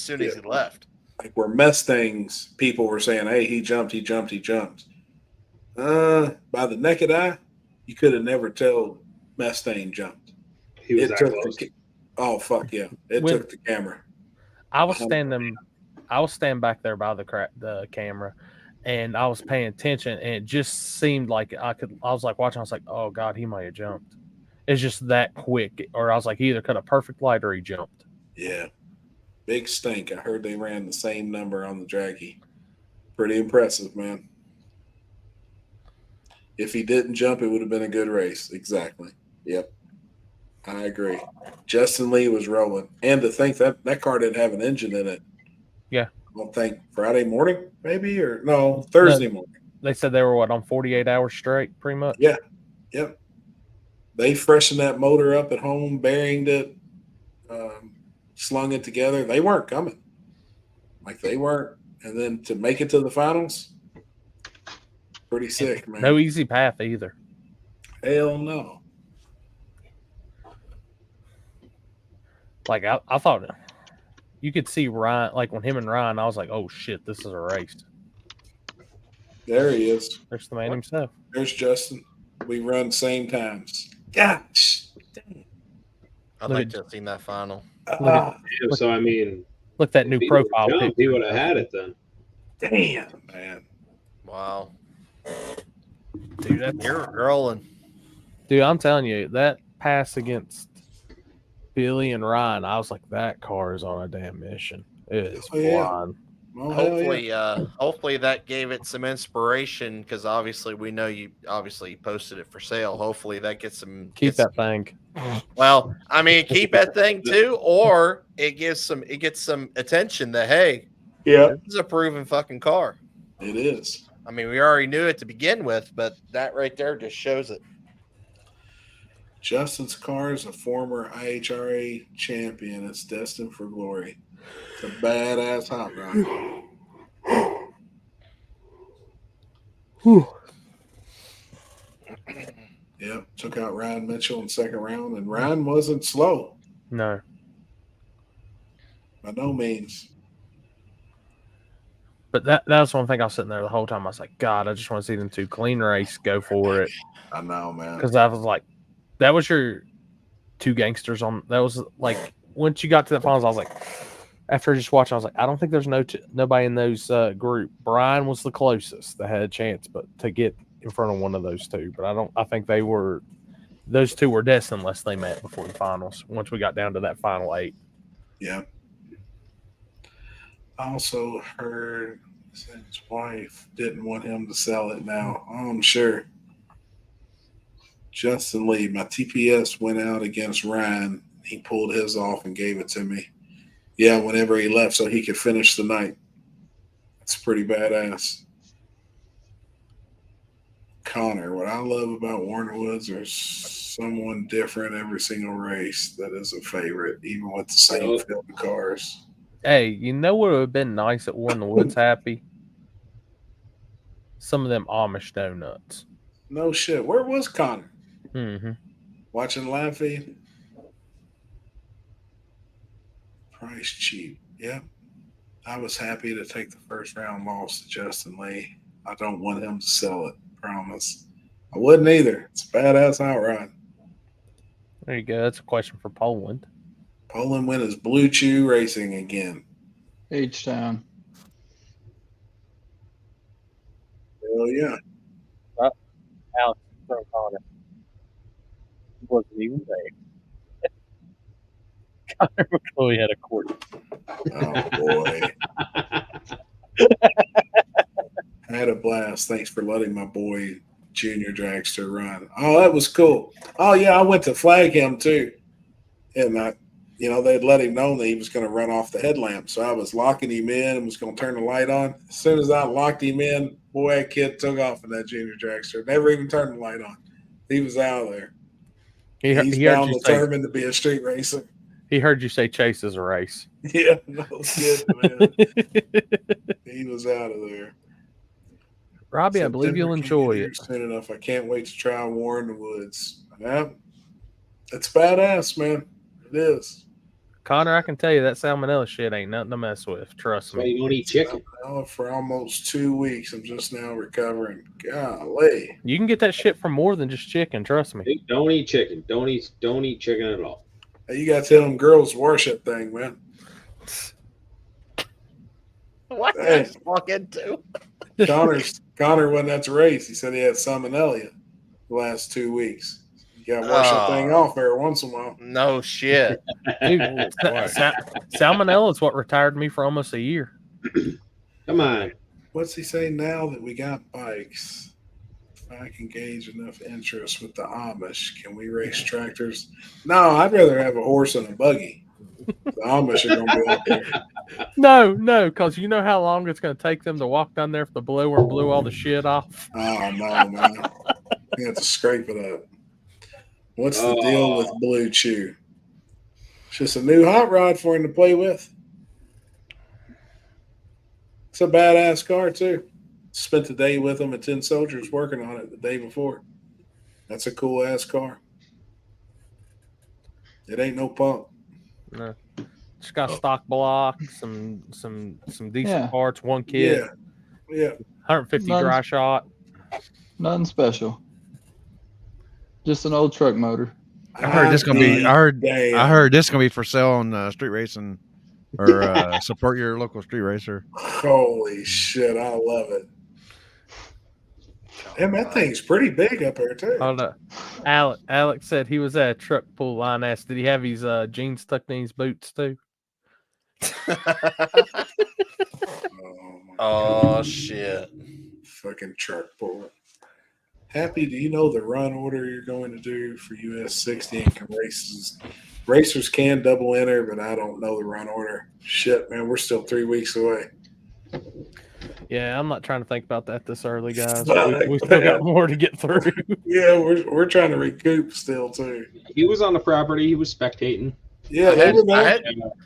soon as he left. Like where Mustangs, people were saying, "Hey, he jumped. By the naked eye, you could have never told Mustang jumped. He was It that took close. oh fuck yeah! It When- took the camera. I was standing back there by the camera, and I was paying attention, and it just seemed like I was like watching. I was like, "Oh God, he might have jumped." It's just that quick, or I was like, he either cut a perfect light or he jumped. Yeah, big stink. I heard they ran the same number on the draggy. Pretty impressive, man. If he didn't jump, it would have been a good race. Exactly. Yep. I agree. Justin Lee was rolling. And to think that car didn't have an engine in it. Yeah. I don't think Friday morning, maybe, or no, Thursday morning. They said they were on 48 hours straight, pretty much. Yeah. Yep. They freshened that motor up at home, bearinged it, slung it together. They weren't coming. Like they weren't. And then to make it to the finals, pretty sick, man. No easy path either. Hell no. Like I thought you could see Ryan, like when him and Ryan, I was like, oh shit, this is a race. There he is. There's the man himself. There's Justin. We run same times. Gosh. I'd like to have seen that final. So I mean, look that new profile. He would have had it then. Damn, man. Wow. Dude, you're rolling. Dude, I'm telling you, that pass against Billy and Ryan, I was like, that car is on a damn mission. It is flying. Oh, hopefully that gave it some inspiration because obviously we know you obviously posted it for sale. Hopefully that gets some that thing. Well, I mean, keep that thing too, or it gets some attention that hey, this is a proven fucking car. It is. I mean, we already knew it to begin with, but that right there just shows it. Justin's car is a former IHRA champion. It's destined for glory. It's a badass hot rod. Yep, took out Ryan Mitchell in the second round, and Ryan wasn't slow. No. By no means. But that was one thing I was sitting there the whole time. I was like, God, I just want to see them two clean race, go for it. I know, man. Because I was like, that was your two gangsters on. That was like, once you got to the finals, I was like, after just watching, I was like, I don't think there's nobody in those group. Brian was the closest that had a chance, but to get in front of one of those two. But I think those two were destined unless they met before the finals. Once we got down to that final 8. Yeah. I also heard his wife didn't want him to sell it now. I'm sure. Justin Lee, my TPS went out against Ryan. He pulled his off and gave it to me. Yeah, whenever he left so he could finish the night. It's pretty badass. Connor, what I love about Warren Woods, there's someone different every single race that is a favorite, even with the same field of cars. Hey, you know what would have been nice at Warren Woods happy? Some of them Amish donuts. No shit. Where was Connor? Mm-hmm. Watching live feed? Price cheap. Yep. I was happy to take the first round loss to Justin Lee. I don't want him to sell it. Promise. I wouldn't either. It's a badass outright. There you go. That's a question for Poland. Poland win is Blue Chew Racing again. H-Town. Hell yeah. Alex Connor. He wasn't even there. Connor McCloy had a court. Oh, boy. I had a blast. Thanks for letting my boy Junior Dragster run. Oh, that was cool. Oh, yeah, I went to flag him, too. And they'd let him know that he was going to run off the headlamp. So I was locking him in and was going to turn the light on. As soon as I locked him in, boy, that kid took off in that junior dragster. Never even turned the light on. He was out of there. He's bound determined to be a street racer. He heard you say chase is a race. Yeah, no kidding, man. He was out of there. Robbie, I believe you'll enjoy it. Soon enough. I can't wait to try War in the Woods. Yeah, it's badass, man. It is. Connor, I can tell you that salmonella shit ain't nothing to mess with. Trust me. You don't eat chicken. For almost 2 weeks. I'm just now recovering. Golly. You can get that shit from more than just chicken. Trust me. Don't eat chicken. Don't eat chicken at all. Hey, you got to tell them girls worship thing, man. What did I walk into? Connor went at the race. He said he had salmonella the last 2 weeks. You got to wash that thing off every once in a while. No shit. Dude, salmonella is what retired me for almost a year. Come on. What's he say now that we got bikes? If I can gauge enough interest with the Amish, can we race tractors? No, I'd rather have a horse and a buggy. The Amish are going to be out there. No, because you know how long it's going to take them to walk down there if the blower blew all the shit off. Oh, no, man. You have to scrape it up. What's the deal with Blue Chew? It's just a new hot rod for him to play with. It's a badass car, too. Spent the day with him at 10 Soldiers working on it the day before. That's a cool-ass car. It ain't no pump. No. It's got stock block, some decent parts, one kit. Yeah. 150 dry shot. Nothing special. Just an old truck motor. I heard this gonna be. I heard this gonna be for sale on street racing, or support your local street racer. Holy shit! I love it. Damn, that thing's pretty big up there too. Hold up. Alex said he was at a truck pull line. Asked, did he have his jeans tucked in his boots too? Oh shit! Fucking truck pull. Happy, do you know the run order you're going to do for US 60 and races? Racers can double enter, but I don't know the run order. Shit, man, we're still 3 weeks away. Yeah, I'm not trying to think about that this early, guys. We still got more to get through. Yeah, we're trying to recoup still too. He was on the property. He was spectating. Yeah,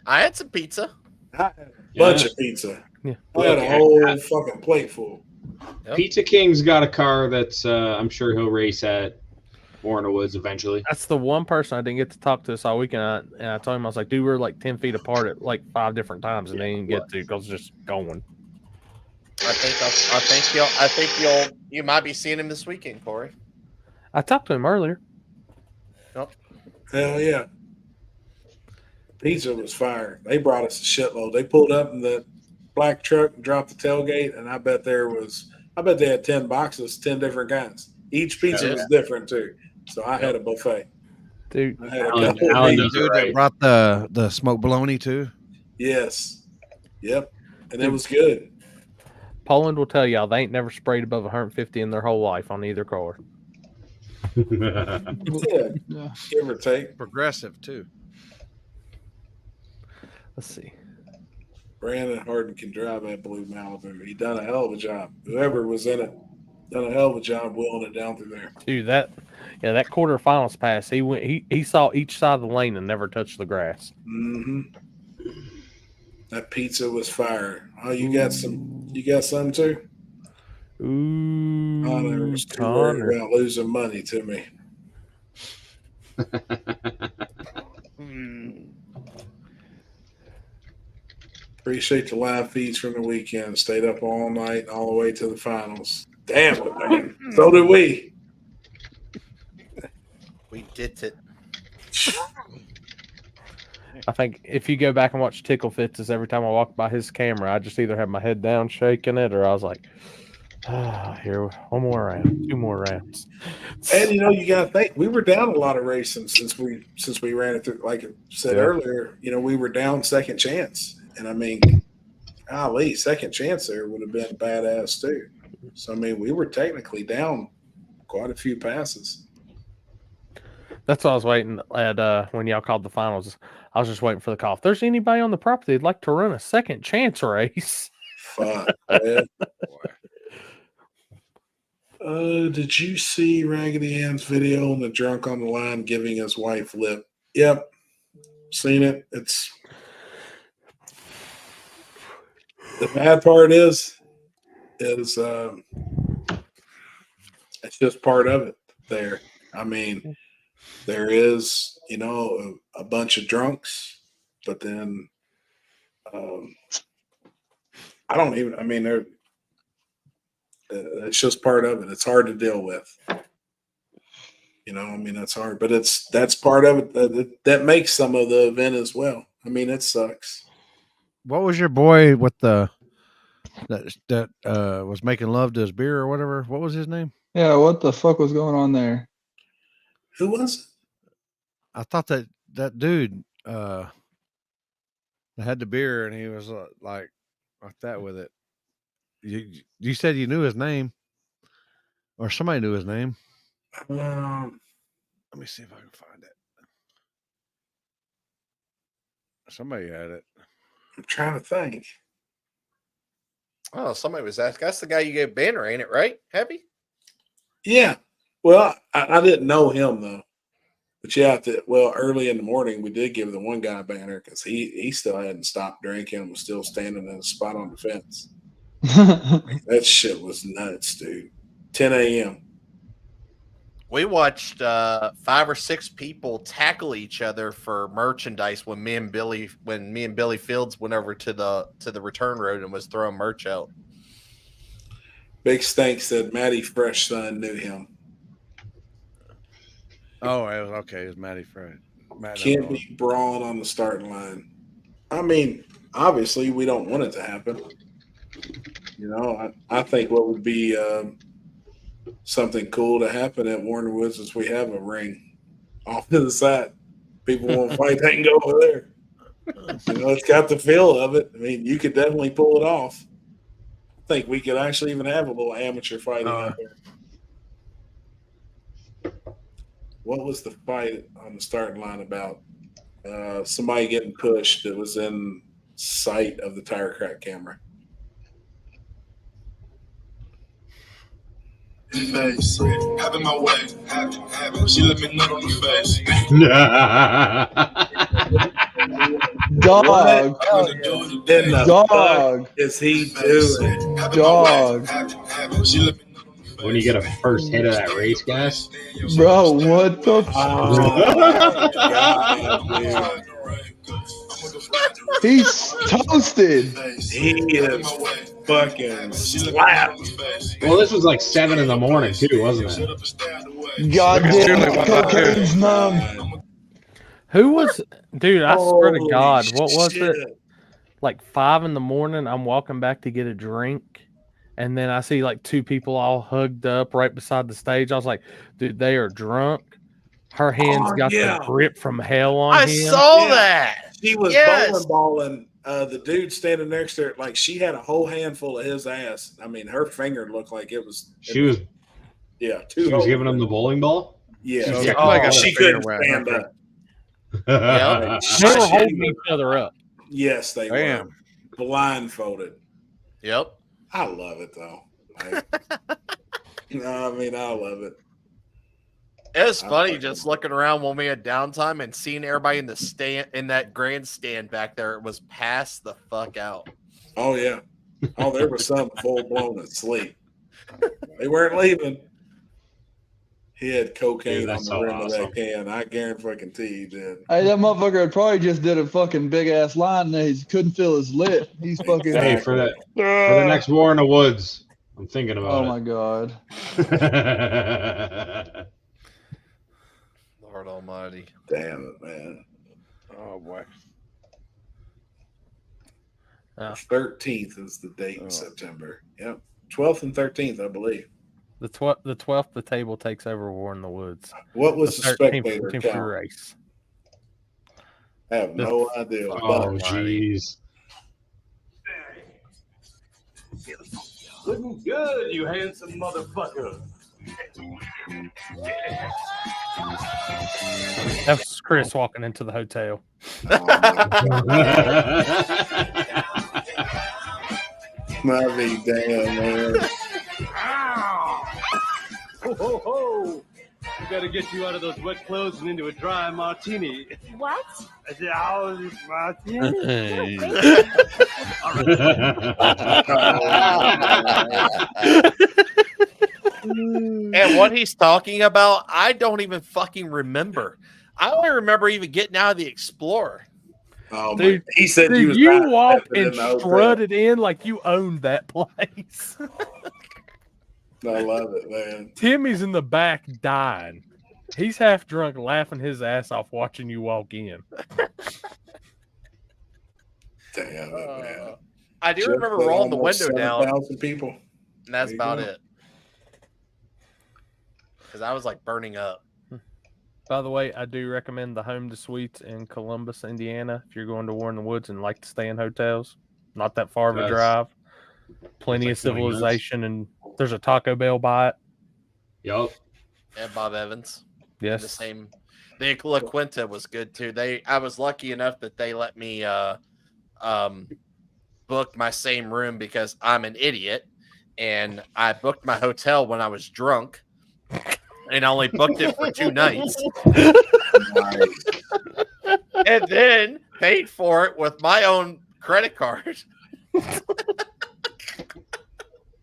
I had some pizza. I had a bunch of pizza. Yeah. I had a whole fucking plate full. Yep. Pizza King's got a car that's I'm sure he'll race at War in the Woods eventually. That's the one person I didn't get to talk to this all weekend. And I told him, I was like, dude, we're like 10 feet apart at like 5 different times, and they didn't get to because just going. I think you might be seeing him this weekend, Corey. I talked to him earlier. Yep. Hell yeah. Pizza was fire. They brought us a shitload. They pulled up in the black truck and dropped the tailgate, and I bet they had 10 boxes, 10 different kinds. Each pizza was different too. So I had a buffet. Dude, I had a Alan dude that brought the smoked bologna too. Yes. Yep. And it was good. Poland will tell y'all they ain't never sprayed above 150 in their whole life on either car. Yeah. Give or take. Progressive too. Let's see. Brandon Harden can drive that blue Malibu. He done a hell of a job. Whoever was in it done a hell of a job wheeling it down through there. Dude, that quarterfinals pass, he saw each side of the lane and never touched the grass. Mm-hmm. That pizza was fire. Oh, you got some too? Ooh, Connor was too worried about losing money to me. Appreciate the live feeds from the weekend. Stayed up all night, all the way to the finals. Damn it, man. So did we. We did it. I think if you go back and watch Tickle Fits, every time I walk by his camera, I just either have my head down shaking it, or I was like, here, one more round, 2 more rounds. And you got to think, we were down a lot of racing since we ran it through. Like I said earlier, we were down second chance. And I mean, golly, second chance there would have been badass too. So I mean, we were technically down quite a few passes. That's what I was waiting at when y'all called the finals. I was just waiting for the call. If there's anybody on the property that'd like to run a second chance race. Fuck, man. Did you see Raggedy Ann's video on the drunk on the line giving his wife lip? Yep. Seen it. It's the bad part is it's just part of it there. I mean, there is, a bunch of drunks, but then it's just part of it. It's hard to deal with. That's hard, but that's part of it that makes some of the event as well. I mean, it sucks. What was your boy with that was making love to his beer or whatever? What was his name? Yeah, what the fuck was going on there? Who was it? I thought that dude had the beer and he was like that with it. You said you knew his name, or somebody knew his name. Let me see if I can find it. Somebody had it. I'm trying to think. Oh, somebody was asking. That's the guy you gave banner, ain't it? Right? Happy? Yeah. Well, I didn't know him though. But yeah, early in the morning we did give the one guy a banner because he still hadn't stopped drinking and was still standing in a spot on the fence. That shit was nuts, dude. 10 a.m. We watched 5 or 6 people tackle each other for merchandise when me and Billy Fields went over to the return road and was throwing merch out. Big Stank said Matty Fresh son knew him. Oh, it was okay. It was Matty Fresh. Can't be brawling on the starting line. I mean, obviously we don't want it to happen. I think what would be something cool to happen at Warner Woods is we have a ring off to the side. People want to fight, they can go over there. It's got the feel of it. I mean, you could definitely pull it off. I think we could actually even have a little amateur fighting out there. What was the fight on the starting line about? Somebody getting pushed that was in sight of the tire crack camera. Face, having my way, she let me nut on the face. Dog. Dog. Is he doing? Dog. When you get a first hit of that race, guys. Bro, what the He's toasted. He is fucking slapped. Well, this was like 7 in the morning too, wasn't it? Goddamn, cocaine's numb. Who was, dude? I swear to Holy God, what was shit. it? Like 5 in the morning. I'm walking back to get a drink, and then I see like 2 people all hugged up right beside the stage. I was like, dude, they are drunk. Her hands got the grip from hell on him. I saw that. She was bowling balling. The dude standing next to her, like she had a whole handful of his ass. I mean, her finger looked like it was. She was giving him the bowling ball. Yeah, she couldn't stand up. Yeah, they were holding each other up. Yes, they were blindfolded. Yep, I love it though. I love it. It was funny just looking around when we had downtime and seeing everybody in the stand in that grandstand back there. It was passed the fuck out. Oh yeah. Oh, there was some full blown asleep. They weren't leaving. He had cocaine on the rim of that can. I guarantee he did. Hey, that motherfucker probably just did a fucking big ass line and he couldn't feel his lip. He's fucking. Hey, for the next War in the Woods, I'm thinking about Oh it. my God. Lord Almighty. Damn it, man. Oh boy. 13th is the date in September. Yep. 12th and 13th, I believe. The 12th, the table takes over War in the Woods. What was the 13th, spectator 14th count? race? I have no idea. Oh, jeez. Looking good, you handsome motherfucker. That was Chris walking into the hotel. Might be damn, man. Ho, ho, ho. We gotta get you out of those wet clothes and into a dry martini. What? I said, "How is martini?" And what he's talking about, I don't even fucking remember. I only remember even getting out of the Explorer. Oh, Dude, he said dude, you walked and strutted in like you owned that place. I love it, man. Timmy's in the back dying. He's half drunk, laughing his ass off watching you walk in. Damn it, man. I do Just remember put rolling the almost window down. 7,000 people. And that's There you about go. it. Because I was like burning up. By the way, I do recommend the Home to Suites in Columbus, Indiana. If you're going to War in the Woods and like to stay in hotels, not that far of a Yes. drive. Plenty Like of 20 minutes. civilization, and there's a Taco Bell by it. Yup. And Bob Evans. Yes. The same. The La Quinta was good too. I was lucky enough that they let me book my same room because I'm an idiot, and I booked my hotel when I was drunk, and I only booked it for 2 nights, and then paid for it with my own credit card.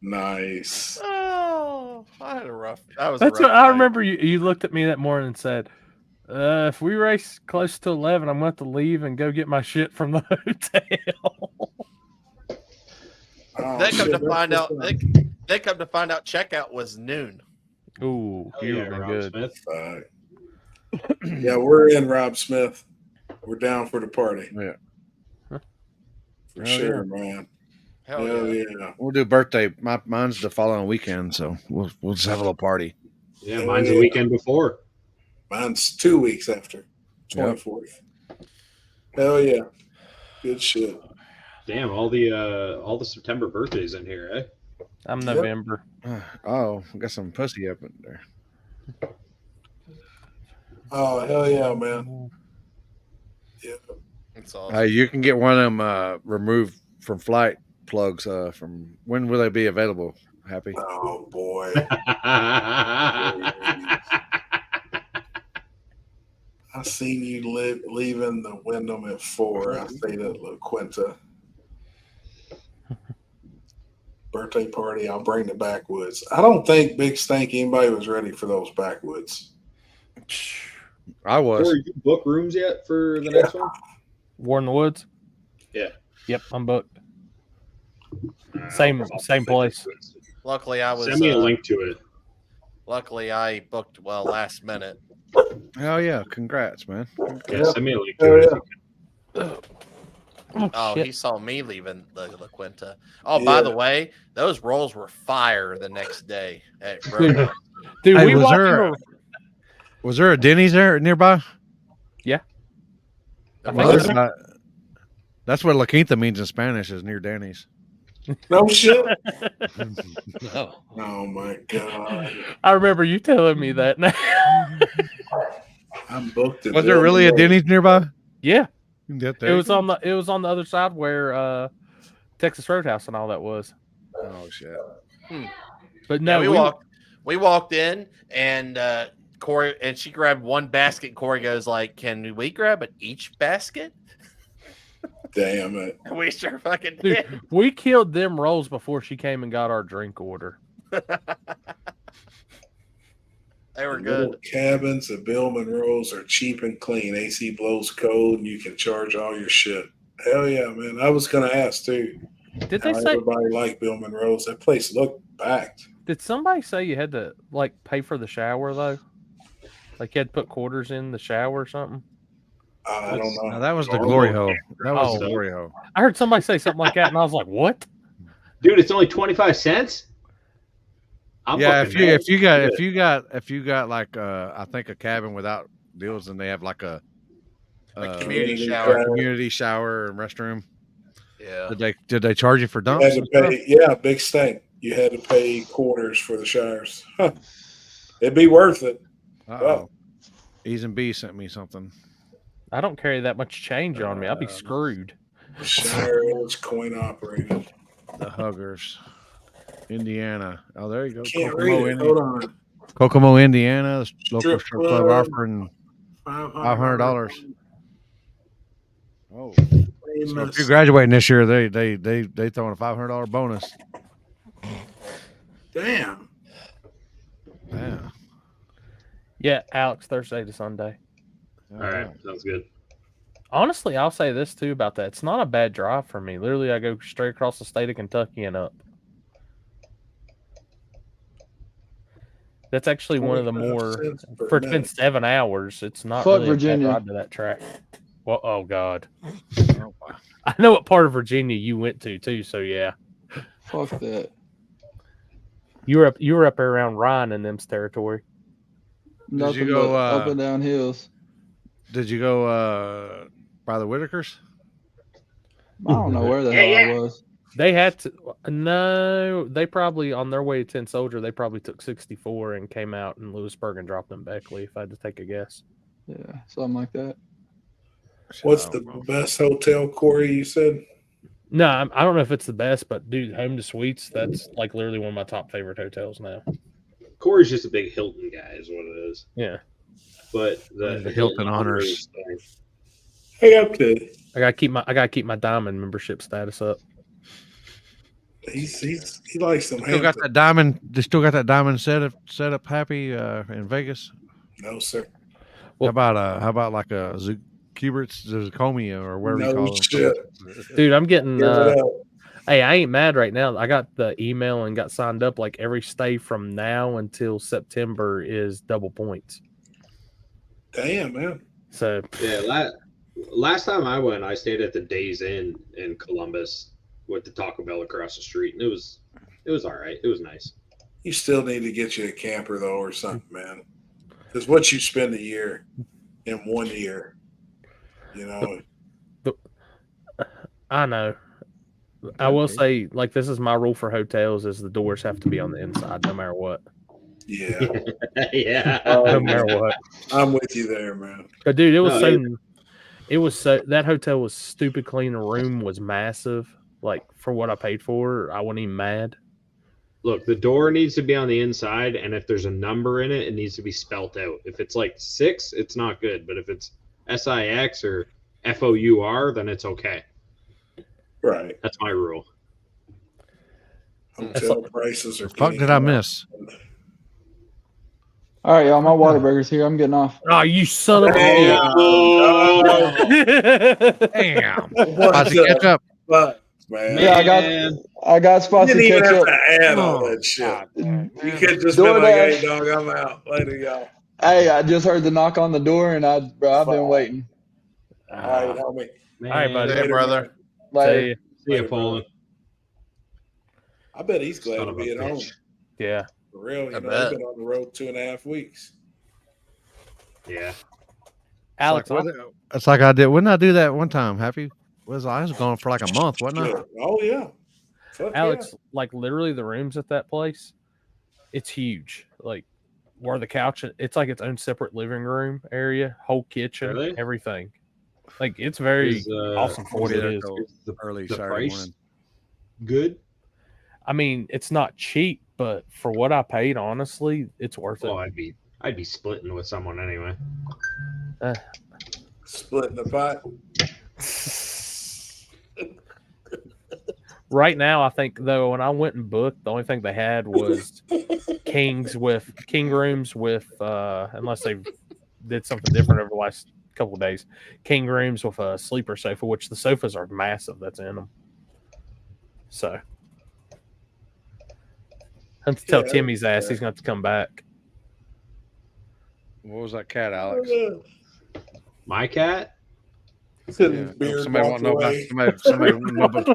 Nice. Oh, I had a rough. That was. That's a rough what I night. remember. You looked at me that morning and said, "If we race close to 11, I'm going to have to leave and go get my shit from the hotel." Oh, They come shit, to that's find out. what's up. They come to find out. Checkout was noon. Ooh, Oh, you yeah, have been Rob good. Smith. Yeah, we're in, Rob Smith. We're down for the party. Yeah. For Hell sure, yeah. man. Hell Hell yeah. yeah. We'll do birthday. Mine's the following weekend, so we'll just have a little party. Yeah, mine's the weekend before. Mine's 2 weeks after. 24th. Hell yeah. Good shit. Damn, all the September birthdays in here, eh? I'm Yep. November. Oh, I got some pussy up in there. Oh, hell yeah, man. Yeah. That's awesome. Hey, you can get one of them removed from flight plugs. From when will they be available? Happy. Oh boy. I seen you leaving the Wyndham at 4. I stayed at La Quinta. Birthday party. I'll bring the backwoods. I don't think Big Stank anybody was ready for those backwoods. I was. Corey, you book rooms yet for the next one? War in the Woods? Yeah. Yep, I'm booked. Same place. Luckily, I was. Send me a link to it. Luckily, I booked last minute. Hell yeah! Congrats, man. Yeah, send me a link to it. Oh, shit. he saw me leaving the La Quinta. Oh, by the way, those rolls were fire the next day at Roadhouse. Dude, Hey, we was walked there in. was there a Denny's there nearby? Yeah. I think That's, so. that's what La Quinta means in Spanish. Is near Denny's. No shit. No. Oh my god. I remember you telling me that. I'm booked. Was there really a Denny's nearby? Yeah. Get It there. was on the other side where Texas Roadhouse and all that was. Oh shit. But no, Yeah, we walked in and Corey and she grabbed one basket. Corey goes like, "Can we grab each basket?" Damn it. We sure fucking dude, did. we killed them rolls before she came and got our drink order. They were Little good. cabins, the Billman rolls are cheap and clean. AC blows cold, and you can charge all your shit. Hell yeah, man! I was gonna ask too. Did they how say? everybody liked Billman rolls? That place looked packed. Did somebody say you had to like pay for the shower though? Like you had to put quarters in the shower or something? I don't know. No, that was the glory hole. That was Oh. the glory hole. I heard somebody say something like that, and I was like, "What?" Dude, it's only 25 cents. I'm Yeah, fucking if you got like I think a cabin without deals, and they have like a community shower. community shower and restroom. Yeah. Did they charge you for You dumps? had to and stuff? pay, yeah, big stink. You had to pay quarters for the showers. Huh. It'd be worth it. Uh-oh. E's and B sent me something. I don't carry that much change on me. I'll be screwed. Sure, it's coin operated. The Huggers, Indiana. Oh, there you go. Can't Kokomo, read it. Hold on. Kokomo, Indiana. The local Strip strip club club, offering $500. Oh, so if you're graduating this year, they throwing a $500 bonus. Damn. Yeah. Yeah, Alex, Thursday to Sunday. All right, sounds good. Honestly, I'll say this too about that. It's not a bad drive for me. Literally, I go straight across the state of Kentucky and up. That's actually one of the more, for it's been 7 hours. It's not Fuck really Virginia. a bad ride to that track. Well, oh God, I know what part of Virginia you went to too. So yeah, Fuck that. you were up there around Ryan and them's territory. Nothing you go, but up and down hills. Did you go by the Whitakers? I don't know where the hell I was. They had to. No, they probably on their way to 10 Soldier. They probably took 64 and came out in Lewisburg and dropped them Beckley. If I had to take a guess. Yeah, something like that. What's the best hotel, Corey? You said? No, I don't know if it's the best, but dude, Home to Suites, that's like literally one of my top favorite hotels now. Corey's just a big Hilton guy, is what it is. Yeah, but the Hilton honors. Hey, up to I gotta keep my diamond membership status up. he likes them. Still got that diamond. They still got that diamond set up happy in Vegas. No, sir. Well, how about like a Zucomia or whatever you call shit. them? Dude, I'm getting. Give it up. Hey, I ain't mad right now. I got the email and got signed up. Like every stay from now until September is double points. Damn, man. So yeah, last time I went, I stayed at the Days Inn in Columbus with the Taco Bell across the street, and it was all right. It was nice. You still need to get you a camper though, or something, man. Because what you spend a year in 1 year, you know. I know. I will say, like, this is my rule for hotels: is the doors have to be on the inside, no matter what. Yeah. Yeah. No matter what. I'm with you there, man. But dude, it was so that hotel was stupid clean. The room was massive. Like for what I paid for, I wasn't even mad. Look, the door needs to be on the inside, and if there's a number in it, it needs to be spelt out. If it's like 6, it's not good. But if it's SIX or FOUR, then it's okay. Right. That's my rule. Hotel prices are. Fuck did I miss? All right, y'all. My Whataburger's here. I'm getting off. Oh, you son of a! Damn. About to catch up. Fuck, man. Yeah, I got spots You to didn't even catch have up. to add all that shit. You could just been like, "Hey, dog, I'm out. Later, y'all." Hey, I just heard the knock on the door, and I've been waiting. All right, homie. All right, buddy. Hey, brother. Later. See you, Paul. I bet he's glad to be at home. Yeah. For real, you know, bet. he's been on the road 2.5 weeks. Yeah. Alex, It's like I did. When did I do that one time? Happy? I was gone for like a month, wasn't I? Oh yeah. Fuck Alex, like literally the rooms at that place, it's huge. Like where the couch, it's like its own separate living room area, whole kitchen, Really? everything. Like it's very awesome for what it is. The early The Saturday price morning. good? I mean, it's not cheap, but for what I paid, honestly, it's worth it. Well, I'd be splitting with someone anyway. Splitting the pot. Right now, I think though, when I went and booked, the only thing they had was king rooms with unless they did something different over the last couple of days, king rooms with a sleeper sofa, which the sofas are massive that's in them. So I have to tell Timmy's ass he's going to have to come back. What was that cat, Alex? My cat? Yeah. Somebody want to know about somebody want to know about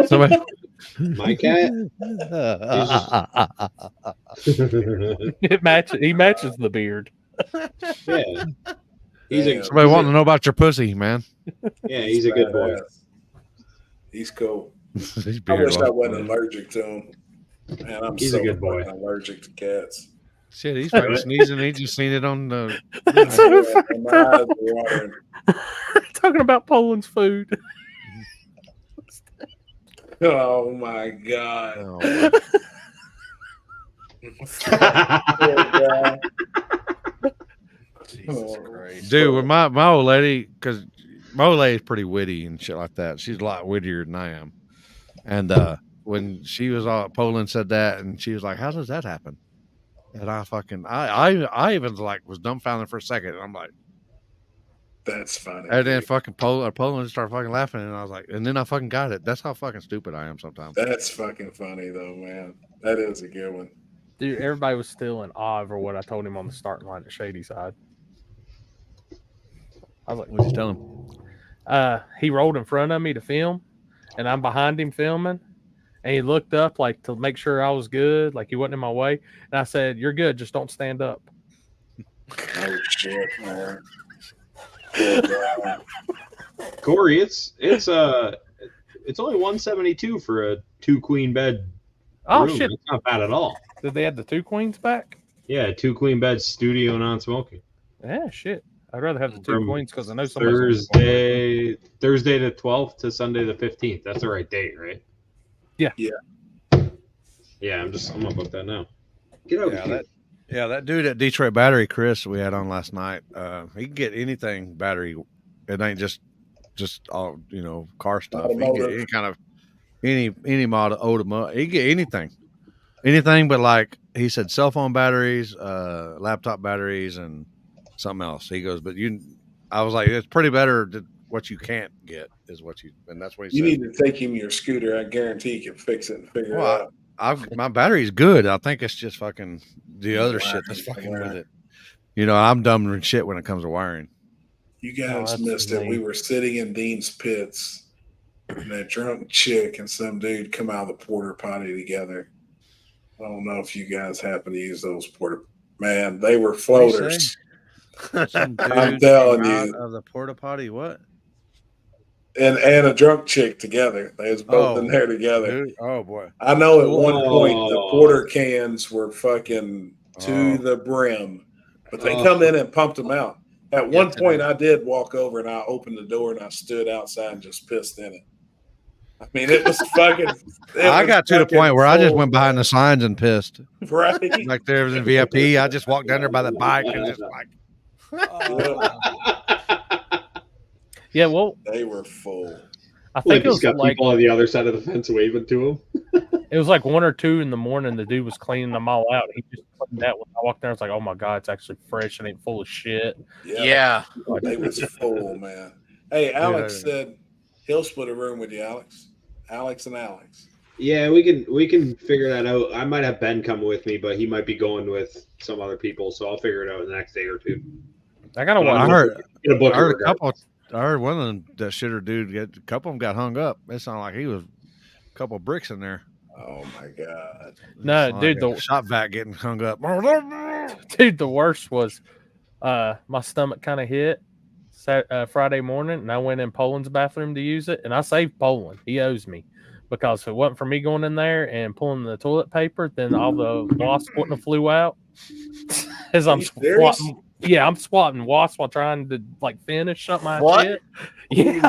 somebody. My cat? He matches the beard. Yeah. Somebody wanting to know about your pussy, man. Yeah, he's a good boy. He's cool. His I beard wish I was- wasn't allergic to him. Man, I'm He's so a good boy. fucking allergic to cats. Shit, he's fucking sneezing. He just seen it on the. That's so fucked My up. eyes are watering. Talking about Poland's food. Oh my god. Oh, Jesus Christ. dude, with my old lady, because my old lady's pretty witty and shit like that. She's a lot wittier than I am. And when she was all Poland said that, and she was like, "How does that happen?" And I even like was dumbfounded for a second. And I'm like, That's funny. and then fucking Poland started fucking laughing, and I was like, and then I fucking got it. That's how fucking stupid I am sometimes. That's fucking funny though, man. That is a good one. Dude, everybody was still in awe over what I told him on the starting line at Shady Side. I was like, "What'd you tell him?" He rolled in front of me to film, and I'm behind him filming. And he looked up like to make sure I was good, like he wasn't in my way. And I said, "You're good, just don't stand up." Oh shit, man. Corey, it's only 172 for a 2-queen bed. Oh room. shit, It's not bad at all. Did they have the 2 queens back? Yeah, 2-queen bed, studio, non-smoking. Yeah, shit. I'd rather have the 2 From queens because I know somebody's Thursday the 12th to Sunday the 15th. That's the right date, right? Yeah. Yeah. Yeah, I'm gonna book that now. Get over here. That dude at Detroit Battery, Chris, we had on last night. He can get anything battery. It ain't just all car stuff. He can get any kind of any model automotive. He can get anything but, like he said, cell phone batteries, laptop batteries, and something else. He goes, but I was like, it's pretty better than what you can't get is what and that's what he You said. need to take him your scooter. I guarantee he can fix it and figure it out. My battery's good. I think it's just fucking the other shit that's fucking with it. I'm dumb and shit when it comes to wiring. You guys missed it. We were sitting in Dean's pits, and that drunk chick and some dude come out of the porta potty together. I don't know if you guys happen to use those man, they were floaters. Some I'm dude telling came out you. of the porta potty. What? And a drunk chick together. They was both in there together. Dude. Oh boy. I know at one point the porter cans were fucking to the brim, but they come in and pumped them out. At one point, I did walk over and I opened the door and I stood outside and just pissed in it. I mean, it was fucking. I got to the point where I just went behind the signs and pissed. Right. Like there was in VIP. I just walked down there by the bike and just like. Yeah, well, they were full. I think it was got like people on the other side of the fence waving to him. it was like 1 or 2 in the morning. The dude was cleaning them all out. He just cleaned that when I walked there. I was like, "Oh my god, it's actually fresh and ain't full of shit." Yeah. They was full, man. Hey, Alex said he'll split a room with you, Alex. Alex and Alex. Yeah, we can figure that out. I might have Ben come with me, but he might be going with some other people, so I'll figure it out in the next day or two. I gotta watch. I heard a couple. I heard one of them, that shitter dude, a couple of them got hung up. It sounded like he was a couple of bricks in there. Oh my god! No, Like dude, a the shop vac getting hung up. Dude, the worst was my stomach kind of hit Friday morning, and I went in Poland's bathroom to use it, and I saved Poland. He owes me, because if it wasn't for me going in there and pulling the toilet paper, then all the wasps wouldn't have flew out. As I'm swatting. Yeah, I'm swatting wasps while trying to finish something I did. Yeah.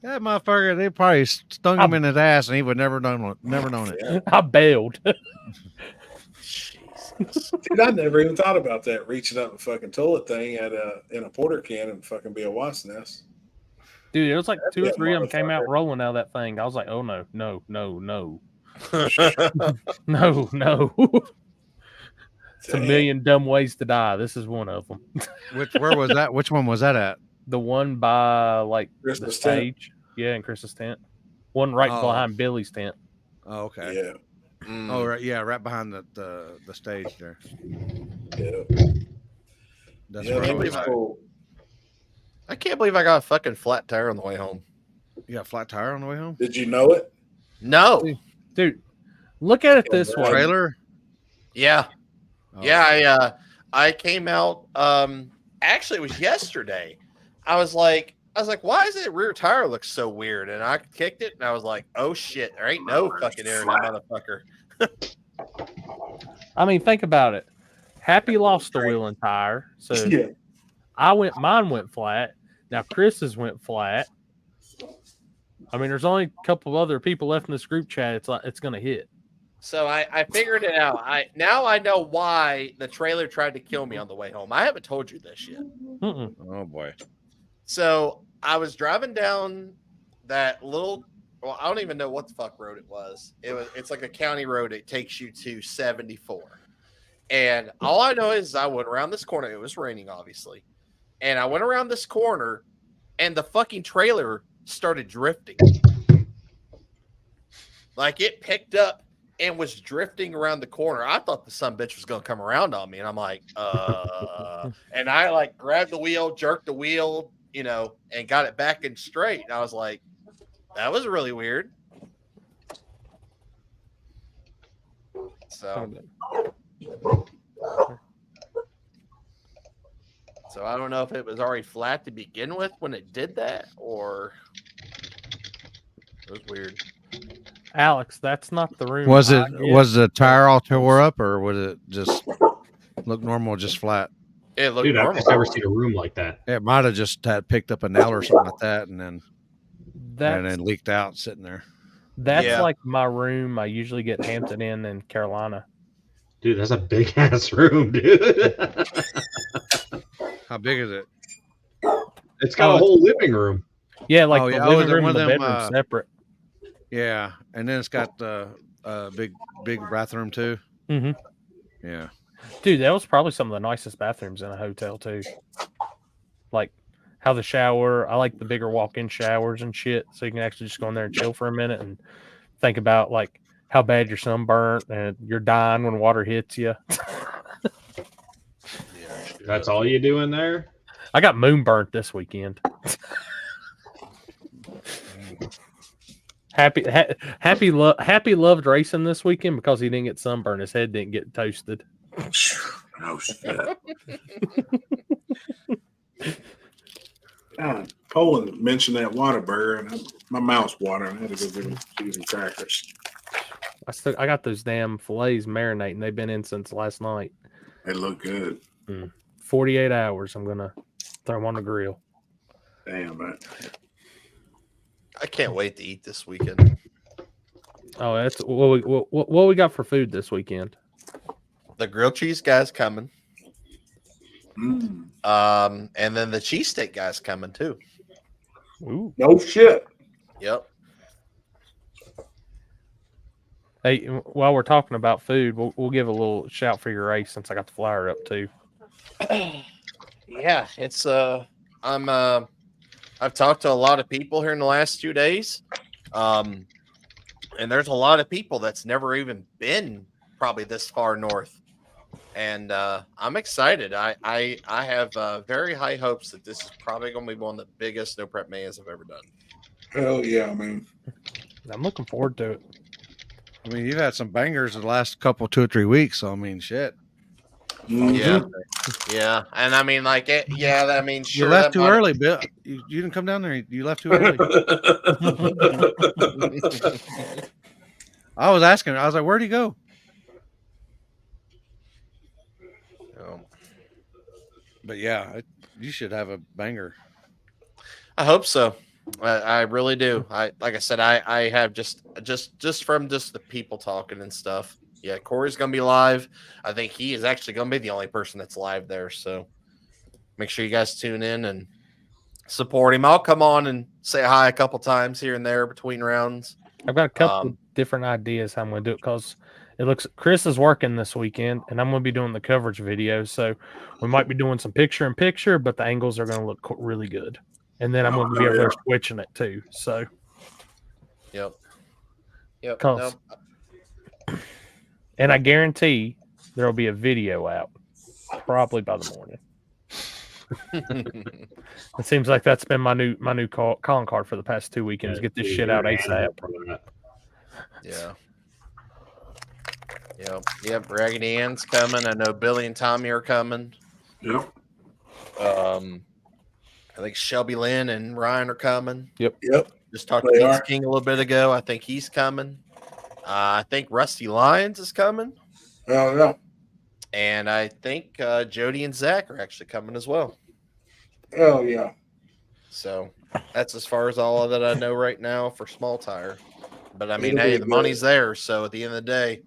That motherfucker, they probably stung him in his ass, and he would never known it. I bailed. Dude, I never even thought about that. Reaching up a fucking toilet thing in a porter can and fucking be a wasp nest. Dude, it was like 2 or 3 of them came out rolling out of that thing. I was like, "Oh no, no, no, no, no, no." It's a million dumb ways to die. This is one of them. Where was that? Which one was that at? The one by Chris's the stage. tent. Yeah, in Chris's tent. One right behind Billy's tent. Oh, okay. Yeah. Oh, right. Yeah, right behind the stage there. Yeah. That's Yeah, where they I were was at. cool. I can't believe I got a fucking flat tire on the way home. You got a flat tire on the way home? Did you know it? No. Dude, look at it this way. Trailer? Yeah. Oh. Yeah, I came out actually it was yesterday. I was like, why is it rear tire looks so weird? And I kicked it and I was like, oh shit, there ain't no fucking air in that motherfucker. I mean, think about it. Happy lost the wheel and tire. So Yeah. mine went flat. Now Chris's went flat. I mean, there's only a couple of other people left in this group chat. It's gonna hit. So I figured it out. Now I know why the trailer tried to kill me on the way home. I haven't told you this yet. Oh boy. So I was driving down that little, well, I don't even know what the fuck road it was. It's like a county road. It takes you to 74. And all I know is I went around this corner. It was raining, obviously. And I went around this corner and the fucking trailer started drifting. Like it picked up and was drifting around the corner. I thought the son bitch was going to come around on me. And I'm like, and I like grabbed the wheel, jerked the wheel, you know, and got it back in straight. And I was like, that was really weird. So I don't know if it was already flat to begin with when it did that, or it was weird. Alex, that's not the room. Was the tire all tore up, or was it just look normal, just flat? It looked Dude, normal. I've just never seen a room like that. It might have just had picked up a nail or something like that, and then That's leaked out sitting there. That's like my room. I usually get Hampton Inn in Carolina. Dude, that's a big ass room, dude. How big is it? It's got a whole living room. Yeah, like the living room and the them, bedroom separate. Yeah, and then it's got the big bathroom too. Mm-hmm. Yeah, dude, that was probably some of the nicest bathrooms in a hotel too. Like how the shower, I like the bigger walk-in showers and shit, so you can actually just go in there and chill for a minute and think about like how bad you're sunburnt and you're dying when water hits you. That's all you do in there? I got moonburnt this weekend. Happy loved racing this weekend because he didn't get sunburned. His head didn't get toasted. Oh shit! Poland mentioned that Whataburger, and my mouth's watering. I had to go get him cheese and crackers. I got those damn fillets marinating. They've been in since last night. They look good. 48 hours. I'm gonna throw them on the grill. Damn, man. I can't wait to eat this weekend. Oh, that's what we got for food this weekend. The grilled cheese guy's coming. And then the cheesesteak guy's coming too. Ooh. No shit. Yep. Hey, while we're talking about food, we'll give a little shout for your race since I got the flyer up too. Yeah, it's I've talked to a lot of people here in the last 2 days. And there's a lot of people that's never even been probably this far north. And I'm excited. I have very high hopes that this is probably going to be one of the biggest No Prep Manias I've ever done. Hell yeah, man. I'm looking forward to it. I mean, you've had some bangers the last couple, 2 or 3 weeks. So I mean, shit. Yeah, yeah, and I mean, like, I mean, sure, You left too early, Bill. You didn't come down there. You left too early. I was asking. I was like, "Where'd he go?" But yeah, you should have a banger. I hope so. I really do. Like I said, I have just from just the people talking and stuff. Yeah, Corey's gonna be live. I think he is actually gonna be the only person that's live there. So make sure you guys tune in and support him. I'll come on and say hi a couple times here and there between rounds. I've got a couple different ideas how I'm going to do it because it looks Chris is working this weekend and I'm going to be doing the coverage videos. So we might be doing some picture in picture, but the angles are going to look really good. And then I'm going to be over there switching it too. So, yep. Yep. And I guarantee there'll be a video out probably by the morning. It seems like that's been my new calling card for the past 2 weekends. Get this shit out ASAP. Yeah. Yep. Raggedy Ann's coming. I know Billy and Tommy are coming. Yep. I think Shelby Lynn and Ryan are coming. Yep. Just talked to Vince King a little bit ago. I think he's coming. I think Rusty Lyons is coming. Oh, yeah. And I think Jody and Zach are actually coming as well. Oh yeah. So that's as far as all that I know right now for small tire. But I mean, It'll hey, be the good. money's there. So at the end of the day,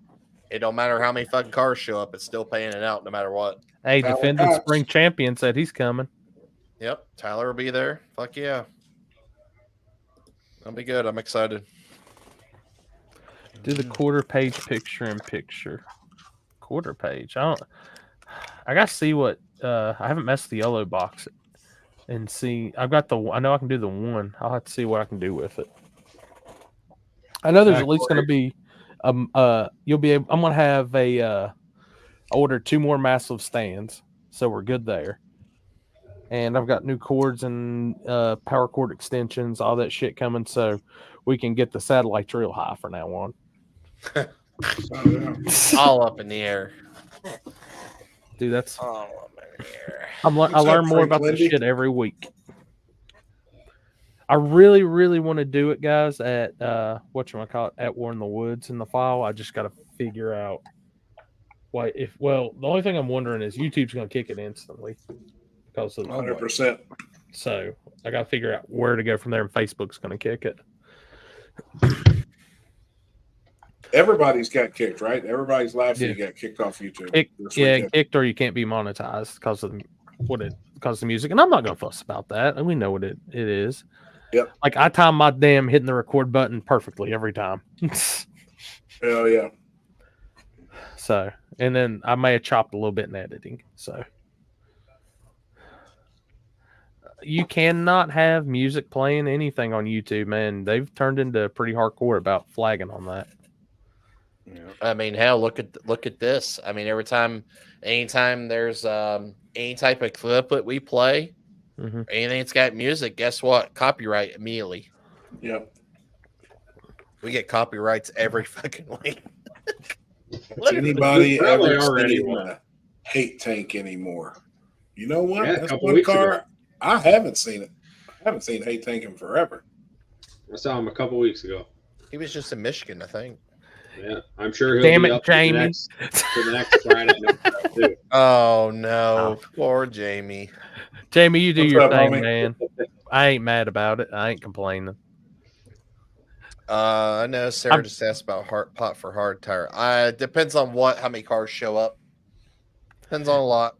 it don't matter how many fucking cars show up. It's still paying it out no matter what. Hey, Tyler defending Cox. spring champion said he's coming. Yep. Tyler will be there. Fuck yeah. That'll be good. I'm excited. Do the quarter page picture in picture. Quarter page. I gotta see what I haven't messed the yellow box and see. I know I can do the one. I'll have to see what I can do with it. I know there's at least gonna be you'll be able, I'm gonna have I ordered 2 more massive stands, so we're good there. And I've got new cords and power cord extensions, all that shit coming, so we can get the satellites real high from now on. All up in the air. Dude, that's all up in the air. I learn more about this shit every week. I really, really want to do it, guys, at whatchamacallit, at War in the Woods in the fall. I just got to figure out why. The only thing I'm wondering is YouTube's going to kick it instantly because of 100%. So I got to figure out where to go from there, and Facebook's going to kick it. Everybody's got kicked, right? Everybody's live feed got kicked off YouTube. Kicked, or you can't be monetized because of the music. And I'm not going to fuss about that. And we know what it is. Yep. Like I time my damn hitting the record button perfectly every time. Hell yeah. So, and then I may have chopped a little bit in editing. So you cannot have music playing anything on YouTube, man. They've turned into pretty hardcore about flagging on that. Yeah. I mean, hell, look at this. I mean, anytime there's any type of clip that we play, anything that's got music, guess what? Copyright immediately. Yep. We get copyrights every fucking week. Anybody ever seen a hate tank anymore? You know what? Yeah, That's one car I haven't seen it. I haven't seen hate tank in forever. I saw him a couple weeks ago. He was just in Michigan, I think. Yeah, I'm sure he'll Damn be it, up Jamie. to the next Friday night too. Oh no, poor Jamie. Jamie, you do What's your up, thing, homie? man. I ain't mad about it. I ain't complaining. I know Sarah just asked about pot for hard tire. Depends on how many cars show up. Depends on a lot.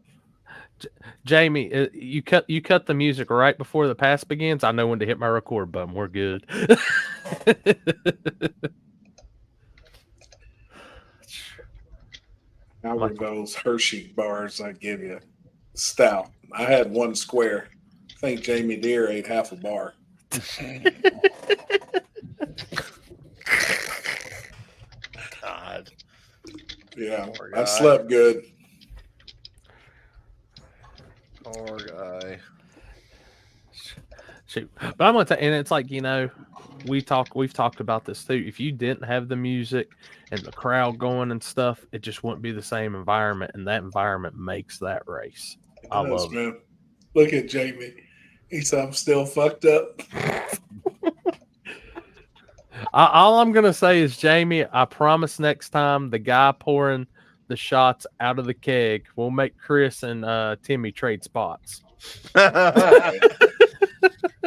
Jamie, you cut the music right before the pass begins. I know when to hit my record button. We're good. How were those Hershey bars I give you? Stout. I had one square. I think Jamie Deere ate half a bar. God. Yeah, Poor I guy. slept good. Poor guy. Shoot. But I'm gonna tell, and it's like, we've talked about this too. If you didn't have the music and the crowd going and stuff, it just wouldn't be the same environment, and that environment makes that race. I love it. Man. Look at Jamie. He said I'm still fucked up. All I'm gonna say is, Jamie, I promise next time the guy pouring the shots out of the keg, we'll make Chris and Timmy trade spots.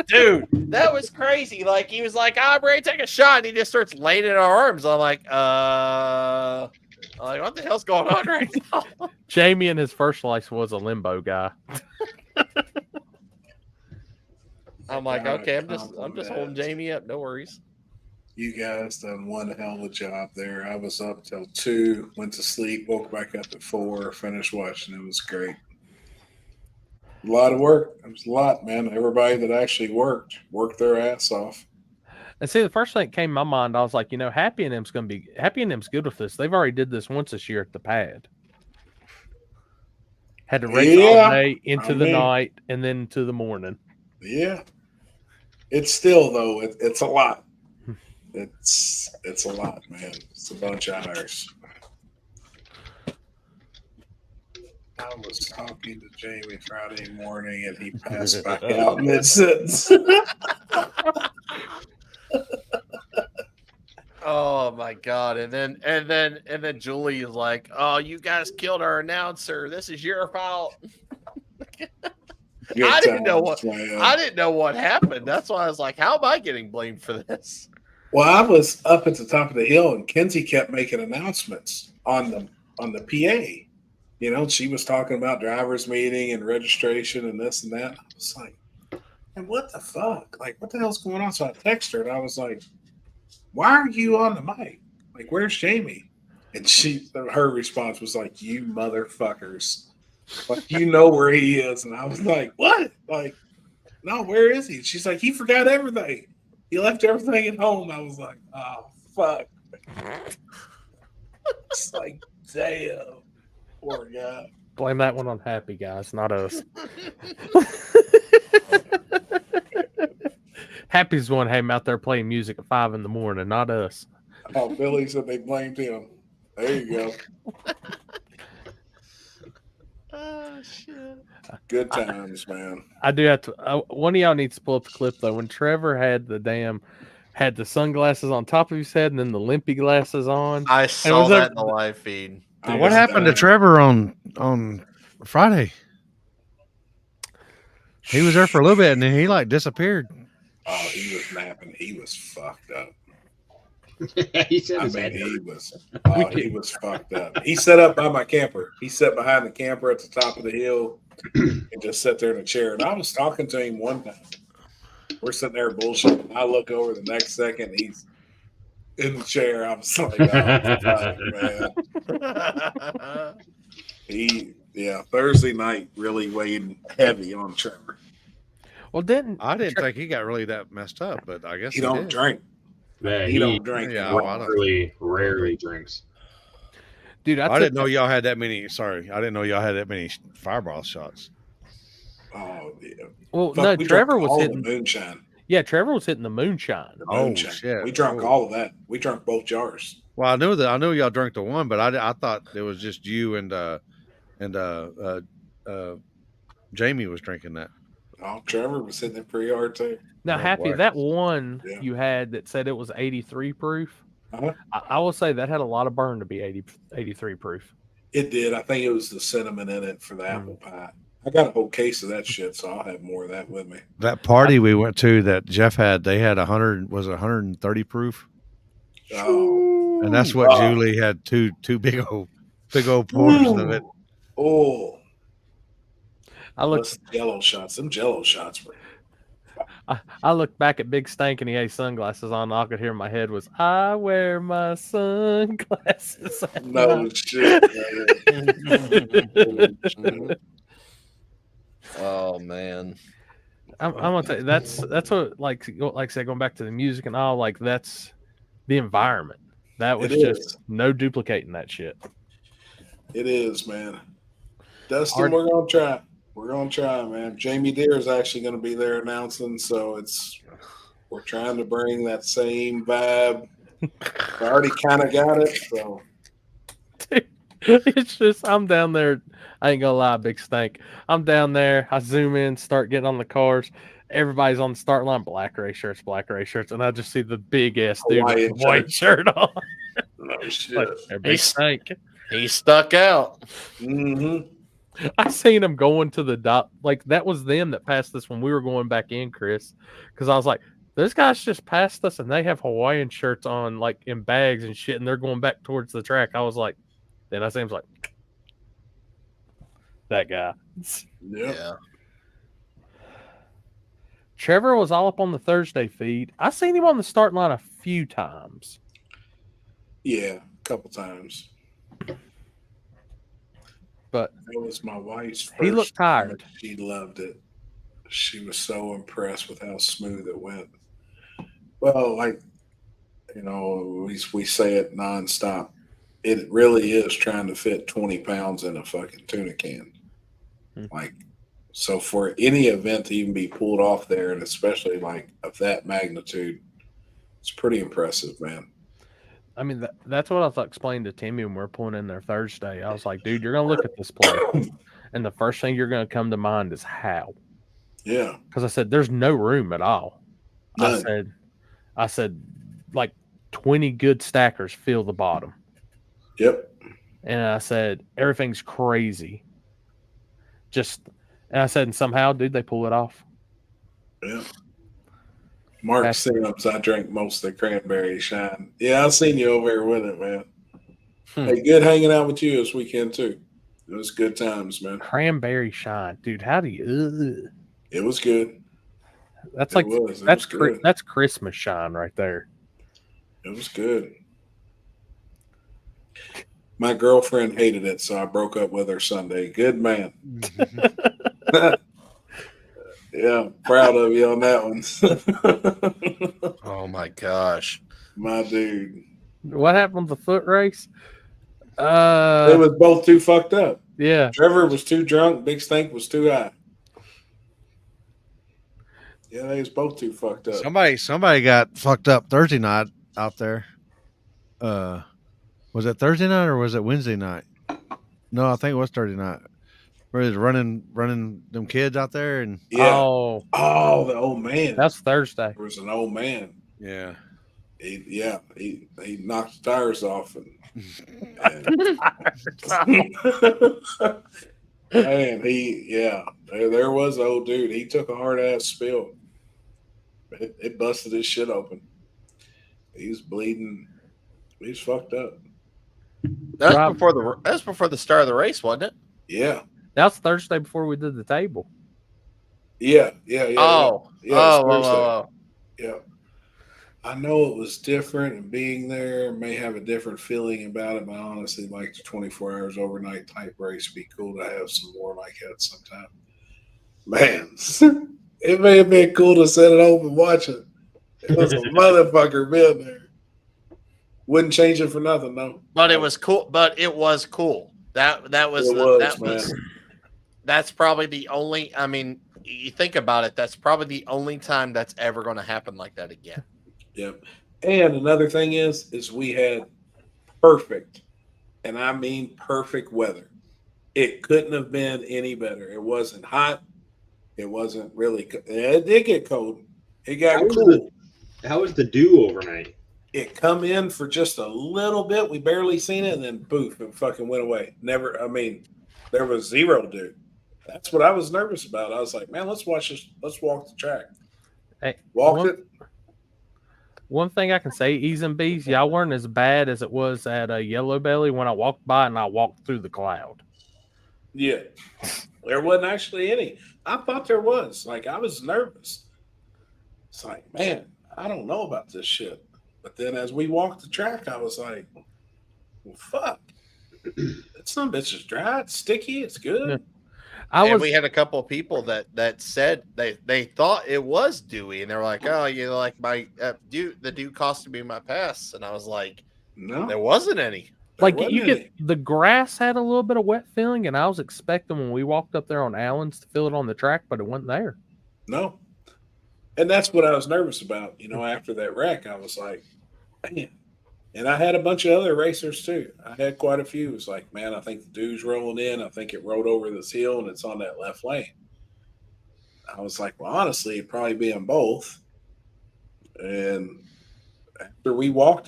Dude, that was crazy. Like, he was like, I'm ready to take a shot, and he just starts laying in our arms. I'm like, what the hell's going on right now? Jamie in his first life was a limbo guy. I'm like, okay, I'm just holding Jamie up. No worries. You guys done one hell of a job there. I was up till 2, went to sleep, woke back up at 4, finished watching. It was great. A lot of work. It was a lot, man. Everybody that actually worked their ass off. And see, the first thing that came to my mind, I was like, Happy and Them's good with this. They've already did this once this year at the pad. Had to race all day into the night and then into the morning. Yeah. It's still, though, it's a lot. It's a lot, man. It's a bunch of hours. I was talking to Jamie Friday morning, and he passed back out mid-sentence. Oh my God! And then Julie is like, "Oh, you guys killed our announcer. This is your fault." I didn't know what happened. That's why I was like, "How am I getting blamed for this?" Well, I was up at the top of the hill, and Kenzie kept making announcements on the PA. You know, she was talking about driver's meeting and registration and this and that. I was like, "And what the fuck? Like, what the hell's going on?" So I texted her, and I was like, "Why are you on the mic? Like, where's Jamie?" And her response was like, "You motherfuckers. Like, you know where he is." And I was like, "What? Like, no, where is he?" She's like, "He forgot everything. He left everything at home." I was like, "Oh, fuck." It's like, damn. Poor guy. Blame that one on Happy, guys, not us. Happy's the one had him out there playing music at 5 a.m, not us. Oh, Billy said they blamed him. There you go. Oh, shit. Good times, man. I do have to. One of y'all needs to pull up the clip though. When Trevor had the sunglasses on top of his head and then the limpy glasses on. I saw that in the live feed. What happened to Trevor on Friday? He was there for a little bit and then he like disappeared. Oh, he was napping. He was fucked up. He said he was fucked up. He sat up by my camper. He sat behind the camper at the top of the hill and just sat there in a chair. And I was talking to him one time. We're sitting there bullshitting. I look over the next second, he's in the chair. I was like, "Oh, man." Thursday night really weighed heavy on Trevor. Well, I didn't think he got really that messed up, but I guess he don't did. drink. Yeah, he don't drink. Yeah, rarely drinks. Dude, I didn't know y'all had that many. Sorry, I didn't know y'all had that many Fireball shots. Oh yeah. Well, no, Trevor was hitting the moonshine. Yeah, Trevor was hitting the moonshine. Oh shit! We drank all of that. We drank both jars. Well, I knew that. I knew y'all drank the one, but I thought it was just you and Jamie was drinking that. Oh, Trevor was hitting it pretty hard too. Now, Happy, boy. that one you had that said it was 83 proof. I will say that had a lot of burn to be 83 proof. It did. I think it was the cinnamon in it for the apple pie. I got a whole case of that shit, so I'll have more of that with me. That party we went to that Jeff had, they had 130 proof. Oh, and that's what Julie had two big old pours of it. Oh, I looked Jello shots. Them Jello shots were. I looked back at Big Stank and he had sunglasses on. All I could hear in my head was, "I wear my sunglasses." No shit. Oh man, I'm gonna tell you that's what like I said, going back to the music and all, like that's the environment. That was just no duplicating that shit. It is, man. Dustin, we're gonna try. We're gonna try, man. Jamie Deere is actually gonna be there announcing, so we're trying to bring that same vibe. I already kind of got it, so. Dude, it's just I'm down there. I ain't gonna lie, Big Stank. I'm down there. I zoom in, start getting on the cars. Everybody's on the start line, black race shirts, and I just see the big ass dude with the white shirt on. No shit. Like, Big Stank. He stuck out. Mm-hmm. I seen him going to the dot. Like that was them that passed us when we were going back in, Chris. Because I was like, those guys just passed us and they have Hawaiian shirts on, like in bags and shit, and they're going back towards the track. I was like, then I seems like that guy. Yeah. Trevor was all up on the Thursday feed. I seen him on the start line a few times. Yeah, a couple times. But that was my wife's first. He looked tired. Time. She loved it. She was so impressed with how smooth it went. Well, like, you know, we say it nonstop. It really is trying to fit 20 pounds in a fucking tuna can. Like, so for any event to even be pulled off there, and especially like of that magnitude, it's pretty impressive, man. I mean, that's what I was explaining to Timmy when we were pulling in there Thursday. I was like, dude, you're going to look at this place, and the first thing you're going to come to mind is how. Yeah. Because I said, there's no room at all. None. I said, like 20 good stackers fill the bottom. Yep. And I said, everything's crazy. And I said, and somehow, dude, they pull it off. Yeah. Mark Sims, I drank most of the cranberry shine. Yeah, I seen you over here with it, man. Hey, good hanging out with you this weekend too. It was good times, man. Cranberry shine, dude. How do you? It was good. That's That's Christmas shine right there. It was good. My girlfriend hated it, so I broke up with her Sunday. Good man. Yeah, proud of you on that one. Oh my gosh, my dude. What happened with the foot race? They was both too fucked up. Yeah. Trevor was too drunk. Big Stink was too high. Yeah, they was both too fucked up. Somebody got fucked up Thursday night out there. Was it Thursday night or was it Wednesday night? No, I think it was Thursday night. Where he was running them kids out there and the old man. That's Thursday. There was an old man. Yeah. He knocked the tires off and man, there was an old dude. He took a hard ass spill. It busted his shit open. He was bleeding. He was fucked up. That was before the start of the race, wasn't it? Yeah. That was Thursday before we did the table. Yeah. Oh. Yeah. I know it was different, and being there may have a different feeling about it, but I honestly like the 24 hours overnight type race. It'd be cool to have some more like that sometime. Man, it may have been cool to set it home and watch it. It was a motherfucker being there. Wouldn't change it for nothing, no. But it was cool. That's probably the only. I mean, you think about it. That's probably the only time that's ever going to happen like that again. Yep. And another thing is we had perfect, and I mean perfect weather. It couldn't have been any better. It wasn't hot. It wasn't really. It did get cold. It got cool. How was the dew overnight? It come in for just a little bit. We barely seen it, and then poof, it fucking went away. Never. I mean, there was zero dew. That's what I was nervous about. I was like, man, let's watch this. Let's walk the track. Hey, walked it. One thing I can say, E's and B's, y'all weren't as bad as it was at Yellow Belly when I walked by and I walked through the cloud. Yeah. There wasn't actually any. I thought there was. Like, I was nervous. It's like, man, I don't know about this shit. But then as we walked the track, I was like, well, fuck. Some bitch is dry. It's sticky. It's good. Yeah. We had a couple of people that said they thought it was dewy, and they were like, "Oh, like my the dew costed me my pass," and I was like, "No, there wasn't any." Like the grass had a little bit of wet feeling, and I was expecting when we walked up there on Allen's to feel it on the track, but it wasn't there. No, and that's what I was nervous about. After that wreck, I was like, man. And I had a bunch of other racers too. I had quite a few. It's like, man, I think the dew's rolling in. I think it rolled over this hill and it's on that left lane. I was like, well, honestly, it'd probably be in both. And after we walked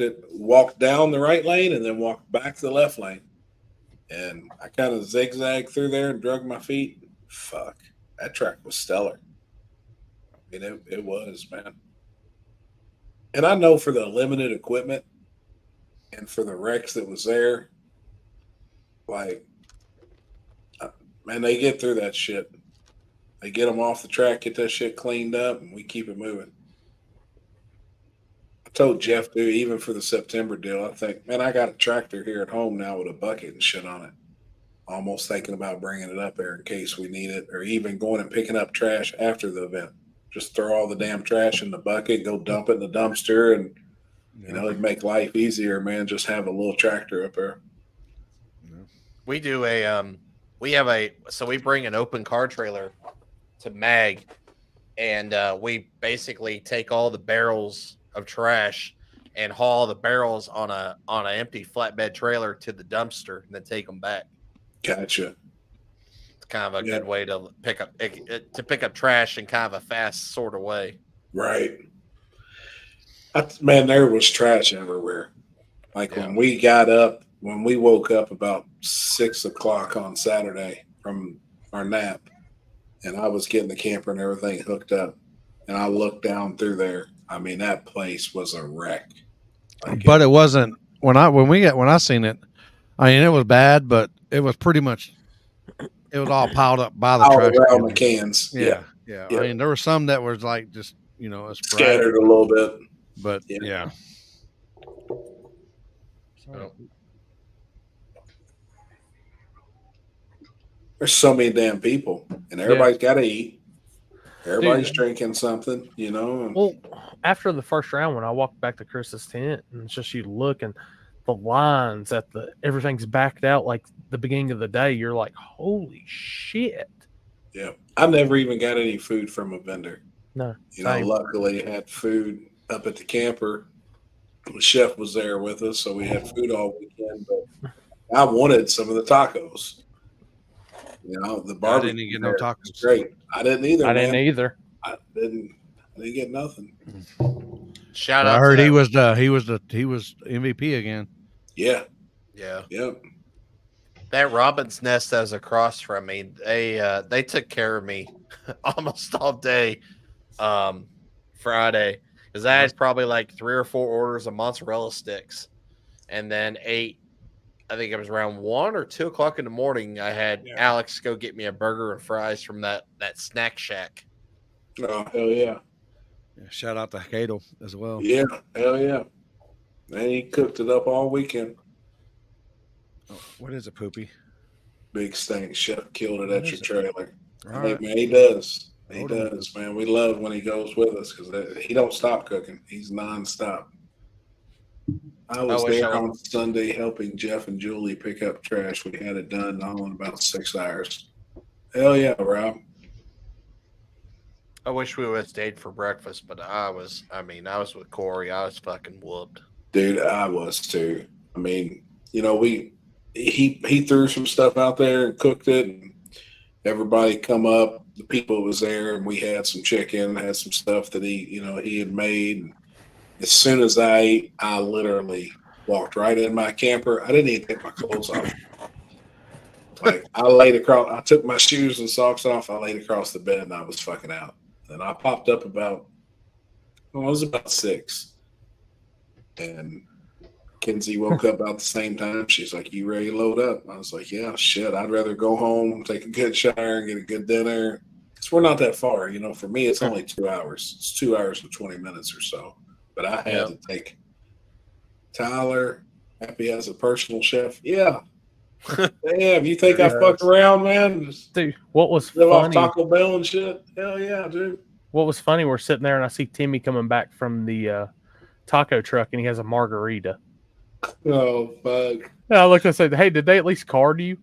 down the right lane and then walked back to the left lane. And I kind of zigzagged through there and drug my feet. Fuck, that track was stellar. I mean, it was, man. And I know for the limited equipment, and for the wrecks that was there, like, man, they get through that shit. They get them off the track, get that shit cleaned up, and we keep it moving. I told Jeff, dude, even for the September deal, I think, man, I got a tractor here at home now with a bucket and shit on it. Almost thinking about bringing it up there in case we need it, or even going and picking up trash after the event. Just throw all the damn trash in the bucket, go dump it in the dumpster, and it'd make life easier, man. Just have a little tractor up there. We do we bring an open car trailer to Mag, and we basically take all the barrels of trash and haul the barrels on an empty flatbed trailer to the dumpster and then take them back. Gotcha. It's kind of a good way to pick up trash in kind of a fast sort of way. Right. Man, there was trash everywhere. Like when we woke up about 6 o'clock on Saturday from our nap, and I was getting the camper and everything hooked up, and I looked down through there. I mean, that place was a wreck. But it wasn't when I seen it. I mean, it was bad, but it was pretty much. It was all piled up by the All trash around the cans. Yeah. Yeah. I mean, there were some that was like just Scattered a little bit, but yeah. There's so many damn people, and everybody's got to eat. Everybody's drinking something, you know. Well, after the first round, when I walked back to Chris's tent, and it's just you look and the lines at everything's backed out like the beginning of the day, you're like, holy shit. Yeah. I never even got any food from a vendor. No. You know, luckily I had food up at the camper. The chef was there with us, so we had food all weekend, but I wanted some of the tacos. You know, the barbecue. I didn't get no tacos. Was great. I didn't either. I didn't either. I didn't get nothing. Shout out! I heard he was MVP again. Yeah. Yep. That Robin's Nest that was across from me, they took care of me almost all day Friday, because I had probably like 3 or 4 orders of mozzarella sticks, and then ate. I think it was around 1 or 2 o'clock in the morning. I had Alex go get me a burger and fries from that snack shack. Oh, hell yeah. Shout out to Cato as well. Yeah, hell yeah. And he cooked it up all weekend. Oh, what is it, Poopy? Big Stank Chef killed it at your trailer. All Hey, right. man, he does. He does, man. We love when he goes with us because he don't stop cooking. He's nonstop. I was there on Sunday helping Jeff and Julie pick up trash. We had it done all in about 6 hours. Hell yeah, Rob. I wish we would have stayed for breakfast, but I was with Corey. I was fucking whooped. Dude, I was too. I mean, you know, he threw some stuff out there and cooked it, and everybody come up. The people was there, and we had some chicken, had some stuff that he had made. And as soon as I ate, I literally walked right in my camper. I didn't even take my clothes off. Like I took my shoes and socks off. I laid across the bed, and I was fucking out. And I popped up it was about 6. And Kenzie woke up about the same time. She's like, "You ready to load up?" I was like, "Yeah, shit. I'd rather go home, take a good shower, and get a good dinner." Because we're not that far. You know, for me, it's only 2 hours. It's 2 hours and 20 minutes or so. But I had to take Tyler, happy as a personal chef. Yeah. Damn, you think I fuck around, man? Dude, what was live off funny? Taco Bell and shit? Hell yeah, dude. What was funny? We're sitting there and I see Timmy coming back from the taco truck and he has a margarita. Oh fuck! And I looked and said, "Hey, did they at least card you?"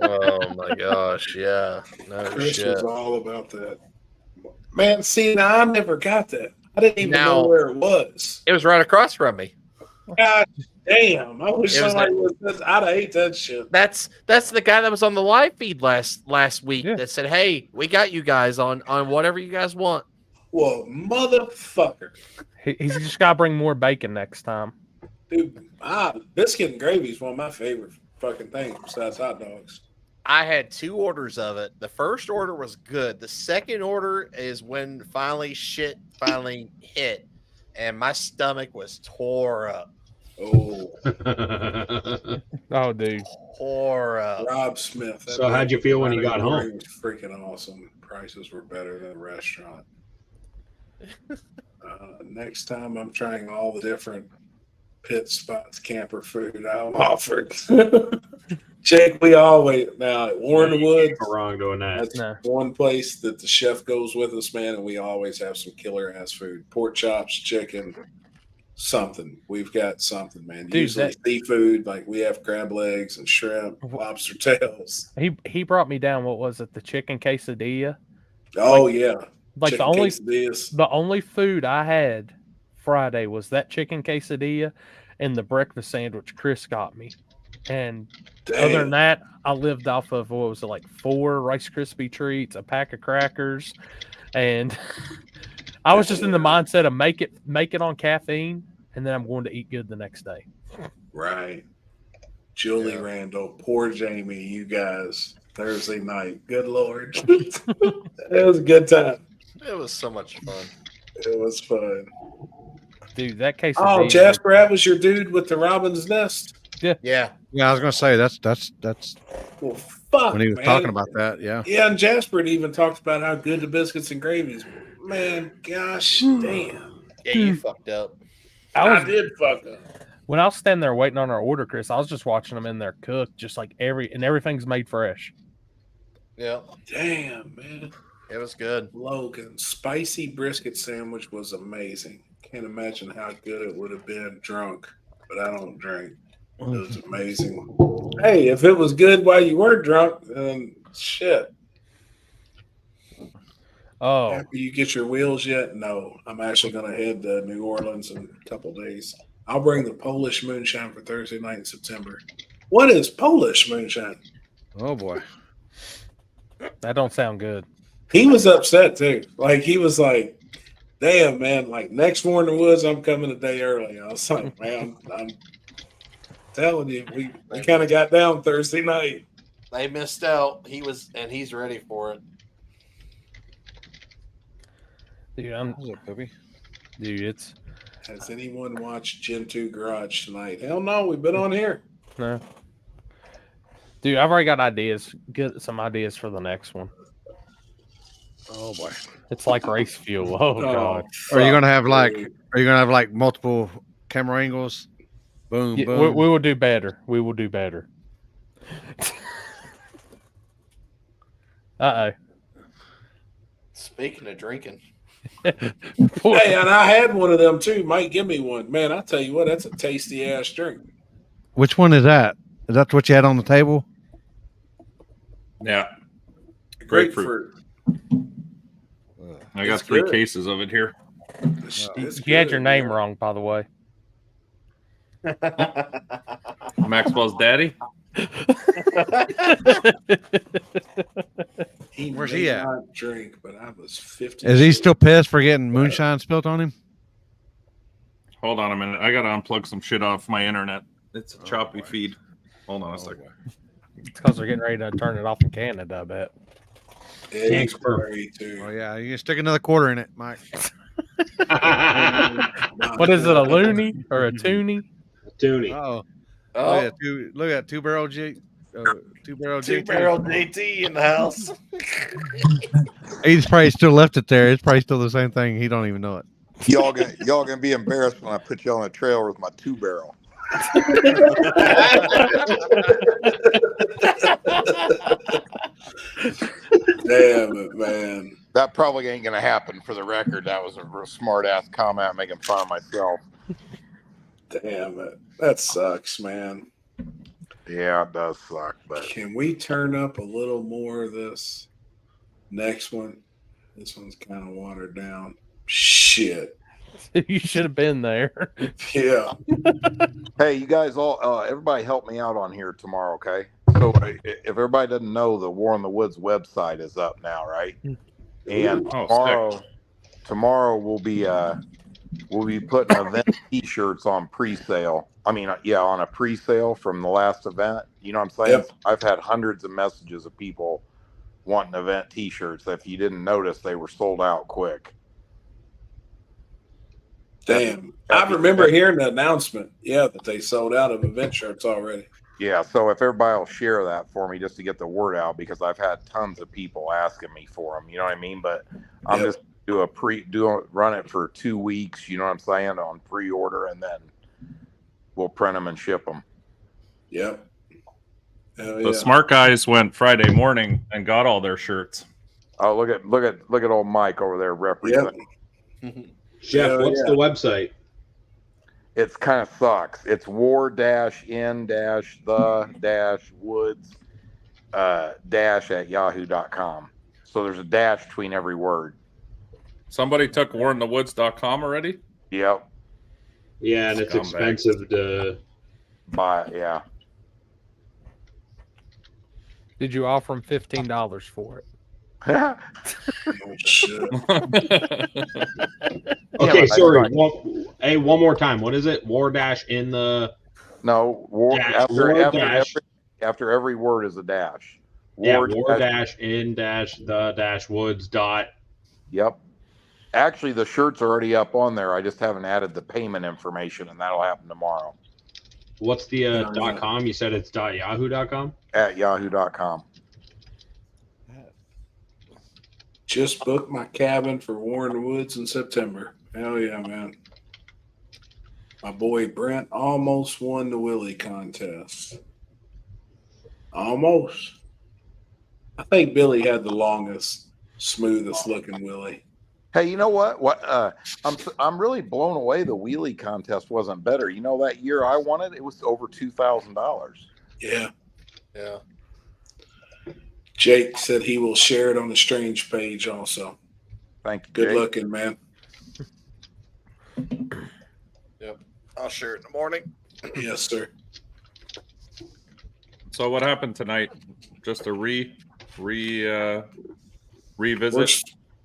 Oh my gosh, yeah. No Chris shit. was all about that. Man, see, now I never got that. I didn't even know where it was. It was right across from me. God damn! I wish It was somebody was this. I'd have ate that shit. That's the guy that was on the live feed last week that said, "Hey, we got you guys on whatever you guys want." Well, motherfucker, He's just got to bring more bacon next time. dude. Biscuit and gravy is one of my favorite fucking things besides hot dogs. I had 2 orders of it. The first order was good. The second order is when shit finally hit, and my stomach was tore up. Oh, oh, dude, tore up. Rob Smith. So how'd you feel when you got home? It was freaking awesome. Prices were better than a restaurant. Next time, I'm trying all the different pit spots, camper food I'm offered. Jake, we always now at Warren Woods. Wrong doing that. That's one place that the chef goes with us, man, and we always have some killer ass food: pork chops, chicken, something. We've got something, man. Dude, usually seafood, like we have crab legs and shrimp, lobster tails. He brought me down. What was it? The chicken quesadilla. Oh yeah, Like chicken quesadillas. the only food I had Friday was that chicken quesadilla and the breakfast sandwich Chris got me. And other than that, I lived off of, what was it, like 4 Rice Krispie treats, a pack of crackers, and I was just in the mindset of make it on caffeine, and then I'm going to eat good the next day. Right. Julie Randall, poor Jamie, you guys, Thursday night. Good Lord. It was a good time. It was so much fun. It was fun. Dude, that case. Oh, Jasper, that was your dude with the robin's nest. Yeah. Yeah. Yeah, I was gonna say that's Well, fuck, when he was man. talking about that. Yeah. Yeah, and Jasper had even talked about how good the biscuits and gravies were. Man, gosh damn. Yeah, you fucked up. I did fuck up. When I was standing there waiting on our order, Chris, I was just watching them in there cook, just like everything's made fresh. Yeah. Damn, man. It was good. Logan, spicy brisket sandwich was amazing. Can't imagine how good it would have been drunk, but I don't drink. It was amazing. Hey, if it was good while you were drunk, then shit. Oh. After you get your wheels yet? No. I'm actually going to head to New Orleans in a couple days. I'll bring the Polish moonshine for Thursday night in September. What is Polish moonshine? Oh boy. That don't sound good. He was upset too. Like he was like, damn, man, like next War in the Woods, I'm coming a day early. I was like, man, I'm telling you, we kind of got down Thursday night. They missed out. He's ready for it. Dude, it's. Has anyone watched Gen 2 Garage tonight? Hell no, we've been on here. No. Dude, I've already got ideas. Get some ideas for the next one. Oh boy. It's like race fuel. Oh god. Are you gonna have like multiple camera angles? Boom, Yeah, boom. we will do better. We will do better. Uh-oh. Speaking of drinking. Hey, and I had one of them too. Mike, give me one. Man, I tell you what, that's a tasty ass drink. Which one is that? Is that what you had on the table? Yeah. Grapefruit. I got It's 3 good. cases of it here. You had your name wrong, by the way. Maxwell's daddy. Where's may he at? not drink, but I was 50. Is he still pissed for getting moonshine spilt on him? Hold on a minute. I got to unplug some shit off my internet. It's a choppy feed. Hold on a second. It's because they're getting ready to turn it off in Canada, I bet. It's great too. Oh yeah, you can stick another quarter in it, Mike. What is it, a loony or a toonie? Toonie. Oh, Oh. look at two-barrel G. Two-barrel JT in the house. He's probably still left it there. It's probably still the same thing. He don't even know it. Y'all gonna be embarrassed when I put you on a trailer with my 2-barrel. Damn it, man. That probably ain't gonna happen. For the record, that was a real smart ass comment making fun of myself. Damn it. That sucks, man. Yeah, it does suck. But Can we turn up a little more of this next one? This one's kind of watered down. Shit. You should have been there. Yeah. hey, you guys all, everybody help me out on here tomorrow, okay? So if everybody doesn't know, the War in the Woods website is up now, right? And tomorrow we'll be putting event T-shirts on pre-sale. I mean, on a pre-sale from the last event. You know what I'm saying? Yep. I've had hundreds of messages of people wanting event T-shirts. If you didn't notice, they were sold out quick. Damn. I remember hearing the announcement, that they sold out of event shirts already. Yeah, so if everybody will share that for me just to get the word out, because I've had tons of people asking me for them, you know what I mean? But I'm just run it for 2 weeks, you know what I'm saying, on pre-order, and then we'll print them and ship them. Yep. The smart guys went Friday morning and got all their shirts. Oh, look at old Mike over there representing. Jeff, what's the website? It's kind of sucks. It's war-in-the-woods -at yahoo.com. So there's a dash between every word. Somebody took warinthewoods.com already? Yep. Yeah, and it's expensive to buy. Yeah. Did you offer him $15 for it? Okay, sorry. One more time. What is it? War dash in the. No, war dash, after war dash. after every word is a dash. War dash in dash the dash woods dot. Yep. Actually, the shirt's already up on there. I just haven't added the payment information, and that'll happen tomorrow. What's the .com? You said it's .yahoo.com? At yahoo.com. Just booked my cabin for War in the Woods in September. Hell yeah, man. My boy Brent almost won the Willie contest. Almost. I think Billy had the longest, smoothest looking Willie. Hey, you know what? I'm really blown away. The wheelie contest wasn't better. You know, that year I won it, it was over $2,000. Yeah. Yeah. Jake said he will share it on the Strange page also. Thank you. Good Jake. looking, man. Yep. I'll share it in the morning. Yes, sir. So what happened tonight? Just a revisit?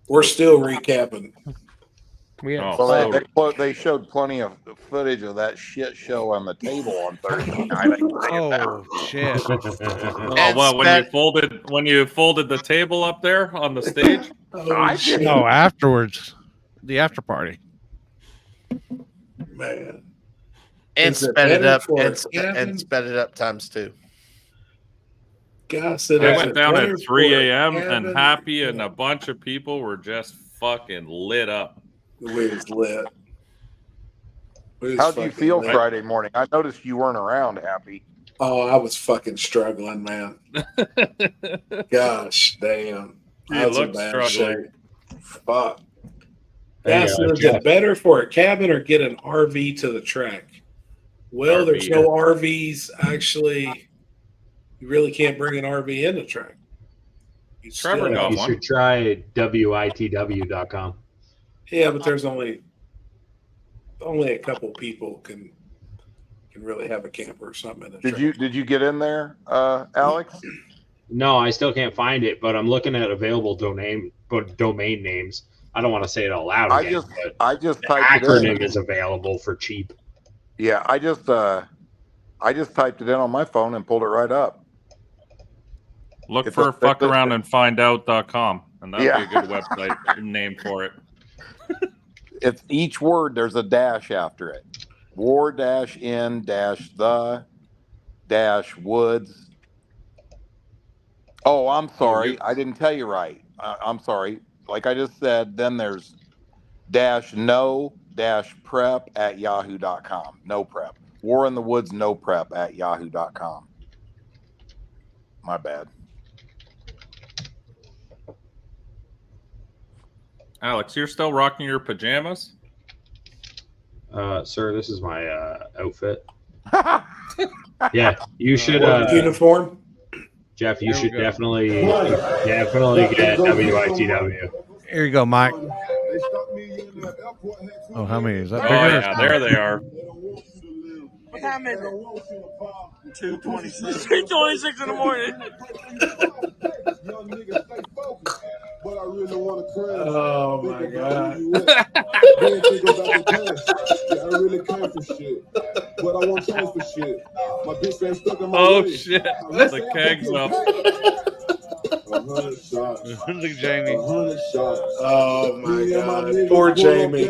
We're still recapping. They showed plenty of footage of that shit show on the table on Thursday night. Oh shit! Well, when you folded the table up there on the stage? No, afterwards, the after party. Man, And Is it sped it better up for a and cabin? sped it up times 2. God said I went down at 3 a.m. cabin? and Happy and a bunch of people were just fucking lit up. The way it's lit. How'd you feel Friday morning? I noticed you weren't around, Happy. Oh, I was fucking struggling, man. Gosh, damn. You I was in look bad struggling. shape. Fuck. Hey, Yeah, so is it better for a cabin or get an RV to the track? Well, there's no RVs. Actually, you really can't bring an RV in the track. You Trevor still- got You one. should try WITW.com. Yeah, but there's only a couple people can really have a camper or something in the track. Did you get in there, Alex? No, I still can't find it, but I'm looking at available domain names. I don't want to say it out loud I again, just but the typed it acronym in. is available for cheap. Yeah, I just typed it in on my phone and pulled it right up. Look It's for a- fuckaroundandfindout.com, and that'd Yeah. be a good website name for it. It's each word, there's a dash after it. War dash in dash the dash woods. Oh, I'm sorry. I didn't tell you right. I'm sorry. Like I just said, then there's dash no dash prep at yahoo.com. No prep. War in the Woods no prep at yahoo.com. My bad. Alex, you're still rocking your pajamas? Sir, this is my outfit. Yeah, you should uniform. Jeff, you There we should go. definitely get WITW. Here you go, Mike. Oh, how many is that? Oh, bigger or yeah, there they are. What time is it? 2:26. 3:26 in the morning. Oh my God. Oh, shit. The keg's up. Look at Jamie. Oh my God. Poor Jamie.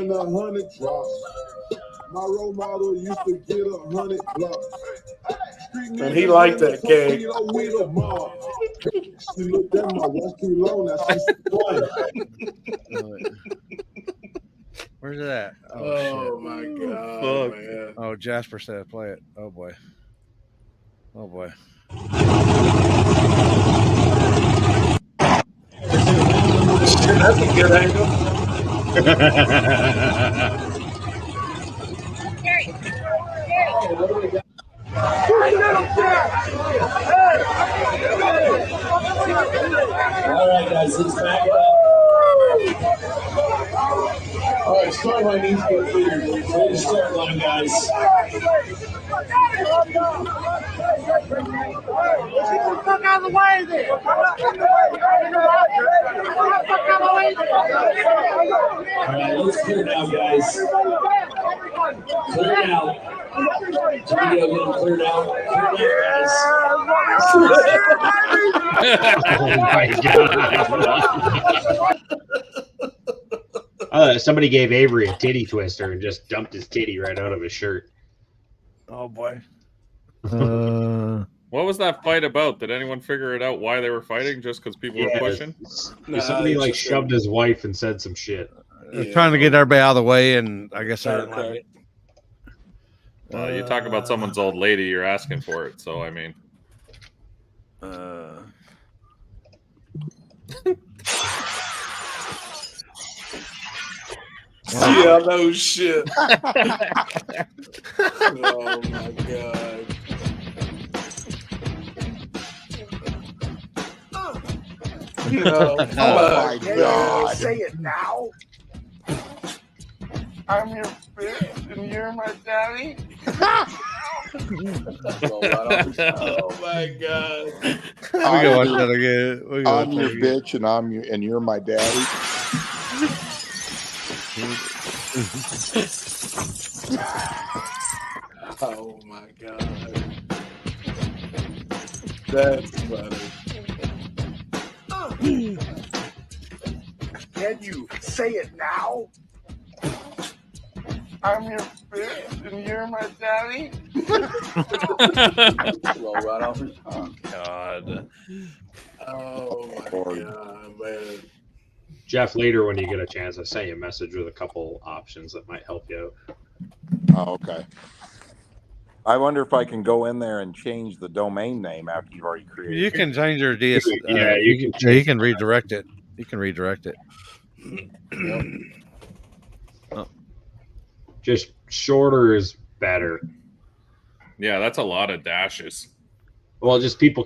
My role model used to get 100 blocks. And he liked that cake. She looked at my watch too long. Now she's Where's it at? Oh shit. my God, man. Oh, Jasper said play it. Oh boy. Oh boy. That's a good angle. All right, guys, it's back up. All right, start line needs to get clear. Ready to start line, guys. Get the fuck out of the way there! Get the fuck out of the way there! All right, let's clear now, guys. Clear now. Here we go, get them cleared out. Clear now, Oh my god. Somebody gave Avery a titty twister and just dumped his titty right out of his shirt. Oh boy. What was that fight about? Did anyone figure it out why they were fighting? Just because people were pushing? Somebody like shoved his wife and said some shit. They're trying to get everybody out of the way, and I guess I didn't like it. Well, you talk about someone's old lady, you're asking for it. So, I mean. Yeah, no shit. Oh my god. Oh my God. Say it now. I'm your bitch and you're my daddy. Oh my god. We can watch that again. I'm your bitch and you're my daddy. Oh my god. That's funny. Can you say it now? I'm your bitch and you're my daddy. Roll right off his tongue. God. Oh my god, man. Jeff, later when you get a chance, I sent you a message with a couple options that might help you out. Oh, okay. I wonder if I can go in there and change the domain name after you've already created. You can change your DS. Yeah, you can redirect it. You can redirect it. Just shorter is better. Yeah, that's a lot of dashes. Well, just people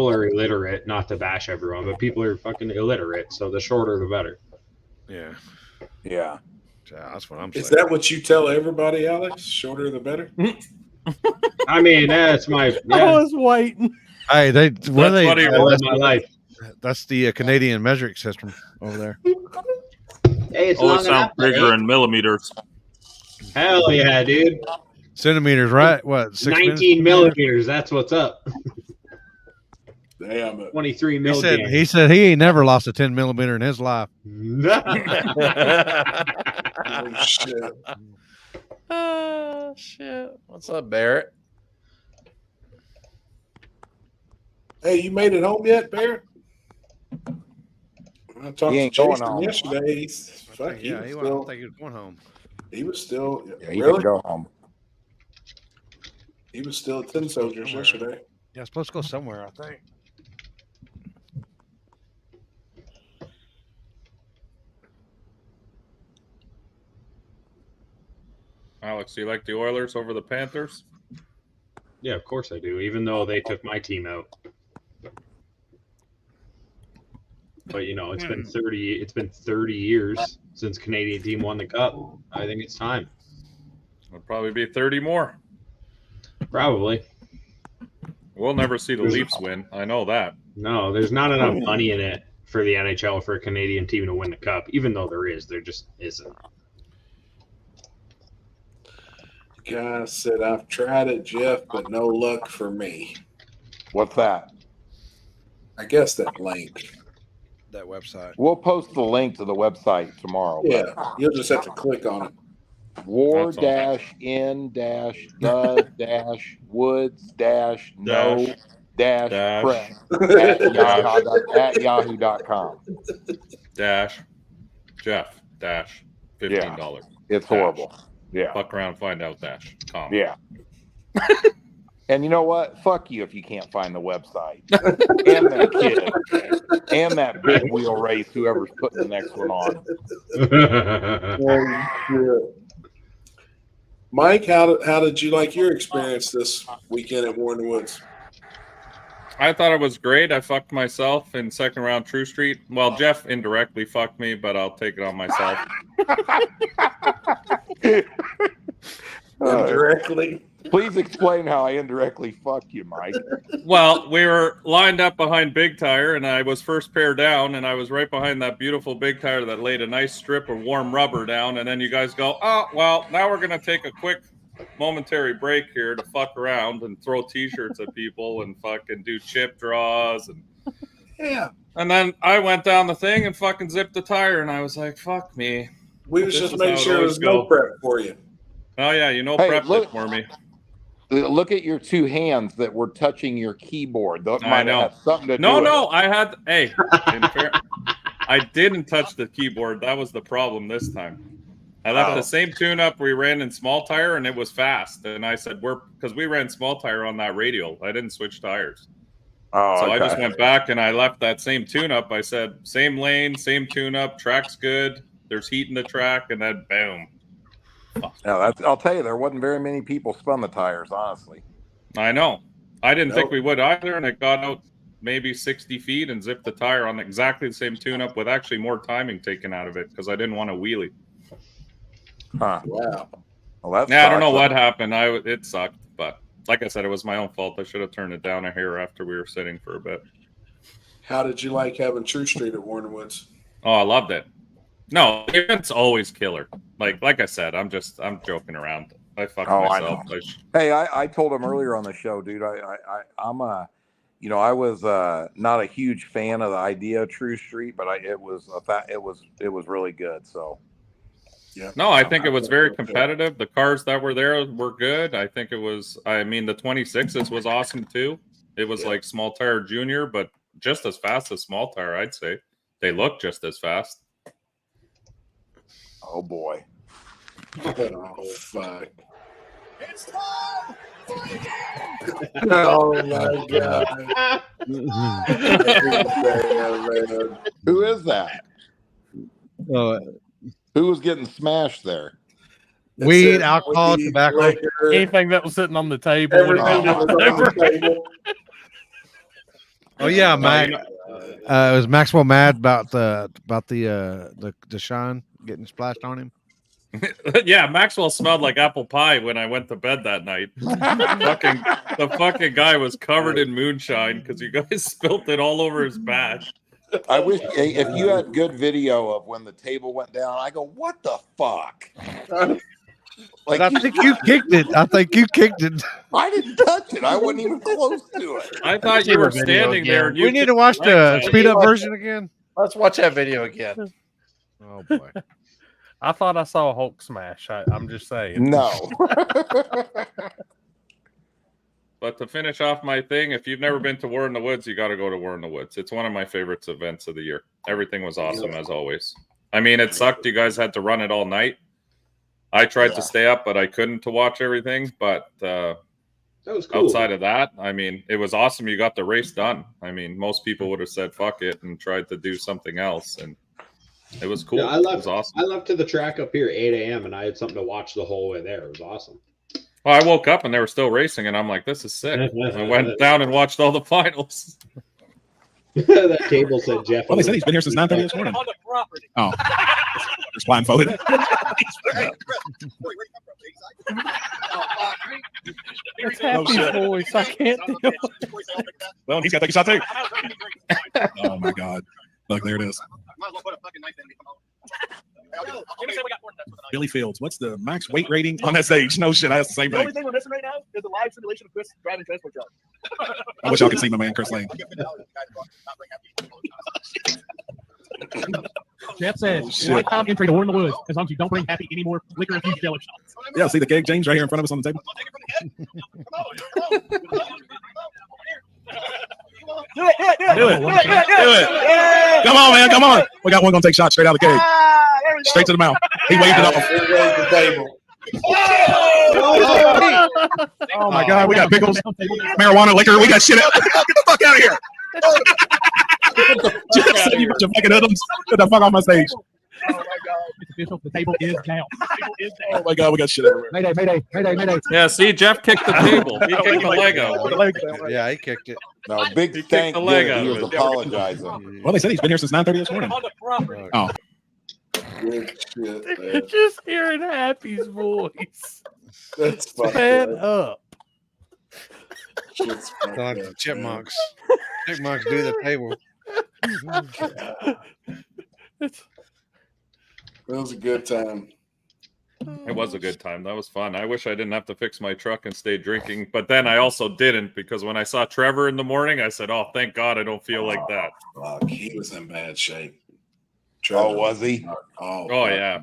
are illiterate, not to bash everyone, but people are fucking illiterate, so the shorter the better. Yeah. Yeah. That's what I'm saying. Is that what you tell everybody, Alex? Shorter the better? I mean, that's my. I was waiting. Hey, That's my life. That's the Canadian measuring system over there. Hey, it's Always sound bigger in millimeters. Hell yeah, dude. Centimeters, right? What? 19 millimeters. That's what's up. Damn it. 23 He millimeters. said he ain't never lost a 10 millimeter in his life. Oh shit. Oh shit. What's up, Barrett? Hey, you made it home yet, Barrett? I talked He to ain't going Jason home. yesterday. He's, I think he was going home. He was still. Yeah, he really? can go home. He was still at Tin Soldiers yesterday. Yeah, it's supposed to go somewhere, I think. Alex, do you like the Oilers over the Panthers? Yeah, of course I do, even though they took my team out. But you know, it's been 30 years since Canadian team won the cup. I think it's time. It'll probably be 30 more. Probably. We'll never see the Leafs win. I know that. No, there's not enough money in it for the NHL for a Canadian team to win the cup. Even though there just isn't. Guy said, I've tried it, Jeff, but no luck for me. What's that? I guess that link. That website. We'll post the link to the website tomorrow. Yeah, you'll just have to click on it. war-in-no-prep@yahoo.com. Jeff $15. It's horrible. Yeah. Fuck around, find out .com. Yeah. And you know what? Fuck you if you can't find the website. And that kid. And that big wheel race, whoever's putting the next one on. Oh, shit. Mike, how did you like your experience this weekend at War in the Woods? I thought it was great. I fucked myself in second round True Street. Well, Jeff indirectly fucked me, but I'll take it on myself. Indirectly. Please explain how I indirectly fuck you, Mike. Well, we were lined up behind Big Tire, and I was first pair down, and I was right behind that beautiful Big Tire that laid a nice strip of warm rubber down, and then you guys go, oh, well, now we're going to take a quick momentary break here to fuck around and throw T-shirts at people and fucking do chip draws. And then I went down the thing and fucking zipped the tire, and I was like, fuck me. We was just making sure it was no prep for you. Oh, yeah, you know, Hey, prepped look- it for me. Look at your two hands that were touching your keyboard. That I might know. have had something to do No, with no, it. I had. Hey, I didn't touch the keyboard. That was the problem this time. I left the same tune-up we ran in small tire, and it was fast. And I said, because we ran small tire on that radial. I didn't switch tires. Oh, So I just okay. went back and I left that same tune-up. I said, same lane, same tune-up, track's good. There's heat in the track, and then boom. Yeah, I'll tell you, there wasn't very many people spun the tires, honestly. I know. I didn't Nope. think we would either, and it got out maybe 60 feet and zipped the tire on exactly the same tune-up with actually more timing taken out of it because I didn't want to wheelie. Huh. Wow. Well, that's Yeah, I don't know what happened. It sucked, but like I said, it was my own fault. I should have turned it down a hair after we were sitting for a bit. How did you like having True Street at Warner Woods? Oh, I loved it. No, the event's always killer. Like I said, I'm joking around. I fucked myself. I know. Hey, I told him earlier on the show, dude. I'm a, I was not a huge fan of the idea of True Street, but it was really good. So, yeah. No, I think it was very competitive. The cars that were there were good. I think it was. I mean, the 26s was awesome too. It was like small tire junior, but just as fast as small tire, I'd say. They look just as fast. Oh boy. Oh fuck. Oh my god. Who is that? Who was getting smashed there? Weed, alcohol, tobacco. Anything that was sitting on the table. Everything that was on the table. Oh yeah, Mac. It was Maxwell mad about the shine getting splashed on him. Yeah, Maxwell smelled like apple pie when I went to bed that night. The fucking guy was covered in moonshine because you guys spilt it all over his back. I wish if you had good video of when the table went down. I go, what the fuck? Like I think you kicked it. I didn't touch it. I wasn't even close to it. I thought you were standing there. And we need to watch the speed up version again. Let's watch that video again. Oh boy. I thought I saw a Hulk smash. I'm just saying. No. But to finish off my thing, if you've never been to War in the Woods, you got to go to War in the Woods. It's one of my favorite events of the year. Everything was awesome as always. I mean, it sucked. You guys had to run it all night. I tried to stay up, but I couldn't to watch everything. But that was cool. Outside of that, I mean, it was awesome. You got the race done. I mean, most people would have said "fuck it" and tried to do something else, and it was cool. Yeah, it was awesome. I left to the track up here at 8 a.m. and I had something to watch the whole way there. It was awesome. Well, I woke up and they were still racing, and I'm like, "This is sick." I went down and watched all the finals. That table said Jeff. Well, they said he's been here since 9:30 this morning. Oh, it's blindfolded. It's happy voice. I can't do it. Well, he's got to take a shot too. Oh my god! Look, there it is. Billy Fields, what's the max weight rating on that stage? No shit, I asked the same The thing. only thing we're missing right now is the live simulation of Chris driving transport truck. I wish y'all could see my man Chris Lane. Jeff says, Oh, shit. "One time entry to War in the Woods, as long as you don't bring Happy any more liquor infused jello shots." Yeah, see the keg James right here in front of us on the table. Do it! Yeah. Come on, man, come on. We got one gonna take shots straight out of the keg. Straight to the mouth. He waved it off. Oh my god, we got pickles, marijuana, liquor, we got shit out. Get the fuck out of here. Just said you bunch of fucking hoodlums. Get the fuck off my stage. official. The table is down. Oh my God, we got shit everywhere. Mayday. Yeah, see, Jeff kicked the table. He kicked the leg out. Yeah, he kicked it. No, Big Stank the did leg it. out He of was it. apologizing. Well, they said he's been here since 9:30 this morning. Oh, Good shit, man. Just hearing Happy's voice. That's fucked Fed up. up. Shit's fucked Like up, the chipmunks. Chipmunks do the table. It was a good time. It was a good time. That was fun. I wish I didn't have to fix my truck and stay drinking, but then I also didn't because when I saw Trevor in the morning, I said, "Oh, thank God, I don't feel like that." Fuck, he was in bad shape. Oh, was he? Oh yeah.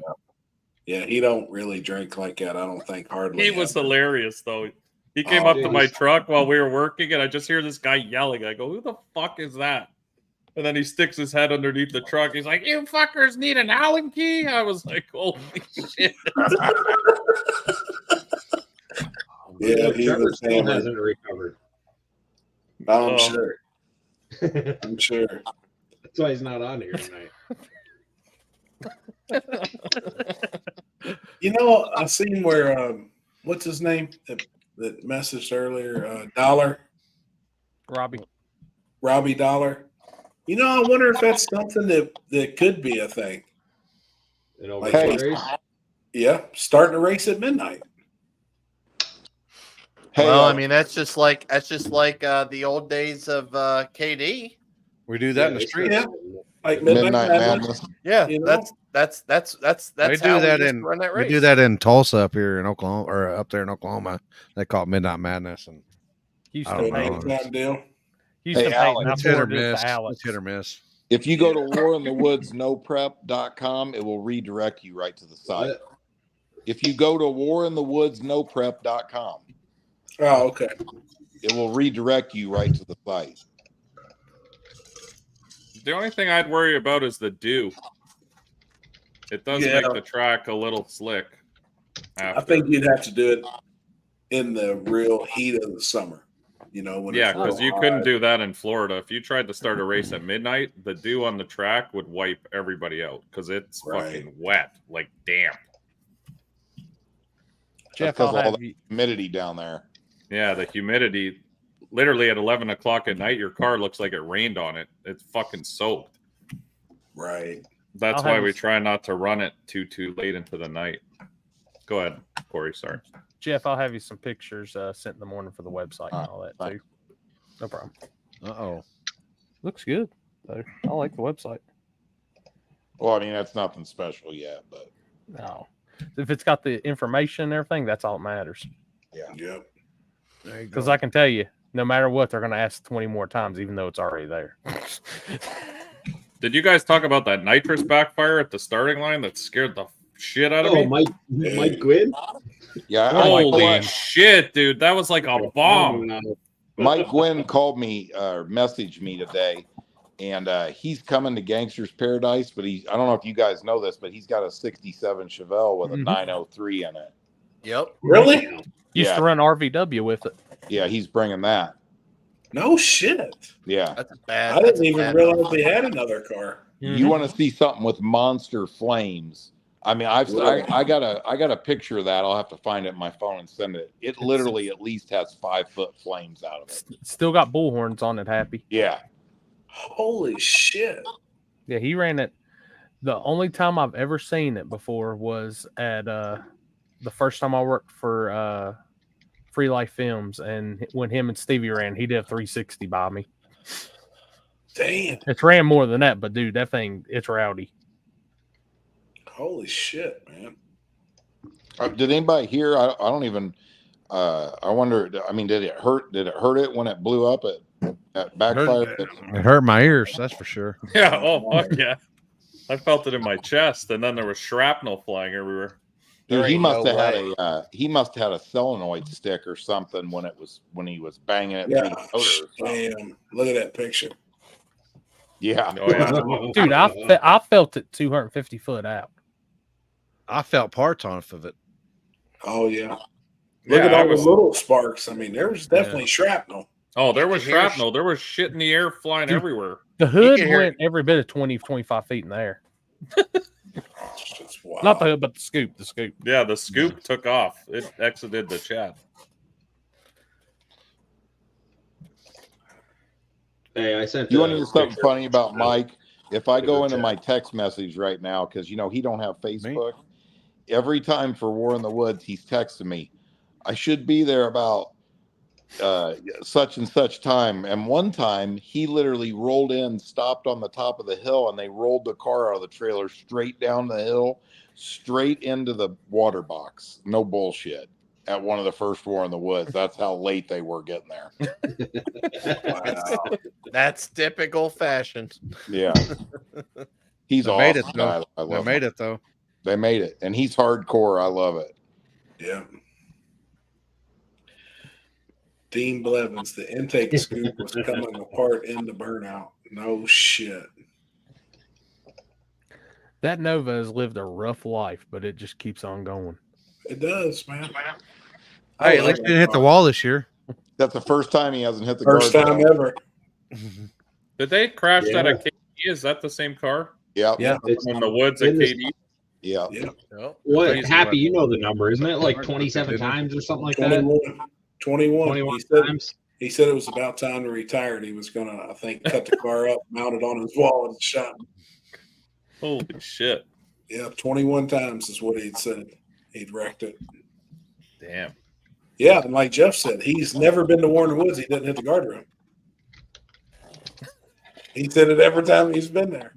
Yeah, he don't really drink like that. I don't think hardly. He was ever. hilarious though. He came up to my truck while we were working, and I just hear this guy yelling. I go, "Who the fuck is that?" And then he sticks his head underneath the truck. He's like, "You fuckers need an Allen key?" I was like, "Holy shit!" Yeah, he Trevor was still hammered. hasn't recovered. I'm Oh. sure. I'm sure. That's why he's not on here tonight. You know, I seen where what's his name that messaged earlier? Dollar. Robbie Dollar. You know, I wonder if that's something that could be a thing. Like, race? Yeah, starting a race at midnight. Hey, Well, I mean, that's just like the old days of KD. We do that in the streets. Yeah, like Midnight Madness. Yeah, You know? that's We how do that we used in to run that we race. do that in Tulsa up here in Oklahoma, or up there in Oklahoma. They call it Midnight Madness, and Used I to don't pay. know. That deal. Used Hey, to pay. Alex, my It's hit or board is miss. to Alex. It's hit or miss. If you go to warinthewoodsnoprep.com, it will redirect you right to the site. If you go to warinthewoodsnoprep.com, Oh, okay. it will redirect you right to the site. The only thing I'd worry about is the dew. It does Yeah. make the track a little slick. I think you'd have to do it in the real heat of the summer. You know, when Yeah, it's because real you hot. couldn't do that in Florida. If you tried to start a race at midnight, the dew on the track would wipe everybody out because it's fucking wet, like damp. Jeff, because I'll of all have the you. humidity down there. Yeah, the humidity. Literally at 11 o'clock at night, your car looks like it rained on it. It's fucking soaked. Right. That's I'll why have we you- try not to run it too late into the night. Go ahead, Corey. Sorry. Jeff, I'll have you some pictures sent in the morning for the website and all that too. No problem. Uh-oh. Looks good. Though. I like the website. Well, I mean, that's nothing special yet, but No. If it's got the information and everything, that's all that matters. yeah. Yep. Because I can tell you, no matter what, they're going to ask 20 more times, even though it's already there. Did you guys talk about that nitrous backfire at the starting line that scared the shit out of me? Mike Gwynn? Yeah. Holy shit, dude. That was like a bomb. Mike Gwynn called me or messaged me today, and he's coming to Gangsters Paradise, but I don't know if you guys know this, but he's got a 67 Chevelle with a 903 in it. Yep. Really? Used to run RVW with it. Yeah, he's bringing that. No shit. Yeah. That's bad. I didn't even realize they had another car. You want to see something with monster flames? I mean, I got a picture of that. I'll have to find it in my phone and send it. It literally at least has 5-foot flames out of it. Still got bullhorns on it, Happy. Yeah. Holy shit. Yeah, he ran it. The only time I've ever seen it before was at the first time I worked for Free Life Films, and when him and Stevie ran, he did a 360 by me. Damn. It's ran more than that, but dude, that thing, it's rowdy. Holy shit, man. Did anybody hear? I don't even. I wonder. I mean, did it hurt? Did it hurt it when it blew up at backfire? It hurt my ears, that's for sure. Yeah. Oh, fuck yeah. I felt it in my chest, and then there was shrapnel flying everywhere. Dude, he must have had a solenoid stick or something when he was banging it. Yeah. through the motor or something. Damn. Look at that picture. Yeah. Oh, yeah. Dude, I felt it 250 foot out. I felt parts off of it. Oh, yeah. Yeah, Look at I all was- the little sparks. I mean, there was definitely shrapnel. Oh, there was shrapnel. There was shit in the air flying Dude, everywhere. The hood can hear went every bit of 20, 25 feet in the air. Not the hood, but the scoop. The scoop. Yeah, the scoop took off. It exited the chat. Hey, I sent. You want to hear something picture. funny about Mike? If I go into chat. my text message right now, because he don't have Facebook. Every time for War in the Woods, he's texting me. I should be there about such and such time. And one time, he literally rolled in, stopped on the top of the hill, and they rolled the car out of the trailer straight down the hill, straight into the water box. No bullshit. At one of the first War in the Woods. That's how late they were getting there. Wow. That's typical fashion. Yeah. He's They awesome. made it, though. Guy. I love They made him. it, though. They made it. And he's hardcore. I love it. Yeah. Dean Blevins, the intake scoop was coming apart in the burnout. No shit. That Nova has lived a rough life, but it just keeps on going. It does, man. Hey, at least you didn't hit the wall this year. That's the first time he hasn't hit the First time guardrail. ever. Did they crash that Yeah. at KD? Is that the same car? Yeah. Yeah. In the woods at KD? Yeah. What, Crazy Happy, one. you know the number, isn't it? Like 27 times or something like that? 21. 21 He times. said it was about time to retire. And he was going to, I think, cut the car up, mount it on his wall, and shot. Holy shit. Yeah, 21 times is what he'd said. He'd wrecked it. Damn. Yeah, and like Jeff said, he's never been to Warren Woods. He doesn't hit the guardrail. He said it every time he's been there.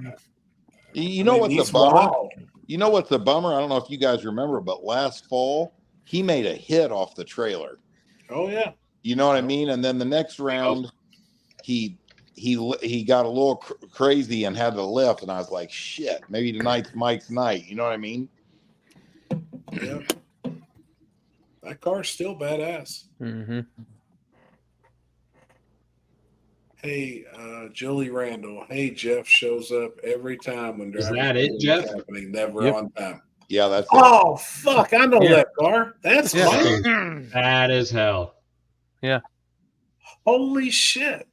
You know what's he's a bummer? wild. You know what's a bummer? I don't know if you guys remember, but last fall he made a hit off the trailer. Oh yeah. You know what I mean? And then the next round, he got a little crazy and had to lift, and I was like, shit, maybe tonight's Mike's night. You know what I mean? Yeah. That car's still badass. Mm-hmm. Hey, Julie Randall. Hey, Jeff shows up every time when Is driving that it, Jeff? happening. Never Yep. on time. Yeah, that's it. Oh fuck! I know Yeah. that car. That's Yeah. mine. Bad as hell. Yeah. Holy shit!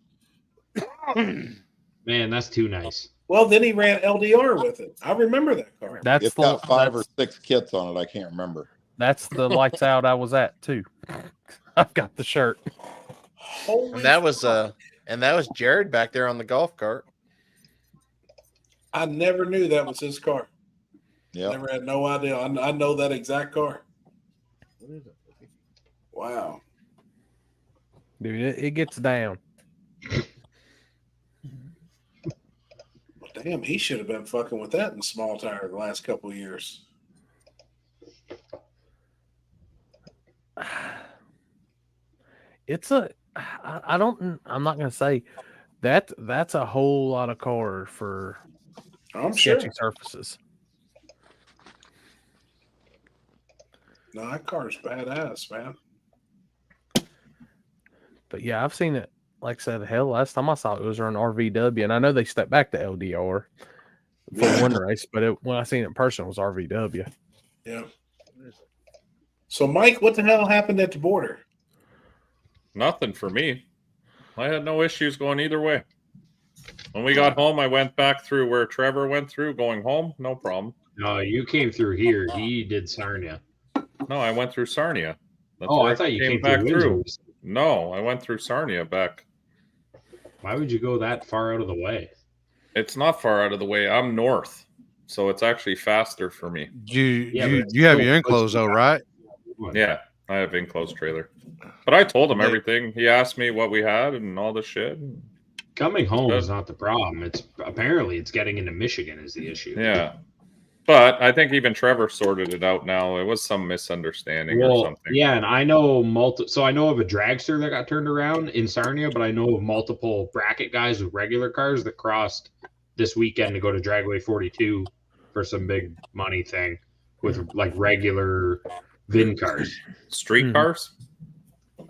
Man, that's too nice. Well, then he ran LDR with it. I remember that car. That's It's the got 5 or that's, 6 kits on it. I can't remember. that's the lights out I was at too. I've got the shirt. Holy And that was fuck. Jared back there on the golf cart. I never knew that was his car. Yeah. Never had no idea. I know that exact car. Wow. Dude, it gets down. Damn, he should have been fucking with that in small tire the last couple of years. It's I'm not gonna say that's a whole lot of car for I'm sketchy sure. surfaces. No, that car's badass, man. But yeah, I've seen it. Like I said, hell, last time I saw it was on RVW, and I know they stepped back to LDR for one race, but when I seen it in person, it was RVW. Yeah. So, Mike, what the hell happened at the border? Nothing for me. I had no issues going either way. When we got home, I went back through where Trevor went through, going home, no problem. No, you came through here. He did Sarnia. No, I went through Sarnia. That's Oh, where I thought you came back through Windsor. No, I went through Sarnia back. Why would you go that far out of the way? It's not far out of the way. I'm north, so it's actually faster for me. You have your enclosed though, right? Yeah, I have enclosed trailer. But I told him everything. He asked me what we had and all this shit. Coming home is not the problem. It's apparently it's getting into Michigan is the issue. Yeah. But I think even Trevor sorted it out now. It was some misunderstanding or something. Yeah, and I know So I know of a dragster that got turned around in Sarnia, but I know of multiple bracket guys with regular cars that crossed this weekend to go to Dragway 42 for some big money thing with like regular VIN cars. Street cars?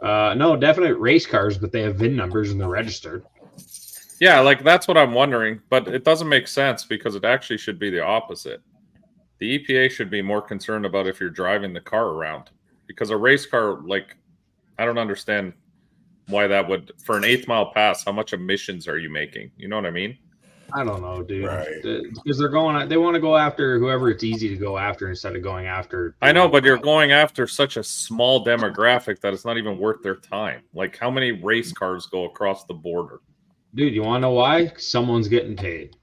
No, definite race cars, but they have VIN numbers and they're registered. Yeah, like that's what I'm wondering. But it doesn't make sense because it actually should be the opposite. The EPA should be more concerned about if you're driving the car around. Because a race car, like, I don't understand why that would, for an 8th mile pass, how much emissions are you making? You know what I mean? I don't know, dude. Right. Because they want to go after whoever it's easy to go after instead of going after. I know, but you're going after such a small demographic that it's not even worth their time. Like, how many race cars go across the border? Dude, you want to know why? Someone's getting paid.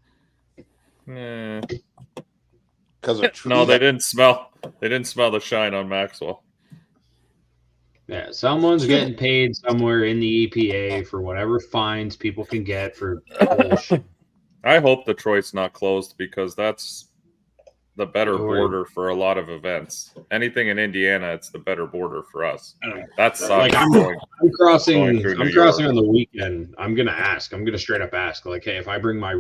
Because no, they didn't smell. They didn't smell the shine on Maxwell. Yeah, someone's getting paid somewhere in the EPA for whatever fines people can get for bullshit. I hope Detroit's not closed because that's the better border for a lot of events. Anything in Indiana, it's the better border for us. That's like I'm crossing on the weekend. I'm gonna straight up ask, like, hey, if I bring my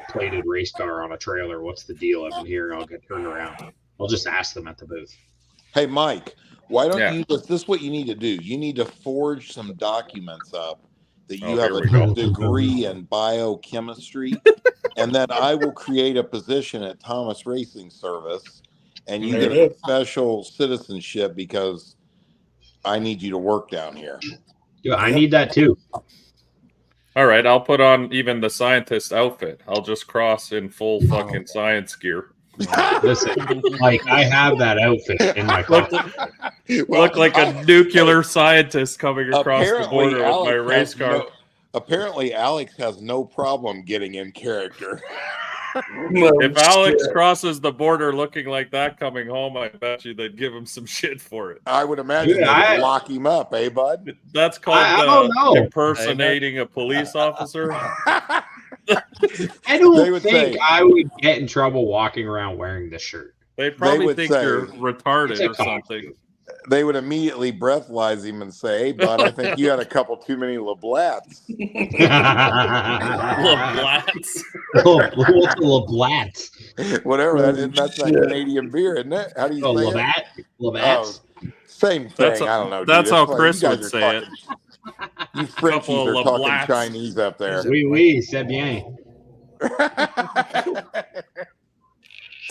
plated race car on a trailer, what's the deal? I've been here, I'll get turned around. I'll just ask them at the booth. Hey, Mike, why don't you? This is what you need to do. You need to forge some documents up that you have a degree in biochemistry, and then I will create a position at Thomas Racing Service, and you get a special citizenship because I need you to work down here. Yeah, I need that too. All right, I'll put on even the scientist outfit. I'll just cross in full fucking science gear. Listen, like I have that outfit in my car. Look like a nuclear scientist coming across the border with my race car. Apparently, Alex has no problem getting in character. If Alex crosses the border looking like that coming home, I bet you they'd give him some shit for it. I would imagine they'd lock him up, eh, bud? That's called impersonating a police officer. I don't think I would get in trouble walking around wearing this shirt. They probably think you're retarded or something. They would immediately breathalyze him and say, hey, bud, I think you had a couple too many Lablats. Lablats? What's a Lablats? Whatever. That's that Canadian beer, isn't it? How do you say Labatt? it? Labatt's? Same thing. I don't know. That's dude. how It's Chris you would guys say are talking, You Frenchies are talking Chinese up there. Oui, c'est bien.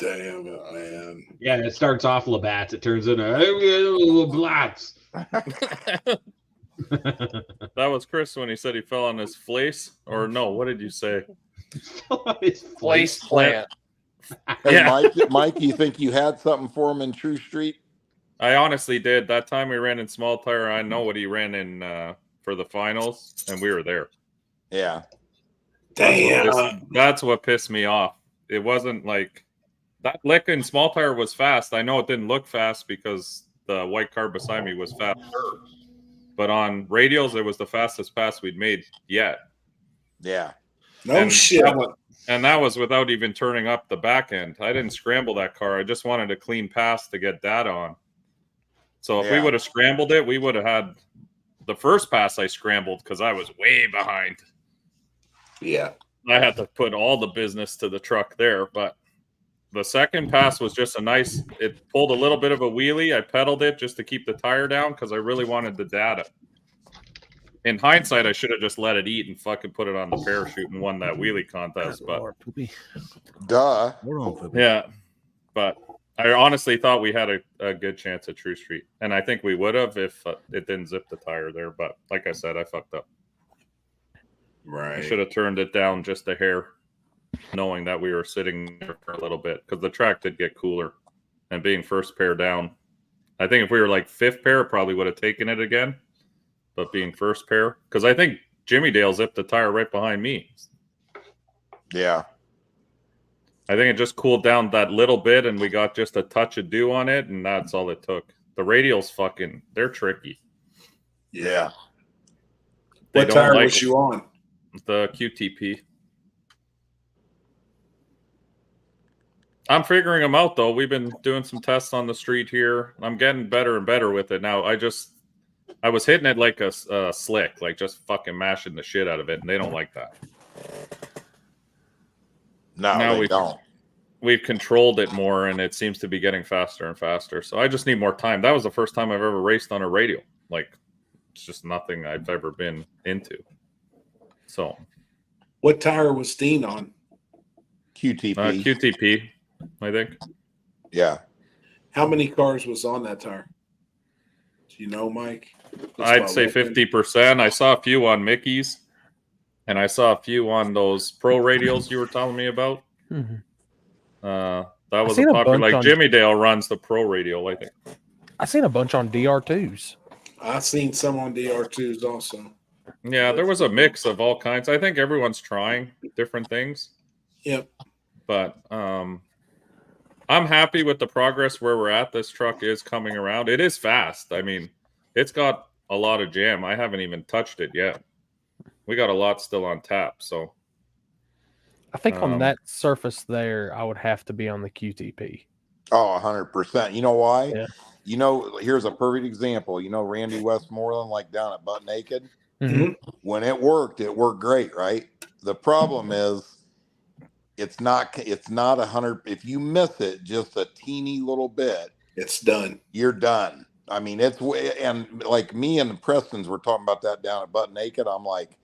Damn it, man. Yeah, it starts off Labatt's. It turns into Labatt's. That was Chris when he said he fell on his face. Or no, what did you say? His Place plant. Hey, Yeah. Mike, you think you had something for him in True Street? I honestly did. That time we ran in small tire, I know what he ran in for the finals, and we were there. Yeah. Damn. That's what pissed me off. It wasn't like that lick in small tire was fast. I know it didn't look fast because the white car beside me was faster. But on radials, it was the fastest pass we'd made yet. Yeah. Shit. And that was without even turning up the back end. I didn't scramble that car. I just wanted a clean pass to get data on. So if we would have scrambled it, we would have had the first pass I scrambled because I was way behind. Yeah. I had to put all the business to the truck there. But the second pass was just it pulled a little bit of a wheelie. I pedaled it just to keep the tire down because I really wanted the data. In hindsight, I should have just let it eat and fucking put it on the parachute and won that wheelie contest. But duh. Yeah. But I honestly thought we had a good chance at True Street. And I think we would have if it didn't zip the tire there. But like I said, I fucked up. Right. I should have turned it down just a hair, knowing that we were sitting there for a little bit because the track did get cooler. And being first pair down, I think if we were like fifth pair, probably would have taken it again. But being first pair, because I think Jimmy Dale zipped the tire right behind me. Yeah. I think it just cooled down that little bit and we got just a touch of dew on it, and that's all it took. The radials they're tricky. Yeah. They What don't tire like was you on? The QTP. I'm figuring them out, though. We've been doing some tests on the street here. I'm getting better and better with it now. I was hitting it like a slick, like just fucking mashing the shit out of it, and they don't like that. No, they don't. We've controlled it more, and it seems to be getting faster and faster. So I just need more time. That was the first time I've ever raced on a radial. Like, it's just nothing I've ever been into. So, what tire was Dean on? QTP. QTP, I think. Yeah. How many cars was on that tire? Do you know, Mike? I'd say 50%. I saw a few on Mickey's, and I saw a few on those pro radials you were telling me about. Mhm. That was a seen a popular. bunch Like on- Jimmy Dale runs the pro radial, I think. I seen a bunch on DR2s. I've seen some on DR2s also. Yeah, there was a mix of all kinds. I think everyone's trying different things. Yep. But I'm happy with the progress where we're at. This truck is coming around. It is fast. I mean, it's got a lot of jam. I haven't even touched it yet. We got a lot still on tap. So I think on that surface there, I would have to be on the QTP. Oh, 100%. You know why? Yeah. You know, here's a perfect example. You know, Randy Westmoreland, like down at Butt Naked, when it worked great, right? The problem is it's not 100. If you miss it just a teeny little bit, it's done. You're done. I mean, and like me and Preston's were talking about that down at Butt Naked. I'm like,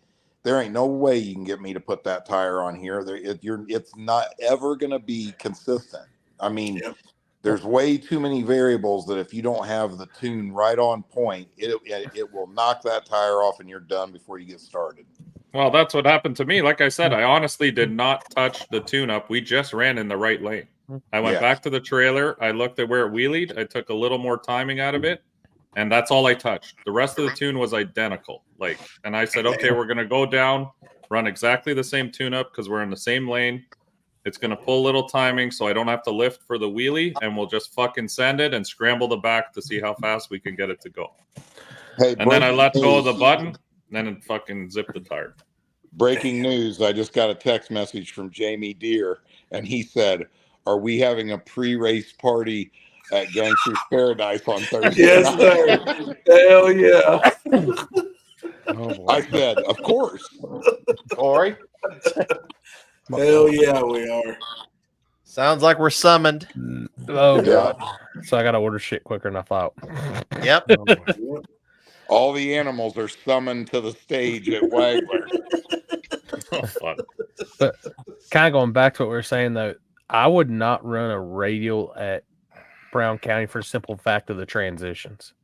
there ain't no way you can get me to put that tire on here. It's not ever going to be consistent. I mean, there's way too many variables that if you don't have the tune right on point, it will knock that tire off and you're done before you get started. well, that's what happened to me. Like I said, I honestly did not touch the tune-up. We just ran in the right lane. I went back to the trailer. I looked at where it wheelied. I took a little more timing out of it, and that's all I touched. The rest of the tune was identical. And I said, okay, we're going to go down, run exactly the same tune-up because we're in the same lane. It's going to pull a little timing so I don't have to lift for the wheelie, and we'll just fucking send it and scramble the back to see how fast we can get it to go. Hey, and then I let go of the button, and then it fucking zipped the tire. Breaking news. I just got a text message from Jamie Deere, and he said, are we having a pre-race party at Gangsters Paradise on Thursday Yes, night? sir. Hell yeah. I said, of course. Corey? Hell yeah, we are. Sounds like we're summoned. Oh, God. So I got to order shit quicker than I thought. Yep. All the animals are summoned to the stage at Wagler. Oh, fuck. But kind of going back to what we were saying, though, I would not run a radial at Brown County for the simple fact of the transitions.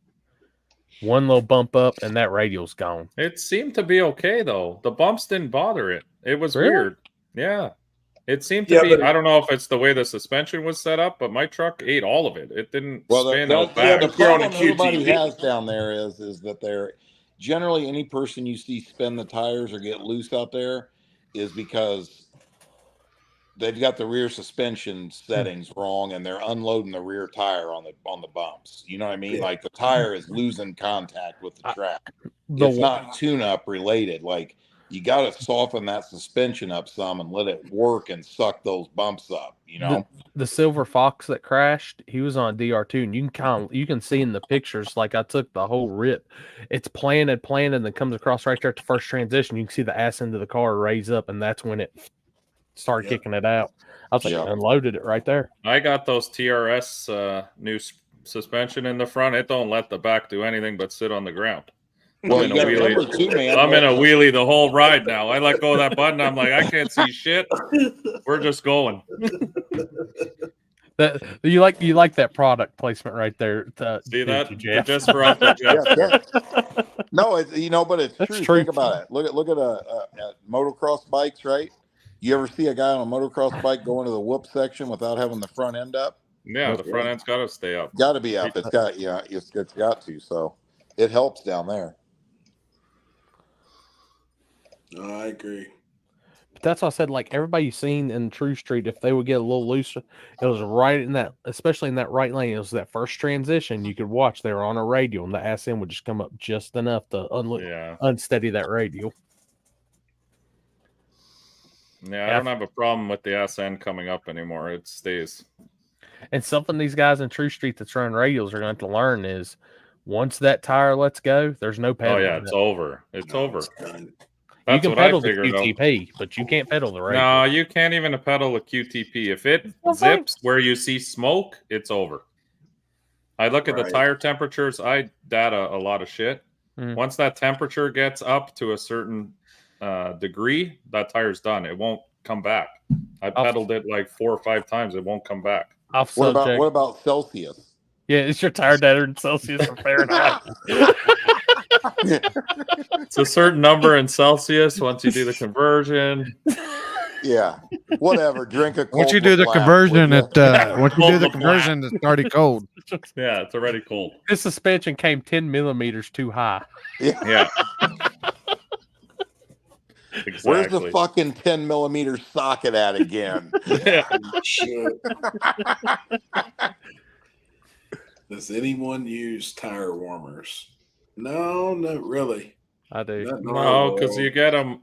One little bump up and that radial's gone. It seemed to be okay, though. The bumps didn't bother it. It was Really? weird. Yeah. It seemed to be, I don't know if it's the way the suspension was set up, but my truck ate all of it. It didn't spin out back. The problem everybody has down there is that they're generally any person you see spin the tires or get loose out there is because they've got the rear suspension settings wrong and they're unloading the rear tire on the bumps. You know what I mean? Yeah. Like the tire is losing contact with the track. the It's not tune-up related. Like you got to soften that suspension up some and let it work and suck those bumps up. You know. The Silver Fox that crashed, he was on DR2, and you can see in the pictures, like I took the whole rip. It's planted, and then comes across right there at the first transition. You can see the ass end of the car raise up, and that's when it started kicking it out. I was like, unloaded it right there. I got those TRS new suspension in the front. It don't let the back do anything but sit on the ground. Well, I'm you in a gotta remember too, man. I'm in a wheelie the whole ride now. I let go of that button. I'm like, I can't see shit. We're just going. That you like that product placement right there. See that? Jeff? Just for Uncle Jeff. No, it's but it's That's true. true. Think about it. Look at motocross bikes, right? You ever see a guy on a motocross bike go into the whoop section without having the front end up? Yeah, the front end's got to stay up. Got to be up. It's got it's got to. So it helps down there. No, I agree. But that's why I said, like, everybody you've seen in True Street, if they would get a little looser, it was right in that, especially in that right lane. It was that first transition you could watch. They were on a radial, and the ass end would just come up just enough to unsteady that radial. Yeah, I don't have a problem with the ass end coming up anymore. It stays. And something these guys in True Street that's running radials are going to learn is once that tire lets go, there's no pedal. Oh, yeah, it's over. It's over. You That's can what pedal I the figured out. QTP, but you can't pedal the radial. No, you can't even pedal the QTP. If it zips where you see smoke, it's over. I look at the tire temperatures. I data a lot of shit. Once that temperature gets up to a certain degree, that tire's done. It won't come back. I pedaled it like 4 or 5 times. It won't come back. What about Celsius? Yeah, it's your tire data in Celsius or Fahrenheit. It's a certain number in Celsius once you do the conversion. Yeah, whatever. Drink a cold Once you do the LaFlamme, conversion, would ya? once you do the conversion, it's already cold. Yeah, it's already cold. This suspension came 10 millimeters too high. Yeah. Exactly. Where's the fucking 10 millimeter socket at again? Shit. Does anyone use tire warmers? No, not really. I do. No, because you get them.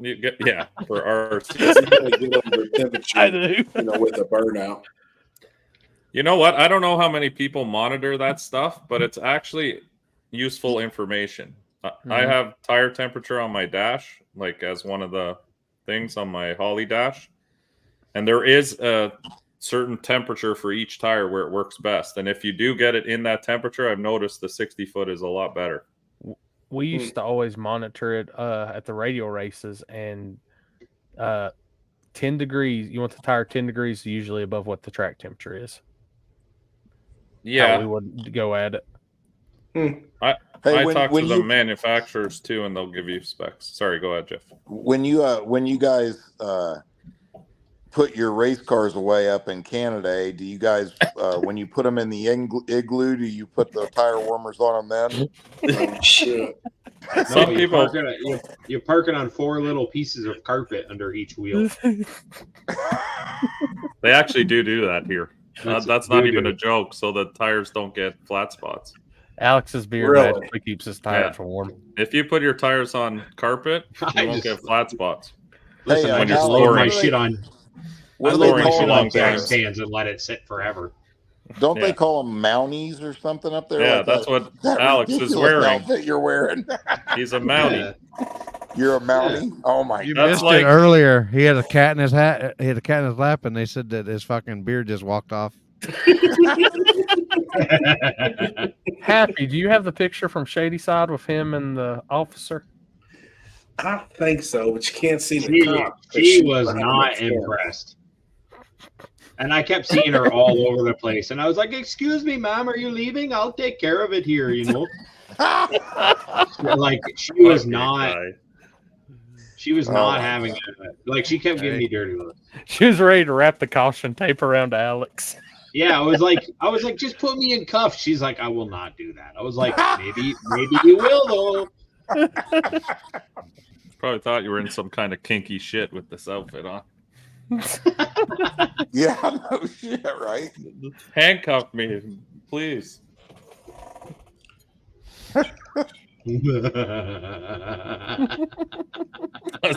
For ours. You gotta get them the temperature. I do. With a burnout. You know what? I don't know how many people monitor that stuff, but it's actually useful information. I have tire temperature on my dash, like as one of the things on my Holly dash, and there is a certain temperature for each tire where it works best. And if you do get it in that temperature, I've noticed the 60-foot is a lot better. We used to always monitor it at the radio races, and 10 degrees. You want the tire 10 degrees usually above what the track temperature is. Yeah, we would go at it. I talk to the manufacturers too, and they'll give you specs. Sorry, go ahead, Jeff. When you guys put your race cars away up in Canada, do you guys when you put them in the igloo, do you put the tire warmers on them then? Oh, shit. Some people you're parking on 4 little pieces of carpet under each wheel. They actually do that here. That's not even a joke, so the tires don't get flat spots. Alex's beer magically keeps his tires warm. If you put your tires on carpet, you won't get flat spots. Listen, I just load my shit on. I load my shit on gas cans and let it sit forever. Don't they call them Mounties or something up there? Yeah, like that's what Alex is ridiculous wearing. outfit you're wearing. He's a Mountie. You're a Mountie? Oh my You god. missed it earlier. He had a cat in his hat. He had a cat in his lap, and they said that his fucking beard just walked off. Happy, do you have the picture from Shady Side with him and the officer? I think so, but you can't see the cop. She was not impressed. And I kept seeing her all over the place. And I was like, excuse me, ma'am, are you leaving? I'll take care of it here, you know? Like, she was not having it. Like, she kept giving me dirty looks. She was ready to wrap the caution tape around Alex. Yeah, I was like, just put me in cuffs. She's like, I will not do that. I was like, maybe you will, though. Probably thought you were in some kind of kinky shit with this outfit on. Yeah, no shit, right? Handcuff me, please. Does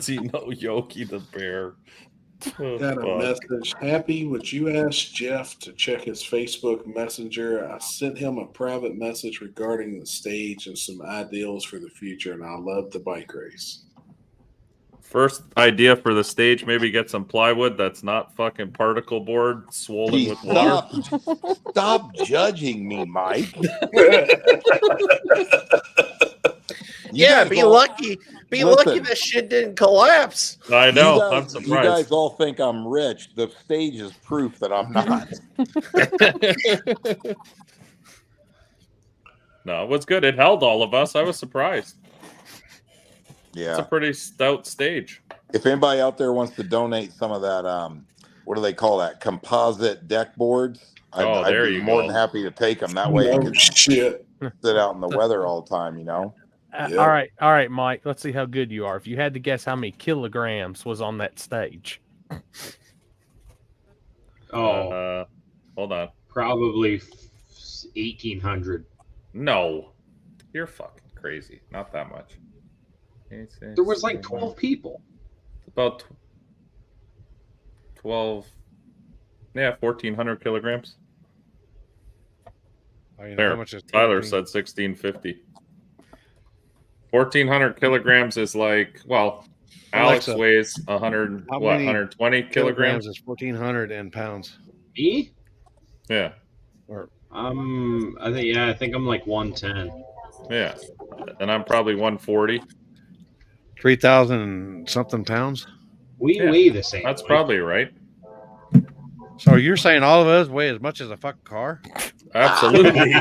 he know Yoki the bear? Got a message. Happy, would you ask Jeff to check his Facebook Messenger? I sent him a private message regarding the stage and some ideals for the future, and I love the bike race. First idea for the stage, maybe get some plywood that's not fucking particle board swollen with water. Stop judging me, Mike. Yeah, be lucky. Be lucky this shit didn't collapse. I know. You I'm guys, surprised. you guys all think I'm rich. The stage is proof that I'm not. No, it was good. It held all of us. I was surprised. Yeah. It's a pretty stout stage. If anybody out there wants to donate some of that, what do they call that? Composite deck boards. I'd there be you more go. than happy to take them. That way you can sit out in the weather all the time, you know? All right, Mike. Let's see how good you are. If you had to guess how many kilograms was on that stage. Hold on. Probably 1,800. No, you're fucking crazy. Not that much. There was like 12 people. About 12. Yeah, 1,400 kilograms. Oh, you know There, how much is Tyler 13? said 1,650. 1,400 kilograms is like, well, Alex Alexa, weighs 100, how what, many 120 kilograms? is 1,400 in pounds. Me? Yeah. I think I'm like 110. Yeah. And I'm probably 140. 3,000 something pounds. We weigh the same. That's probably right. So you're saying all of us weigh as much as a fucking car? Absolutely.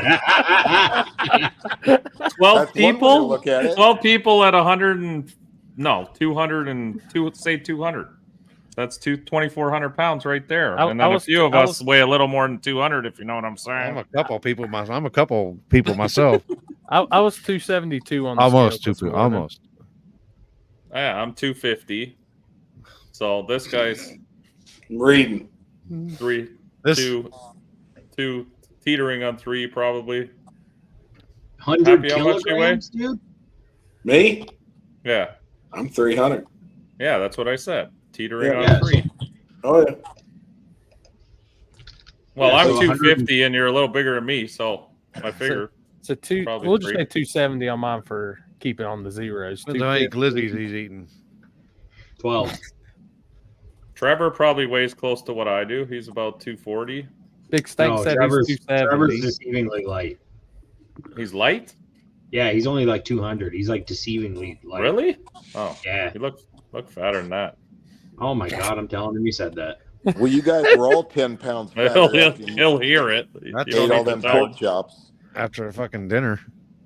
12 people. look at it. 12 people at 202. Say 200. That's 2,400 pounds right there. And then a few of us weigh a little more than 200, if you know what I'm saying. I'm a couple people myself. I was 272 on the Almost scale 2 people. Almost. Yeah, I'm 250. So this guy's reading 2 teetering on 3 probably. 100 Happy how much you weigh? kilograms, dude. Me? Yeah. I'm 300. Yeah, that's what I said. Teetering Yeah. on 3. Oh yeah. Well, Yeah, I'm so 250 and you're a little bigger than me, so I figure. So probably we'll just 3. say 270 on mine for keeping on the zeros. How many glizzies he's eating? 12. Trevor probably weighs close to what I do. He's about 240. Big Steak said Trevor's he's 270. deceivingly light. He's light? Yeah, he's only like 200. He's like deceivingly light. Really? Oh, yeah. He look fatter than that. Oh my God, I'm telling him he said that. Well, you guys were all 10 pounds fatter. He'll hear it. That's Ate all them pork chops. After a fucking dinner.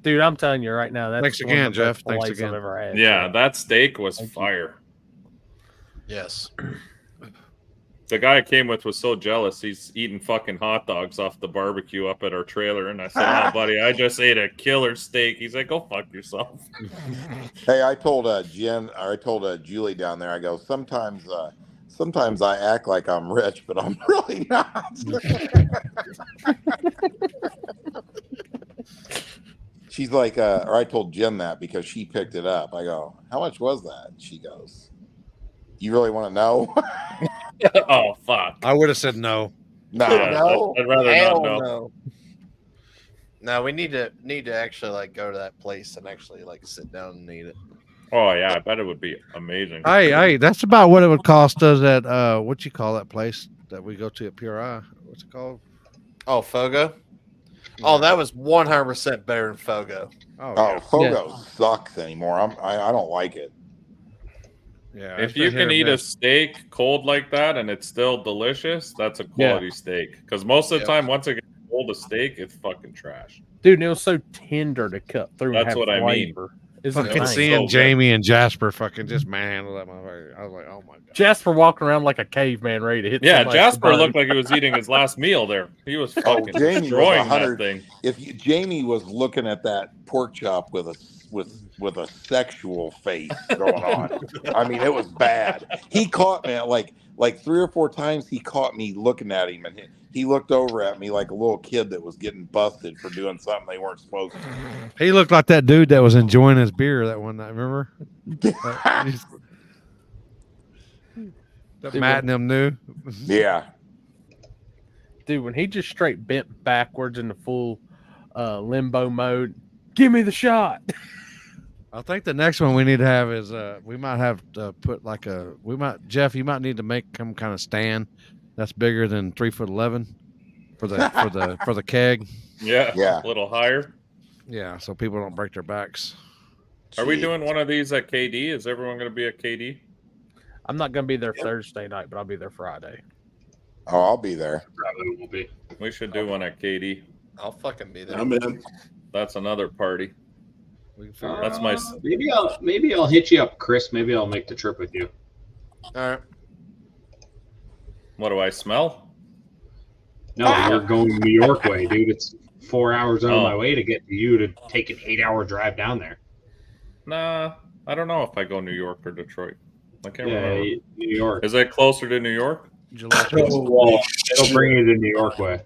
Dude, I'm telling you right now, that's Thanks one again, of the best Jeff. Thanks fillets again. I've ever had. Yeah, that steak was fire. Yes. The guy I came with was so jealous. He's eating fucking hot dogs off the barbecue up at our trailer. And I said, oh, buddy, I just ate a killer steak. He's like, go fuck yourself. Hey, I told Julie down there, I go, sometimes I act like I'm rich, but I'm really not. She's like, or I told Jen that because she picked it up. I go, how much was that? She goes, you really want to know? Oh, fuck. I would have said no. No. No. I'd rather Hell not know. no. No, we need to actually like go to that place and actually like sit down and eat it. Oh, yeah, I bet it would be amazing. Hey, that's about what it would cost us at what you call that place that we go to at Pure Eye? What's it called? Oh, Fogo? Oh, that was 100% better than Fogo. Oh, Fogo sucks anymore. I don't like it. Yeah. If you can eat a steak cold like that and it's still delicious, that's a quality steak. Because most of the time, once it gets cold, a steak, it's fucking trash. Dude, it was so tender to cut through. That's and have what I mean. flavor. It's Fucking insane. seeing Jamie and Jasper fucking just manhandle that motherfucker. I was like, oh my God. Jasper walking around like a caveman ready to hit. Yeah, somebody Jasper with a looked like he was eating his last meal there. He was Oh, fucking Jamie was destroying 100. that thing. Jamie was looking at that pork chop with a sexual face going on. I mean, it was bad. He caught me like 3 or 4 times. He caught me looking at him, and he looked over at me like a little kid that was getting busted for doing something they weren't supposed to. He looked like that dude that was enjoying his beer that one night. Remember? That Matt and them knew. Yeah. Dude, when he just straight bent backwards into full limbo mode, give me the shot. I think the next one we need to have is we might have to put like Jeff, you might need to make some kind of stand that's bigger than 3'11" for the keg. Yeah, a little higher. Yeah, so people don't break their backs. Are we doing one of these at KD? Is everyone going to be at KD? I'm not going to be there Thursday night, but I'll be there Friday. Oh, I'll be there. Probably will be. We should do one at KD. I'll fucking be there. I'm in. That's another party. That's my. Maybe I'll hit you up, Chris. Maybe I'll make the trip with you. All right. What do I smell? No, you're going New York way, dude. It's 4 hours out of Oh. my way to get to you to take an 8-hour drive down there. Nah, I don't know if I go New York or Detroit. I can't Yeah, remember. New York. Is it closer to New York? July. Well, it'll bring you to New York way.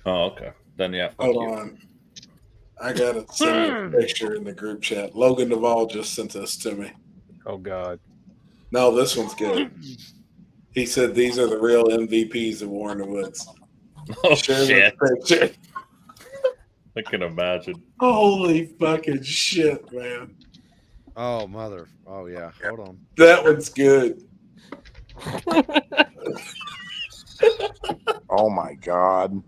Oh, okay. Then yeah. fuck Hold you. on. I gotta send a picture in the group chat. Logan Duvall just sent this to me. Oh God. No, this one's good. He said these are the real MVPs of War in the Woods. Oh Share this shit! picture. I can imagine. Holy fucking shit, man. Oh mother. Oh yeah. Hold on. That one's good. Oh my God.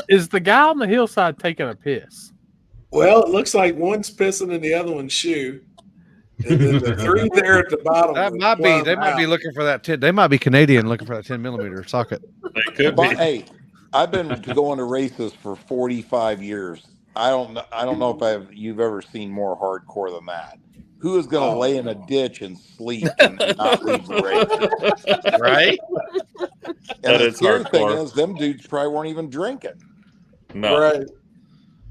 Is the guy on the hillside taking a piss? Well, it looks like one's pissing in the other one's shoe. And then the 3 there at the bottom. That was might be. plumb They might be out. looking for that 10. They might be Canadian looking for that 10mm socket. They could But, be. hey, I've been going to races for 45 years. I don't know if you've ever seen more hardcore than that. Who is going to lay in a ditch and sleep and not leave the race? Right? And That the is scary thing hardcore. is, them dudes probably weren't even drinking. No. Right.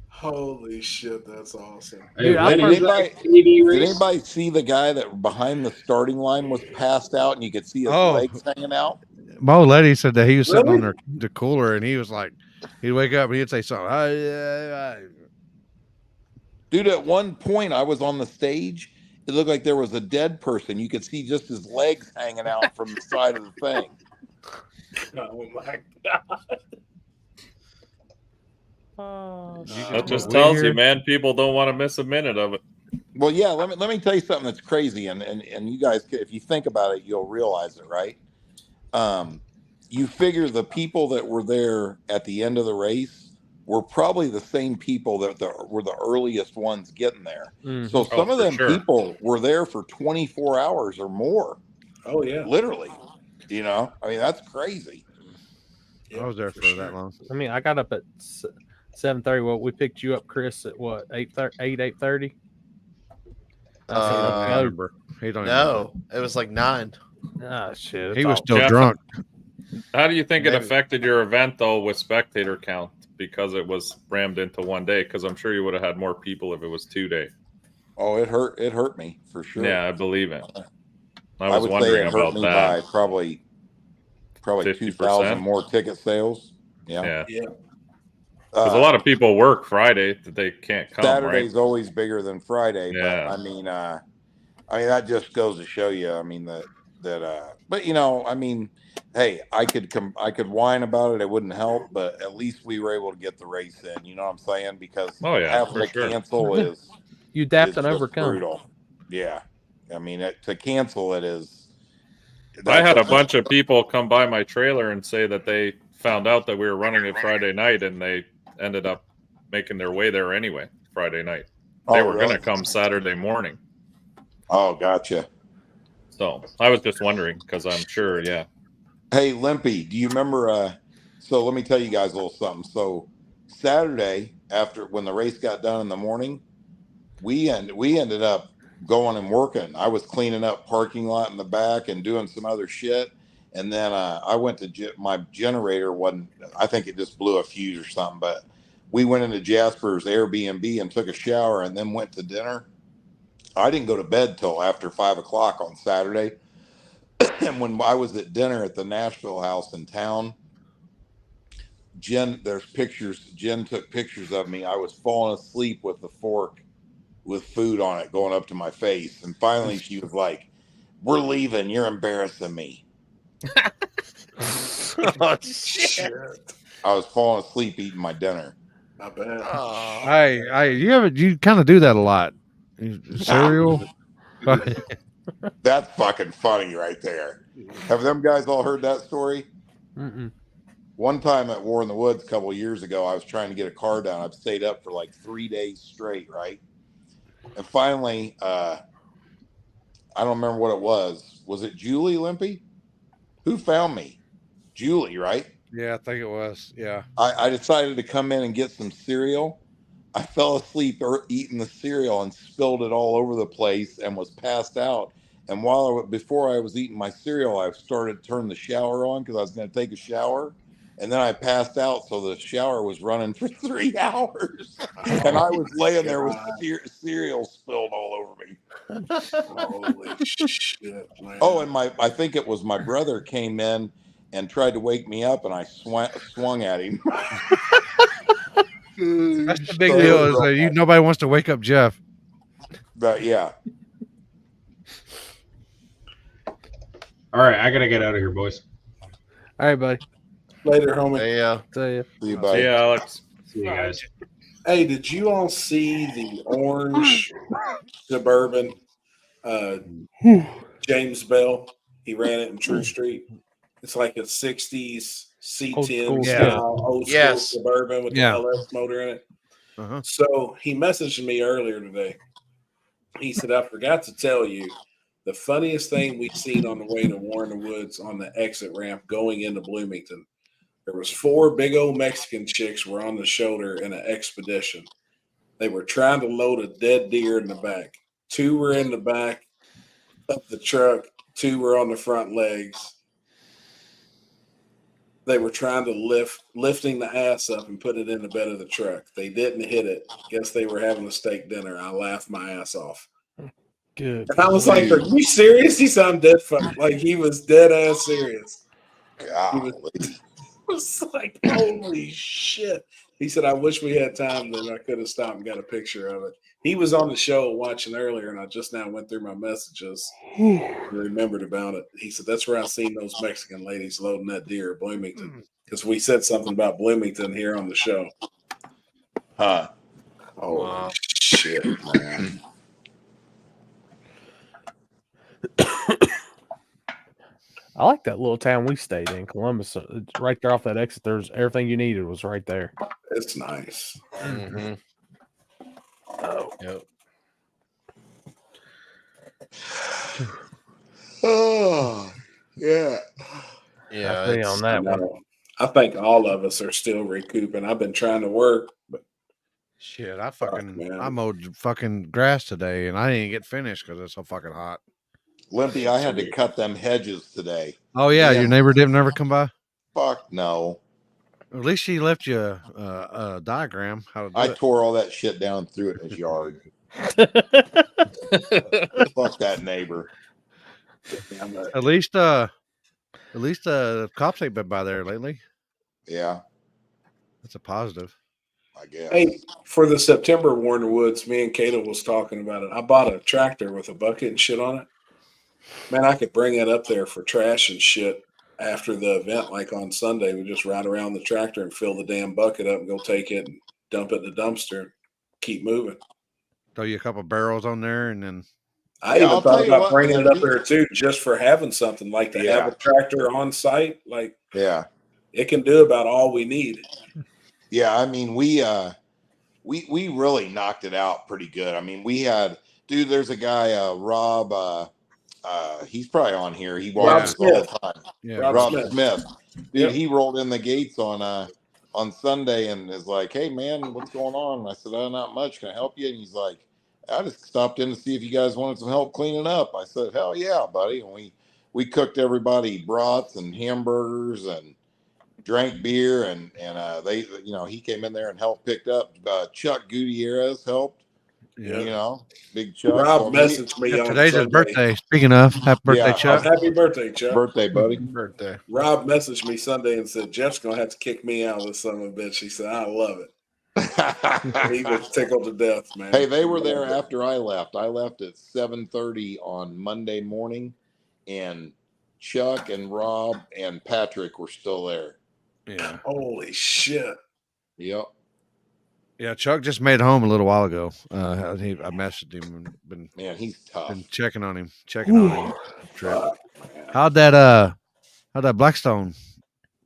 Holy shit, that's awesome. Hey, Did Lenny's like TV did race. anybody see the guy that behind the starting line was passed out and you could see his legs hanging out? Mo Letty said that he was sitting on Really? the cooler and he was like, he'd wake up and he'd say something. Dude, at one point I was on the stage. It looked like there was a dead person. You could see just his legs hanging out from the side of the thing. Oh my god. That just tells you, man, people don't want to miss a minute of it. Well, yeah, let me tell you something that's crazy, and you guys, if you think about it, you'll realize it, right? You figure the people that were there at the end of the race were probably the same people that were the earliest ones getting there. Mhm. So some of for them sure. people were there for 24 hours or more. Oh yeah. Literally. You know, I mean, that's crazy. I was there for that long. I mean, I got up at 7:30. Well, we picked you up, Chris, at what, 8:30? He don't remember. He don't No, it was like 9. Ah, shit. He was all- still Jeff, drunk. How do you think it Maybe. affected your event, though, with spectator count? Because it was rammed into one day? Because I'm sure you would have had more people if it was 2 days. Oh, it hurt me for sure. Yeah, I believe it. I I was would say wondering it hurt about me that. by probably 50%? 2,000 more ticket sales. Yeah. Yeah. Because a lot of people work Friday that they can't come, Saturday's right? always bigger than Friday, Yeah. but I mean that just goes to show you. I mean but you know, I mean, hey, I could whine about it. It wouldn't help, but at least we were able to get the race in. You know what I'm saying? Because Oh, yeah, having for to sure. cancel is You adapt is and just overcome. brutal. Yeah, I mean, to cancel it is. I had a bunch of people come by my trailer and say that they found out that we were running it Friday night, and they ended up making their way there anyway Friday night. They Oh, were going really? to come Saturday morning. Oh, gotcha. So I was just wondering because I'm sure, yeah. Hey, Limpy, do you remember? So let me tell you guys a little something. So Saturday, after when the race got done in the morning, we ended up going and working. I was cleaning up parking lot in the back and doing some other shit. And then I went to my generator wasn't. I think it just blew a fuse or something. But we went into Jasper's Airbnb and took a shower and then went to dinner. I didn't go to bed till after 5 o'clock on Saturday. And when I was at dinner at the Nashville house in town, there's pictures. Jen took pictures of me. I was falling asleep with the fork with food on it going up to my face. And finally she was like, "We're leaving. You're embarrassing me." Oh, shit. I was falling asleep eating my dinner. I bet. You kind of do that a lot. Cereal. That's fucking funny right there. Have them guys all heard that story? Mm-mm. One time at War in the Woods a couple of years ago, I was trying to get a car down. I've stayed up for like 3 days straight, right? And finally, I don't remember what it was. Was it Julie, Limpy? Who found me? Julie, right? Yeah, I think it was. Yeah. I decided to come in and get some cereal. I fell asleep eating the cereal and spilled it all over the place and was passed out. And before I was eating my cereal, I started to turn the shower on because I was going to take a shower. And then I passed out, so the shower was running for 3 hours. And I was laying there with cereal spilled all over me. Holy shit, man. Oh, and I think it was my brother came in and tried to wake me up, and I swung at him. That's the big deal is that nobody wants to wake up Jeff. But yeah. All right, I gotta get out of here, boys. All right, buddy. Later, homie. Yeah. See ya. See you, buddy. See ya, Alex. See you guys. Hey, did you all see the orange Suburban James Bell? He ran it in True Street. It's like a 60s C10 style, old school Suburban with the LS motor in it. So he messaged me earlier today. He said, I forgot to tell you, the funniest thing we've seen on the way to War in the Woods on the exit ramp going into Bloomington. There was 4 big old Mexican chicks were on the shoulder in an expedition. They were trying to load a dead deer in the back. 2 were in the back of the truck. 2 were on the front legs. They were trying to lifting the ass up and put it in the bed of the truck. They didn't hit it. Guess they were having a steak dinner. I laughed my ass off. Good. And I was like, "Are you serious?" He sounded dead fuck. Like he was dead ass serious. God. He was like, "Holy shit!" He said, "I wish we had time that I could have stopped and got a picture of it." He was on the show watching earlier, and I just now went through my messages and remembered about it. He said, "That's where I seen those Mexican ladies loading that deer at Bloomington." Because we said something about Bloomington here on the show. Huh. Oh, shit, man. I like that little town we stayed in, Columbus. Right there off that exit, there's everything you needed was right there. It's nice. Mm-hmm. Oh, yep. Oh, yeah. Yeah, I on that one. I think all of us are still recouping. I've been trying to work, but shit, I mowed fucking grass today, and I didn't get finished because it's so fucking hot. Limpy, I had to cut them hedges today. Oh yeah, your neighbor didn't never come by. Fuck no. At least she left you a diagram how to do I it. tore all that shit down and threw it in his yard. Fuck that neighbor. At least cops ain't been by there lately. Yeah, that's a positive. I guess. Hey, for the September Warner Woods, me and Cato was talking about it. I bought a tractor with a bucket and shit on it. Man, I could bring it up there for trash and shit after the event, like on Sunday. We just ride around the tractor and fill the damn bucket up and go take it and dump it in the dumpster and keep moving. Throw you a couple barrels on there, and then I even thought about bringing it up there too, just for having something like to have a tractor on site. Like, it can do about all we need. Yeah, I mean, we really knocked it out pretty good. I mean, we had, dude, there's a guy, Rob, he's probably on here. He watches all the time. Yeah, Rob Smith. Dude, Yep. he rolled in the gates on Sunday and is like, "Hey man, what's going on?" And I said, "Oh, not much. Can I help you?" And he's like, "I just stopped in to see if you guys wanted some help cleaning up." I said, "Hell yeah, buddy." And we cooked everybody brats and hamburgers and drank beer and they, you know, he came in there and helped picked up. Chuck Gutierrez helped. Yeah. You know, big Chuck. Rob messaged me on today's his Sunday. birthday. Speaking of, happy birthday, Chuck. Happy birthday, Chuck. Birthday, buddy. Birthday. Rob messaged me Sunday and said, "Jeff's going to have to kick me out of this son of a bitch." He said, "I love it." He was tickled to death, man. Hey, they were there after I left. I left at 7:30 on Monday morning, and Chuck and Rob and Patrick were still there. Yeah. Holy shit. Yep. Yeah, Chuck just made it home a little while ago. I messaged him and he's tough. Been checking on him. Trip. How'd that Blackstone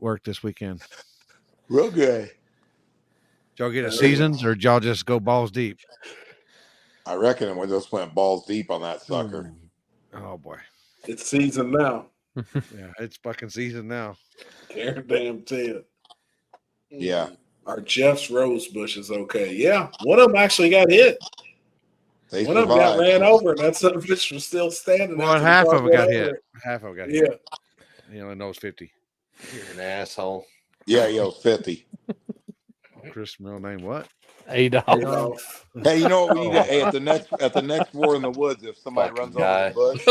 work this weekend? Real good. Did y'all get a seasons or did y'all just go balls deep? I reckon we just went balls deep on that sucker. Oh boy. It's season now. Yeah, it's fucking season now. Damn Ted. Yeah. Our Jeff's rose bush is okay. Yeah, one of them actually got hit. They one of them got ran over, and that son of a bitch was still standing. Well, after half the of car it got went hit. over it. Half of it got Yeah. hit. He only knows 50. You're an asshole. Yeah, yo, 50. Chris' middle name what? Adolf. Hey, you know what we need to, hey, at the next War in the Woods, if somebody runs over the bush,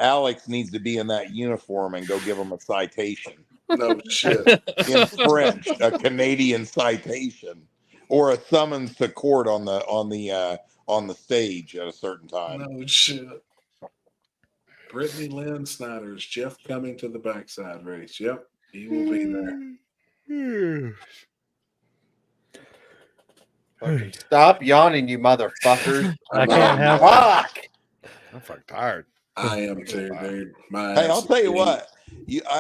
Alex needs to be in that uniform and go give him a citation. No shit. In French, a Canadian citation, or a summons to court on the stage at a certain time. No shit. Brittany Lynn Snyder's Jeff coming to the backside race. Yep, he will be there. Stop yawning, you motherfuckers. I can't have Fuck. I'm fucking tired. I am too, dude. Hey, I'll tell you what.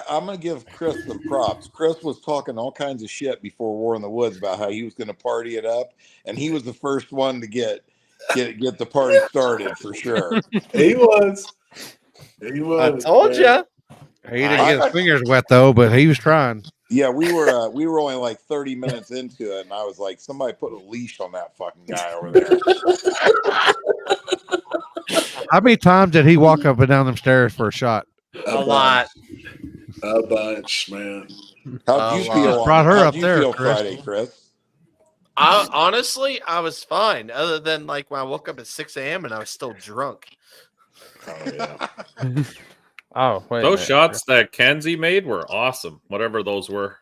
I'm going to give Chris some props. Chris was talking all kinds of shit before War in the Woods about how he was going to party it up, and he was the first one to get get the party started for sure. He was. He was. I told you. He didn't get his fingers wet though, but he was trying. Yeah, we were only like 30 minutes into it, and I was like, somebody put a leash on that fucking guy over there. How many times did he walk up and down them stairs for a shot? A lot. A bunch, man. How'd you feel? Brought her how'd up you there, feel Chris. Friday, Chris? Honestly, I was fine. Other than like when I woke up at 6 a.m. and I was still drunk. Oh yeah. Oh, wait. Those shots that Kenzie made were awesome. Whatever those were.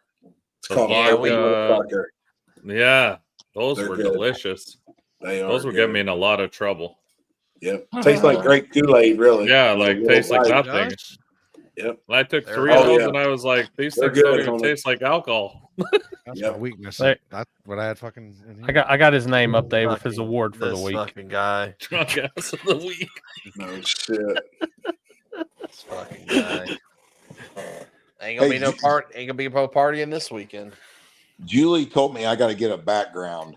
It's called Yeah, Ivy Motherfucker. Yeah, those They're were good. delicious. They are. Those were good. getting me in a lot of trouble. Yep. Tastes like grape Kool-Aid, really. Yeah, like A little tastes like light. nothing. Yep. And I took They're- 3 of Oh, those yeah. and I was like, these They're things don't good, even homie. taste like alcohol. That's Yep. my weakness. Hey. That's what I had fucking. In I here. got his name up there with his Fucking- award for the this week. fucking guy. Drunk ass of the week. No shit. This fucking guy. Ain't gonna Hey, be no part. Ain't gonna be no partying this weekend. Julie told me I got to get a background.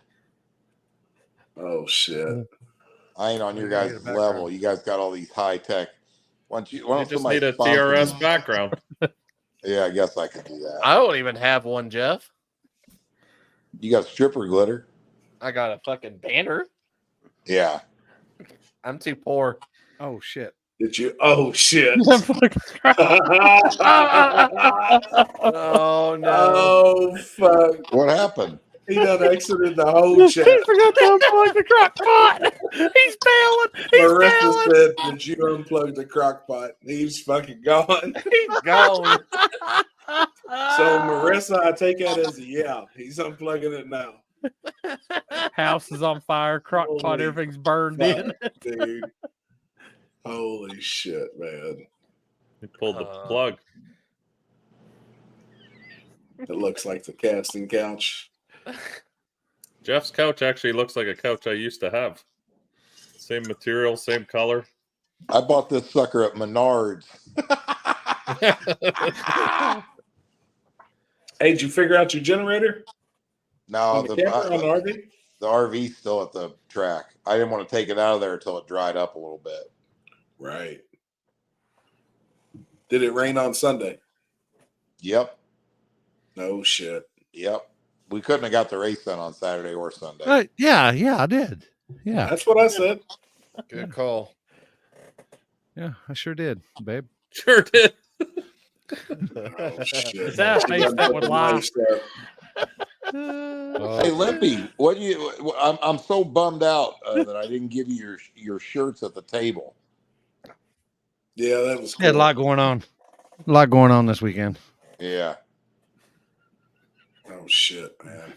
Oh shit. I ain't on your You gotta guys' get a background. level. You guys got all these high tech. Why don't You somebody just need a sponsor TRS me? background. Yeah, I guess I could do that. I don't even have one, Jeff. You got stripper glitter? I got a fucking banner. Yeah. I'm too poor. Oh shit! Did you? Oh shit. Oh no. Oh fuck. What happened? He done exited the whole chat. He forgot to unplug the crock pot. He's failing. He's Marissa failing. said that you unplugged the crock pot. He's fucking gone. He's gone. So Marissa, I take that as a yeah. He's unplugging it now. House is on fire. Crock pot. Holy Everything's burned in. Fuck, dude. Holy shit, man. He pulled the plug. It looks like the casting couch. Jeff's couch actually looks like a couch I used to have. Same material, same color. I bought this sucker at Menards. Hey, did you figure out your generator? No, On the camper, on the RV? the RV's still at the track. I didn't want to take it out of there until it dried up a little bit. Right. Did it rain on Sunday? Yep. No shit. Yep. We couldn't have got the race done on Saturday or Sunday. Yeah, I did. Yeah, That's what I said. Good call. yeah, I sure did, babe. Sure did. Oh shit. That face that would lie. Hey, Limpy, what do you? I'm so bummed out that I didn't give you your shirts at the table. Yeah, that was cool. Had a lot going on. A lot going on this weekend. Yeah. Oh shit, man.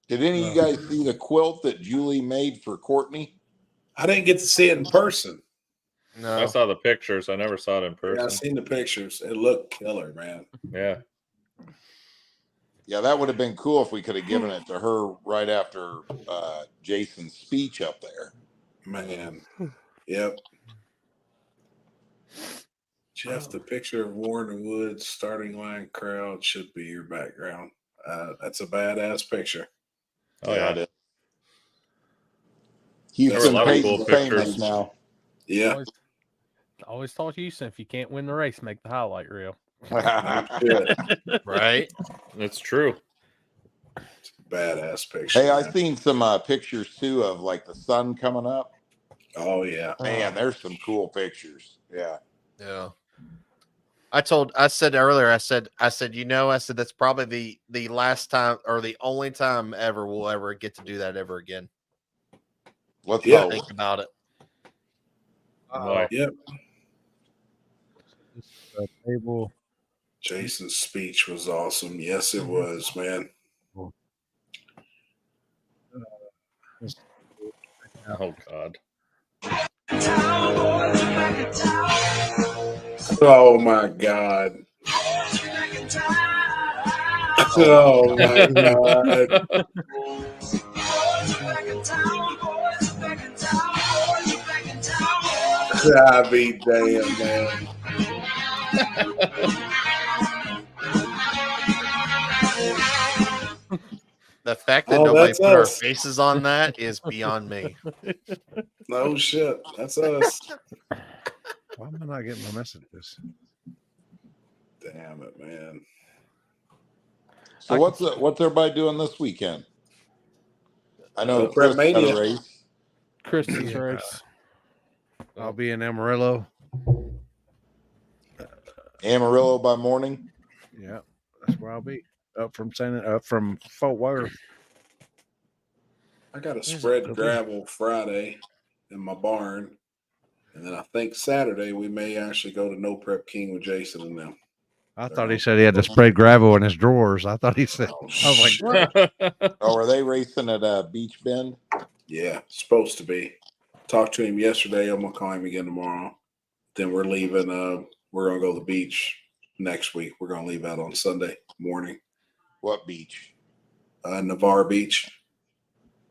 Did any of you guys see the quilt that Julie made for Courtney? I didn't get to see it in person. No. I saw the pictures. I never saw it in Yeah, I person. seen the pictures. It looked killer, man. Yeah. Yeah, that would have been cool if we could have given it to her right after Jason's speech up there. Man. Yep. Jeff, the picture of Warren Woods starting line crowd should be your background. That's a badass picture. Oh yeah. it is. There were a lot of cool famous pictures. now. Yeah. Always told Houston, if you can't win the race, make the highlight reel. Right? It's true. Badass picture. Hey, I man. seen some pictures too of like the sun coming up. Oh yeah. Man, there's some cool pictures. Yeah. Yeah. I said earlier, I said, that's probably the last time or the only time ever we'll ever get to do that ever again. Let's Yeah. go. Think about it. Why? Yep. Table. Jason's speech was awesome. Yes, it was, man. Oh God. Oh my god. Oh my god. I be damn, man. the fact that Oh, nobody that's put our us. faces on that is beyond me. No shit. That's us. Why am I not getting my messages? Damn it, man. So what's everybody doing this weekend? I know No Prep Chris got Mania. a race. Chris's Yeah. race. I'll be in Amarillo. Amarillo by morning. Yeah, that's where I'll be. Up from Fort Worth. I got a spread gravel Friday in my barn. And then I think Saturday we may actually go to No Prep King with Jason and them. I thought he said he had to spray gravel in his drawers. I thought he said. Oh, I was like, what? Oh, are they racing at Beach Bend? Yeah, supposed to be. Talked to him yesterday. I'm gonna call him again tomorrow. Then we're leaving. We're gonna go to the beach next week. We're gonna leave out on Sunday morning. What beach? Navarre Beach.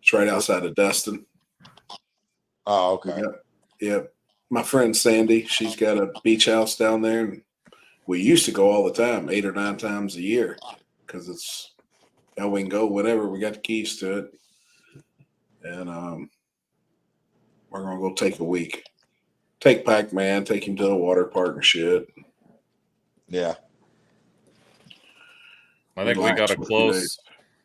It's right outside of Destin. Oh, okay. Yeah. My friend Sandy, she's got a beach house down there, and we used to go all the time, 8 or 9 times a year, because it's we can go whenever. We got the keys to it, and we're gonna go take a week. Take Pac-Man, take him to the water park and shit. Yeah. I think we Relax got a for a few days.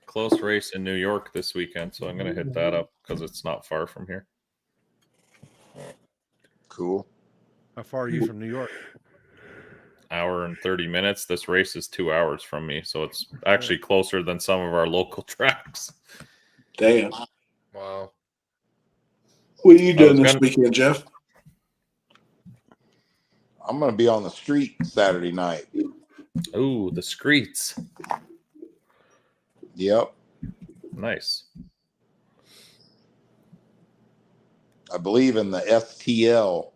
close race in New York this weekend, so I'm gonna hit that up because it's not far from here. Cool. How far are you from New York? Hour and 30 minutes. This race is 2 hours from me, so it's actually closer than some of our local tracks. Damn. Wow. What are you doing this weekend, Jeff? I'm going to be on the street Saturday night. Ooh, the streets. Yep. Nice. I believe in the STL.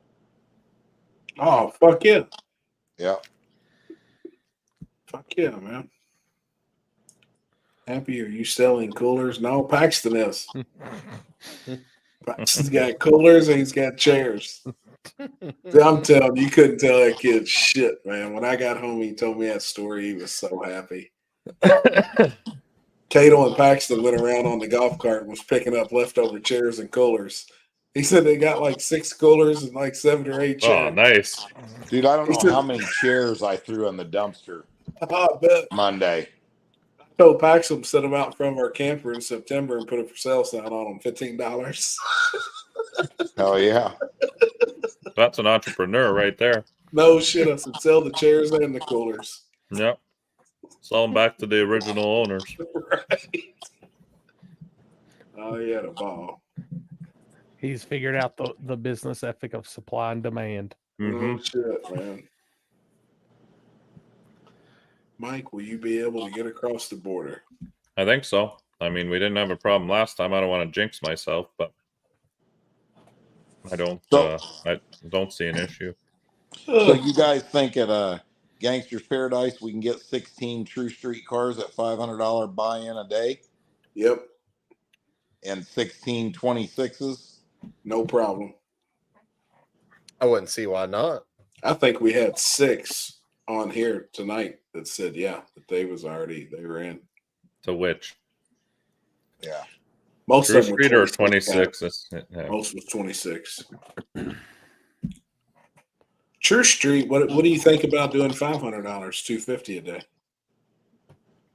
Oh, fuck yeah. Yeah. Fuck yeah, man. Happy are you selling coolers? No, Paxton is. Paxton's got coolers and he's got chairs. I'm telling you, couldn't tell that kid shit, man. When I got home, he told me that story. He was so happy. Cato and Paxton went around on the golf cart and was picking up leftover chairs and coolers. He said they got like 6 coolers and like 7 or 8 chairs. Oh, nice. Dude, I don't know how many chairs I threw in the dumpster I bet. Monday. I told Paxton to set them out in front of our camper in September and put a for sale sign on them, $15. Hell yeah. That's an entrepreneur right there. No shit. I said sell the chairs and the coolers. Yep. Sell them back to the original owners. Right. Oh, he had a ball. He's figured out the business ethic of supply and demand. No shit, man. Mike, will you be able to get across the border? I think so. I mean, we didn't have a problem last time. I don't want to jinx myself, but I don't see an issue. So you guys think at Gangsters Paradise we can get 16 True Street cars at $500 buy-in a day? Yep. And 16 26s? No problem. I wouldn't see why not. I think we had 6 on here tonight that said, yeah, that they were in. To which? Yeah. Most True of them were Street or 26. 26. Yeah. Most was 26. True Street, what do you think about doing $500, $250 a day?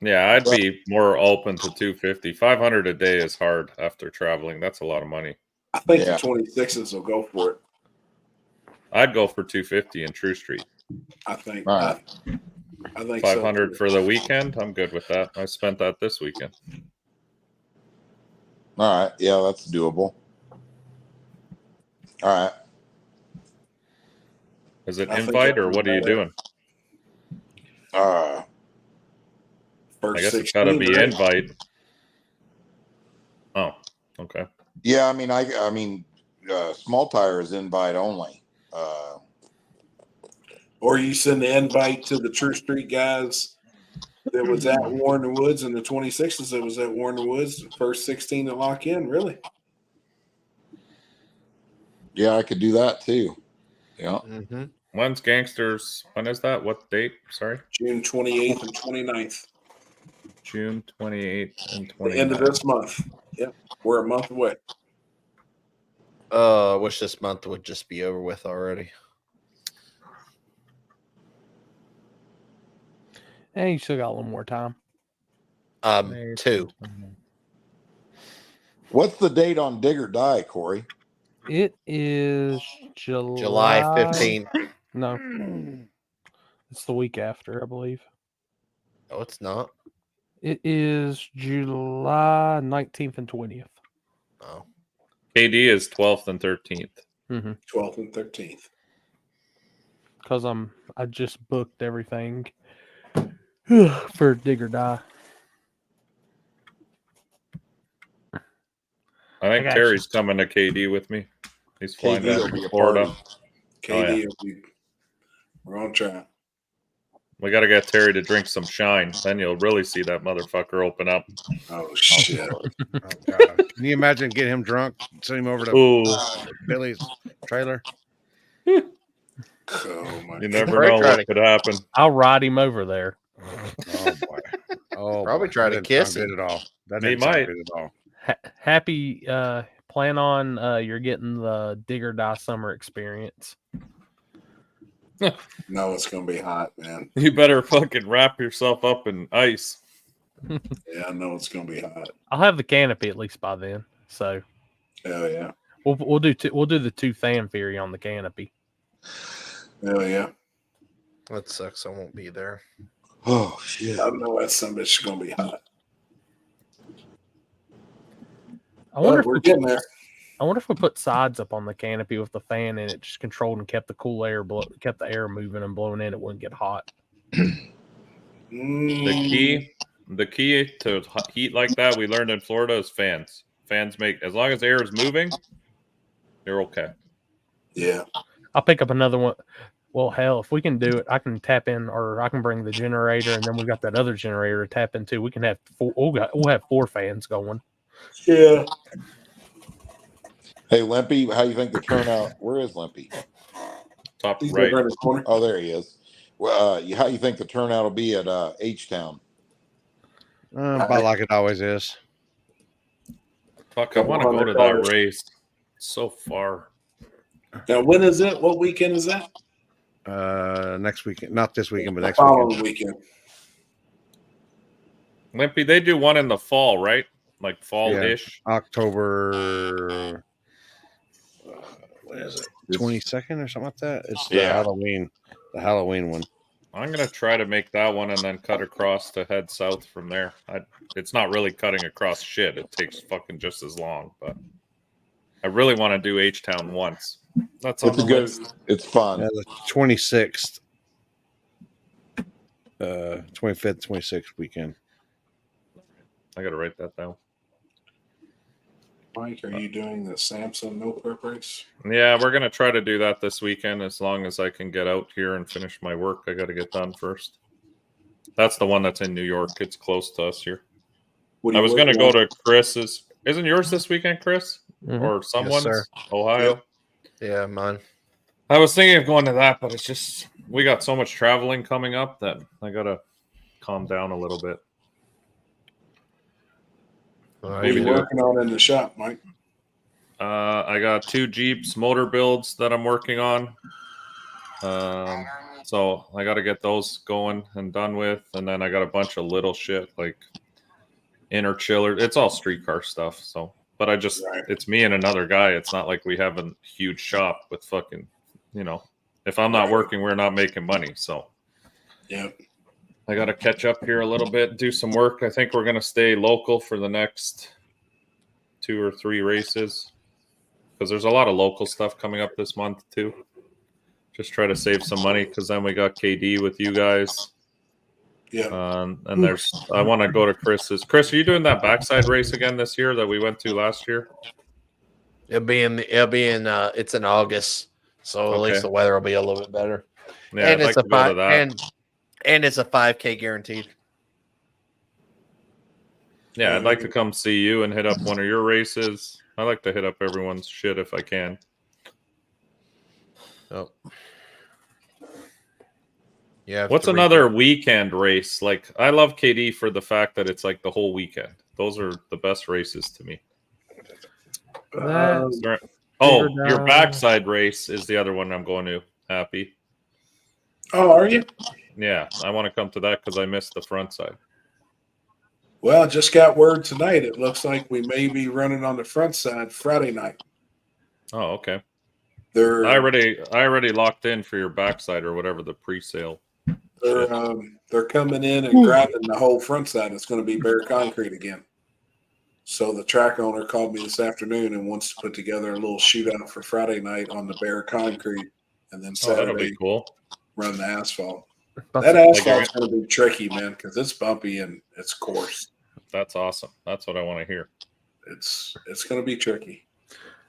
Yeah, I'd be more open to 250. 500 a day is hard after traveling. That's a lot of money. I think the 26s will go for it. I'd go for 250 in True Street. I think. Right. I think 500 so. for the weekend. I'm good with that. I spent that this weekend. All right. Yeah, that's doable. All right. Is it I think invite that or was what are you better. doing? First I guess it's got to 16, be right? invite. Oh, okay. Yeah, I mean, small tire is invite only. Or you send the invite to the True Street guys that was at Warren Woods and the 26s that was at Warren Woods, the first 16 to lock in, really. Yeah, I could do that too. Yeah. Mm-hmm. When's Gangsters? When is that? What date? Sorry. June 28th and 29th. June 28th and The end of 29th. this month. Yep. We're a month away. I wish this month would just be over with already. Hey, you still got a little more time. 2. What's the date on Dig or Die, Corey? It is July 15th. No, it's the week after, I believe. Oh, it's not. It is July 19th and 20th. Oh. KD is 12th and 13th. 12th and 13th. Because I just booked everything for Dig or Die. I think got Terry's coming to KD with me. He's flying KD down will from be a Florida. party. KD, we're on track. We got to get Terry to drink some shine. Then you'll really see that motherfucker open up. Oh, shit. Oh, God. Can you imagine getting him drunk, send him over to Billy's trailer? Oh, my You never know what could happen. I'll ride him over there. Oh, boy. Oh, Probably boy. try That to didn't kiss sound him. good at all. That He didn't sound might. good at all. Happy, plan on you're getting the Dig or Die summer experience. No, it's going to be hot, man. You better fucking wrap yourself up in ice. Yeah, I know it's going to be hot. I'll have the canopy at least by then. So Hell yeah. we'll do the 2 fan theory on the canopy. Hell yeah. That sucks. I won't be there. Oh, shit. I know that some bitch is going to be hot. I wonder But we're getting there. I wonder if we put sides up on the canopy with the fan and it just controlled and kept the cool air, kept the air moving and blowing in. It wouldn't get hot. The key to heat like that we learned in Florida is fans. Fans make, as long as air is moving, you're okay. Yeah. I'll pick up another one. Well, hell, if we can do it, I can tap in, or I can bring the generator, and then we got that other generator to tap into. We can have 4. We'll have 4 fans going. Yeah. Hey, Limpy, how you think the turnout? Where is Limpy? Top He's right. over in the corner. Oh, there he is. Well, how you think the turnout will be at H-Town? About like it always is. Fuck, I want to go to that race. It's so far. Now, when is it? What weekend is that? Next weekend. Not this weekend, but next Following weekend. Limpy, they do one in the fall, right? Like fall-ish. Yeah, October. What is it? 22nd or something like that. It's the Halloween. The Halloween one. I'm gonna try to make that one and then cut across to head south from there. It's not really cutting across shit. It takes fucking just as long, but I really want to do H-Town once. That's on the list. It's fun. Yeah, the 26th, 25th, 26th weekend. I gotta write that down. Mike, are you doing the Samson No Prep race? Yeah, we're gonna try to do that this weekend as long as I can get out here and finish my work. I gotta get done first. That's the one that's in New York. It's close to us here. What are I you was gonna working go on? to Chris's. Isn't yours this weekend, Chris? Mhm. Or someone's? sir. Ohio. Yeah, mine. I was thinking of going to that, but it's just we got so much traveling coming up that I gotta calm down a little bit. What are you working on in the shop, Mike? I got 2 Jeeps motor builds that I'm working on. So I got to get those going and done with, and then I got a bunch of little shit like inner chiller. It's all street car stuff. So, but it's me and another guy. It's not like we have a huge shop with fucking, if I'm not working, we're not making money. So, yeah. I got to catch up here a little bit, do some work. I think we're going to stay local for the next 2 or 3 races because there's a lot of local stuff coming up this month too. Just try to save some money because then we got KD with you guys. Yeah. And I want to go to Chris's. Chris, are you doing that backside race again this year that we went to last year? It's in August. So at least the weather will be a little bit better. Yeah, and I'd it's like to go to that. And it's a 5K guaranteed. Yeah, I'd like to come see you and hit up one of your races. I like to hit up everyone's shit if I can. Oh. Yeah. What's another weekend race? Like, I love KD for the fact that it's like the whole weekend. Those are the best races to me. Your backside race is the other one I'm going to. Happy. Oh, are you? Yeah, I want to come to that because I missed the front side. Well, I just got word tonight. It looks like we may be running on the front side Friday night. Oh, okay. I already locked in for your backside or whatever the pre-sale. They're coming in and grinding the whole front side. It's going to be bare concrete again. So the track owner called me this afternoon and wants to put together a little shootout for Friday night on the bare concrete, and then Saturday that'll be cool. Run the asphalt. That asphalt's going to be tricky, man, because it's bumpy and it's coarse. That's awesome. That's what I want to hear. It's going to be tricky.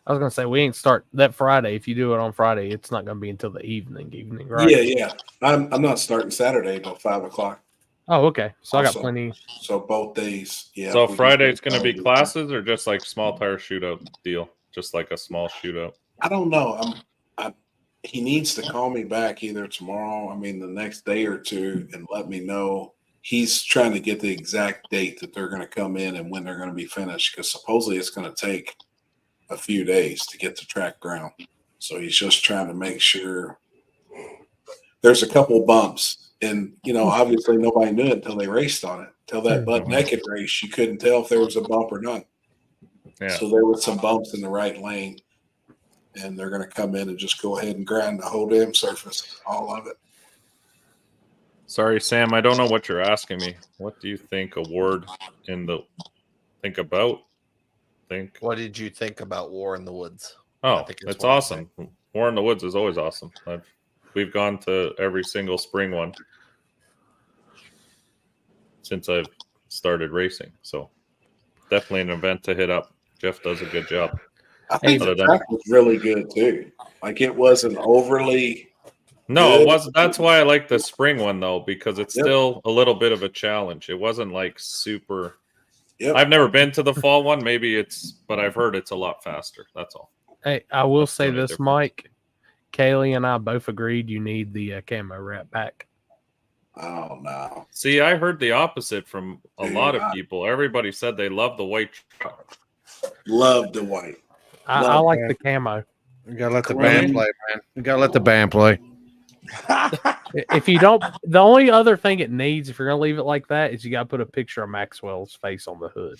I was gonna say we ain't start that Friday. If you do it on Friday, it's not gonna be until the evening, right? Yeah. I'm not starting Saturday until 5:00. Oh, okay. So I got Also, plenty. So both days, yeah. So Friday's going to be classes or just like small tire shootout deal, just like a small shootout. I don't know. He needs to call me back either tomorrow. The next day or two, and let me know. He's trying to get the exact date that they're going to come in and when they're going to be finished, because supposedly it's going to take a few days to get the track ground. So he's just trying to make sure. There's a couple bumps, and obviously nobody knew it until they raced on it. Till that butt naked race, you couldn't tell if there was a bump or not. Yeah. So there were some bumps in the right lane, and they're going to come in and just go ahead and grind the whole damn surface, all of it. Sorry, Sam, I don't know what you're asking me. What do you think award What did you think about War in the Woods? Oh, it's awesome. War in the Woods is always awesome. We've gone to every single spring one since I've started racing. So definitely an event to hit up. Jeff does a good job. I think the track was really good too. Like, it wasn't overly. No, good. it wasn't. That's why I like the spring one though, because it's still a little bit of a challenge. It wasn't like super. Yep. I've never been to the fall one. But I've heard it's a lot faster. That's all. Hey, I will say this, Mike. Kaylee and I both agreed you need the camo wrap pack. Oh no! See, I heard the opposite from a lot of people. Everybody said they love the white truck. Love the white. I like the camo. You gotta let the band play, man. You gotta let the band play. If you don't, the only other thing it needs, if you're gonna leave it like that, is you gotta put a picture of Maxwell's face on the hood.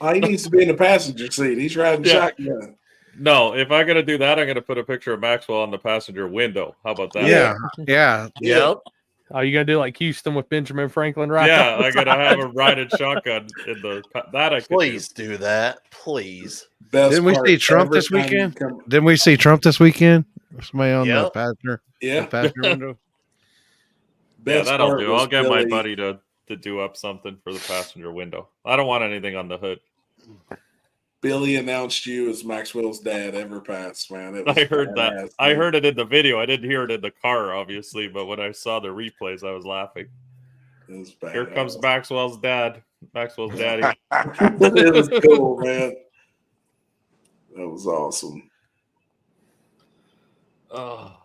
Oh, he needs to be in the passenger seat. He's riding shotgun. No, if I'm gonna do that, I'm gonna put a picture of Maxwell on the passenger window. How about that? Yeah. Yep. Are you gonna do like Houston with Benjamin Franklin, right? Yeah, I'm gonna have a riding shotgun in the that. I could Please do that, please. Didn't we see Trump this weekend? Didn't we see Trump this weekend? Somebody on the passenger. Yeah. The passenger window. Yeah, that'll part do. was I'll get my Billy. buddy to do up something for the passenger window. I don't want anything on the hood. Billy announced you as Maxwell's dad ever passed, man. It was I heard that. badass, I man. heard it in the video. I didn't hear it in the car, obviously, but when I saw the replays, I was laughing. It was Here badass. comes Maxwell's dad. Maxwell's daddy. It was cool, man. That was awesome. Oh.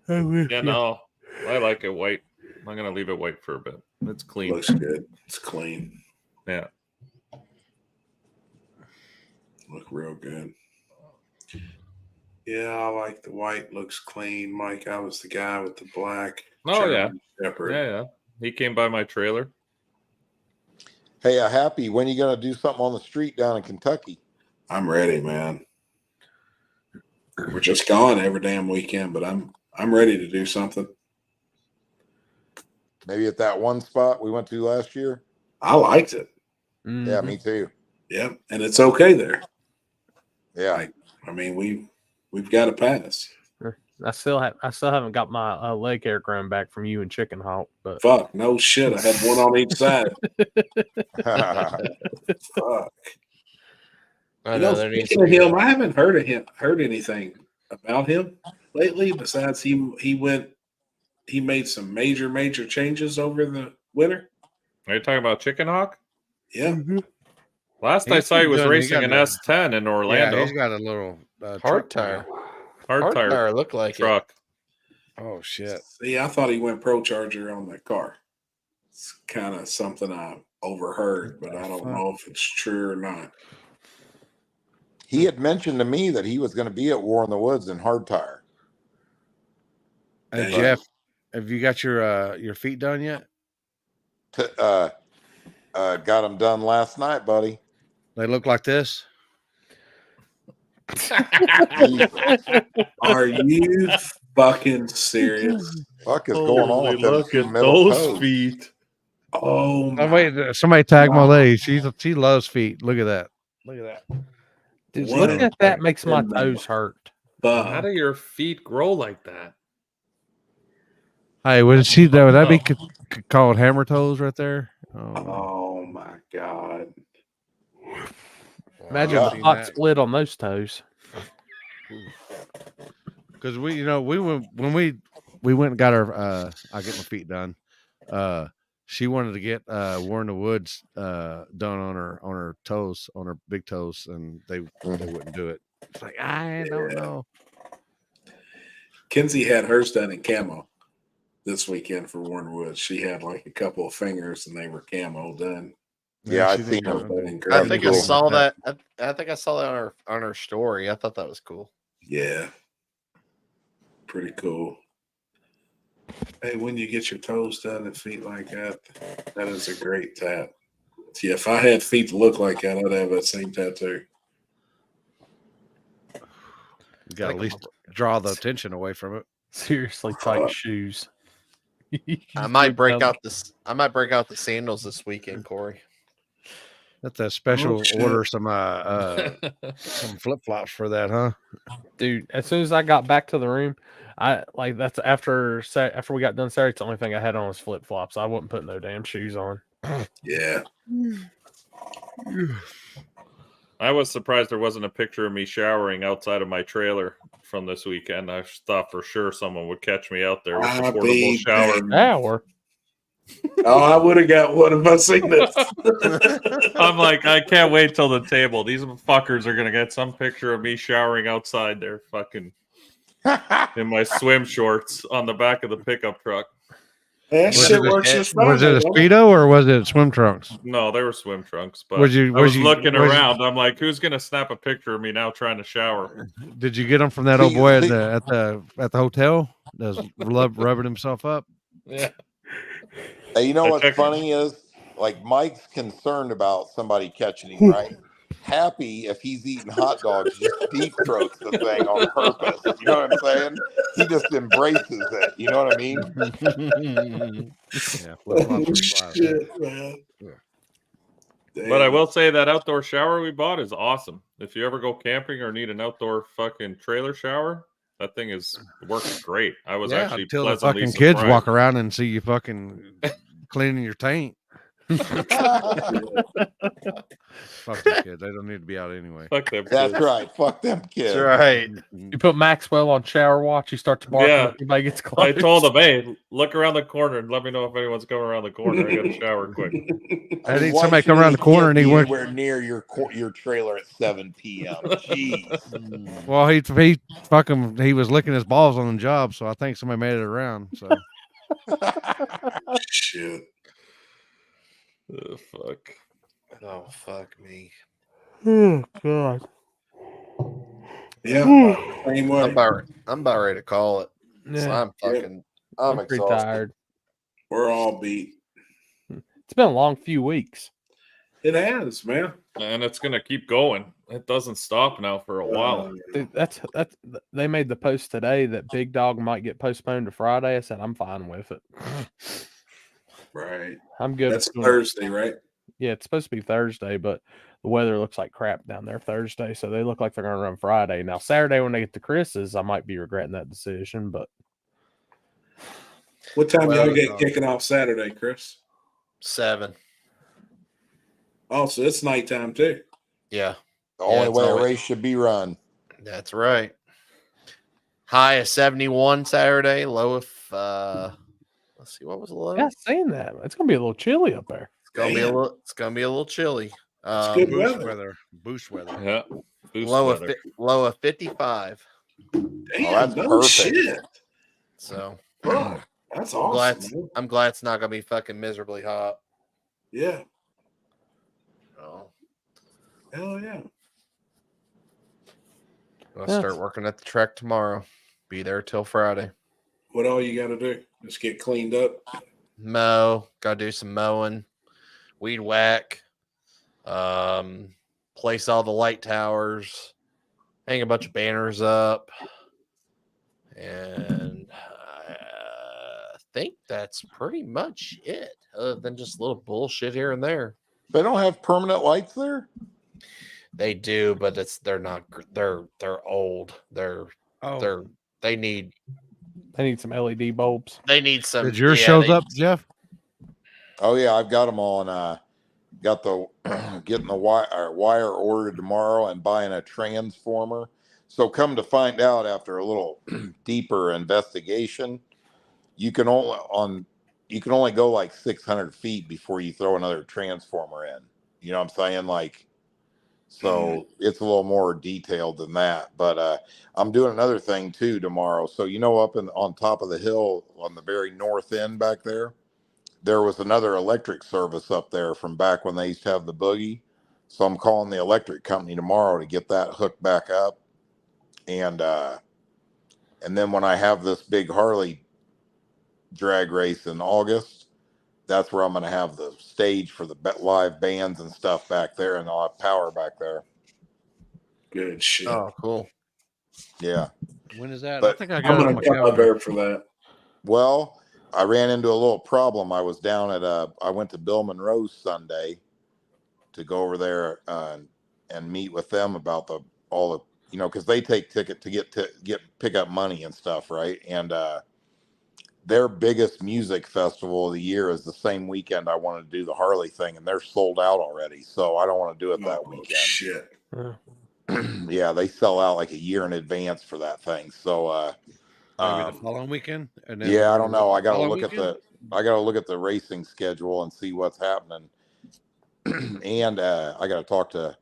Yeah, no. I like it white. I'm gonna leave it white for a bit. It's clean. Looks good. It's clean. Yeah. Look real good. Yeah, I like the white. Looks clean. Mike, I was the guy with the black. Oh yeah. German Shepherd. Yeah. He came by my trailer. Hey, Happy, when you gonna do something on the street down in Kentucky? I'm ready, man. We're just gone every damn weekend, but I'm ready to do something. Maybe at that one spot we went to last year. I liked it. Yeah, me too. Yep, and it's okay there. Yeah, I mean we've got to pass. I still haven't got my leg hair grown back from you and Chicken Hawk, but Fuck, no shit. I had one on each side. Fuck. Speaking of him, I haven't heard anything about him lately. Besides, he made some major changes over the winter. Are you talking about Chicken Hawk? Yeah. Last I saw, he was racing an S10 in Orlando. Yeah, he's got a little Hard tire. Hard tire look like truck. Oh shit! See, I thought he went Pro Charger on that car. It's kind of something I overheard, but I don't know if it's true or not. He had mentioned to me that he was going to be at War in the Woods in hardtire. Hey Jeff, have you got your feet done yet? Got them done last night, buddy. They look like this. Are you fucking serious? Fuck is going on with look them at metal those toes? feet. Oh my Wait, somebody tag my lady. She loves feet. Look at that. Look at that. Dude, What looking at that makes my in the toes hurt. How do your feet grow like that? Hey, would that be called hammer toes right there? Oh my god! Imagine the hot split on those toes. Because we went when we went and got our I get my feet done. She wanted to get War in the Woods done on her toes, on her big toes, and they wouldn't do it. It's like I don't know. Kinsey had hers done in camo this weekend for War in the Woods. She had like a couple of fingers, and they were camo done. Yeah, I think I think I saw that. I think I saw that on her story. I thought that was cool. Yeah, pretty cool. Hey, when you get your toes done and feet like that, that is a great tat. See, if I had feet to look like that, I'd have that same tattoo. You got to at least draw the attention away from it. Seriously, tight shoes. I might break out the sandals this weekend, Corey. That's a special order some flip flops for that, huh? Dude, as soon as I got back to the room, that's after we got done Saturday. It's the only thing I had on was flip flops. I wouldn't put no damn shoes on. Yeah. I was surprised there wasn't a picture of me showering outside of my trailer from this weekend. I thought for sure someone would catch me out there with a portable shower. Oh, I would have got one if I seen this. I'm like, I can't wait till the table. These fuckers are gonna get some picture of me showering outside there, fucking in my swim shorts on the back of the pickup truck. Was it a Speedo or was it swim trunks? No, they were swim trunks. But Was I was looking around. I'm like, who's gonna snap a picture of me now trying to shower? Did you get them from that old boy at the hotel? That's rubbing himself up. Yeah. Hey, you know what's funny is, like, Mike's concerned about somebody catching him, right? Happy if he's eating hot dogs, just deep throats the thing on purpose. You know what I'm saying? He just embraces it. You know what I mean? Shit, man. But I will say that outdoor shower we bought is awesome. If you ever go camping or need an outdoor fucking trailer shower, that thing works great. I was actually until the pleasantly fucking surprised. kids walk around and see you fucking cleaning your tank. Fuck them kids. They don't need to be out anyway. Fuck them That's kids. right. Fuck them kids. That's right. You put Maxwell on shower watch. You start to bark. Yeah. When everybody gets close. I told him, hey, look around the corner and let me know if anyone's going around the corner. I got to shower quick. I need somebody come around the corner and he went anywhere near your trailer at 7 p.m. Jeez. Well, he was licking his balls on the job, so I think somebody made it around. So shit. Oh, fuck. Oh, fuck me. Oh, God. Yeah. I'm about ready to call it. Yeah. So I'm pretty exhausted. tired. We're all beat. It's been a long few weeks. It has, man. And it's going to keep going. It doesn't stop now for a while. Dude, that's they made the post today that Big Dog might get postponed to Friday. I said I'm fine with it. Right. I'm good. That's Thursday, right? Yeah, it's supposed to be Thursday, but the weather looks like crap down there Thursday, so they look like they're going to run Friday. Now, Saturday when they get to Chris's, I might be regretting that decision, but What time y'all get kicking off Saturday, Chris? 7. Oh, so it's nighttime too. Yeah. The only way a race should be run. That's right. High of 71 Saturday, low of let's see, what was the low? yeah, saying that it's going to be a little chilly up there. It's gonna be a little chilly. good boost weather. weather. Boost weather. Yeah. Boost Low weather. of 55. Damn, that's no perfect. shit. So that's I'm glad. awesome. Man. I'm glad it's not gonna be fucking miserably hot. Yeah. Oh. Hell yeah. I'll start working at the track tomorrow. Be there till Friday. What all you got to do? Just get cleaned up. Mow. Gotta do some mowing. Weed whack. Place all the light towers. Hang a bunch of banners up. And I think that's pretty much it. Other than just a little bullshit here and there. They don't have permanent lights there? They do, but they're not. They're old. They need some LED bulbs. They need some. Did yours shows up, Jeff? Oh yeah, I've got them all, and got the getting the wire ordered tomorrow and buying a transformer. So come to find out, after a little deeper investigation, you can only go like 600 feet before you throw another transformer in. You know what I'm saying? Like, so it's a little more detailed than that. But I'm doing another thing too tomorrow. So up on top of the hill on the very north end back there was another electric service up there from back when they used to have the boogie. So I'm calling the electric company tomorrow to get that hooked back up. And then when I have this big Harley drag race in August, that's where I'm going to have the stage for the live bands and stuff back there, and I'll have power back there. Good shit. Oh, cool. Yeah. When is that? But I think I got it on my calendar calendar for that. Well, I ran into a little problem. I was down at I went to Bill Monroe's Sunday to go over there and meet with them about all the because they take ticket to pick up money and stuff, right? And their biggest music festival of the year is the same weekend I want to do the Harley thing, and they're sold out already. So I don't want to do it that weekend. Shit. Yeah, they sell out like a year in advance for that thing. So maybe the following weekend. And then yeah, I don't know. I got to following look weekend? at the racing schedule and see what's happening. And I got to talk to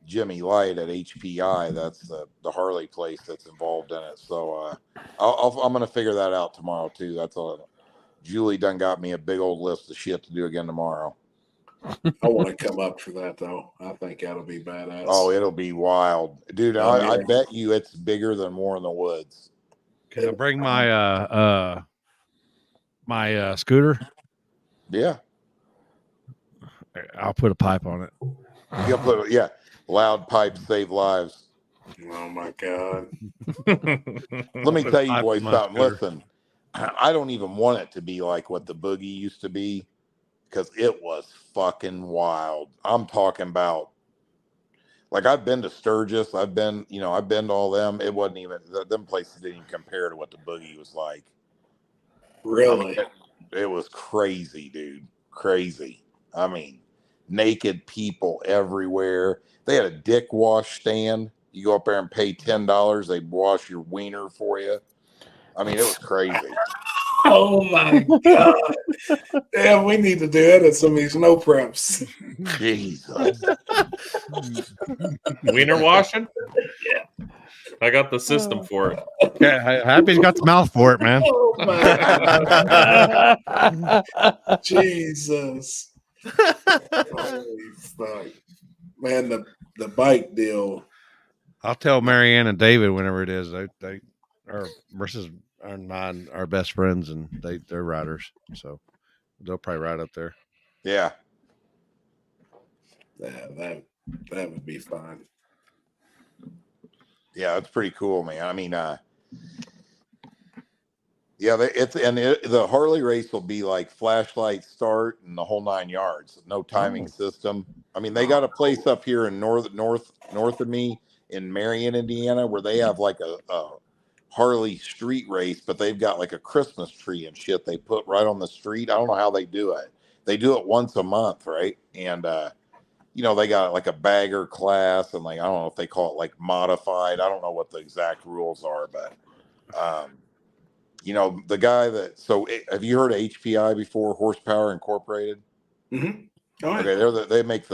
Jimmy Light at HPI. That's the Harley place that's involved in it. So I'm going to figure that out tomorrow too. That's all. Julie done got me a big old list of shit to do again tomorrow. I want to come up for that though. I think that'll be badass. Oh, it'll be wild, dude. Oh, yeah. I bet you it's bigger than War in the Woods. Can I bring my my scooter? Yeah, I'll put a pipe on it. you put loud pipes save lives. Oh my god. Let me tell you boys something. Listen, I don't even want it to be like what the boogie used to be, because it was fucking wild. I'm talking about, like, I've been to Sturgis, I've been to all them. It wasn't even, them places didn't even compare to what the boogie was like. Really? It was crazy, dude. Crazy. I mean, naked people everywhere. They had a dick wash stand. You go up there and pay $10, they wash your wiener for you. I mean, it was crazy. Oh my god. Damn, we need to do that at some of these no preps. Jesus. Wiener washing? Yeah. I got the system for it. Yeah, Happy's got the mouth for it, man. Oh my Jesus. Holy fuck. Man, the bike deal. I'll tell Marianne and David whenever it is. They are versus our best friends, and they're riders, so they'll probably ride up there. Yeah. That would be fun. Yeah, it's pretty cool, man. I mean, the Harley race will be like flashlight start and the whole 9 yards. No timing system. I mean, they got a place up here in north of me in Marion, Indiana, where they have like a Harley street race, but they've got like a Christmas tree and shit they put right on the street. I don't know how they do it. They do it once a month, right? And they got like a bagger class, and like I don't know if they call it like modified. I don't know what the exact rules are, but the guy that. So have you heard of HPI before? Horsepower Incorporated. Mm-hmm. Oh, okay, they make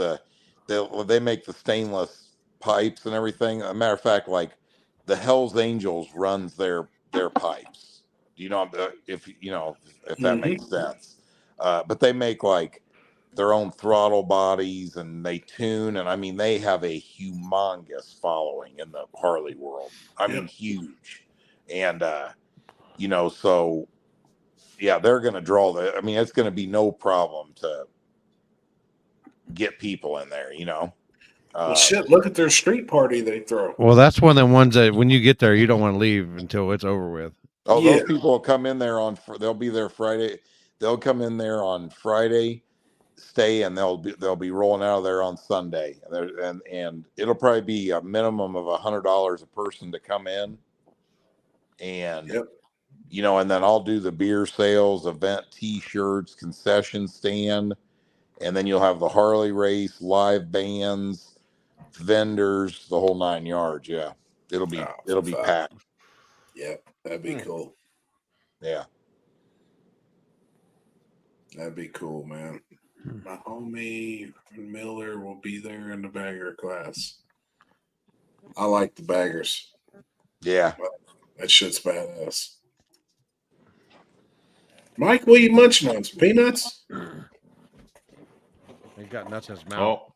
the stainless pipes and everything. As a matter of fact, like the Hell's Angels runs their pipes. Do you know if that makes sense? But they make like their own throttle bodies and they tune, and I mean they have a humongous following in the Harley world. I mean huge, and so yeah, they're going to draw the. I mean, it's going to be no problem to get people in there. Well, shit! Look at their street party they throw. Well, that's one of the ones that when you get there, you don't want to leave until it's over with. Oh, those people will come in there they'll be there Friday. They'll come in there on Friday, stay, and they'll be rolling out of there on Sunday. And it'll probably be a minimum of $100 a person to come in. And and then I'll do the beer sales, event T-shirts, concession stand, and then you'll have the Harley race, live bands, vendors, the whole 9 yards. Yeah, it'll be packed. Yeah, that'd be cool. Yeah, that'd be cool, man. My homie Miller will be there in the bagger class. I like the baggers. Yeah, that shit's badass. Mike, what are you munching on? Some peanuts? He got nuts in his mouth.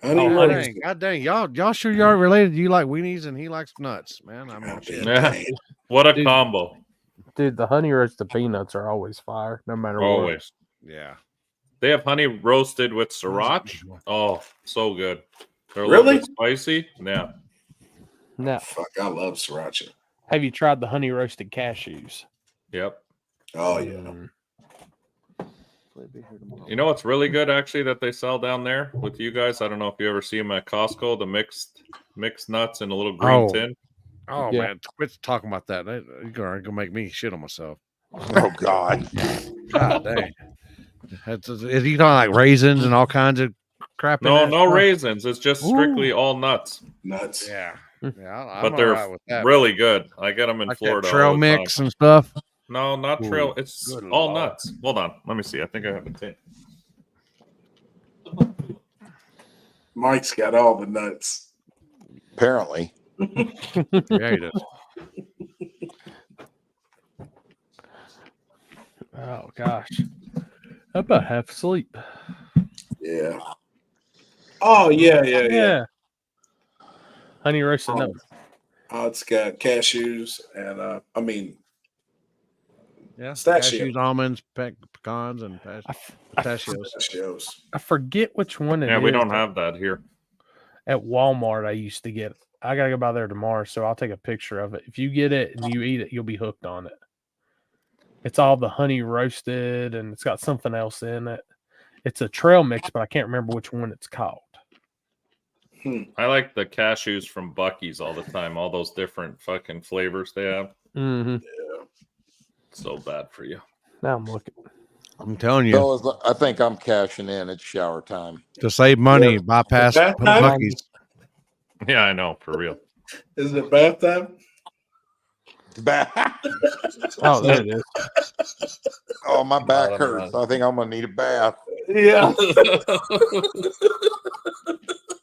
Honey, God dang, y'all sure you aren't related? You like weenies and he likes nuts, man. I mean, shit. What a combo. Dude, the honey roasted peanuts are always fire, no matter Always. what. Yeah. They have honey roasted with sriracha. Oh, so good. They're a Really? little bit spicy. Yeah. Now, fuck, I love sriracha. have you tried the honey roasted cashews? Yep. Oh yeah. You know what's really good actually that they sell down there with you guys? I don't know if you ever see them at Costco, the mixed nuts in a little green tin. Oh man, quit talking about that. You're gonna make me shit on myself. Oh God. God dang. Is he talking like raisins and all kinds of crap? No, no raisins. It's just strictly all nuts. Nuts. Yeah. Yeah, but they're really good. I get them in like Florida. trail all the mix time. and stuff. No, not trail. Ooh, It's good all Lord. nuts. Hold on. Let me see. I think I have a tin. Mike's got all the nuts. Apparently. Yeah, he does. Oh gosh, I'm about half asleep. Yeah. Oh yeah. Honey roasted nuts. It's got cashews and Yeah, pistachio. cashews, almonds, pecans, and pistachios. I forget which one it is. Yeah, we don't have that here. At Walmart, I used to get it. I gotta go by there tomorrow, so I'll take a picture of it. If you get it and you eat it, you'll be hooked on it. It's all the honey roasted, and it's got something else in it. It's a trail mix, but I can't remember which one it's called. I like the cashews from Buc-ee's all the time. All those different fucking flavors they have. Mm-hmm. Yeah. So bad for you. Now I'm looking. I'm telling you. Fellas, I think I'm cashing in. It's shower time. To save money, bypass Bath time? Buc-ee's. Yeah, I know, for real. Is it bath time? Oh, there it is. Oh, my back hurts. I think I'm gonna need a bath. Yeah.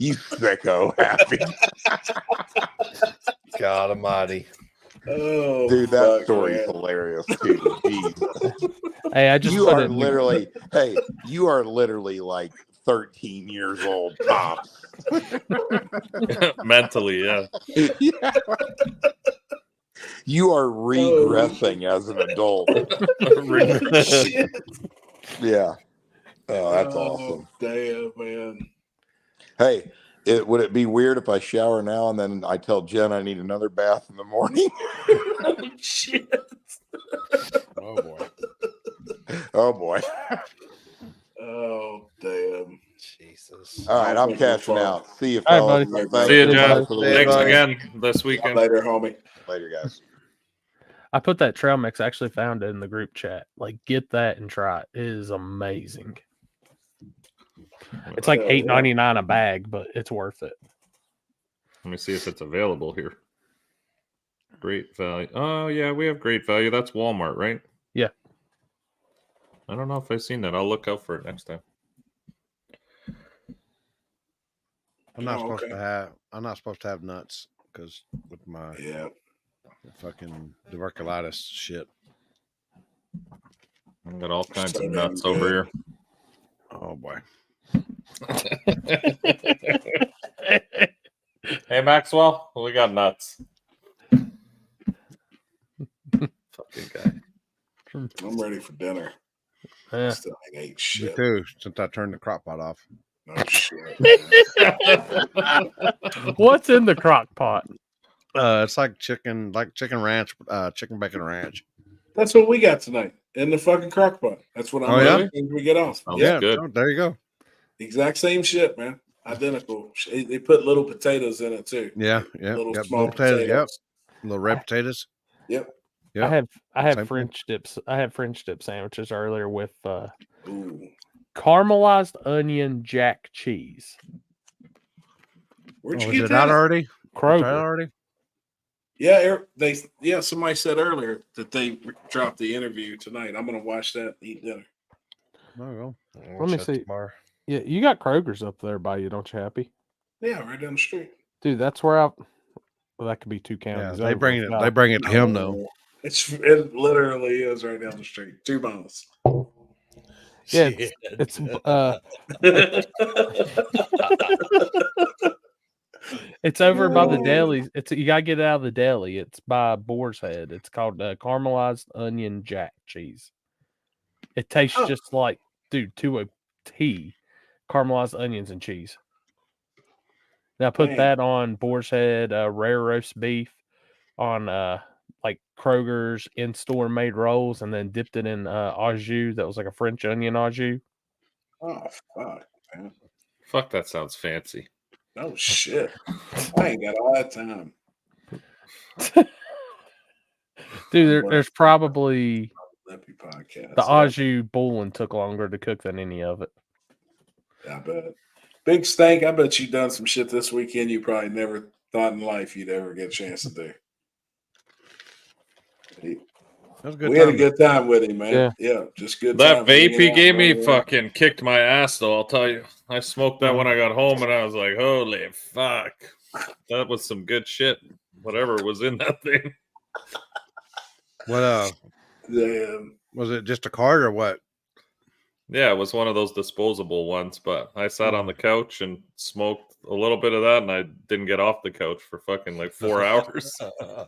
You sicko, Happy. God almighty. Oh, Dude, that fuck, story is man. hilarious too. Jeez. Hey, I just you put are it in the- literally you are literally like 13 years old tops. Mentally, yeah. Yeah. You are regressing as an adult. Shit. Yeah. Oh, that's awesome. Damn, man. Hey, would it be weird if I shower now and then I tell Jen I need another bath in the morning? Shit. Oh boy. Oh boy. Oh damn. Jesus. All right, I'm cashing out. See you, All right, fellas. buddy. See you, John. guys for the Thanks weekend. again this weekend. Later, homie. Later, guys. I put that trail mix. I actually found it in the group chat. Like, get that and try it. It is amazing. It's like $8.99 a bag, but it's worth it. Let me see if it's available here. Great value. Oh, yeah, we have great value. That's Walmart, right? Yeah. I don't know if I've seen that. I'll look out for it next time. I'm not supposed to have nuts because with my Fucking tuberculosis shit. I got all kinds So of damn nuts good. over here. Oh boy. Hey Maxwell, we got nuts. Fucking guy. I'm ready for dinner. Yeah. Still ain't ate Me shit. too, since I turned the crock pot off. No shit. What's in the crock pot? It's like chicken ranch, chicken bacon ranch. That's what we got tonight in the fucking crock pot. That's what I'm Oh, yeah? making when we get off. Sounds Yeah, good. Oh, there you go. exact same shit, man. Identical. They put little potatoes in it too. Yeah, yeah. Little Got small little potatoes. Yep. potatoes. Little red potatoes. Yep. Yep. I have Same French dips. I had French dip sandwiches earlier with Ooh. caramelized onion jack cheese. Where'd you Was get it that? out already? Kroger. Tried already? Yeah, somebody said earlier that they dropped the interview tonight. I'm gonna watch that and eat dinner. There you go. Let me see. Yeah, you got Kroger's up there by you, don't you, Happy? Yeah, right down the street. Dude, that's where I. Well, that could be 2 Yeah, counties. they over. bring it. No. They bring it to him though. It literally is right down the street. 2 miles. Yeah, it's it's over by the deli. It's you gotta get it out of the deli. It's by Boar's Head. It's called caramelized onion jack cheese. It tastes just like, dude, to a T, caramelized onions and cheese. Now put Dang. that on Boar's Head rare roast beef, on like Kroger's in-store made rolls, and then dipped it in au jus. That was like a French onion au jus. Oh fuck, man. Fuck, that sounds fancy. Oh shit. I ain't got all that time. Dude, there's probably Lippy podcast. the au jus bouillon took longer to cook than any of it. I bet. Big Stank, I bet you done some shit this weekend you probably never thought in life you'd ever get a chance to do. We had a good time with him, man. Yeah, just good That time. vape he hanging out, gave me running around. fucking kicked my ass, though. I'll tell you. I smoked that when I got home, and I was like, "Holy fuck, that was some good shit." Whatever was in that thing. What was it just a card or what? Yeah, it was one of those disposable ones. But I sat on the couch and smoked a little bit of that, and I didn't get off the couch for fucking like 4 hours. I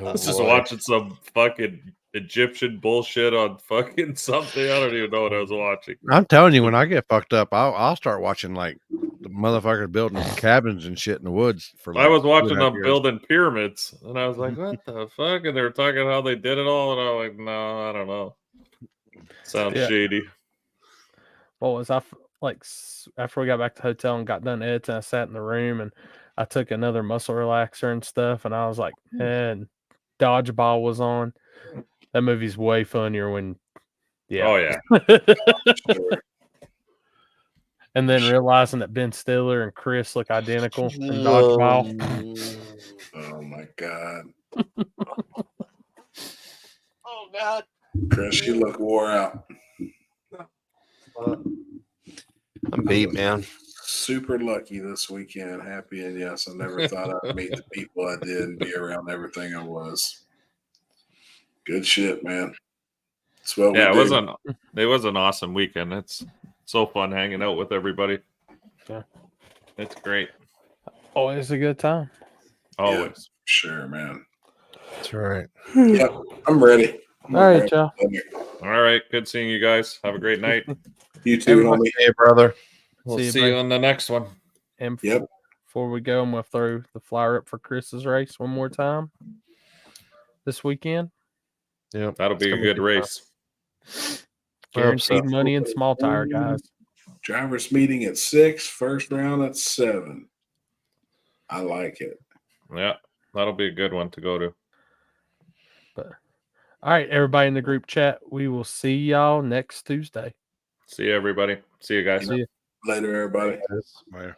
was just watching some fucking Egyptian bullshit on fucking something. I don't even know what I was watching. I'm telling you, when I get fucked up, I'll start watching like the motherfuckers building cabins and shit in the woods. For I was like watching 2.5 them years. building pyramids, and I was like, "What the fuck?" And they were talking how they did it all, and I was like, "No, I don't know. Sounds shady." What was I like after we got back to the hotel and got done editing? I sat in the room and I took another muscle relaxer and stuff, and I was like, and Dodgeball was on. That movie's way funnier when, Oh yeah. And then realizing that Ben Stiller and Chris look identical in Dodgeball. Oh my god. Oh God. Chris, you look wore out. I'm beat, man. Super lucky this weekend. Happy, and yes, I never thought I'd meet the people I did and be around everything I was. Good shit, man. That's what Yeah, we it do. was an awesome weekend. It's so fun hanging out with everybody. Yeah. It's great. Always a good time. Always. Yeah, sure, man. That's right. Yep, I'm ready. All right, y'all. All right. Good seeing you guys. Have a great night. You too, homie. Hey, brother. We'll See you, see bud. you on the next one. And Yep. before we go, I'm going to throw the flyer up for Chris's race one more time this weekend. Yeah, that'll be a good race. Guaranteed money in small tire, guys. Drivers meeting at 6, first round at 7. I like it. Yeah, that'll be a good one to go to. But all right, everybody in the group chat, we will see y'all next Tuesday. See you, everybody. See you guys. See you. Later, everybody. Bye.